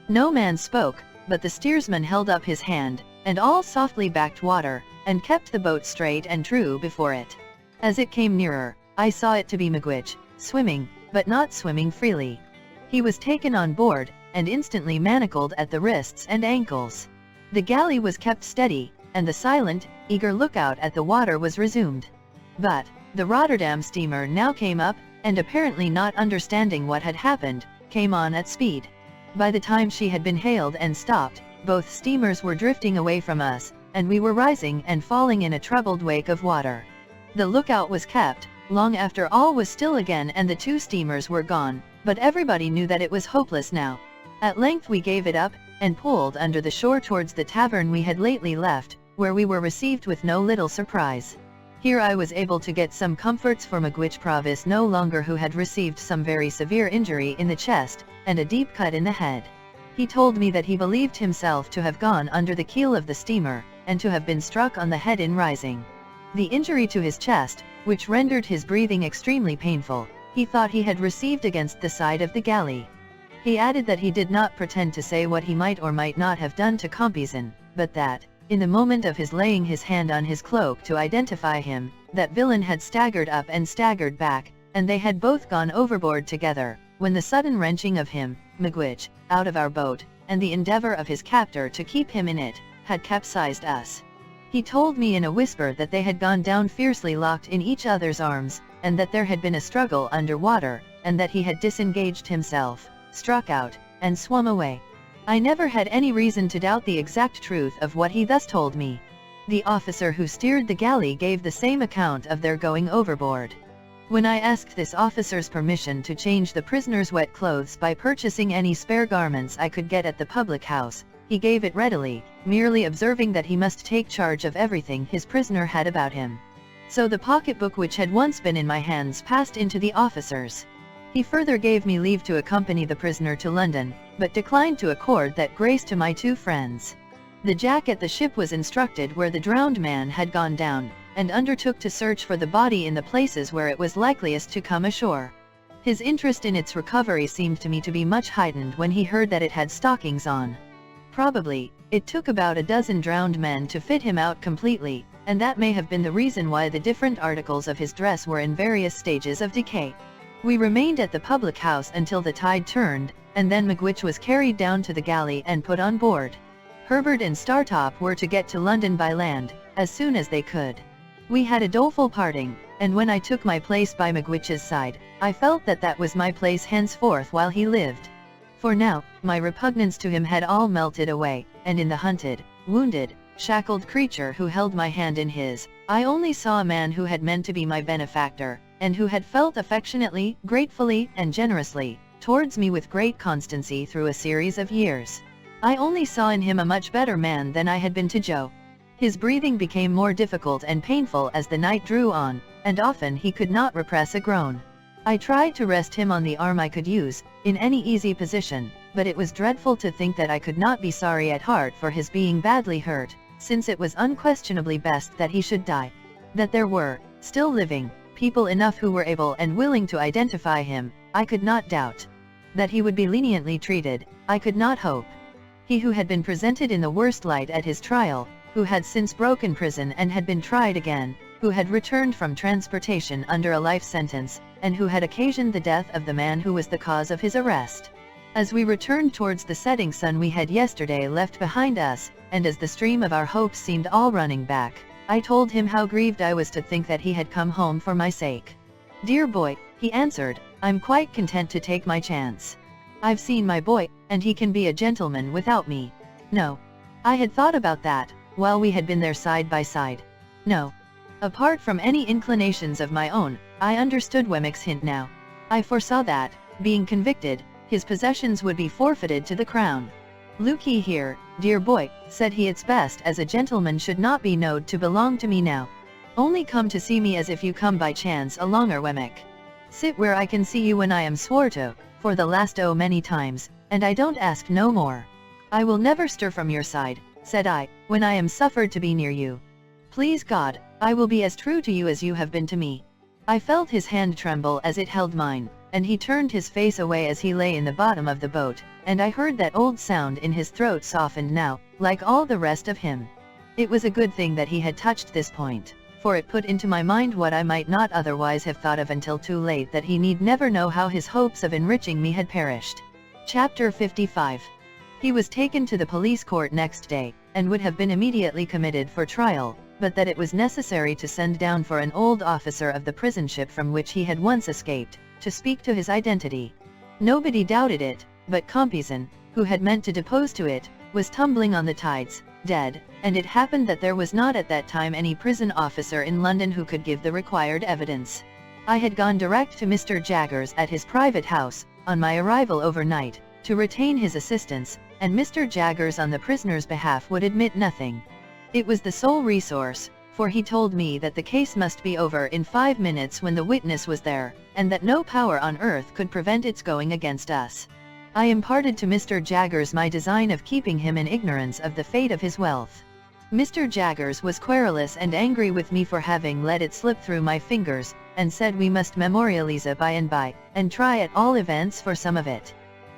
No man spoke, but the steersman held up his hand, and all softly backed water, and kept the boat straight and true before it. As it came nearer, I saw it to be Magwitch, swimming, but not swimming freely. He was taken on board, and instantly manacled at the wrists and ankles. The galley was kept steady, and the silent, eager lookout at the water was resumed. But, the Rotterdam steamer now came up, and apparently not understanding what had happened, came on at speed. By the time she had been hailed and stopped, both steamers were drifting away from us, and we were rising and falling in a troubled wake of water. The lookout was kept, long after all was still again and the 2 steamers were gone, but everybody knew that it was hopeless now. At length we gave it up, and pulled under the shore towards the tavern we had lately left, where we were received with no little surprise. Here I was able to get some comforts for Magwitch Provis no longer, who had received some very severe injury in the chest, and a deep cut in the head. He told me that he believed himself to have gone under the keel of the steamer, and to have been struck on the head in rising. The injury to his chest, which rendered his breathing extremely painful, he thought he had received against the side of the galley. He added that he did not pretend to say what he might or might not have done to Compeyson, but that, in the moment of his laying his hand on his cloak to identify him, that villain had staggered up and staggered back, and they had both gone overboard together, when the sudden wrenching of him, Magwitch, out of our boat, and the endeavor of his captor to keep him in it, had capsized us. He told me in a whisper that they had gone down fiercely locked in each other's arms, and that there had been a struggle under water, and that he had disengaged himself, struck out, and swum away. I never had any reason to doubt the exact truth of what he thus told me. The officer who steered the galley gave the same account of their going overboard. When I asked this officer's permission to change the prisoner's wet clothes by purchasing any spare garments I could get at the public house, he gave it readily, merely observing that he must take charge of everything his prisoner had about him. So the pocketbook which had once been in my hands passed into the officer's. He further gave me leave to accompany the prisoner to London, but declined to accord that grace to my two friends. The Jack at the ship was instructed where the drowned man had gone down, and undertook to search for the body in the places where it was likeliest to come ashore. His interest in its recovery seemed to me to be much heightened when he heard that it had stockings on. Probably, it took about a dozen drowned men to fit him out completely, and that may have been the reason why the different articles of his dress were in various stages of decay. We remained at the public house until the tide turned, and then Magwitch was carried down to the galley and put on board. Herbert and Startop were to get to London by land, as soon as they could. We had a doleful parting, and when I took my place by Magwitch's side, I felt that that was my place henceforth while he lived. For now, my repugnance to him had all melted away, and in the hunted, wounded, shackled creature who held my hand in his, I only saw a man who had meant to be my benefactor, and who had felt affectionately, gratefully, and generously, towards me with great constancy through a series of years. I only saw in him a much better man than I had been to Joe. His breathing became more difficult and painful as the night drew on, and often he could not repress a groan. I tried to rest him on the arm I could use, in any easy position, but it was dreadful to think that I could not be sorry at heart for his being badly hurt, since it was unquestionably best that he should die. That there were, still living, people enough who were able and willing to identify him, I could not doubt. That he would be leniently treated, I could not hope. He who had been presented in the worst light at his trial, who had since broken prison and had been tried again, who had returned from transportation under a life sentence, and who had occasioned the death of the man who was the cause of his arrest. As we returned towards the setting sun we had yesterday left behind us, and as the stream of our hopes seemed all running back, I told him how grieved I was to think that he had come home for my sake. "Dear boy," he answered, "I'm quite content to take my chance. I've seen my boy, and he can be a gentleman without me." No. I had thought about that, while we had been there side by side. No. Apart from any inclinations of my own, I understood Wemmick's hint now. I foresaw that, being convicted, his possessions would be forfeited to the crown. "Look ye here, dear boy," said he, "it's best as a gentleman should not be knowed to belong to me now. Only come to see me as if you come by chance alonger, Wemmick. Sit where I can see you when I am swore to, for the last many times, and I don't ask no more. I will never stir from your side," said I, "when I am suffered to be near you. Please God, I will be as true to you as you have been to me." I felt his hand tremble as it held mine, and he turned his face away as he lay in the bottom of the boat, and I heard that old sound in his throat softened now, like all the rest of him. It was a good thing that he had touched this point, for it put into my mind what I might not otherwise have thought of until too late, that he need never know how his hopes of enriching me had perished. Chapter 55. He was taken to the police court next day, and would have been immediately committed for trial, but that it was necessary to send down for an old officer of the prison ship from which he had once escaped, to speak to his identity. Nobody doubted it, but Compeyson, who had meant to depose to it, was tumbling on the tides, dead, and it happened that there was not at that time any prison officer in London who could give the required evidence. I had gone direct to Mr. Jaggers at his private house, on my arrival overnight, to retain his assistance, and Mr. Jaggers on the prisoner's behalf would admit nothing. It was the sole resource, for he told me that the case must be over in 5 minutes when the witness was there, and that no power on earth could prevent its going against us. I imparted to Mr. Jaggers my design of keeping him in ignorance of the fate of his wealth. Mr. Jaggers was querulous and angry with me for having let it slip through my fingers, and said we must memorialize by and by, and try at all events for some of it.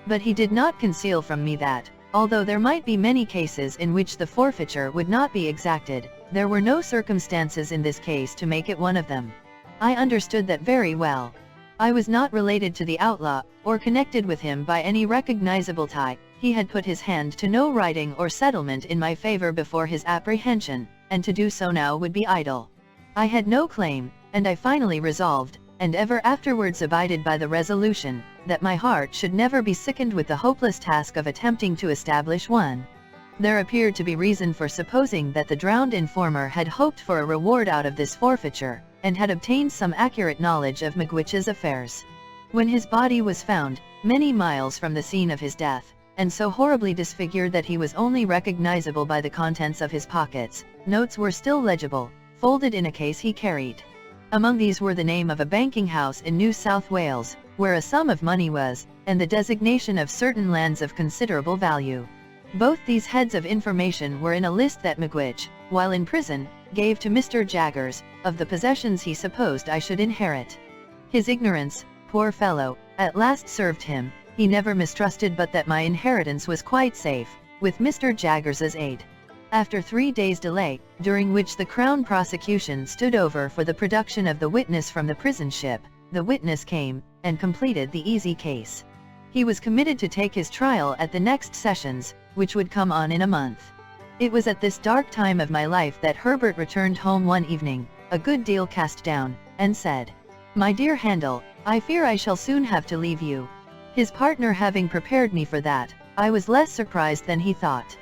But he did not conceal from me that, although there might be many cases in which the forfeiture would not be exacted, there were no circumstances in this case to make it one of them. I understood that very well. I was not related to the outlaw, or connected with him by any recognizable tie. He had put his hand to no writing or settlement in my favor before his apprehension, and to do so now would be idle. I had no claim, and I finally resolved, and ever afterwards abided by the resolution, that my heart should never be sickened with the hopeless task of attempting to establish one. There appeared to be reason for supposing that the drowned informer had hoped for a reward out of this forfeiture, and had obtained some accurate knowledge of Magwitch's affairs. When his body was found, many miles from the scene of his death, and so horribly disfigured that he was only recognizable by the contents of his pockets, notes were still legible, folded in a case he carried. Among these were the name of a banking house in New South Wales, where a sum of money was, and the designation of certain lands of considerable value. Both these heads of information were in a list that Magwitch, while in prison, gave to Mr. Jaggers, of the possessions he supposed I should inherit. His ignorance, poor fellow, at last served him. He never mistrusted but that my inheritance was quite safe, with Mr. Jaggers's aid. After 3 days' delay, during which the Crown prosecution stood over for the production of the witness from the prison ship, the witness came, and completed the easy case. He was committed to take his trial at the next sessions, which would come on in a month. It was at this dark time of my life that Herbert returned home one evening, a good deal cast down, and said, "My dear Handel, I fear I shall soon have to leave you." His partner having prepared me for that, I was less surprised than he thought.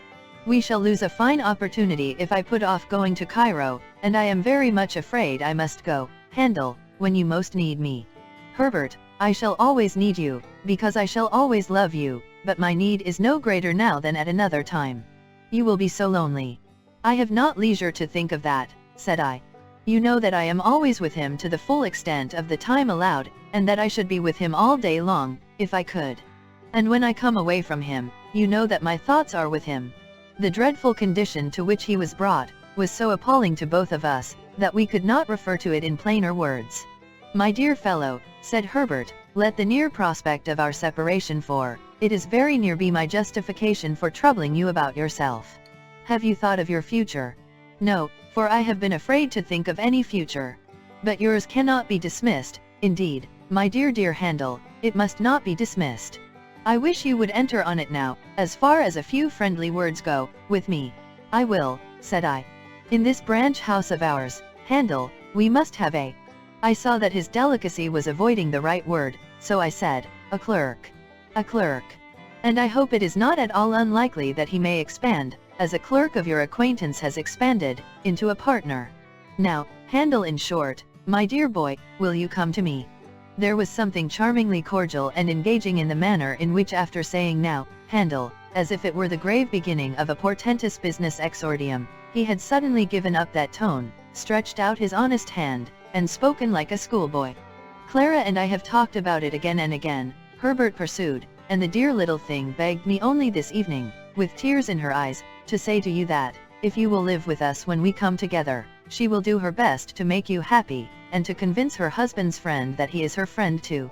"We shall lose a fine opportunity if I put off going to Cairo, and I am very much afraid I must go, Handel, when you most need me." "Herbert, I shall always need you, because I shall always love you, but my need is no greater now than at another time. You will be so lonely." "I have not leisure to think of that," said I. "You know that I am always with him to the full extent of the time allowed, and that I should be with him all day long, if I could. And when I come away from him, you know that my thoughts are with him." The dreadful condition to which he was brought, was so appalling to both of us, that we could not refer to it in plainer words. "My dear fellow," said Herbert, "let the near prospect of our separation for, it is very near be my justification for troubling you about yourself. Have you thought of your future?" "No, for I have been afraid to think of any future. But yours cannot be dismissed, indeed, my dear Handel, it must not be dismissed. I wish you would enter on it now, as far as a few friendly words go, with me." "I will," said I. "In this branch house of ours, Handel, we must have a—" I saw that his delicacy was avoiding the right word, so I said, "a clerk." "A clerk. And I hope it is not at all unlikely that he may expand, as a clerk of your acquaintance has expanded, into a partner. Now, Handel, in short, my dear boy, will you come to me?" There was something charmingly cordial and engaging in the manner in which, after saying "now, Handel," as if it were the grave beginning of a portentous business exordium, he had suddenly given up that tone, stretched out his honest hand, and spoken like a schoolboy. "Clara and I have talked about it again and again," Herbert pursued, "and the dear little thing begged me only this evening, with tears in her eyes, to say to you that, if you will live with us when we come together, she will do her best to make you happy, and to convince her husband's friend that he is her friend too.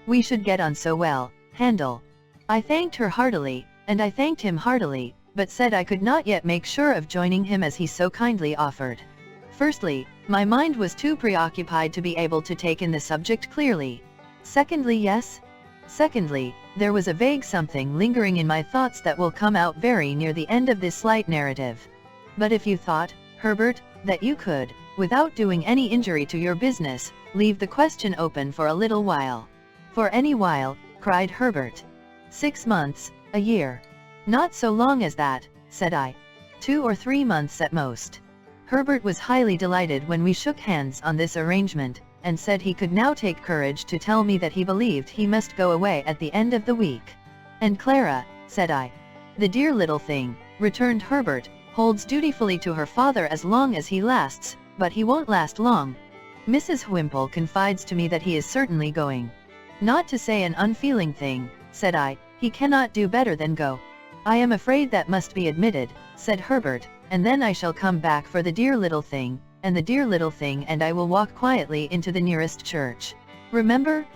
We should get on so well, Handel." I thanked her heartily, and I thanked him heartily, but said I could not yet make sure of joining him as he so kindly offered. Firstly, my mind was too preoccupied to be able to take in the subject clearly. Secondly, there was a vague something lingering in my thoughts that will come out very near the end of this slight narrative. "But if you thought, Herbert, that you could, without doing any injury to your business, leave the question open for a little while." "For any while," cried Herbert. 6 months, a year." "Not so long as that," said I. 2 or 3 months at most." Herbert was highly delighted when we shook hands on this arrangement, and said he could now take courage to tell me that he believed he must go away at the end of the week. "And Clara," said I. "The dear little thing," returned Herbert, "holds dutifully to her father as long as he lasts, but he won't last long. Mrs. Wimple confides to me that he is certainly going. Not to say an unfeeling thing," said I, "he cannot do better than go." "I am afraid that must be admitted," said Herbert, "and then I shall come back for the dear little thing, and the dear little thing, and I will walk quietly into the nearest church. Remember?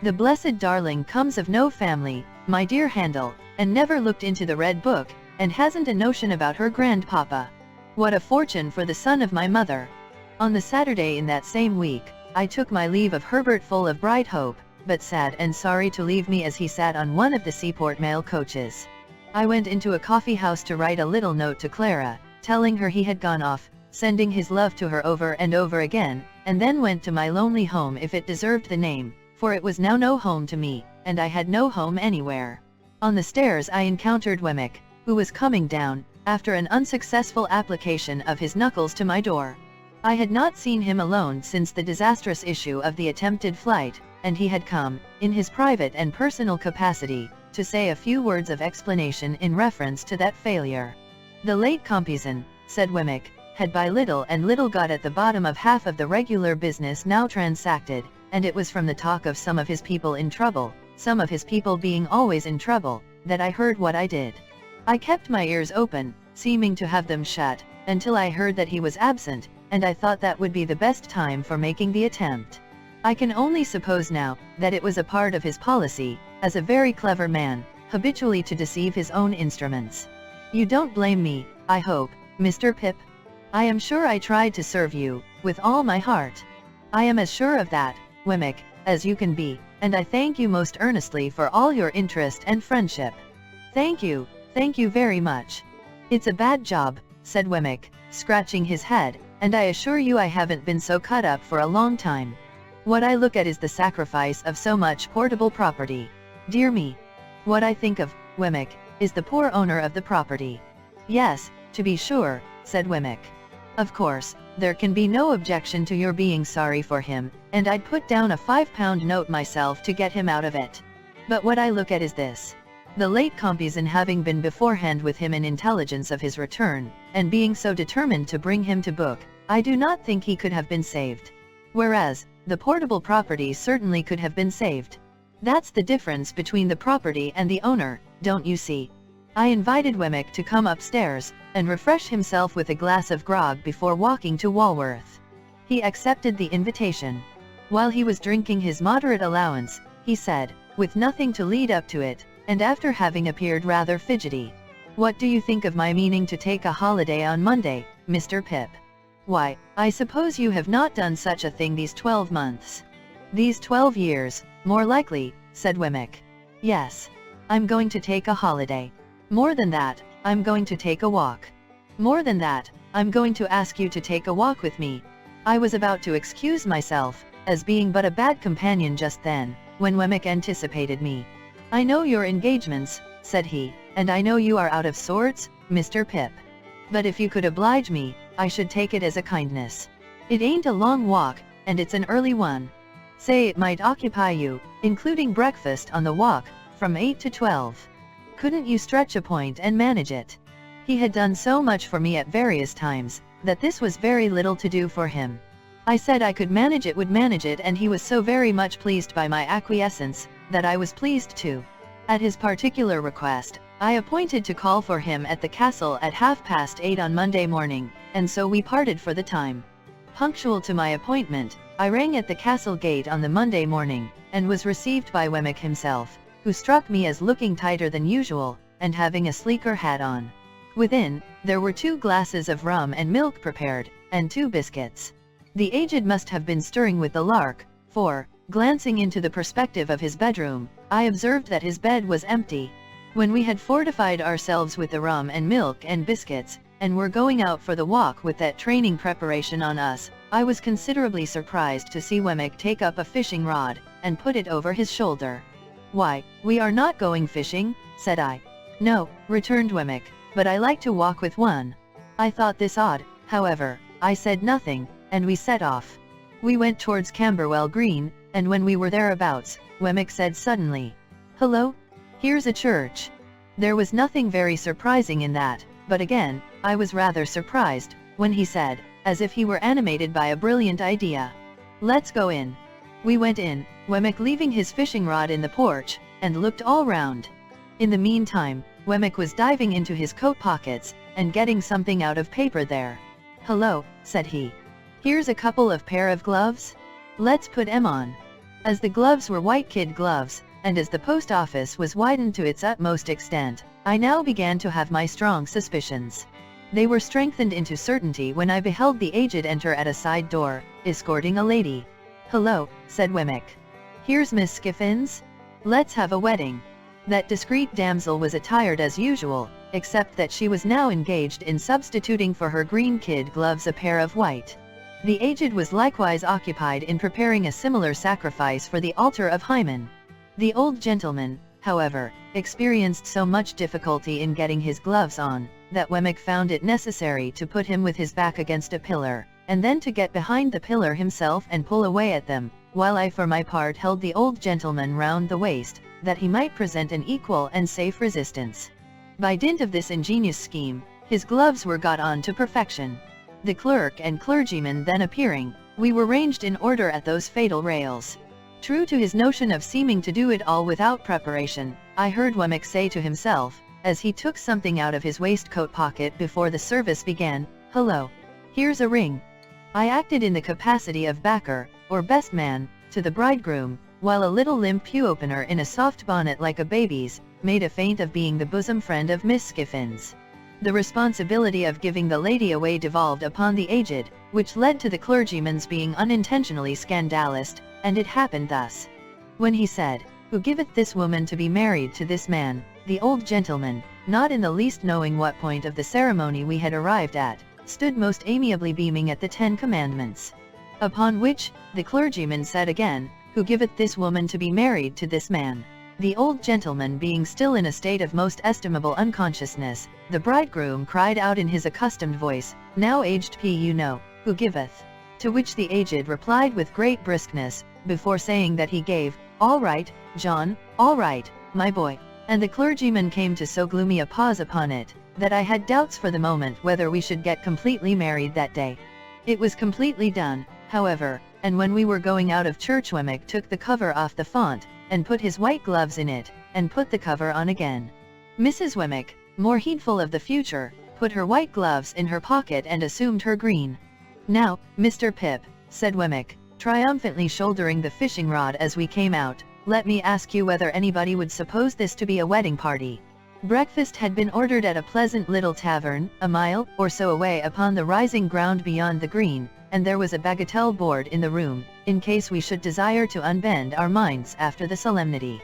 The blessed darling comes of no family, my dear Handel, and never looked into the red book, and hasn't a notion about her grandpapa. What a fortune for the son of my mother." On the Saturday in that same week, I took my leave of Herbert full of bright hope, but sad and sorry to leave me as he sat on one of the Seaport mail coaches. I went into a coffee house to write a little note to Clara, telling her he had gone off, sending his love to her over and over again, and then went to my lonely home, if it deserved the name, for it was now no home to me, and I had no home anywhere. On the stairs I encountered Wemmick, who was coming down, after an unsuccessful application of his knuckles to my door. I had not seen him alone since the disastrous issue of the attempted flight, and he had come, in his private and personal capacity, to say a few words of explanation in reference to that failure. "The late Compeyson," said Wemmick, "had by little and little got at the bottom of half of the regular business now transacted, and it was from the talk of some of his people in trouble, some of his people being always in trouble, that I heard what I did. I kept my ears open, seeming to have them shut, until I heard that he was absent, and I thought that would be the best time for making the attempt. I can only suppose now, that it was a part of his policy, as a very clever man, habitually to deceive his own instruments. You don't blame me, I hope, Mr. Pip? I am sure I tried to serve you, with all my heart. I am as sure of that, Wemmick, as you can be, and I thank you most earnestly for all your interest and friendship." Thank you very much. It's a bad job," said Wemmick, scratching his head, "and I assure you I haven't been so cut up for a long time. What I look at is the sacrifice of so much portable property. Dear me. What I think of, Wemmick, is the poor owner of the property." "Yes, to be sure," said Wemmick. "Of course, there can be no objection to your being sorry for him, and I'd put down a £5 note myself to get him out of it. But what I look at is this. The late Compeyson having been beforehand with him in intelligence of his return, and being so determined to bring him to book, I do not think he could have been saved. Whereas, the portable property certainly could have been saved. That's the difference between the property and the owner, don't you see?" I invited Wemmick to come upstairs, and refresh himself with a glass of grog before walking to Walworth. He accepted the invitation. While he was drinking his moderate allowance, he said, with nothing to lead up to it, and after having appeared rather fidgety, "What do you think of my meaning to take a holiday on Monday, Mr. Pip?" "Why, I suppose you have not done such a thing these 12 months. "These 12 years, more likely," said Wemmick. "Yes. I'm going to take a holiday. More than that, I'm going to take a walk. More than that, I'm going to ask you to take a walk with me." I was about to excuse myself, as being but a bad companion just then, when Wemmick anticipated me. "I know your engagements," said he, "and I know you are out of sorts, Mr. Pip. But if you could oblige me, I should take it as a kindness. It ain't a long walk, and it's an early one. Say it might occupy you, including breakfast on the walk, from 8 to 12. Couldn't you stretch a point and manage it?" He had done so much for me at various times, that this was very little to do for him. I said I could manage it, would manage it, and he was so very much pleased by my acquiescence, that I was pleased too. At his particular request, I appointed to call for him at the castle at 8:30 on Monday morning, and so we parted for the time. Punctual to my appointment, I rang at the castle gate on the Monday morning, and was received by Wemmick himself, who struck me as looking tighter than usual, and having a sleeker hat on. Within, there were 2 glasses of rum and milk prepared, and 2 biscuits. The aged must have been stirring with the lark, for, glancing into the perspective of his bedroom, I observed that his bed was empty. When we had fortified ourselves with the rum and milk and biscuits, and were going out for the walk with that training preparation on us, I was considerably surprised to see Wemmick take up a fishing rod, and put it over his shoulder. "Why, we are not going fishing," said I. "No," returned Wemmick, "but I like to walk with one." I thought this odd, however. I said nothing, and we set off. We went towards Camberwell Green, and when we were thereabouts, Wemmick said suddenly, "Hello? Here's a church." There was nothing very surprising in that, but again, I was rather surprised, when he said, as if he were animated by a brilliant idea, "Let's go in." We went in, Wemmick leaving his fishing rod in the porch, and looked all round. In the meantime, Wemmick was diving into his coat pockets, and getting something out of paper there. "Hello," said he. "Here's a couple of pair of gloves. Let's put 'em on." As the gloves were white kid gloves, and as the post office was widened to its utmost extent, I now began to have my strong suspicions. They were strengthened into certainty when I beheld the aged enter at a side door, escorting a lady. "Hello," said Wemmick. "Here's Miss Skiffins. Let's have a wedding." That discreet damsel was attired as usual, except that she was now engaged in substituting for her green kid gloves a pair of white. The aged was likewise occupied in preparing a similar sacrifice for the altar of Hymen. The old gentleman, however, experienced so much difficulty in getting his gloves on, that Wemmick found it necessary to put him with his back against a pillar, and then to get behind the pillar himself and pull away at them, while I for my part held the old gentleman round the waist, that he might present an equal and safe resistance. By dint of this ingenious scheme, his gloves were got on to perfection. The clerk and clergyman then appearing, we were ranged in order at those fatal rails. True to his notion of seeming to do it all without preparation, I heard Wemmick say to himself, as he took something out of his waistcoat pocket before the service began, "Hello. Here's a ring." I acted in the capacity of backer, or best man, to the bridegroom, while a little limp pew-opener in a soft bonnet like a baby's, made a feint of being the bosom friend of Miss Skiffins. The responsibility of giving the lady away devolved upon the aged, which led to the clergyman's being unintentionally scandalized, and it happened thus. When he said, "Who giveth this woman to be married to this man?" the old gentleman, not in the least knowing what point of the ceremony we had arrived at, stood most amiably beaming at the 10 Commandments. Upon which, the clergyman said again, "Who giveth this woman to be married to this man?" The old gentleman being still in a state of most estimable unconsciousness, the bridegroom cried out in his accustomed voice, "Now aged P, you know, who giveth?" To which the aged replied with great briskness, before saying that he gave, "All right, John, all right, my boy." And the clergyman came to so gloomy a pause upon it, that I had doubts for the moment whether we should get completely married that day. It was completely done, however, and when we were going out of church Wemmick took the cover off the font, and put his white gloves in it, and put the cover on again. Mrs. Wemmick, more heedful of the future, put her white gloves in her pocket and assumed her green. "Now, Mr. Pip," said Wemmick, triumphantly shouldering the fishing rod as we came out, "let me ask you whether anybody would suppose this to be a wedding party." Breakfast had been ordered at a pleasant little tavern, a mile or so away upon the rising ground beyond the green, and there was a bagatelle board in the room, in case we should desire to unbend our minds after the solemnity.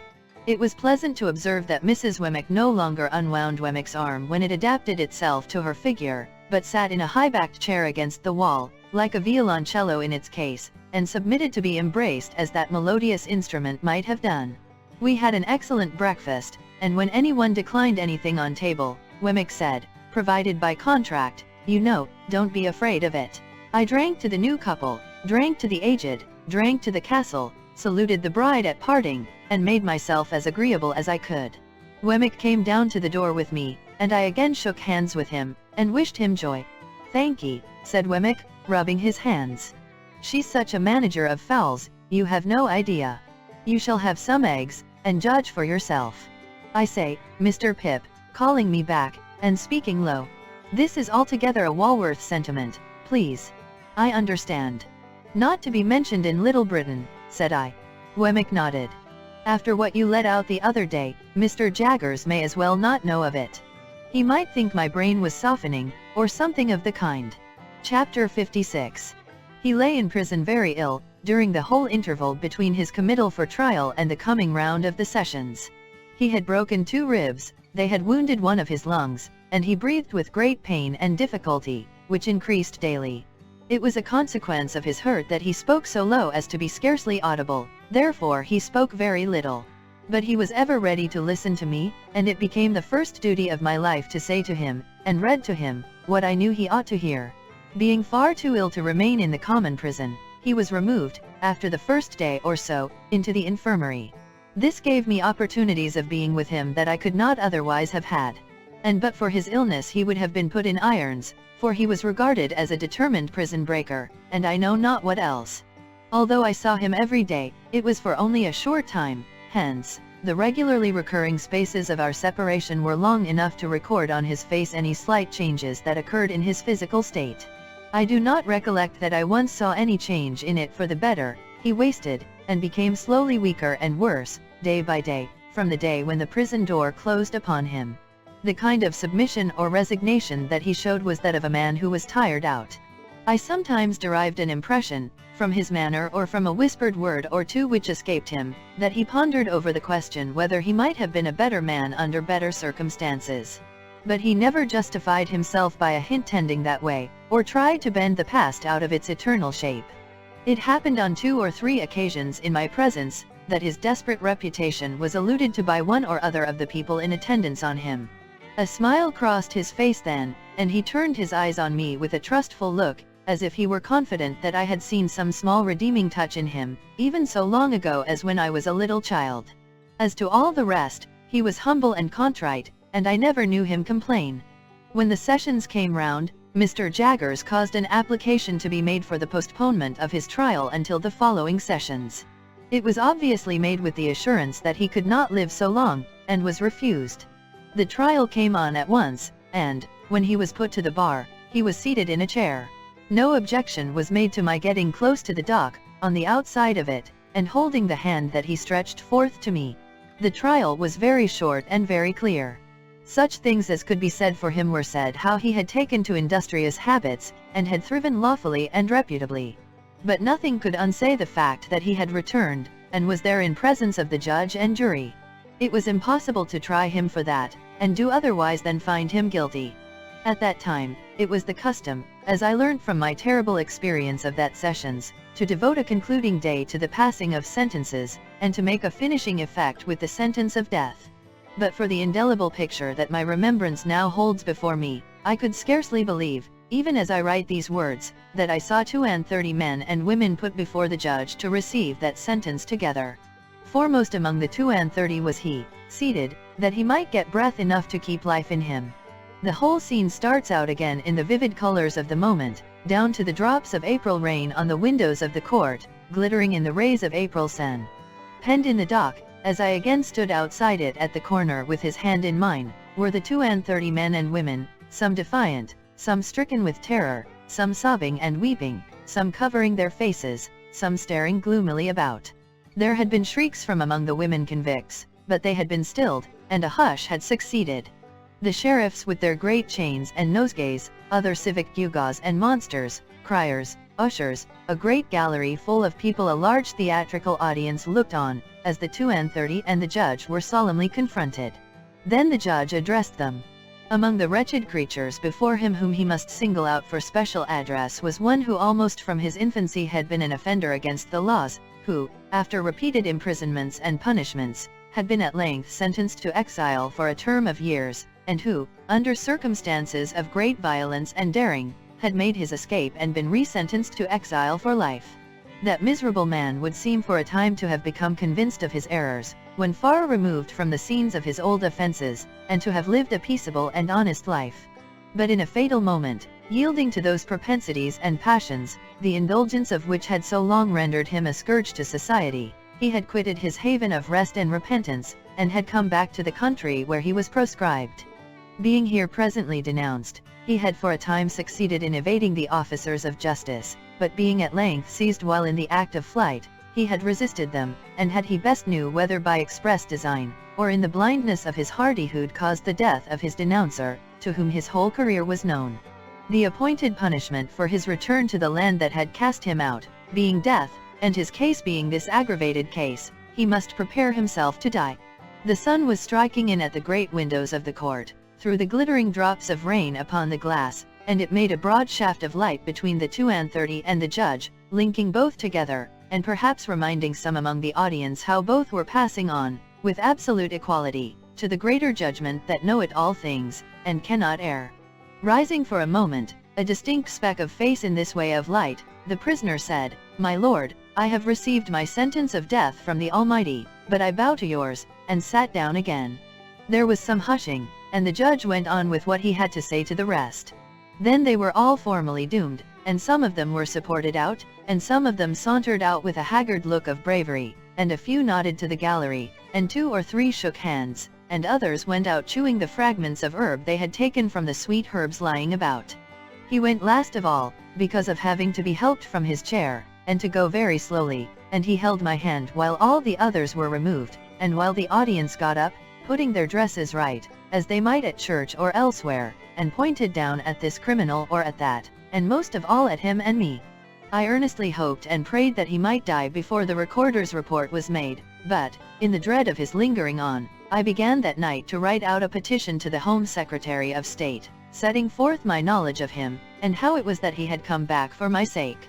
It was pleasant to observe that Mrs. Wemmick no longer unwound Wemmick's arm when it adapted itself to her figure, but sat in a high-backed chair against the wall, like a violoncello in its case, and submitted to be embraced as that melodious instrument might have done. We had an excellent breakfast, and when anyone declined anything on table, Wemmick said, "Provided by contract, you know, don't be afraid of it." I drank to the new couple, drank to the aged, drank to the castle, saluted the bride at parting, and made myself as agreeable as I could. Wemmick came down to the door with me, and I again shook hands with him, and wished him joy. "Thank'ee," said Wemmick, rubbing his hands. "She's such a manager of fowls, you have no idea. You shall have some eggs, and judge for yourself. I say, Mr. Pip," calling me back, and speaking low, "this is altogether a Walworth sentiment, please. I understand. Not to be mentioned in Little Britain," said I. Wemmick nodded. "After what you let out the other day, Mr. Jaggers may as well not know of it. He might think my brain was softening, or something of the kind." Chapter 56. He lay in prison very ill, during the whole interval between his committal for trial and the coming round of the sessions. He had broken 2 ribs, they had wounded one of his lungs, and he breathed with great pain and difficulty, which increased daily. It was a consequence of his hurt that he spoke so low as to be scarcely audible, therefore he spoke very little. But he was ever ready to listen to me, and it became the first duty of my life to say to him, and read to him, what I knew he ought to hear. Being far too ill to remain in the common prison, he was removed, after the first day or so, into the infirmary. This gave me opportunities of being with him that I could not otherwise have had. And but for his illness he would have been put in irons, for he was regarded as a determined prison breaker, and I know not what else. Although I saw him every day, it was for only a short time, hence, the regularly recurring spaces of our separation were long enough to record on his face any slight changes that occurred in his physical state. I do not recollect that I once saw any change in it for the better. He wasted, and became slowly weaker and worse, day by day, from the day when the prison door closed upon him. The kind of submission or resignation that he showed was that of a man who was tired out. I sometimes derived an impression, from his manner or from a whispered word or two which escaped him, that he pondered over the question whether he might have been a better man under better circumstances. But he never justified himself by a hint tending that way, or tried to bend the past out of its eternal shape. It happened on 2 or 3 occasions in my presence, that his desperate reputation was alluded to by one or other of the people in attendance on him. A smile crossed his face then, and he turned his eyes on me with a trustful look, as if he were confident that I had seen some small redeeming touch in him, even so long ago as when I was a little child. As to all the rest, he was humble and contrite, and I never knew him complain. When the sessions came round, Mr. Jaggers caused an application to be made for the postponement of his trial until the following sessions. It was obviously made with the assurance that he could not live so long, and was refused. The trial came on at once, and, when he was put to the bar, he was seated in a chair. No objection was made to my getting close to the dock, on the outside of it, and holding the hand that he stretched forth to me. The trial was very short and very clear. Such things as could be said for him were said: how he had taken to industrious habits, and had thriven lawfully and reputably. But nothing could unsay the fact that he had returned, and was there in presence of the judge and jury. It was impossible to try him for that, and do otherwise than find him guilty. At that time, it was the custom, as I learnt from my terrible experience of that sessions, to devote a concluding day to the passing of sentences, and to make a finishing effect with the sentence of death. But for the indelible picture that my remembrance now holds before me, I could scarcely believe, even as I write these words, that I saw 32 men and women put before the judge to receive that sentence together. Foremost among the 32 was he, seated, that he might get breath enough to keep life in him. The whole scene starts out again in the vivid colors of the moment, down to the drops of April rain on the windows of the court, glittering in the rays of April sun. Penned in the dock, as I again stood outside it at the corner with his hand in mine, were the 32 men and women, some defiant, some stricken with terror, some sobbing and weeping, some covering their faces, some staring gloomily about. There had been shrieks from among the women convicts, but they had been stilled, and a hush had succeeded. The sheriffs with their great chains and nosegays, other civic gewgaws and monsters, criers, ushers, a great gallery full of people, a large theatrical audience looked on, as the 32 and the judge were solemnly confronted. Then the judge addressed them. Among the wretched creatures before him whom he must single out for special address was one who almost from his infancy had been an offender against the laws, who, after repeated imprisonments and punishments, had been at length sentenced to exile for a term of years, and who, under circumstances of great violence and daring, had made his escape and been resentenced to exile for life. That miserable man would seem for a time to have become convinced of his errors, when far removed from the scenes of his old offences, and to have lived a peaceable and honest life. But in a fatal moment, yielding to those propensities and passions, the indulgence of which had so long rendered him a scourge to society, he had quitted his haven of rest and repentance, and had come back to the country where he was proscribed. Being here presently denounced, he had for a time succeeded in evading the officers of justice, but being at length seized while in the act of flight, he had resisted them, and had he best knew whether by express design, or in the blindness of his hardihood, caused the death of his denouncer, to whom his whole career was known. The appointed punishment for his return to the land that had cast him out, being death, and his case being this aggravated case, he must prepare himself to die. The sun was striking in at the great windows of the court, through the glittering drops of rain upon the glass, and it made a broad shaft of light between the 32 and the judge, linking both together, and perhaps reminding some among the audience how both were passing on, with absolute equality, to the greater judgment that knoweth all things, and cannot err. Rising for a moment, a distinct speck of face in this way of light, the prisoner said, "My lord, I have received my sentence of death from the Almighty, but I bow to yours," and sat down again. There was some hushing, and the judge went on with what he had to say to the rest. Then they were all formally doomed, and some of them were supported out, and some of them sauntered out with a haggard look of bravery, and a few nodded to the gallery, and 2 or 3 shook hands, and others went out chewing the fragments of herb they had taken from the sweet herbs lying about. He went last of all, because of having to be helped from his chair, and to go very slowly, and he held my hand while all the others were removed, and while the audience got up, putting their dresses right, as they might at church or elsewhere, and pointed down at this criminal or at that, and most of all at him and me. I earnestly hoped and prayed that he might die before the recorder's report was made, but, in the dread of his lingering on, I began that night to write out a petition to the Home Secretary of State, setting forth my knowledge of him, and how it was that he had come back for my sake.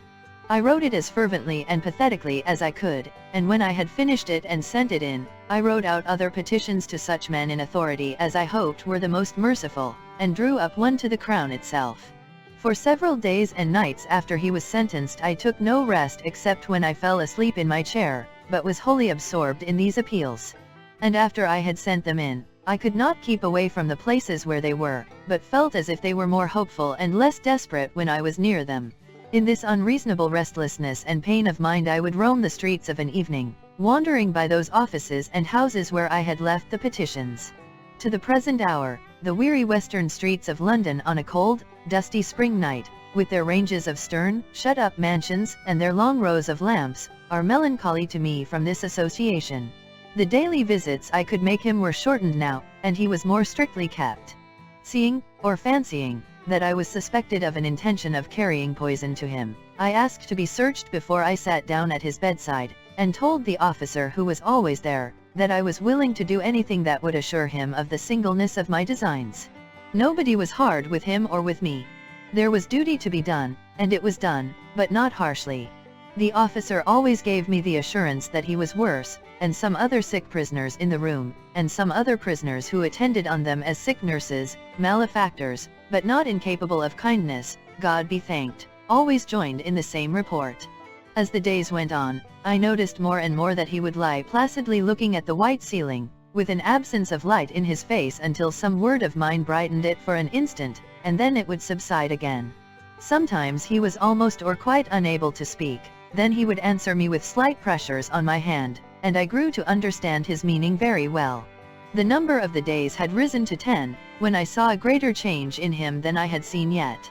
I wrote it as fervently and pathetically as I could, and when I had finished it and sent it in, I wrote out other petitions to such men in authority as I hoped were the most merciful, and drew up one to the Crown itself. For several days and nights after he was sentenced I took no rest except when I fell asleep in my chair, but was wholly absorbed in these appeals. And after I had sent them in, I could not keep away from the places where they were, but felt as if they were more hopeful and less desperate when I was near them. In this unreasonable restlessness and pain of mind I would roam the streets of an evening, wandering by those offices and houses where I had left the petitions. To the present hour, the weary western streets of London on a cold, dusty spring night, with their ranges of stern, shut-up mansions and their long rows of lamps, are melancholy to me from this association. The daily visits I could make him were shortened now, and he was more strictly kept. Seeing, or fancying, that I was suspected of an intention of carrying poison to him, I asked to be searched before I sat down at his bedside, and told the officer who was always there, that I was willing to do anything that would assure him of the singleness of my designs. Nobody was hard with him or with me. There was duty to be done, and it was done, but not harshly. The officer always gave me the assurance that he was worse, and some other sick prisoners in the room, and some other prisoners who attended on them as sick nurses, malefactors, but not incapable of kindness, God be thanked, always joined in the same report. As the days went on, I noticed more and more that he would lie placidly looking at the white ceiling, with an absence of light in his face until some word of mine brightened it for an instant, and then it would subside again. Sometimes he was almost or quite unable to speak, then he would answer me with slight pressures on my hand, and I grew to understand his meaning very well. The number of the days had risen to 10, when I saw a greater change in him than I had seen yet.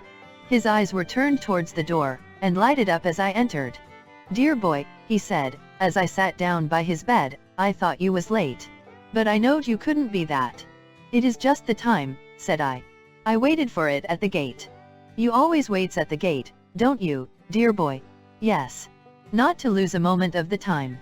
His eyes were turned towards the door, and lighted up as I entered. "Dear boy," he said, as I sat down by his bed, "I thought you was late. But I knowed you couldn't be that." "It is just the time," said I. "I waited for it at the gate." "You always waits at the gate, don't you, dear boy?" "Yes. Not to lose a moment of the time."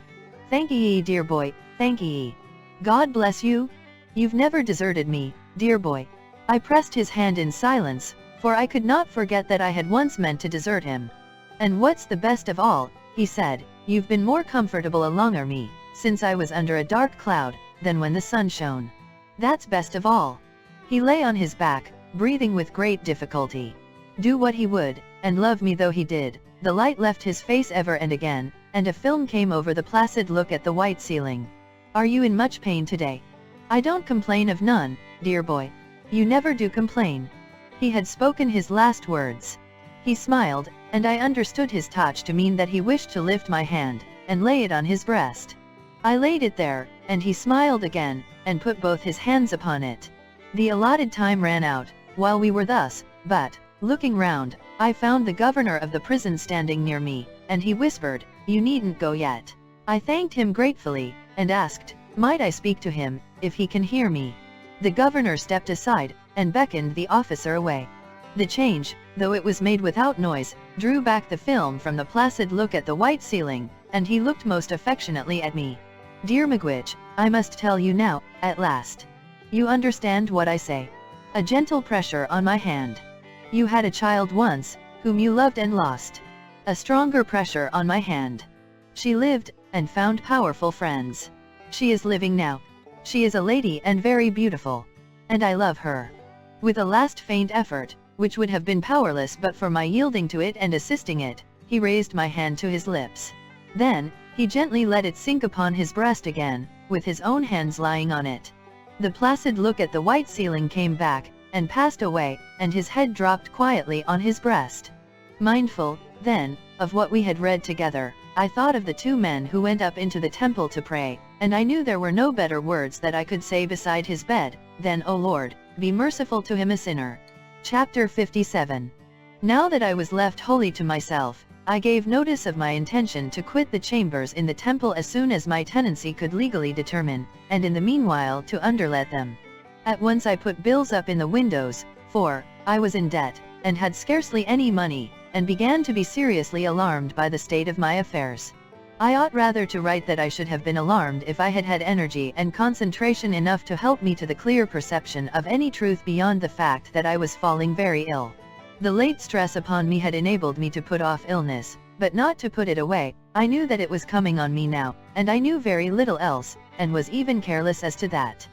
"Thank'ee, dear boy, thank'ee. God bless you. You've never deserted me, dear boy." I pressed his hand in silence, for I could not forget that I had once meant to desert him. "And what's the best of all," he said, "you've been more comfortable alonger me, since I was under a dark cloud, than when the sun shone. That's best of all." He lay on his back, breathing with great difficulty. Do what he would, and love me though he did, the light left his face ever and again, and a film came over the placid look at the white ceiling. "Are you in much pain today?" "I don't complain of none, dear boy." "You never do complain." He had spoken his last words. He smiled, and I understood his touch to mean that he wished to lift my hand, and lay it on his breast. I laid it there, and he smiled again, and put both his hands upon it. The allotted time ran out, while we were thus, but, looking round, I found the governor of the prison standing near me, and he whispered, "You needn't go yet." I thanked him gratefully, and asked, might I speak to him, if he can hear me. The governor stepped aside, and beckoned the officer away. The change, though it was made without noise, drew back the film from the placid look at the white ceiling, and he looked most affectionately at me. "Dear Miigwech, I must tell you now, at last. You understand what I say." A gentle pressure on my hand. "You had a child once, whom you loved and lost." A stronger pressure on my hand. "She lived, and found powerful friends. She is living now. She is a lady and very beautiful. And I love her." With a last faint effort, which would have been powerless but for my yielding to it and assisting it, he raised my hand to his lips. Then, he gently let it sink upon his breast again, with his own hands lying on it. The placid look at the white ceiling came back, and passed away, and his head dropped quietly on his breast. Mindful, then, of what we had read together, I thought of the two men who went up into the temple to pray, and I knew there were no better words that I could say beside his bed, than, O Lord, be merciful to him a sinner. Chapter 57. Now that I was left wholly to myself, I gave notice of my intention to quit the chambers in the temple as soon as my tenancy could legally determine, and in the meanwhile to underlet them. At once I put bills up in the windows, for I was in debt, and had scarcely any money, and began to be seriously alarmed by the state of my affairs. I ought rather to write that I should have been alarmed if I had had energy and concentration enough to help me to the clear perception of any truth beyond the fact that I was falling very ill. The late stress upon me had enabled me to put off illness, but not to put it away. I knew that it was coming on me now, and I knew very little else, and was even careless as to that.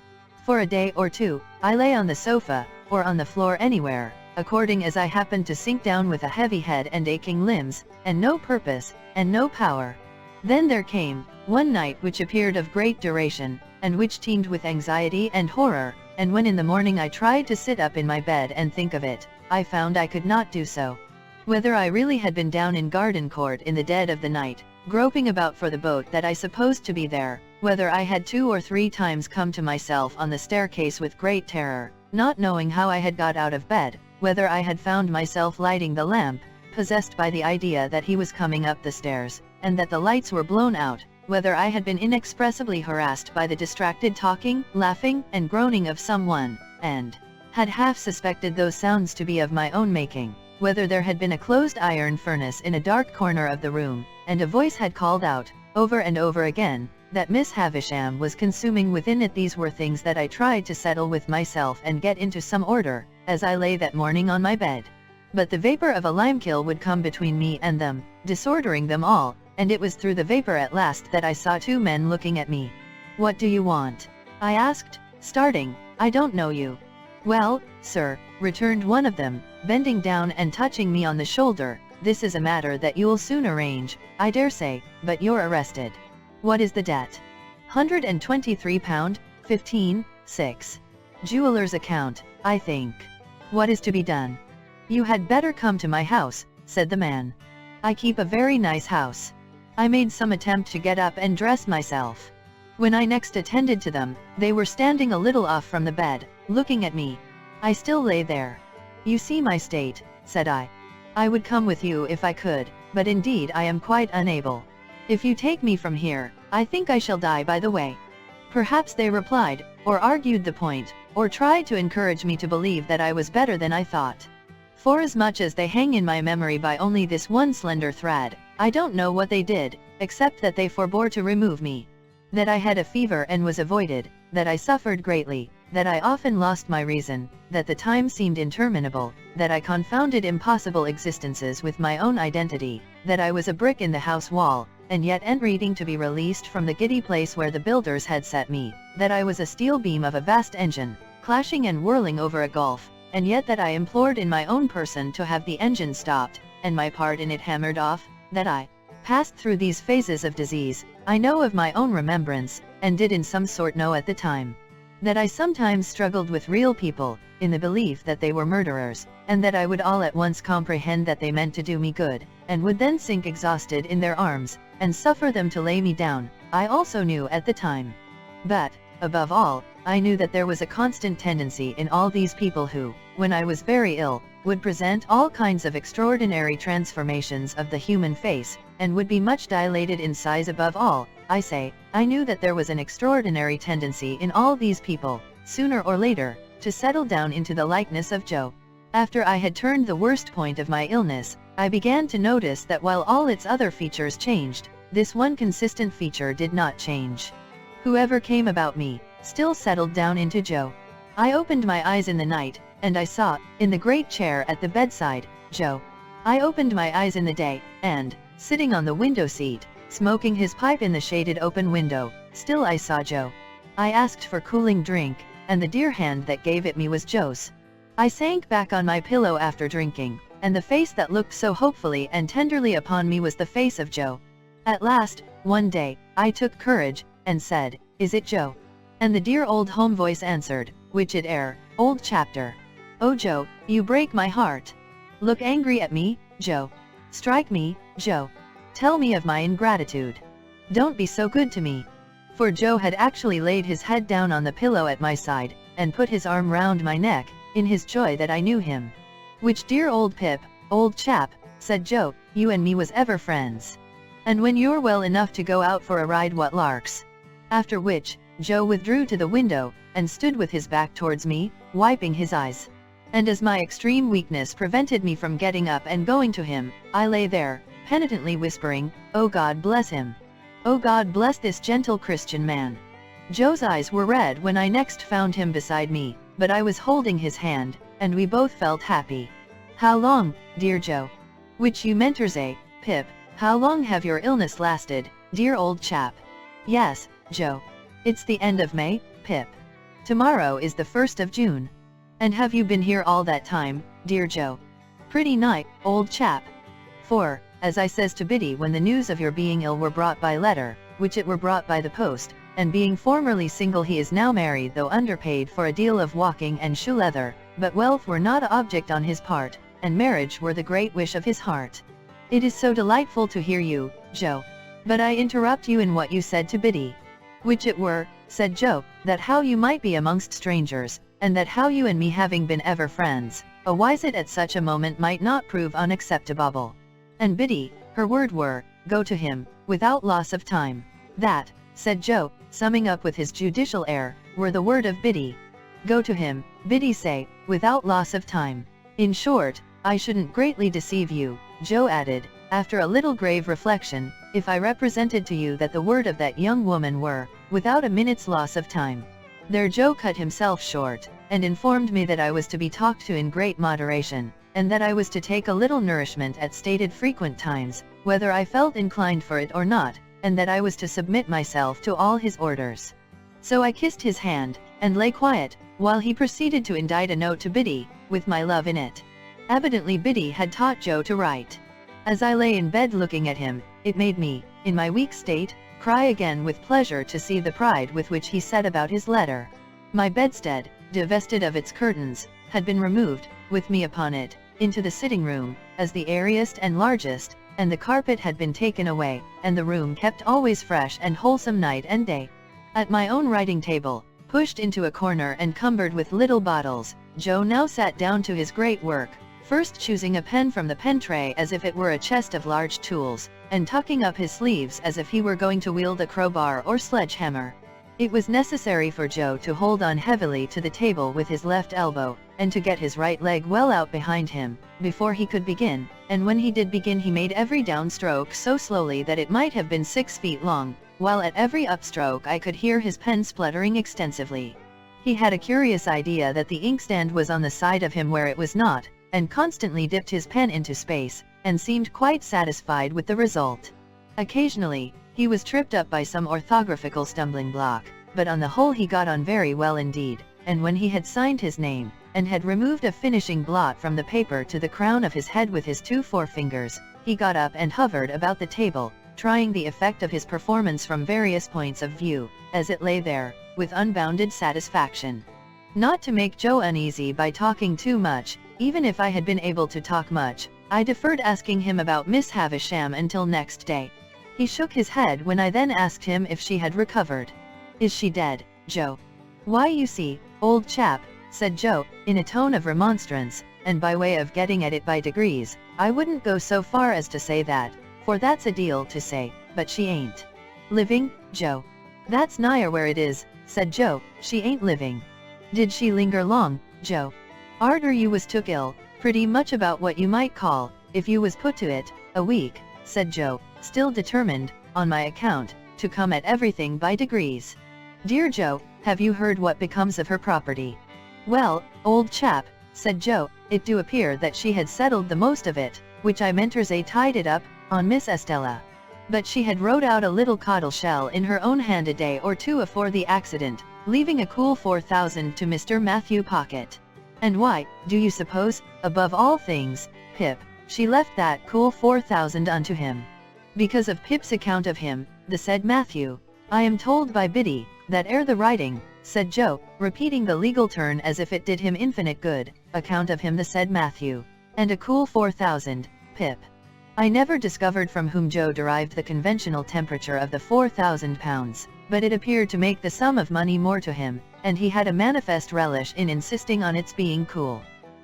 For a day or two, I lay on the sofa, or on the floor anywhere, according as I happened to sink down with a heavy head and aching limbs, and no purpose, and no power. Then there came one night which appeared of great duration, and which teemed with anxiety and horror, and when in the morning I tried to sit up in my bed and think of it, I found I could not do so. Whether I really had been down in Garden Court in the dead of the night, groping about for the boat that I supposed to be there, whether I had 2 or 3 times come to myself on the staircase with great terror, not knowing how I had got out of bed, whether I had found myself lighting the lamp, possessed by the idea that he was coming up the stairs, and that the lights were blown out, whether I had been inexpressibly harassed by the distracted talking, laughing, and groaning of someone, and had half suspected those sounds to be of my own making, whether there had been a closed iron furnace in a dark corner of the room, and a voice had called out, over and over again, that Miss Havisham was consuming within it. These were things that I tried to settle with myself and get into some order, as I lay that morning on my bed. But the vapor of a limekill would come between me and them, disordering them all, and it was through the vapor at last that I saw 2 men looking at me. "What do you want?" I asked, starting. "I don't know you." "Well, sir," returned one of them, bending down and touching me on the shoulder, "this is a matter that you'll soon arrange, I dare say, but you're arrested." "What is the debt?" £123, 15, 6. "Jeweller's account, I think." "What is to be done?" "You had better come to my house," said the man. "I keep a very nice house." I made some attempt to get up and dress myself. When I next attended to them, they were standing a little off from the bed, looking at me. I still lay there. "You see my state," said I. "I would come with you if I could, but indeed I am quite unable. If you take me from here, I think I shall die by the way." Perhaps they replied, or argued the point, or tried to encourage me to believe that I was better than I thought. Forasmuch as they hang in my memory by only this one slender thread, I don't know what they did, except that they forbore to remove me. That I had a fever and was avoided, that I suffered greatly, that I often lost my reason, that the time seemed interminable, that I confounded impossible existences with my own identity, that I was a brick in the house wall, and yet entreating to be released from the giddy place where the builders had set me, that I was a steel beam of a vast engine, clashing and whirling over a gulf, and yet that I implored in my own person to have the engine stopped, and my part in it hammered off, that I passed through these phases of disease, I know of my own remembrance, and did in some sort know at the time. That I sometimes struggled with real people, in the belief that they were murderers, and that I would all at once comprehend that they meant to do me good, and would then sink exhausted in their arms, and suffer them to lay me down, I also knew at the time. But, above all, I knew that there was a constant tendency in all these people who, when I was very ill, would present all kinds of extraordinary transformations of the human face, and would be much dilated in size. Above all, I say, I knew that there was an extraordinary tendency in all these people, sooner or later, to settle down into the likeness of Joe. After I had turned the worst point of my illness, I began to notice that while all its other features changed, this one consistent feature did not change. Whoever came about me, still settled down into Joe. I opened my eyes in the night, and I saw, in the great chair at the bedside, Joe. I opened my eyes in the day, and, sitting on the window seat, smoking his pipe in the shaded open window, still I saw Joe. I asked for cooling drink, and the dear hand that gave it me was Joe's. I sank back on my pillow after drinking, and the face that looked so hopefully and tenderly upon me was the face of Joe. At last, one day, I took courage, and said, "Is it Joe?" And the dear old home voice answered, "Which it air, old chapter." "Oh Joe, you break my heart. Look angry at me, Joe. Strike me, Joe. Tell me of my ingratitude. Don't be so good to me." For Joe had actually laid his head down on the pillow at my side, and put his arm round my neck, in his joy that I knew him. "Which dear old Pip, old chap," said Joe, "you and me was ever friends. And when you're well enough to go out for a ride, what larks." After which, Joe withdrew to the window, and stood with his back towards me, wiping his eyes. And as my extreme weakness prevented me from getting up and going to him, I lay there, penitently whispering, "Oh God bless him. Oh God bless this gentle Christian man." Joe's eyes were red when I next found him beside me, but I was holding his hand, and we both felt happy. "How long, dear Joe? Which you mentors, Pip, how long have your illness lasted, dear old chap?" "Yes, Joe. It's the end of May, Pip. Tomorrow is the 1st of June. And have you been here all that time, dear Joe?" "Pretty nigh, old chap. For, as I says to Biddy when the news of your being ill were brought by letter, which it were brought by the post, and being formerly single he is now married, though underpaid for a deal of walking and shoe leather, but wealth were not a object on his part, and marriage were the great wish of his heart. It is so delightful to hear you, Joe. But I interrupt you in what you said to Biddy." "Which it were," said Joe, "that how you might be amongst strangers, and that how you and me having been ever friends, a wise it at such a moment might not prove unacceptable. And Biddy, her word were, go to him, without loss of time." "That," said Joe, summing up with his judicial air, "were the word of Biddy. Go to him, Biddy say, without loss of time. In short, I shouldn't greatly deceive you," Joe added, after a little grave reflection, "if I represented to you that the word of that young woman were, without a minute's loss of time." There Joe cut himself short, and informed me that I was to be talked to in great moderation, and that I was to take a little nourishment at stated frequent times, whether I felt inclined for it or not, and that I was to submit myself to all his orders. So I kissed his hand, and lay quiet, while he proceeded to indite a note to Biddy, with my love in it. Evidently Biddy had taught Joe to write. As I lay in bed looking at him, it made me, in my weak state, cry again with pleasure to see the pride with which he set about his letter. My bedstead, divested of its curtains, had been removed, with me upon it, into the sitting room, as the airiest and largest, and the carpet had been taken away, and the room kept always fresh and wholesome night and day. At my own writing table, pushed into a corner and cumbered with little bottles, Joe now sat down to his great work, first choosing a pen from the pen tray as if it were a chest of large tools, and tucking up his sleeves as if he were going to wield a crowbar or sledgehammer. It was necessary for Joe to hold on heavily to the table with his left elbow, and to get his right leg well out behind him, before he could begin, and when he did begin he made every downstroke so slowly that it might have been 6 feet long, while at every upstroke I could hear his pen spluttering extensively. He had a curious idea that the inkstand was on the side of him where it was not, and constantly dipped his pen into space, and seemed quite satisfied with the result. Occasionally, he was tripped up by some orthographical stumbling block, but on the whole he got on very well indeed, and when he had signed his name, and had removed a finishing blot from the paper to the crown of his head with his 2 forefingers, he got up and hovered about the table, trying the effect of his performance from various points of view, as it lay there, with unbounded satisfaction. Not to make Joe uneasy by talking too much, even if I had been able to talk much, I deferred asking him about Miss Havisham until next day. He shook his head when I then asked him if she had recovered. "Is she dead, Joe?" "Why, you see, old chap," said Joe, in a tone of remonstrance, and by way of getting at it by degrees, "I wouldn't go so far as to say that, for that's a deal to say, but she ain't." "Living, Joe?" "That's nigher where it is," said Joe, "she ain't living." "Did she linger long, Joe?" "Arter you was took ill, pretty much about what you might call, if you was put to it, a week," said Joe, still determined, on my account, to come at everything by degrees. "Dear Joe, have you heard what becomes of her property?" "Well, old chap," said Joe, "it do appear that she had settled the most of it, which I menters tied it up, on Miss Estella. But she had wrote out a little coddle shell in her own hand a day or two afore the accident, leaving a cool 4,000 to Mr. Matthew Pocket. And why, do you suppose, above all things, Pip, she left that cool 4,000 unto him. Because of Pip's account of him, the said Matthew, I am told by Biddy, that ere the writing, said Joe, repeating the legal turn as if it did him infinite good, account of him the said Matthew, and a cool 4,000, Pip. I never discovered from whom Joe derived the conventional temperature of the 4,000 pounds, but it appeared to make the sum of money more to him, and he had a manifest relish in insisting on its being cool.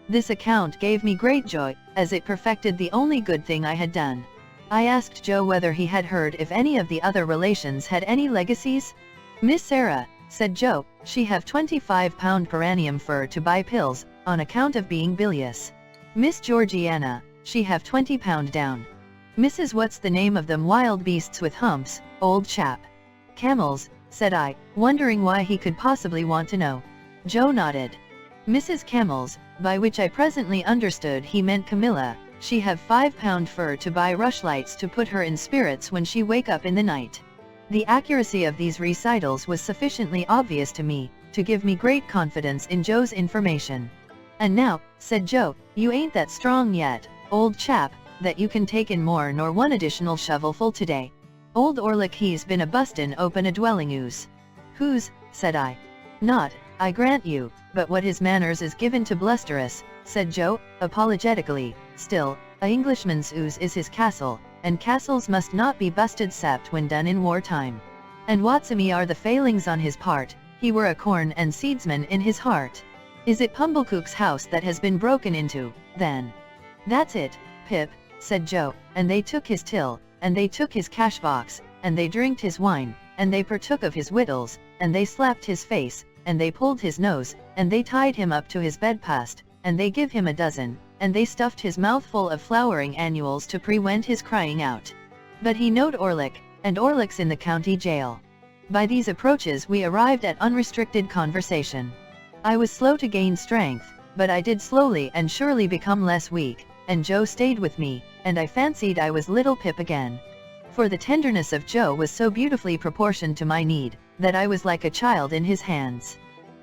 This account gave me great joy, as it perfected the only good thing I had done. I asked Joe whether he had heard if any of the other relations had any legacies. Miss Sarah, said Joe, she have £25 per annum for to buy pills, on account of being bilious. Miss Georgiana, she have £20 down. Mrs. What's the name of them wild beasts with humps, old chap? Camels, said I, wondering why he could possibly want to know. Joe nodded. Mrs. Camels, by which I presently understood he meant Camilla, she have £5 for to buy rushlights to put her in spirits when she wake up in the night. The accuracy of these recitals was sufficiently obvious to me, to give me great confidence in Joe's information. And now, said Joe, you ain't that strong yet, old chap, that you can take in more nor one additional shovelful today. Old Orlick he's been a bustin' open a dwelling ooze. Whose, said I. Not, I grant you, but what his manners is given to blusterous, said Joe, apologetically, still, a Englishman's ooze is his castle, and castles must not be busted sapped when done in wartime. And whatsome are the failings on his part, he were a corn and seedsman in his heart. Is it Pumblecook's house that has been broken into, then? That's it, Pip, said Joe, and they took his till, and they took his cash box, and they drinked his wine, and they partook of his wittles, and they slapped his face, and they pulled his nose, and they tied him up to his bedpost, and they give him a dozen, and they stuffed his mouth full of flowering annuals to prevent his crying out. But he knowed Orlick, and Orlick's in the county jail. By these approaches we arrived at unrestricted conversation. I was slow to gain strength, but I did slowly and surely become less weak, and Joe stayed with me, and I fancied I was little Pip again. For the tenderness of Joe was so beautifully proportioned to my need, that I was like a child in his hands.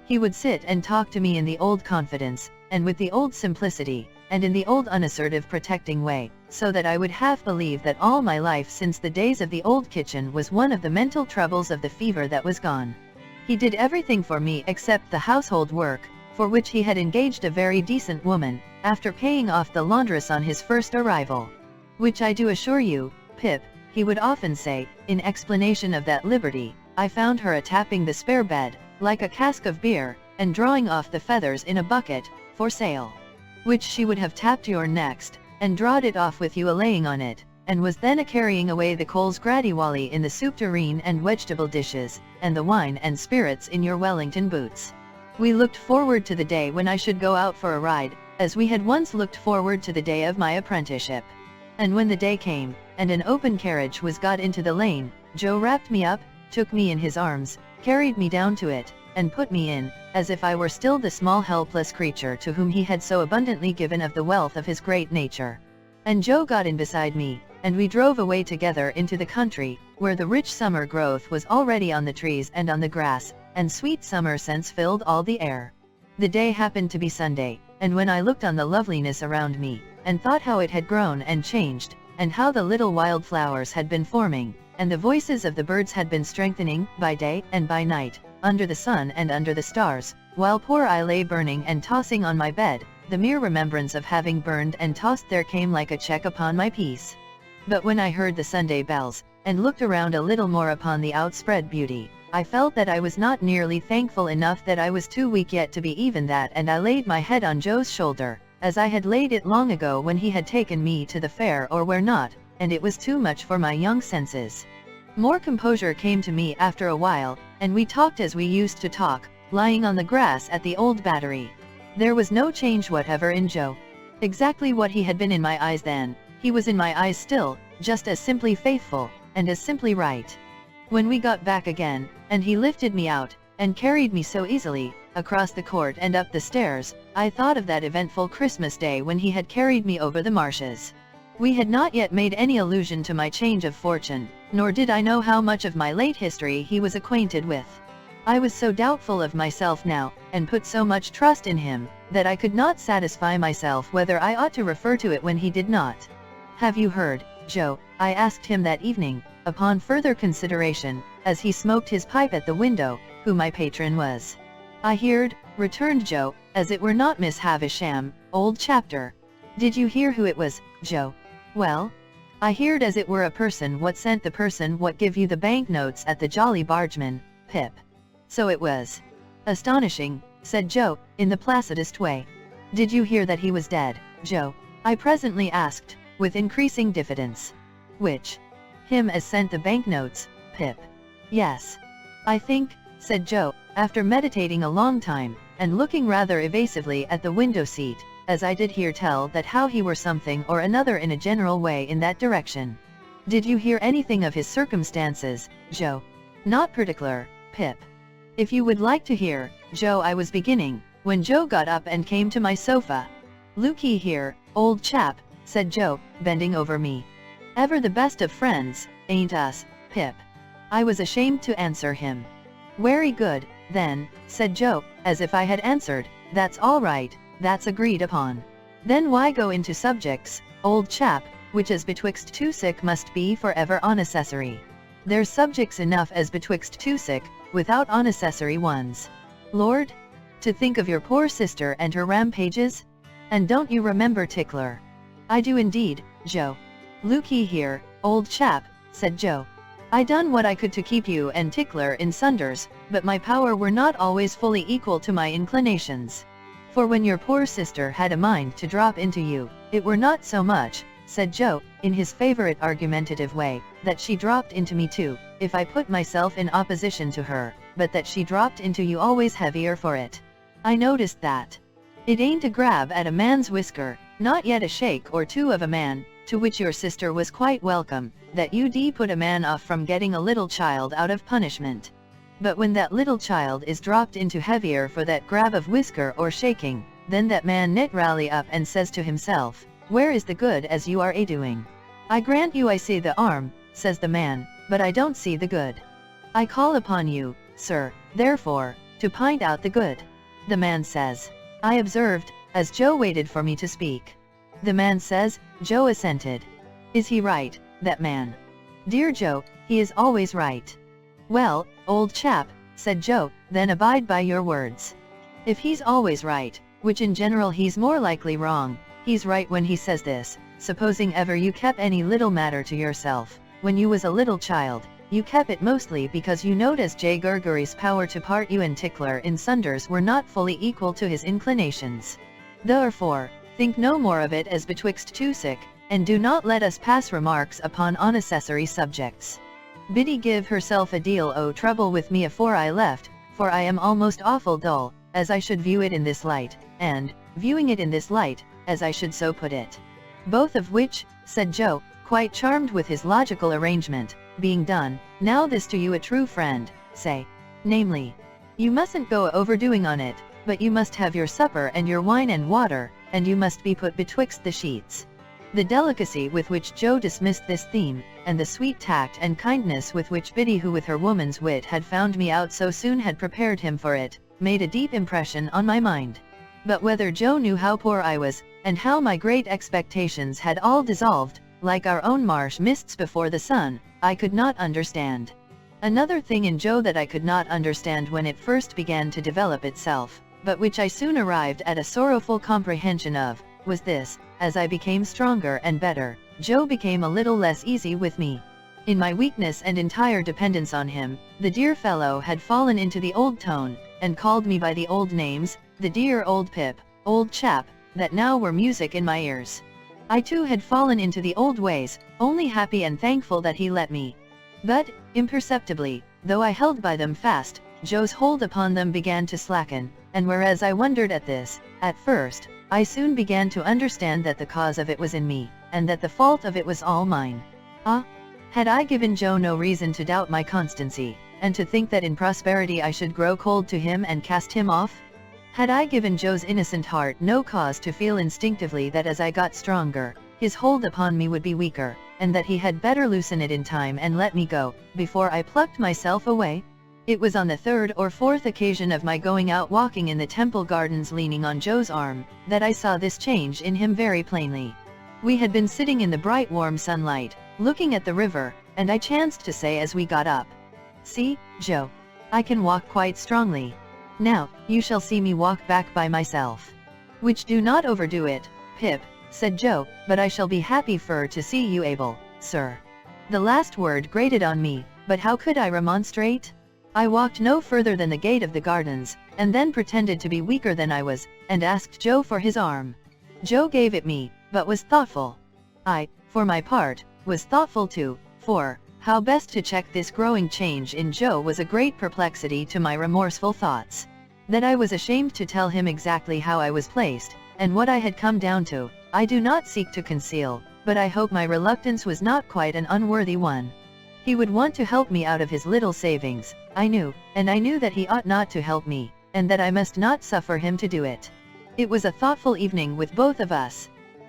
He would sit and talk to me in the old confidence, and with the old simplicity, and in the old unassertive protecting way, so that I would half believe that all my life since the days of the old kitchen was one of the mental troubles of the fever that was gone. He did everything for me except the household work, for which he had engaged a very decent woman, after paying off the laundress on his first arrival. Which I do assure you, Pip, he would often say, in explanation of that liberty, I found her a-tapping the spare bed, like a cask of beer, and drawing off the feathers in a bucket, for sale. Which she would have tapped your next, and drawed it off with you a-laying on it, and was then a-carrying away the coals gradually in the soup tureen and vegetable dishes, and the wine and spirits in your Wellington boots. We looked forward to the day when I should go out for a ride, as we had once looked forward to the day of my apprenticeship. And when the day came, and an open carriage was got into the lane, Joe wrapped me up, took me in his arms, carried me down to it, and put me in, as if I were still the small helpless creature to whom he had so abundantly given of the wealth of his great nature. And Joe got in beside me, and we drove away together into the country, where the rich summer growth was already on the trees and on the grass, and sweet summer scents filled all the air. The day happened to be Sunday, and when I looked on the loveliness around me, and thought how it had grown and changed, and how the little wild flowers had been forming, and the voices of the birds had been strengthening, by day and by night, under the sun and under the stars, while poor I lay burning and tossing on my bed, the mere remembrance of having burned and tossed there came like a check upon my peace. But when I heard the Sunday bells, and looked around a little more upon the outspread beauty, I felt that I was not nearly thankful enough, that I was too weak yet to be even that, and I laid my head on Joe's shoulder, as I had laid it long ago when he had taken me to the fair or where not, and it was too much for my young senses. More composure came to me after a while, and we talked as we used to talk, lying on the grass at the old battery. There was no change whatever in Joe. Exactly what he had been in my eyes then, he was in my eyes still, just as simply faithful, and as simply right. When we got back again, and he lifted me out, and carried me so easily, across the court and up the stairs, I thought of that eventful Christmas day when he had carried me over the marshes. We had not yet made any allusion to my change of fortune, nor did I know how much of my late history he was acquainted with. I was so doubtful of myself now, and put so much trust in him, that I could not satisfy myself whether I ought to refer to it when he did not. "Have you heard, Joe?" I asked him that evening, upon further consideration, as he smoked his pipe at the window, who my patron was. "I heard," returned Joe, as it were not Miss Havisham, old chapter. "Did you hear who it was, Joe?" "Well, I heard as it were a person what sent the person what give you the banknotes at the Jolly Bargeman, Pip." "So it was." "Astonishing," said Joe, in the placidest way. "Did you hear that he was dead, Joe?" I presently asked, with increasing diffidence. "Which? Him as sent the banknotes, Pip?" "Yes. I think," said Joe, after meditating a long time, and looking rather evasively at the window seat, "as I did hear tell that how he were something or another in a general way in that direction." "Did you hear anything of his circumstances, Joe?" "Not particular, Pip." "If you would like to hear, Joe," I was beginning, when Joe got up and came to my sofa. "Look'ee here, old chap," said Joe, bending over me. "Ever the best of friends, ain't us, Pip?" I was ashamed to answer him. "Werry good, then," said Joe, as if I had answered, "That's all right, that's agreed upon. Then why go into subjects, old chap, which as betwixt two sick must be for ever unnecessary? There's subjects enough as betwixt two sick, without unnecessary ones. Lord, to think of your poor sister and her rampages? And don't you remember Tickler?" "I do indeed, Joe." "Look'ee here, old chap," said Joe. "I done what I could to keep you and Tickler in sunders, but my power were not always fully equal to my inclinations. For when your poor sister had a mind to drop into you, it were not so much," said Joe, in his favorite argumentative way, "that she dropped into me too, if I put myself in opposition to her, but that she dropped into you always heavier for it. I noticed that. It ain't a grab at a man's whisker, not yet a shake or two of a man, to which your sister was quite welcome, that you put a man off from getting a little child out of punishment. But when that little child is dropped into heavier for that grab of whisker or shaking, then that man net rally up and says to himself, 'Where is the good as you are a-doing?' 'I grant you I see the arm,' says the man, 'but I don't see the good. I call upon you, sir, therefore, to point out the good.' The man says. I observed, as Joe waited for me to speak. The man says, Joe assented. Is he right, that man? Dear Joe, he is always right. Well, old chap, said Joe, then abide by your words. If he's always right, which in general he's more likely wrong, he's right when he says this, supposing ever you kept any little matter to yourself, when you was a little child, you kept it mostly because you knowed as J. Gergery's power to part you and Tickler in sunders were not fully equal to his inclinations. Therefore, think no more of it as betwixt two sick, and do not let us pass remarks upon unnecessary subjects. Biddy give herself a deal o' trouble with me afore I left, for I am almost awful dull, as I should view it in this light, and, viewing it in this light, as I should so put it. Both of which, said Joe, quite charmed with his logical arrangement, being done, now this to you a true friend, say, namely, you mustn't go overdoing on it, but you must have your supper and your wine and water, and you must be put betwixt the sheets. The delicacy with which Joe dismissed this theme, and the sweet tact and kindness with which Biddy, who with her woman's wit had found me out so soon, had prepared him for it, made a deep impression on my mind. But whether Joe knew how poor I was, and how my great expectations had all dissolved, like our own marsh mists before the sun, I could not understand. Another thing in Joe that I could not understand when it first began to develop itself, but which I soon arrived at a sorrowful comprehension of, was this: as I became stronger and better, Joe became a little less easy with me. In my weakness and entire dependence on him, the dear fellow had fallen into the old tone, and called me by the old names, the dear old Pip, old chap, that now were music in my ears. I too had fallen into the old ways, only happy and thankful that he let me. But, imperceptibly, though I held by them fast, Joe's hold upon them began to slacken, and whereas I wondered at this, at first, I soon began to understand that the cause of it was in me, and that the fault of it was all mine. Ah! Had I given Joe no reason to doubt my constancy, and to think that in prosperity I should grow cold to him and cast him off? Had I given Joe's innocent heart no cause to feel instinctively that as I got stronger, his hold upon me would be weaker, and that he had better loosen it in time and let me go, before I plucked myself away? It was on the third or fourth occasion of my going out walking in the temple gardens leaning on Joe's arm, that I saw this change in him very plainly. We had been sitting in the bright warm sunlight, looking at the river, and I chanced to say as we got up, "See, Joe, I can walk quite strongly. Now, you shall see me walk back by myself." "Which do not overdo it, Pip," said Joe, "but I shall be happy fur to see you able, sir." The last word grated on me, but how could I remonstrate? I walked no further than the gate of the gardens, and then pretended to be weaker than I was, and asked Joe for his arm. Joe gave it me, but was thoughtful. I, for my part, was thoughtful too, for how best to check this growing change in Joe was a great perplexity to my remorseful thoughts. That I was ashamed to tell him exactly how I was placed, and what I had come down to, I do not seek to conceal, but I hope my reluctance was not quite an unworthy one. He would want to help me out of his little savings, I knew, and I knew that he ought not to help me, and that I must not suffer him to do it. It was a thoughtful evening with both of us.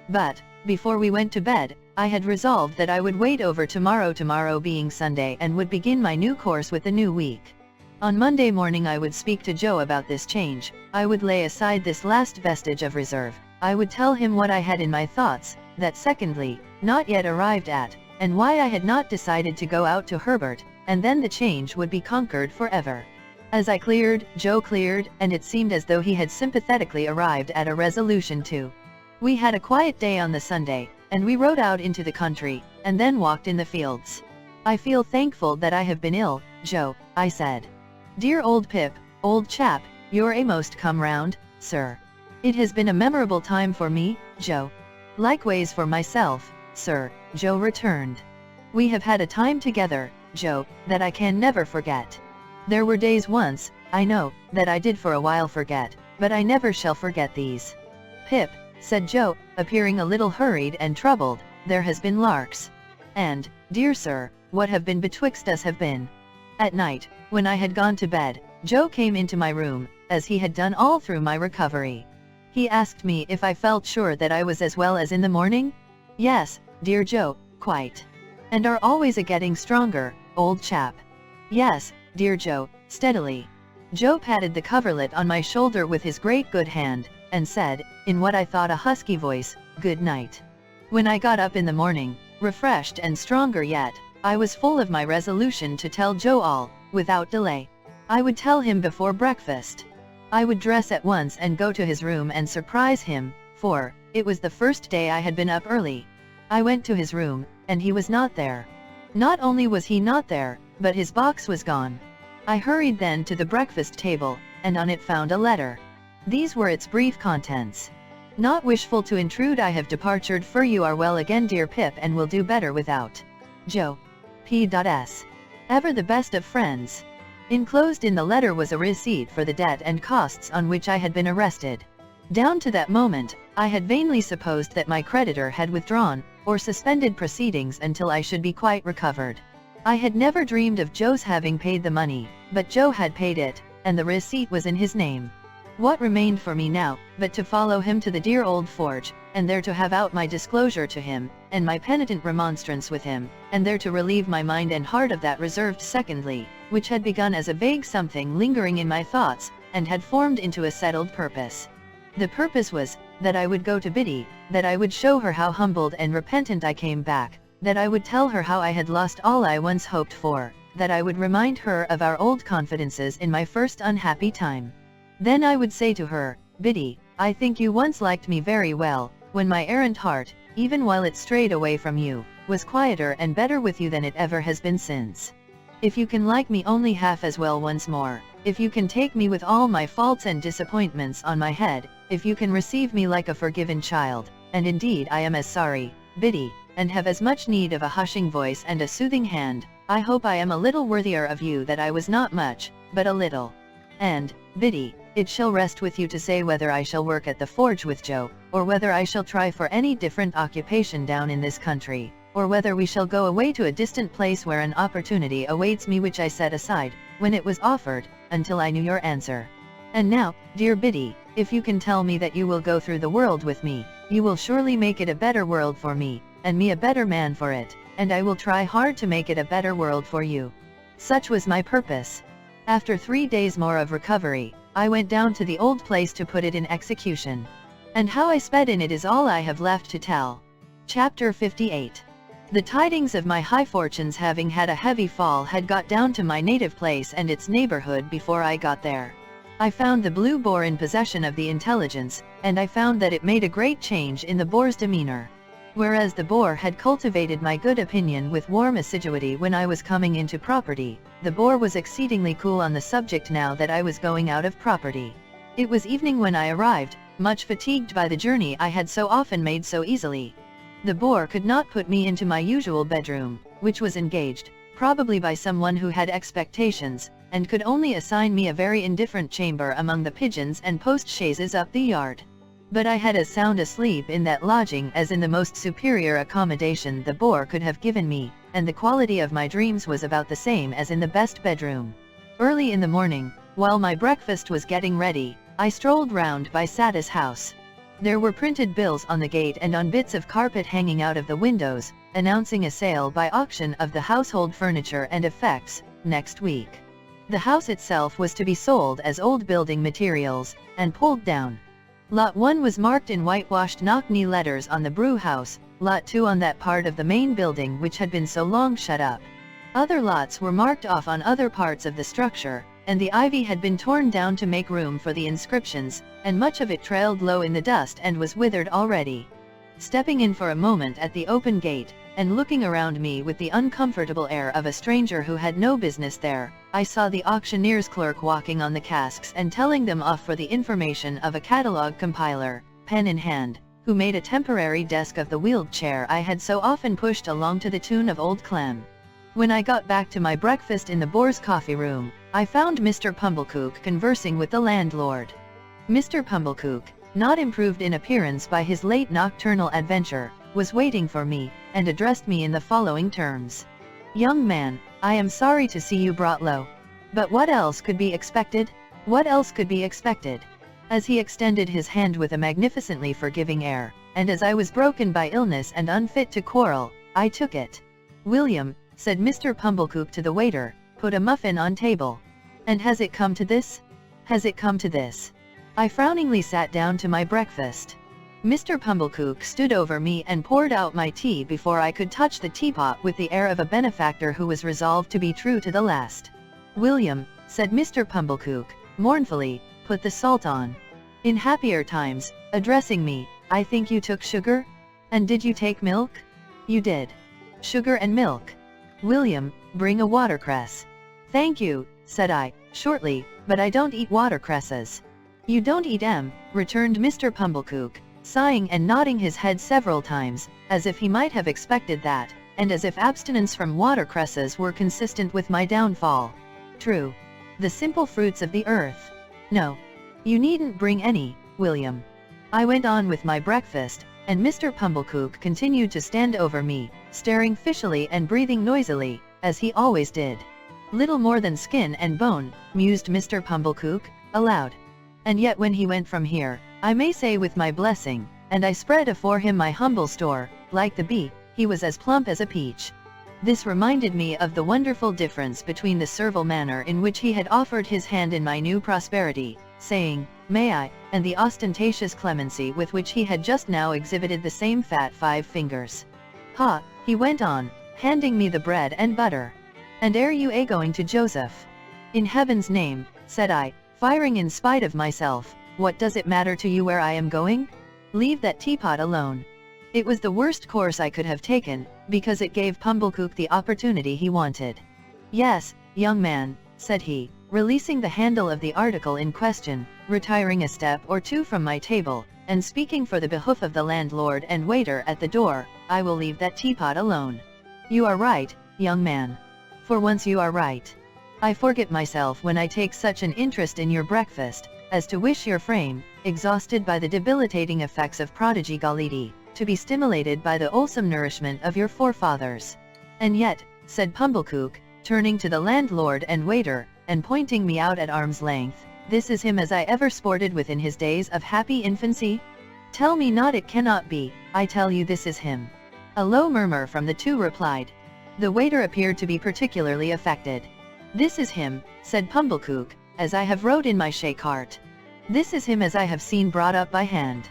But, before we went to bed, I had resolved that I would wait over tomorrow being Sunday, and would begin my new course with the new week. On Monday morning I would speak to Joe about this change. I would lay aside this last vestige of reserve. I would tell him what I had in my thoughts, that secondly, not yet arrived at, and why I had not decided to go out to Herbert, and then the change would be conquered forever. As I cleared, Joe cleared, and it seemed as though he had sympathetically arrived at a resolution too. We had a quiet day on the Sunday, and we rode out into the country, and then walked in the fields. "I feel thankful that I have been ill, Joe," I said. "Dear old Pip, old chap, you're a'most come round, sir. It has been a memorable time for me, Joe." "Likewise for myself, sir," Joe returned. "We have had a time together, Joe, that I can never forget. There were days once, I know, that I did for a while forget, but I never shall forget these." "Pip," said Joe, appearing a little hurried and troubled, "there has been larks. And, dear sir, what have been betwixt us have been." At night, when I had gone to bed, Joe came into my room, as he had done all through my recovery. He asked me if I felt sure that I was as well as in the morning. "Yes, dear Joe, quite." "And are always a-getting stronger, old chap?" "Yes, dear Joe, steadily." Joe patted the coverlet on my shoulder with his great good hand, and said, in what I thought a husky voice, "Good night." When I got up in the morning, refreshed and stronger yet, I was full of my resolution to tell Joe all, without delay. I would tell him before breakfast. I would dress at once and go to his room and surprise him, for it was the first day I had been up early. I went to his room, and he was not there. Not only was he not there, but his box was gone. I hurried then to the breakfast table, and on it found a letter. These were its brief contents. "Not wishful to intrude, I have departured for you are well again, dear Pip, and will do better without. Joe. P.S. Ever the best of friends." Enclosed in the letter was a receipt for the debt and costs on which I had been arrested. Down to that moment, I had vainly supposed that my creditor had withdrawn, or suspended proceedings until I should be quite recovered. I had never dreamed of Joe's having paid the money, but Joe had paid it, and the receipt was in his name. What remained for me now, but to follow him to the dear old forge, and there to have out my disclosure to him, and my penitent remonstrance with him, and there to relieve my mind and heart of that reserved secondly, which had begun as a vague something lingering in my thoughts, and had formed into a settled purpose. The purpose was, that I would go to Biddy, that I would show her how humbled and repentant I came back, that I would tell her how I had lost all I once hoped for, that I would remind her of our old confidences in my first unhappy time. Then I would say to her, "Biddy, I think you once liked me very well, when my errant heart, even while it strayed away from you, was quieter and better with you than it ever has been since. If you can like me only half as well once more, if you can take me with all my faults and disappointments on my head, if you can receive me like a forgiven child, and indeed I am as sorry, Biddy, and have as much need of a hushing voice and a soothing hand, I hope I am a little worthier of you that I was not much, but a little. And, Biddy, it shall rest with you to say whether I shall work at the forge with Joe, or whether I shall try for any different occupation down in this country, or whether we shall go away to a distant place where an opportunity awaits me which I set aside, when it was offered, until I knew your answer. And now, dear Biddy, if you can tell me that you will go through the world with me, you will surely make it a better world for me, and me a better man for it, and I will try hard to make it a better world for you." Such was my purpose. After 3 days more of recovery, I went down to the old place to put it in execution. And how I sped in it is all I have left to tell. Chapter 58. The tidings of my high fortunes having had a heavy fall had got down to my native place and its neighborhood before I got there. I found the blue boar in possession of the intelligence, and I found that it made a great change in the boar's demeanor. Whereas the boar had cultivated my good opinion with warm assiduity when I was coming into property, the boar was exceedingly cool on the subject now that I was going out of property. It was evening when I arrived, much fatigued by the journey I had so often made so easily. The boar could not put me into my usual bedroom, which was engaged, probably by someone who had expectations, and could only assign me a very indifferent chamber among the pigeons and post-chaises up the yard. But I had as sound a sleep in that lodging as in the most superior accommodation the boar could have given me, and the quality of my dreams was about the same as in the best bedroom. Early in the morning, while my breakfast was getting ready, I strolled round by Satis' house. There were printed bills on the gate and on bits of carpet hanging out of the windows, announcing a sale by auction of the household furniture and effects, next week. The house itself was to be sold as old building materials, and pulled down. Lot 1 was marked in whitewashed knock-knee letters on the brew house, Lot 2 on that part of the main building which had been so long shut up. Other lots were marked off on other parts of the structure, and the ivy had been torn down to make room for the inscriptions, and much of it trailed low in the dust and was withered already. Stepping in for a moment at the open gate, and looking around me with the uncomfortable air of a stranger who had no business there, I saw the auctioneer's clerk walking on the casks and telling them off for the information of a catalogue compiler, pen in hand, who made a temporary desk of the wheeled chair I had so often pushed along to the tune of Old Clem. When I got back to my breakfast in the boar's coffee room, I found Mr. Pumblechook conversing with the landlord. Mr. Pumblechook, not improved in appearance by his late nocturnal adventure, was waiting for me, and addressed me in the following terms. "Young man, I am sorry to see you brought low. But what else could be expected? What else could be expected?" As he extended his hand with a magnificently forgiving air, and as I was broken by illness and unfit to quarrel, I took it. "William," said Mr. Pumblechook to the waiter, "put a muffin on table." "And has it come to this? Has it come to this?" I frowningly sat down to my breakfast. Mr. Pumblechook stood over me and poured out my tea before I could touch the teapot with the air of a benefactor who was resolved to be true to the last. "William," said Mr. Pumblechook, mournfully, "put the salt on." In happier times, addressing me, "I think you took sugar? And did you take milk?" "You did. Sugar and milk. William, bring a watercress." "Thank you," said I, shortly, "but I don't eat watercresses." "You don't eat 'em," returned Mr. Pumblechook, sighing and nodding his head several times, as if he might have expected that, and as if abstinence from watercresses were consistent with my downfall. "True. The simple fruits of the earth. No. You needn't bring any, William." I went on with my breakfast, and Mr. Pumblechook continued to stand over me, staring fishily and breathing noisily, as he always did. "Little more than skin and bone," mused Mr. Pumblechook, aloud. "And yet when he went from here, I may say with my blessing, and I spread afore him my humble store, like the bee, he was as plump as a peach." This reminded me of the wonderful difference between the servile manner in which he had offered his hand in my new prosperity, saying, "May I," and the ostentatious clemency with which he had just now exhibited the same fat 5 fingers. "Ha," he went on, handing me the bread and butter. "And are you going to Joseph?" "In heaven's name," said I, firing in spite of myself, "what does it matter to you where I am going? Leave that teapot alone." It was the worst course I could have taken, because it gave Pumblechook the opportunity he wanted. "Yes, young man," said he, releasing the handle of the article in question, retiring a step or two from my table, and speaking for the behoof of the landlord and waiter at the door, "I will leave that teapot alone. You are right, young man. For once you are right. I forget myself when I take such an interest in your breakfast, as to wish your frame, exhausted by the debilitating effects of prodigality, to be stimulated by the wholesome nourishment of your forefathers. And yet," said Pumblechook, turning to the landlord and waiter, and pointing me out at arm's length, "this is him as I ever sported with in his days of happy infancy? Tell me not it cannot be, I tell you this is him." A low murmur from the two replied. The waiter appeared to be particularly affected. "This is him," said Pumblechook, "as I have wrote in my shay cart. This is him as I have seen brought up by hand.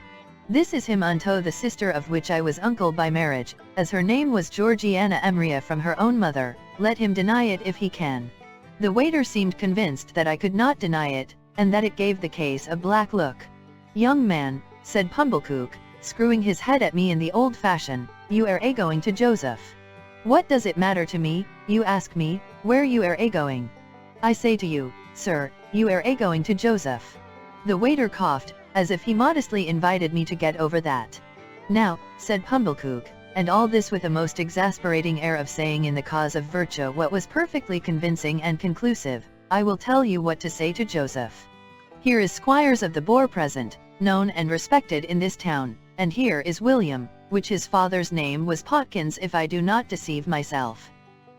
This is him unto the sister of which I was uncle by marriage, as her name was Georgiana Emria from her own mother, let him deny it if he can." The waiter seemed convinced that I could not deny it, and that it gave the case a black look. "Young man," said Pumblechook, screwing his head at me in the old fashion, "you are a-going to Joseph. What does it matter to me, you ask me, where you are a-going? I say to you, sir, you are a-going to Joseph." The waiter coughed, as if he modestly invited me to get over that. "Now," said Pumblechook, and all this with a most exasperating air of saying in the cause of virtue what was perfectly convincing and conclusive, "I will tell you what to say to Joseph. Here is Squires of the Boar present, known and respected in this town, and here is William, which his father's name was Potkins if I do not deceive myself."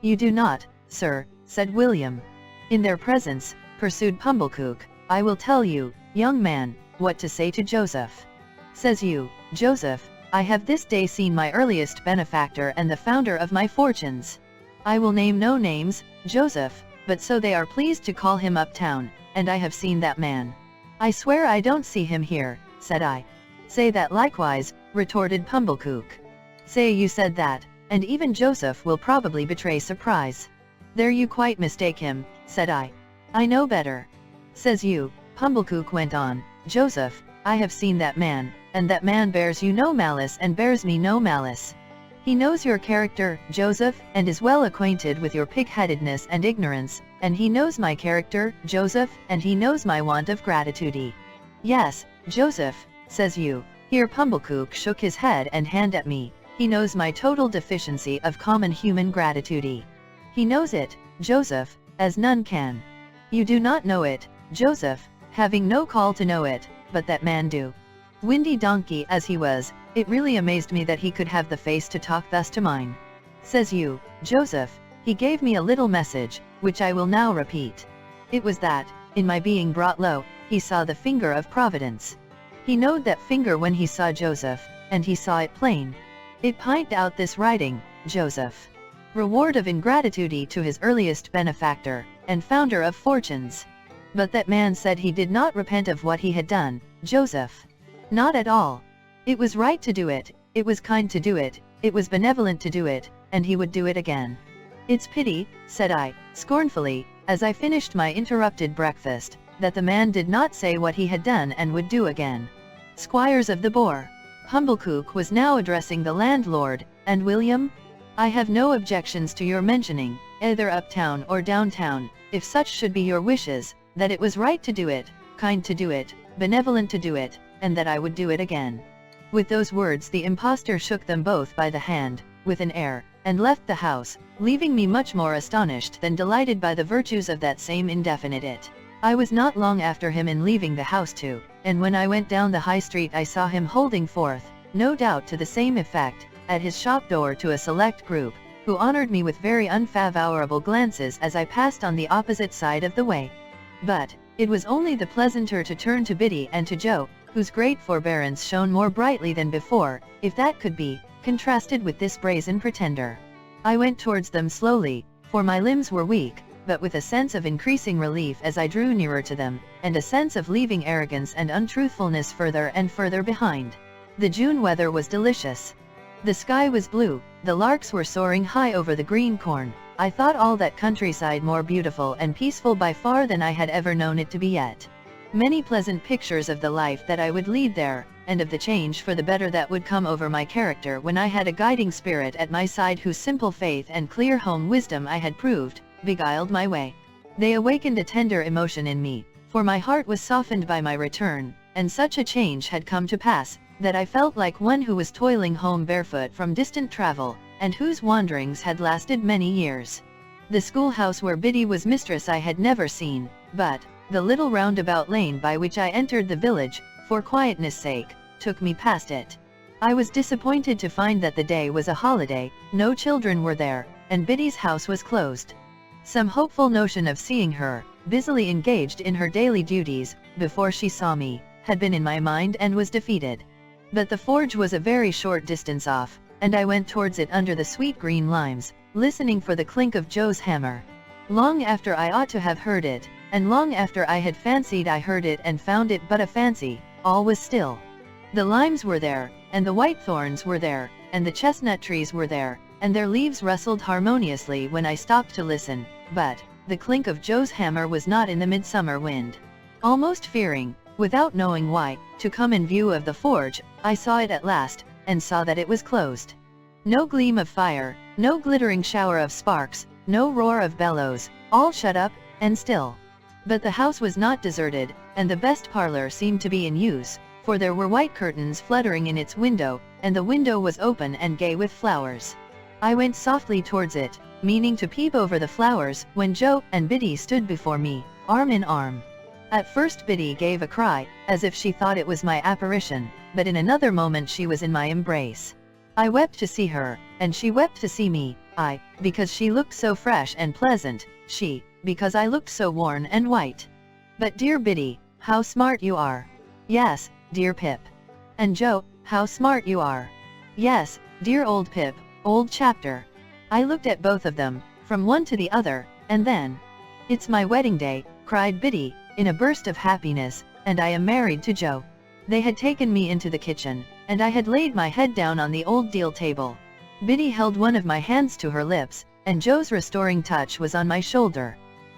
"You do not, sir," said William. "In their presence," pursued Pumblechook, "I will tell you, young man, what to say to Joseph. Says you, 'Joseph, I have this day seen my earliest benefactor and the founder of my fortunes. I will name no names, Joseph, but so they are pleased to call him uptown, and I have seen that man. I swear I don't see him here,' said I. "Say that likewise," retorted Pumblechook. "Say you said that, and even Joseph will probably betray surprise." "There you quite mistake him," said I. "I know better. Says you," Pumblechook went on, "'Joseph, I have seen that man, and that man bears you no malice and bears me no malice. He knows your character, Joseph, and is well acquainted with your pig-headedness and ignorance, and he knows my character, Joseph, and he knows my want of gratitude. Yes, Joseph," says you. Here Pumblechook shook his head and hand at me. "He knows my total deficiency of common human gratitude. He knows it, Joseph, as none can. You do not know it, Joseph, having no call to know it, but that man do." Windy donkey as he was, it really amazed me that he could have the face to talk thus to mine. Says you, "Joseph, he gave me a little message, which I will now repeat. It was that, in my being brought low, he saw the finger of Providence. He knowed that finger when he saw Joseph, and he saw it plain. It pint out this writing, Joseph. Reward of ingratitude to his earliest benefactor, and founder of fortunes. But that man said he did not repent of what he had done, Joseph. Not at all. It was right to do it, it was kind to do it, it was benevolent to do it, and he would do it again. It's pity," said I, scornfully, as I finished my interrupted breakfast, "that the man did not say what he had done and would do again." Squires of the Boar. Pumblechook was now addressing the landlord, "And William? I have no objections to your mentioning, either uptown or downtown, if such should be your wishes, that it was right to do it, kind to do it, benevolent to do it, and that I would do it again." With those words the impostor shook them both by the hand, with an air, and left the house, leaving me much more astonished than delighted by the virtues of that same indefinite it. I was not long after him in leaving the house too, and when I went down the high street I saw him holding forth, no doubt to the same effect, at his shop door to a select group, who honored me with very unfavorable glances as I passed on the opposite side of the way. But, it was only the pleasanter to turn to Biddy and to Joe, whose great forbearance shone more brightly than before, if that could be, contrasted with this brazen pretender. I went towards them slowly, for my limbs were weak, but with a sense of increasing relief as I drew nearer to them, and a sense of leaving arrogance and untruthfulness further and further behind. The June weather was delicious. The sky was blue, the larks were soaring high over the green corn. I thought all that countryside more beautiful and peaceful by far than I had ever known it to be yet. Many pleasant pictures of the life that I would lead there, and of the change for the better that would come over my character when I had a guiding spirit at my side whose simple faith and clear home wisdom I had proved, beguiled my way. They awakened a tender emotion in me, for my heart was softened by my return, and such a change had come to pass, that I felt like one who was toiling home barefoot from distant travel, and whose wanderings had lasted many years. The schoolhouse where Biddy was mistress I had never seen, but the little roundabout lane by which I entered the village, for quietness' sake, took me past it. I was disappointed to find that the day was a holiday, no children were there, and Biddy's house was closed. Some hopeful notion of seeing her, busily engaged in her daily duties, before she saw me, had been in my mind and was defeated. But the forge was a very short distance off, and I went towards it under the sweet green limes, listening for the clink of Joe's hammer. long after I ought to have heard it, and long after I had fancied I heard it and found it but a fancy, all was still. The limes were there, and the whitethorns were there, and the chestnut trees were there, and their leaves rustled harmoniously when I stopped to listen, but the clink of Joe's hammer was not in the midsummer wind. Almost fearing, without knowing why, to come in view of the forge, I saw it at last, and saw that it was closed. No gleam of fire, no glittering shower of sparks, no roar of bellows, all shut up, and still. But the house was not deserted, and the best parlor seemed to be in use, for there were white curtains fluttering in its window, and the window was open and gay with flowers. I went softly towards it, meaning to peep over the flowers, when Joe and Biddy stood before me, arm in arm. At first Biddy gave a cry, as if she thought it was my apparition, but in another moment she was in my embrace. I wept to see her, and she wept to see me, I, because she looked so fresh and pleasant, she, because I looked so worn and white. But dear Biddy, how smart you are. Yes, dear Pip. And Joe, how smart you are. Yes, dear old Pip, old chapter. I looked at both of them, from one to the other, and then, "It's my wedding day," cried Biddy, in a burst of happiness, "and I am married to Joe." They had taken me into the kitchen, and I had laid my head down on the old deal table. Biddy held one of my hands to her lips, and Joe's restoring touch was on my shoulder.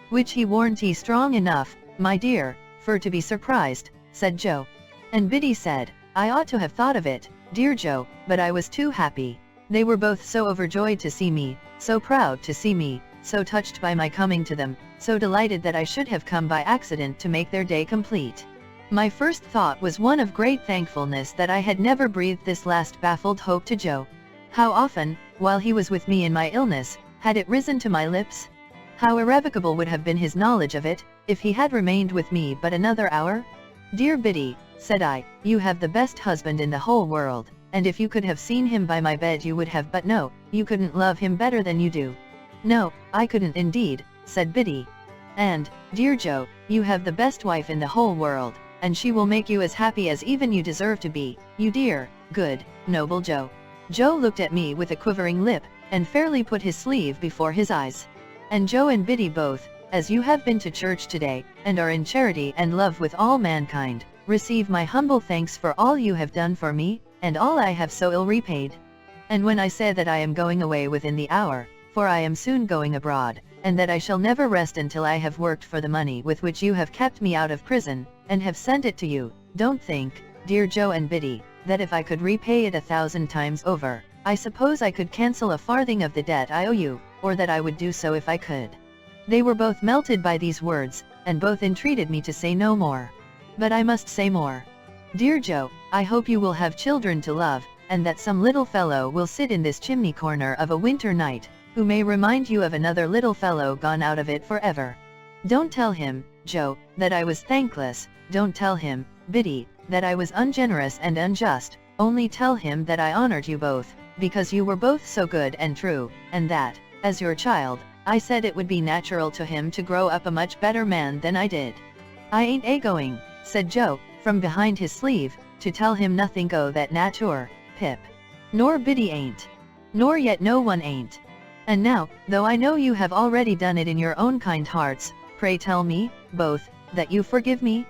"Which he warn't strong enough, my dear, for to be surprised," said Joe. And Biddy said, "I ought to have thought of it, dear Joe, but I was too happy." They were both so overjoyed to see me, so proud to see me, so touched by my coming to them, so delighted that I should have come by accident to make their day complete. My first thought was one of great thankfulness that I had never breathed this last baffled hope to Joe. How often, while he was with me in my illness, had it risen to my lips? How irrevocable would have been his knowledge of it, if he had remained with me but another hour? "Dear Biddy," said I, "you have the best husband in the whole world, and if you could have seen him by my bed you would have, but no, you couldn't love him better than you do." "No, I couldn't indeed," said Biddy. "And, dear Joe, you have the best wife in the whole world, and she will make you as happy as even you deserve to be, you dear, good, noble Joe." Joe looked at me with a quivering lip, and fairly put his sleeve before his eyes. "And Joe and Biddy both, as you have been to church today, and are in charity and love with all mankind, receive my humble thanks for all you have done for me, and all I have so ill repaid. And when I say that I am going away within the hour, for I am soon going abroad, and that I shall never rest until I have worked for the money with which you have kept me out of prison, and have sent it to you, don't think, dear Joe and Biddy, that if I could repay it 1,000 times over, I suppose I could cancel a farthing of the debt I owe you, or that I would do so if I could." They were both melted by these words, and both entreated me to say no more. But I must say more. "Dear Joe, I hope you will have children to love, and that some little fellow will sit in this chimney corner of a winter night, who may remind you of another little fellow gone out of it forever. Don't tell him, Joe, that I was thankless, don't tell him, Biddy, that I was ungenerous and unjust, only tell him that I honored you both, because you were both so good and true, and that, as your child, I said it would be natural to him to grow up a much better man than I did." "I ain't a-going," said Joe, from behind his sleeve, "to tell him nothing go that nature, Pip. Nor Biddy ain't. Nor yet no one ain't. And now, though I know you have already done it in your own kind hearts, pray tell me, both, that you forgive me?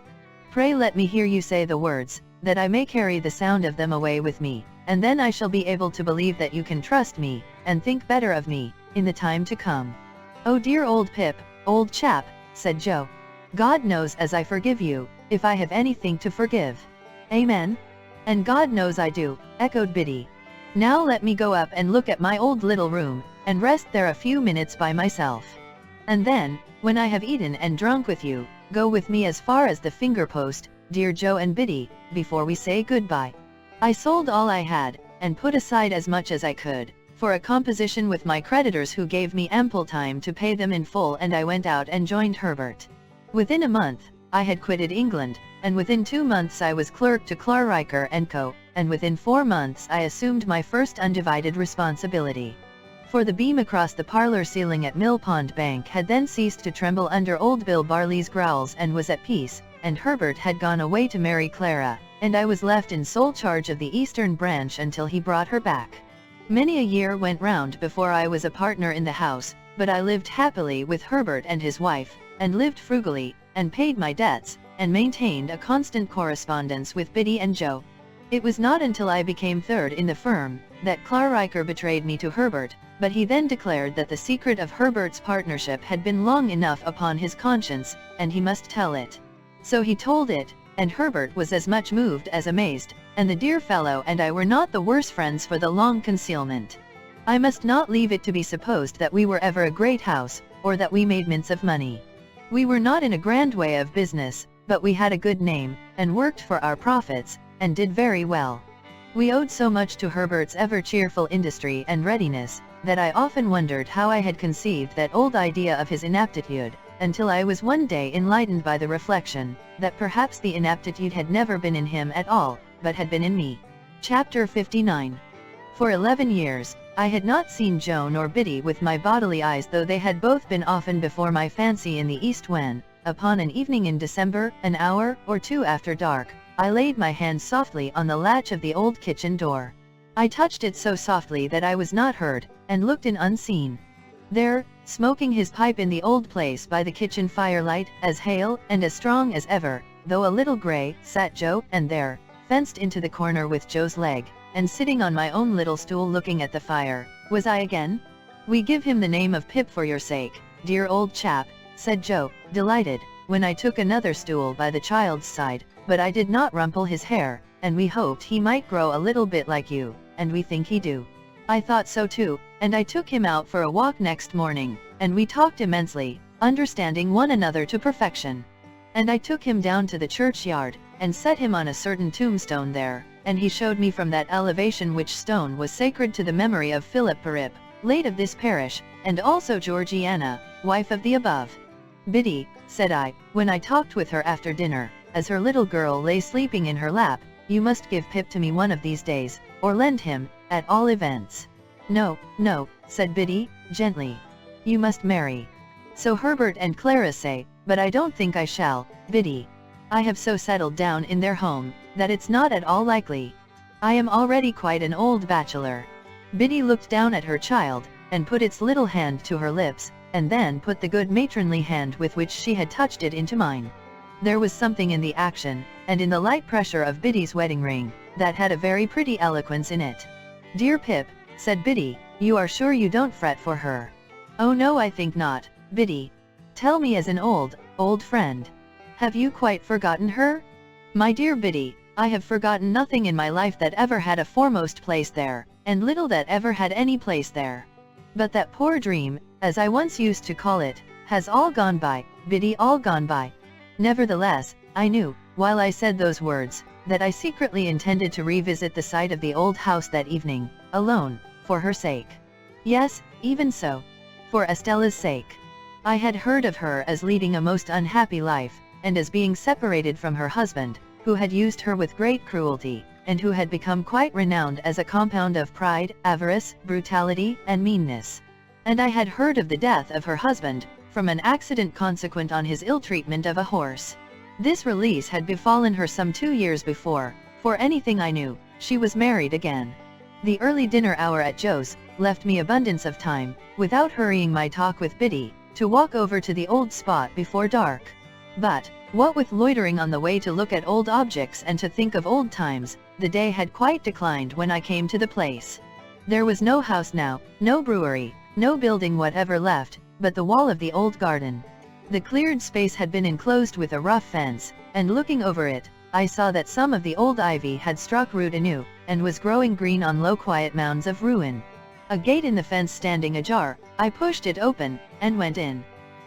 Pray let me hear you say the words, that I may carry the sound of them away with me, and then I shall be able to believe that you can trust me, and think better of me, in the time to come." "Oh dear old Pip, old chap," said Joe. "God knows as I forgive you, if I have anything to forgive." "Amen." "And God knows I do," echoed Biddy. "Now let me go up and look at my old little room, and rest there a few minutes by myself. And then, when I have eaten and drunk with you, go with me as far as the finger post, dear Joe and Biddy, before we say goodbye." I sold all I had, and put aside as much as I could, for a composition with my creditors who gave me ample time to pay them in full, and I went out and joined Herbert. Within a month, I had quitted England, and within 2 months I was clerk to Clarriker & Co., and within 4 months I assumed my first undivided responsibility. For the beam across the parlor ceiling at Mill Pond Bank had then ceased to tremble under old Bill Barley's growls and was at peace, and Herbert had gone away to marry Clara, and I was left in sole charge of the eastern branch until he brought her back. Many a year went round before I was a partner in the house, but I lived happily with Herbert and his wife, and lived frugally, and paid my debts, and maintained a constant correspondence with Biddy and Joe. It was not until I became third in the firm, that Clarriker betrayed me to Herbert, but he then declared that the secret of Herbert's partnership had been long enough upon his conscience, and he must tell it. So he told it, and Herbert was as much moved as amazed, and the dear fellow and I were not the worse friends for the long concealment. I must not leave it to be supposed that we were ever a great house, or that we made mints of money. We were not in a grand way of business, but we had a good name, and worked for our profits, and did very well. We owed so much to Herbert's ever-cheerful industry and readiness, that I often wondered how I had conceived that old idea of his inaptitude, until I was one day enlightened by the reflection, that perhaps the inaptitude had never been in him at all, but had been in me. Chapter 59. For 11 years, I had not seen Joe nor Biddy with my bodily eyes, though they had both been often before my fancy in the east when, upon an evening in December, an hour or two after dark, I laid my hand softly on the latch of the old kitchen door. I touched it so softly that I was not heard, and looked in unseen. There, smoking his pipe in the old place by the kitchen firelight, as hale and as strong as ever, though a little grey, sat Joe, and there, fenced into the corner with Joe's leg, and sitting on my own little stool looking at the fire, was I again. "We give him the name of Pip for your sake, dear old chap," said Joe, delighted, when I took another stool by the child's side, "but I did not rumple his hair, and we hoped he might grow a little bit like you, and we think he do." I thought so too, and I took him out for a walk next morning, and we talked immensely, understanding one another to perfection. And I took him down to the churchyard, and set him on a certain tombstone there, and he showed me from that elevation which stone was sacred to the memory of Philip Pirrip, late of this parish, and also Georgiana, wife of the above. "Biddy," said I, when I talked with her after dinner, as her little girl lay sleeping in her lap, "you must give Pip to me one of these days, or lend him, at all events." "No, no," said Biddy, gently. "You must marry." "So Herbert and Clara say, but I don't think I shall, Biddy. I have so settled down in their home, that it's not at all likely. I am already quite an old bachelor." Biddy looked down at her child, and put its little hand to her lips, and then put the good matronly hand with which she had touched it into mine. There was something in the action, and in the light pressure of Biddy's wedding ring, that had a very pretty eloquence in it. "Dear Pip," said Biddy, "you are sure you don't fret for her?" "Oh no, I think not, Biddy. Tell me as an old friend. Have you quite forgotten her?" "My dear Biddy, I have forgotten nothing in my life that ever had a foremost place there, and little that ever had any place there. But that poor dream, as I once used to call it, has all gone by, Biddy, all gone by." Nevertheless, I knew, while I said those words, that I secretly intended to revisit the site of the old house that evening, alone, for her sake. Yes, even so. For Estella's sake. I had heard of her as leading a most unhappy life, and as being separated from her husband, who had used her with great cruelty, and who had become quite renowned as a compound of pride, avarice, brutality, and meanness. And I had heard of the death of her husband, from an accident consequent on his ill-treatment of a horse. This release had befallen her some 2 years before. For anything I knew, she was married again. The early dinner hour at Joe's left me abundance of time, without hurrying my talk with Biddy, to walk over to the old spot before dark. But, what with loitering on the way to look at old objects and to think of old times, the day had quite declined when I came to the place. There was no house now, no brewery, no building whatever left, but the wall of the old garden. The cleared space had been enclosed with a rough fence, and looking over it, I saw that some of the old ivy had struck root anew, and was growing green on low quiet mounds of ruin. A gate in the fence standing ajar, I pushed it open, and went in.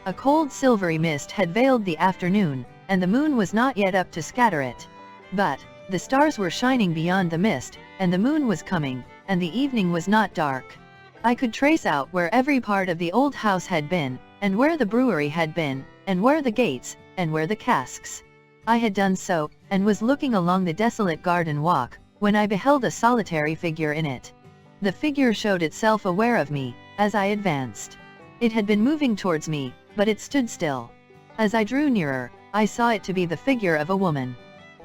A cold silvery mist had veiled the afternoon, and the moon was not yet up to scatter it. But, the stars were shining beyond the mist, and the moon was coming, and the evening was not dark. I could trace out where every part of the old house had been, and where the brewery had been, and where the gates, and where the casks. I had done so, and was looking along the desolate garden walk, when I beheld a solitary figure in it. The figure showed itself aware of me, as I advanced. It had been moving towards me, but it stood still. As I drew nearer, I saw it to be the figure of a woman.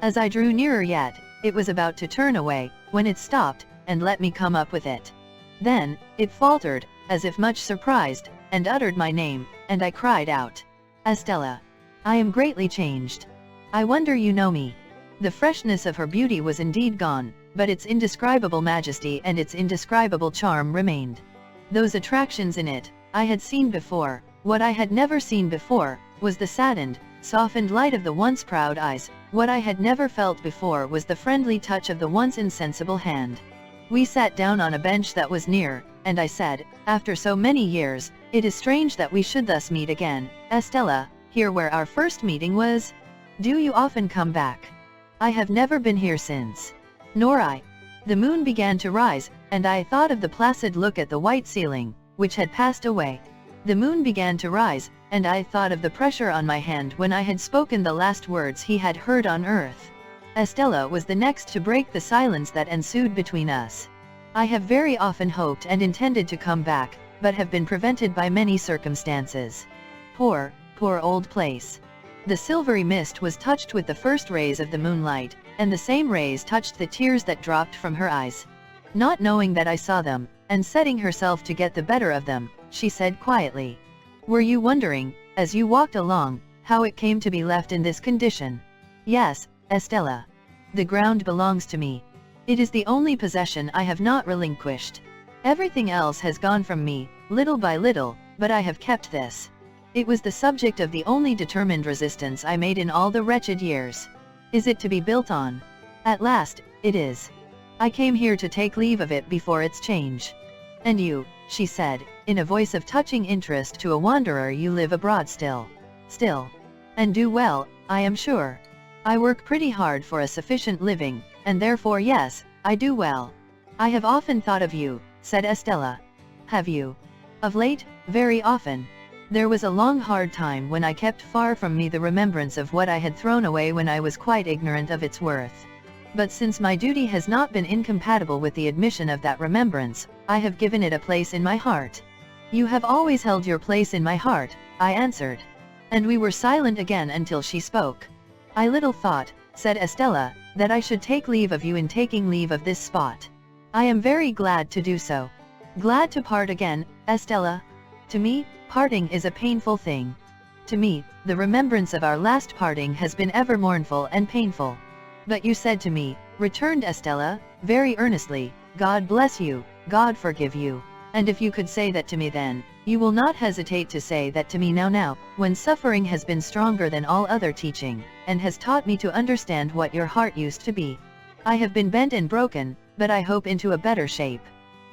As I drew nearer yet, it was about to turn away, when it stopped, and let me come up with it. Then, it faltered, as if much surprised, and uttered my name, and I cried out, "Estella! I am greatly changed. I wonder you know me." The freshness of her beauty was indeed gone, but its indescribable majesty and its indescribable charm remained. Those attractions in it, I had seen before. What I had never seen before, was the saddened, softened light of the once proud eyes. What I had never felt before was the friendly touch of the once insensible hand. We sat down on a bench that was near, and I said, "After so many years, it is strange that we should thus meet again, Estella, here where our first meeting was. Do you often come back?" "I have never been here since." "Nor I." The moon began to rise, and I thought of the placid look at the white ceiling, which had passed away. The moon began to rise, and I thought of the pressure on my hand when I had spoken the last words he had heard on earth. Estella was the next to break the silence that ensued between us. "I have very often hoped and intended to come back, but have been prevented by many circumstances. Poor, poor old place." The silvery mist was touched with the first rays of the moonlight, and the same rays touched the tears that dropped from her eyes. Not knowing that I saw them, and setting herself to get the better of them, she said quietly, "Were you wondering, as you walked along, how it came to be left in this condition?" "Yes, Estella. The ground belongs to me. It is the only possession I have not relinquished. Everything else has gone from me, little by little, but I have kept this. It was the subject of the only determined resistance I made in all the wretched years. Is it to be built on? At last, it is. I came here to take leave of it before its change." "And you," she said, in a voice of touching interest to a wanderer, "you live abroad still?" "Still. And do well, I am sure." "I work pretty hard for a sufficient living, and therefore yes, I do well." "I have often thought of you," said Estella. "Have you?" "Of late, very often. There was a long hard time when I kept far from me the remembrance of what I had thrown away when I was quite ignorant of its worth. But since my duty has not been incompatible with the admission of that remembrance, I have given it a place in my heart." "You have always held your place in my heart," I answered. And we were silent again until she spoke. "I little thought," said Estella, "that I should take leave of you in taking leave of this spot. I am very glad to do so." "Glad to part again, Estella? To me, parting is a painful thing. To me, the remembrance of our last parting has been ever mournful and painful." "But you said to me," returned Estella, very earnestly, "God bless you, God forgive you. And if you could say that to me then, you will not hesitate to say that to me now, when suffering has been stronger than all other teaching, and has taught me to understand what your heart used to be. I have been bent and broken, but I hope into a better shape.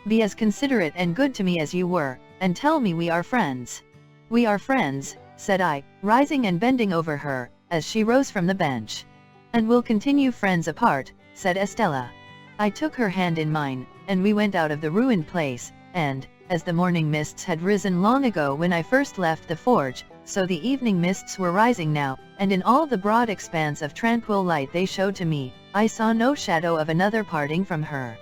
Be as considerate and good to me as you were, and tell me we are friends." "We are friends," said I, rising and bending over her, as she rose from the bench. "And will continue friends apart," said Estella. I took her hand in mine, and we went out of the ruined place, and, as the morning mists had risen long ago when I first left the forge, so the evening mists were rising now, and in all the broad expanse of tranquil light they showed to me, I saw no shadow of another parting from her.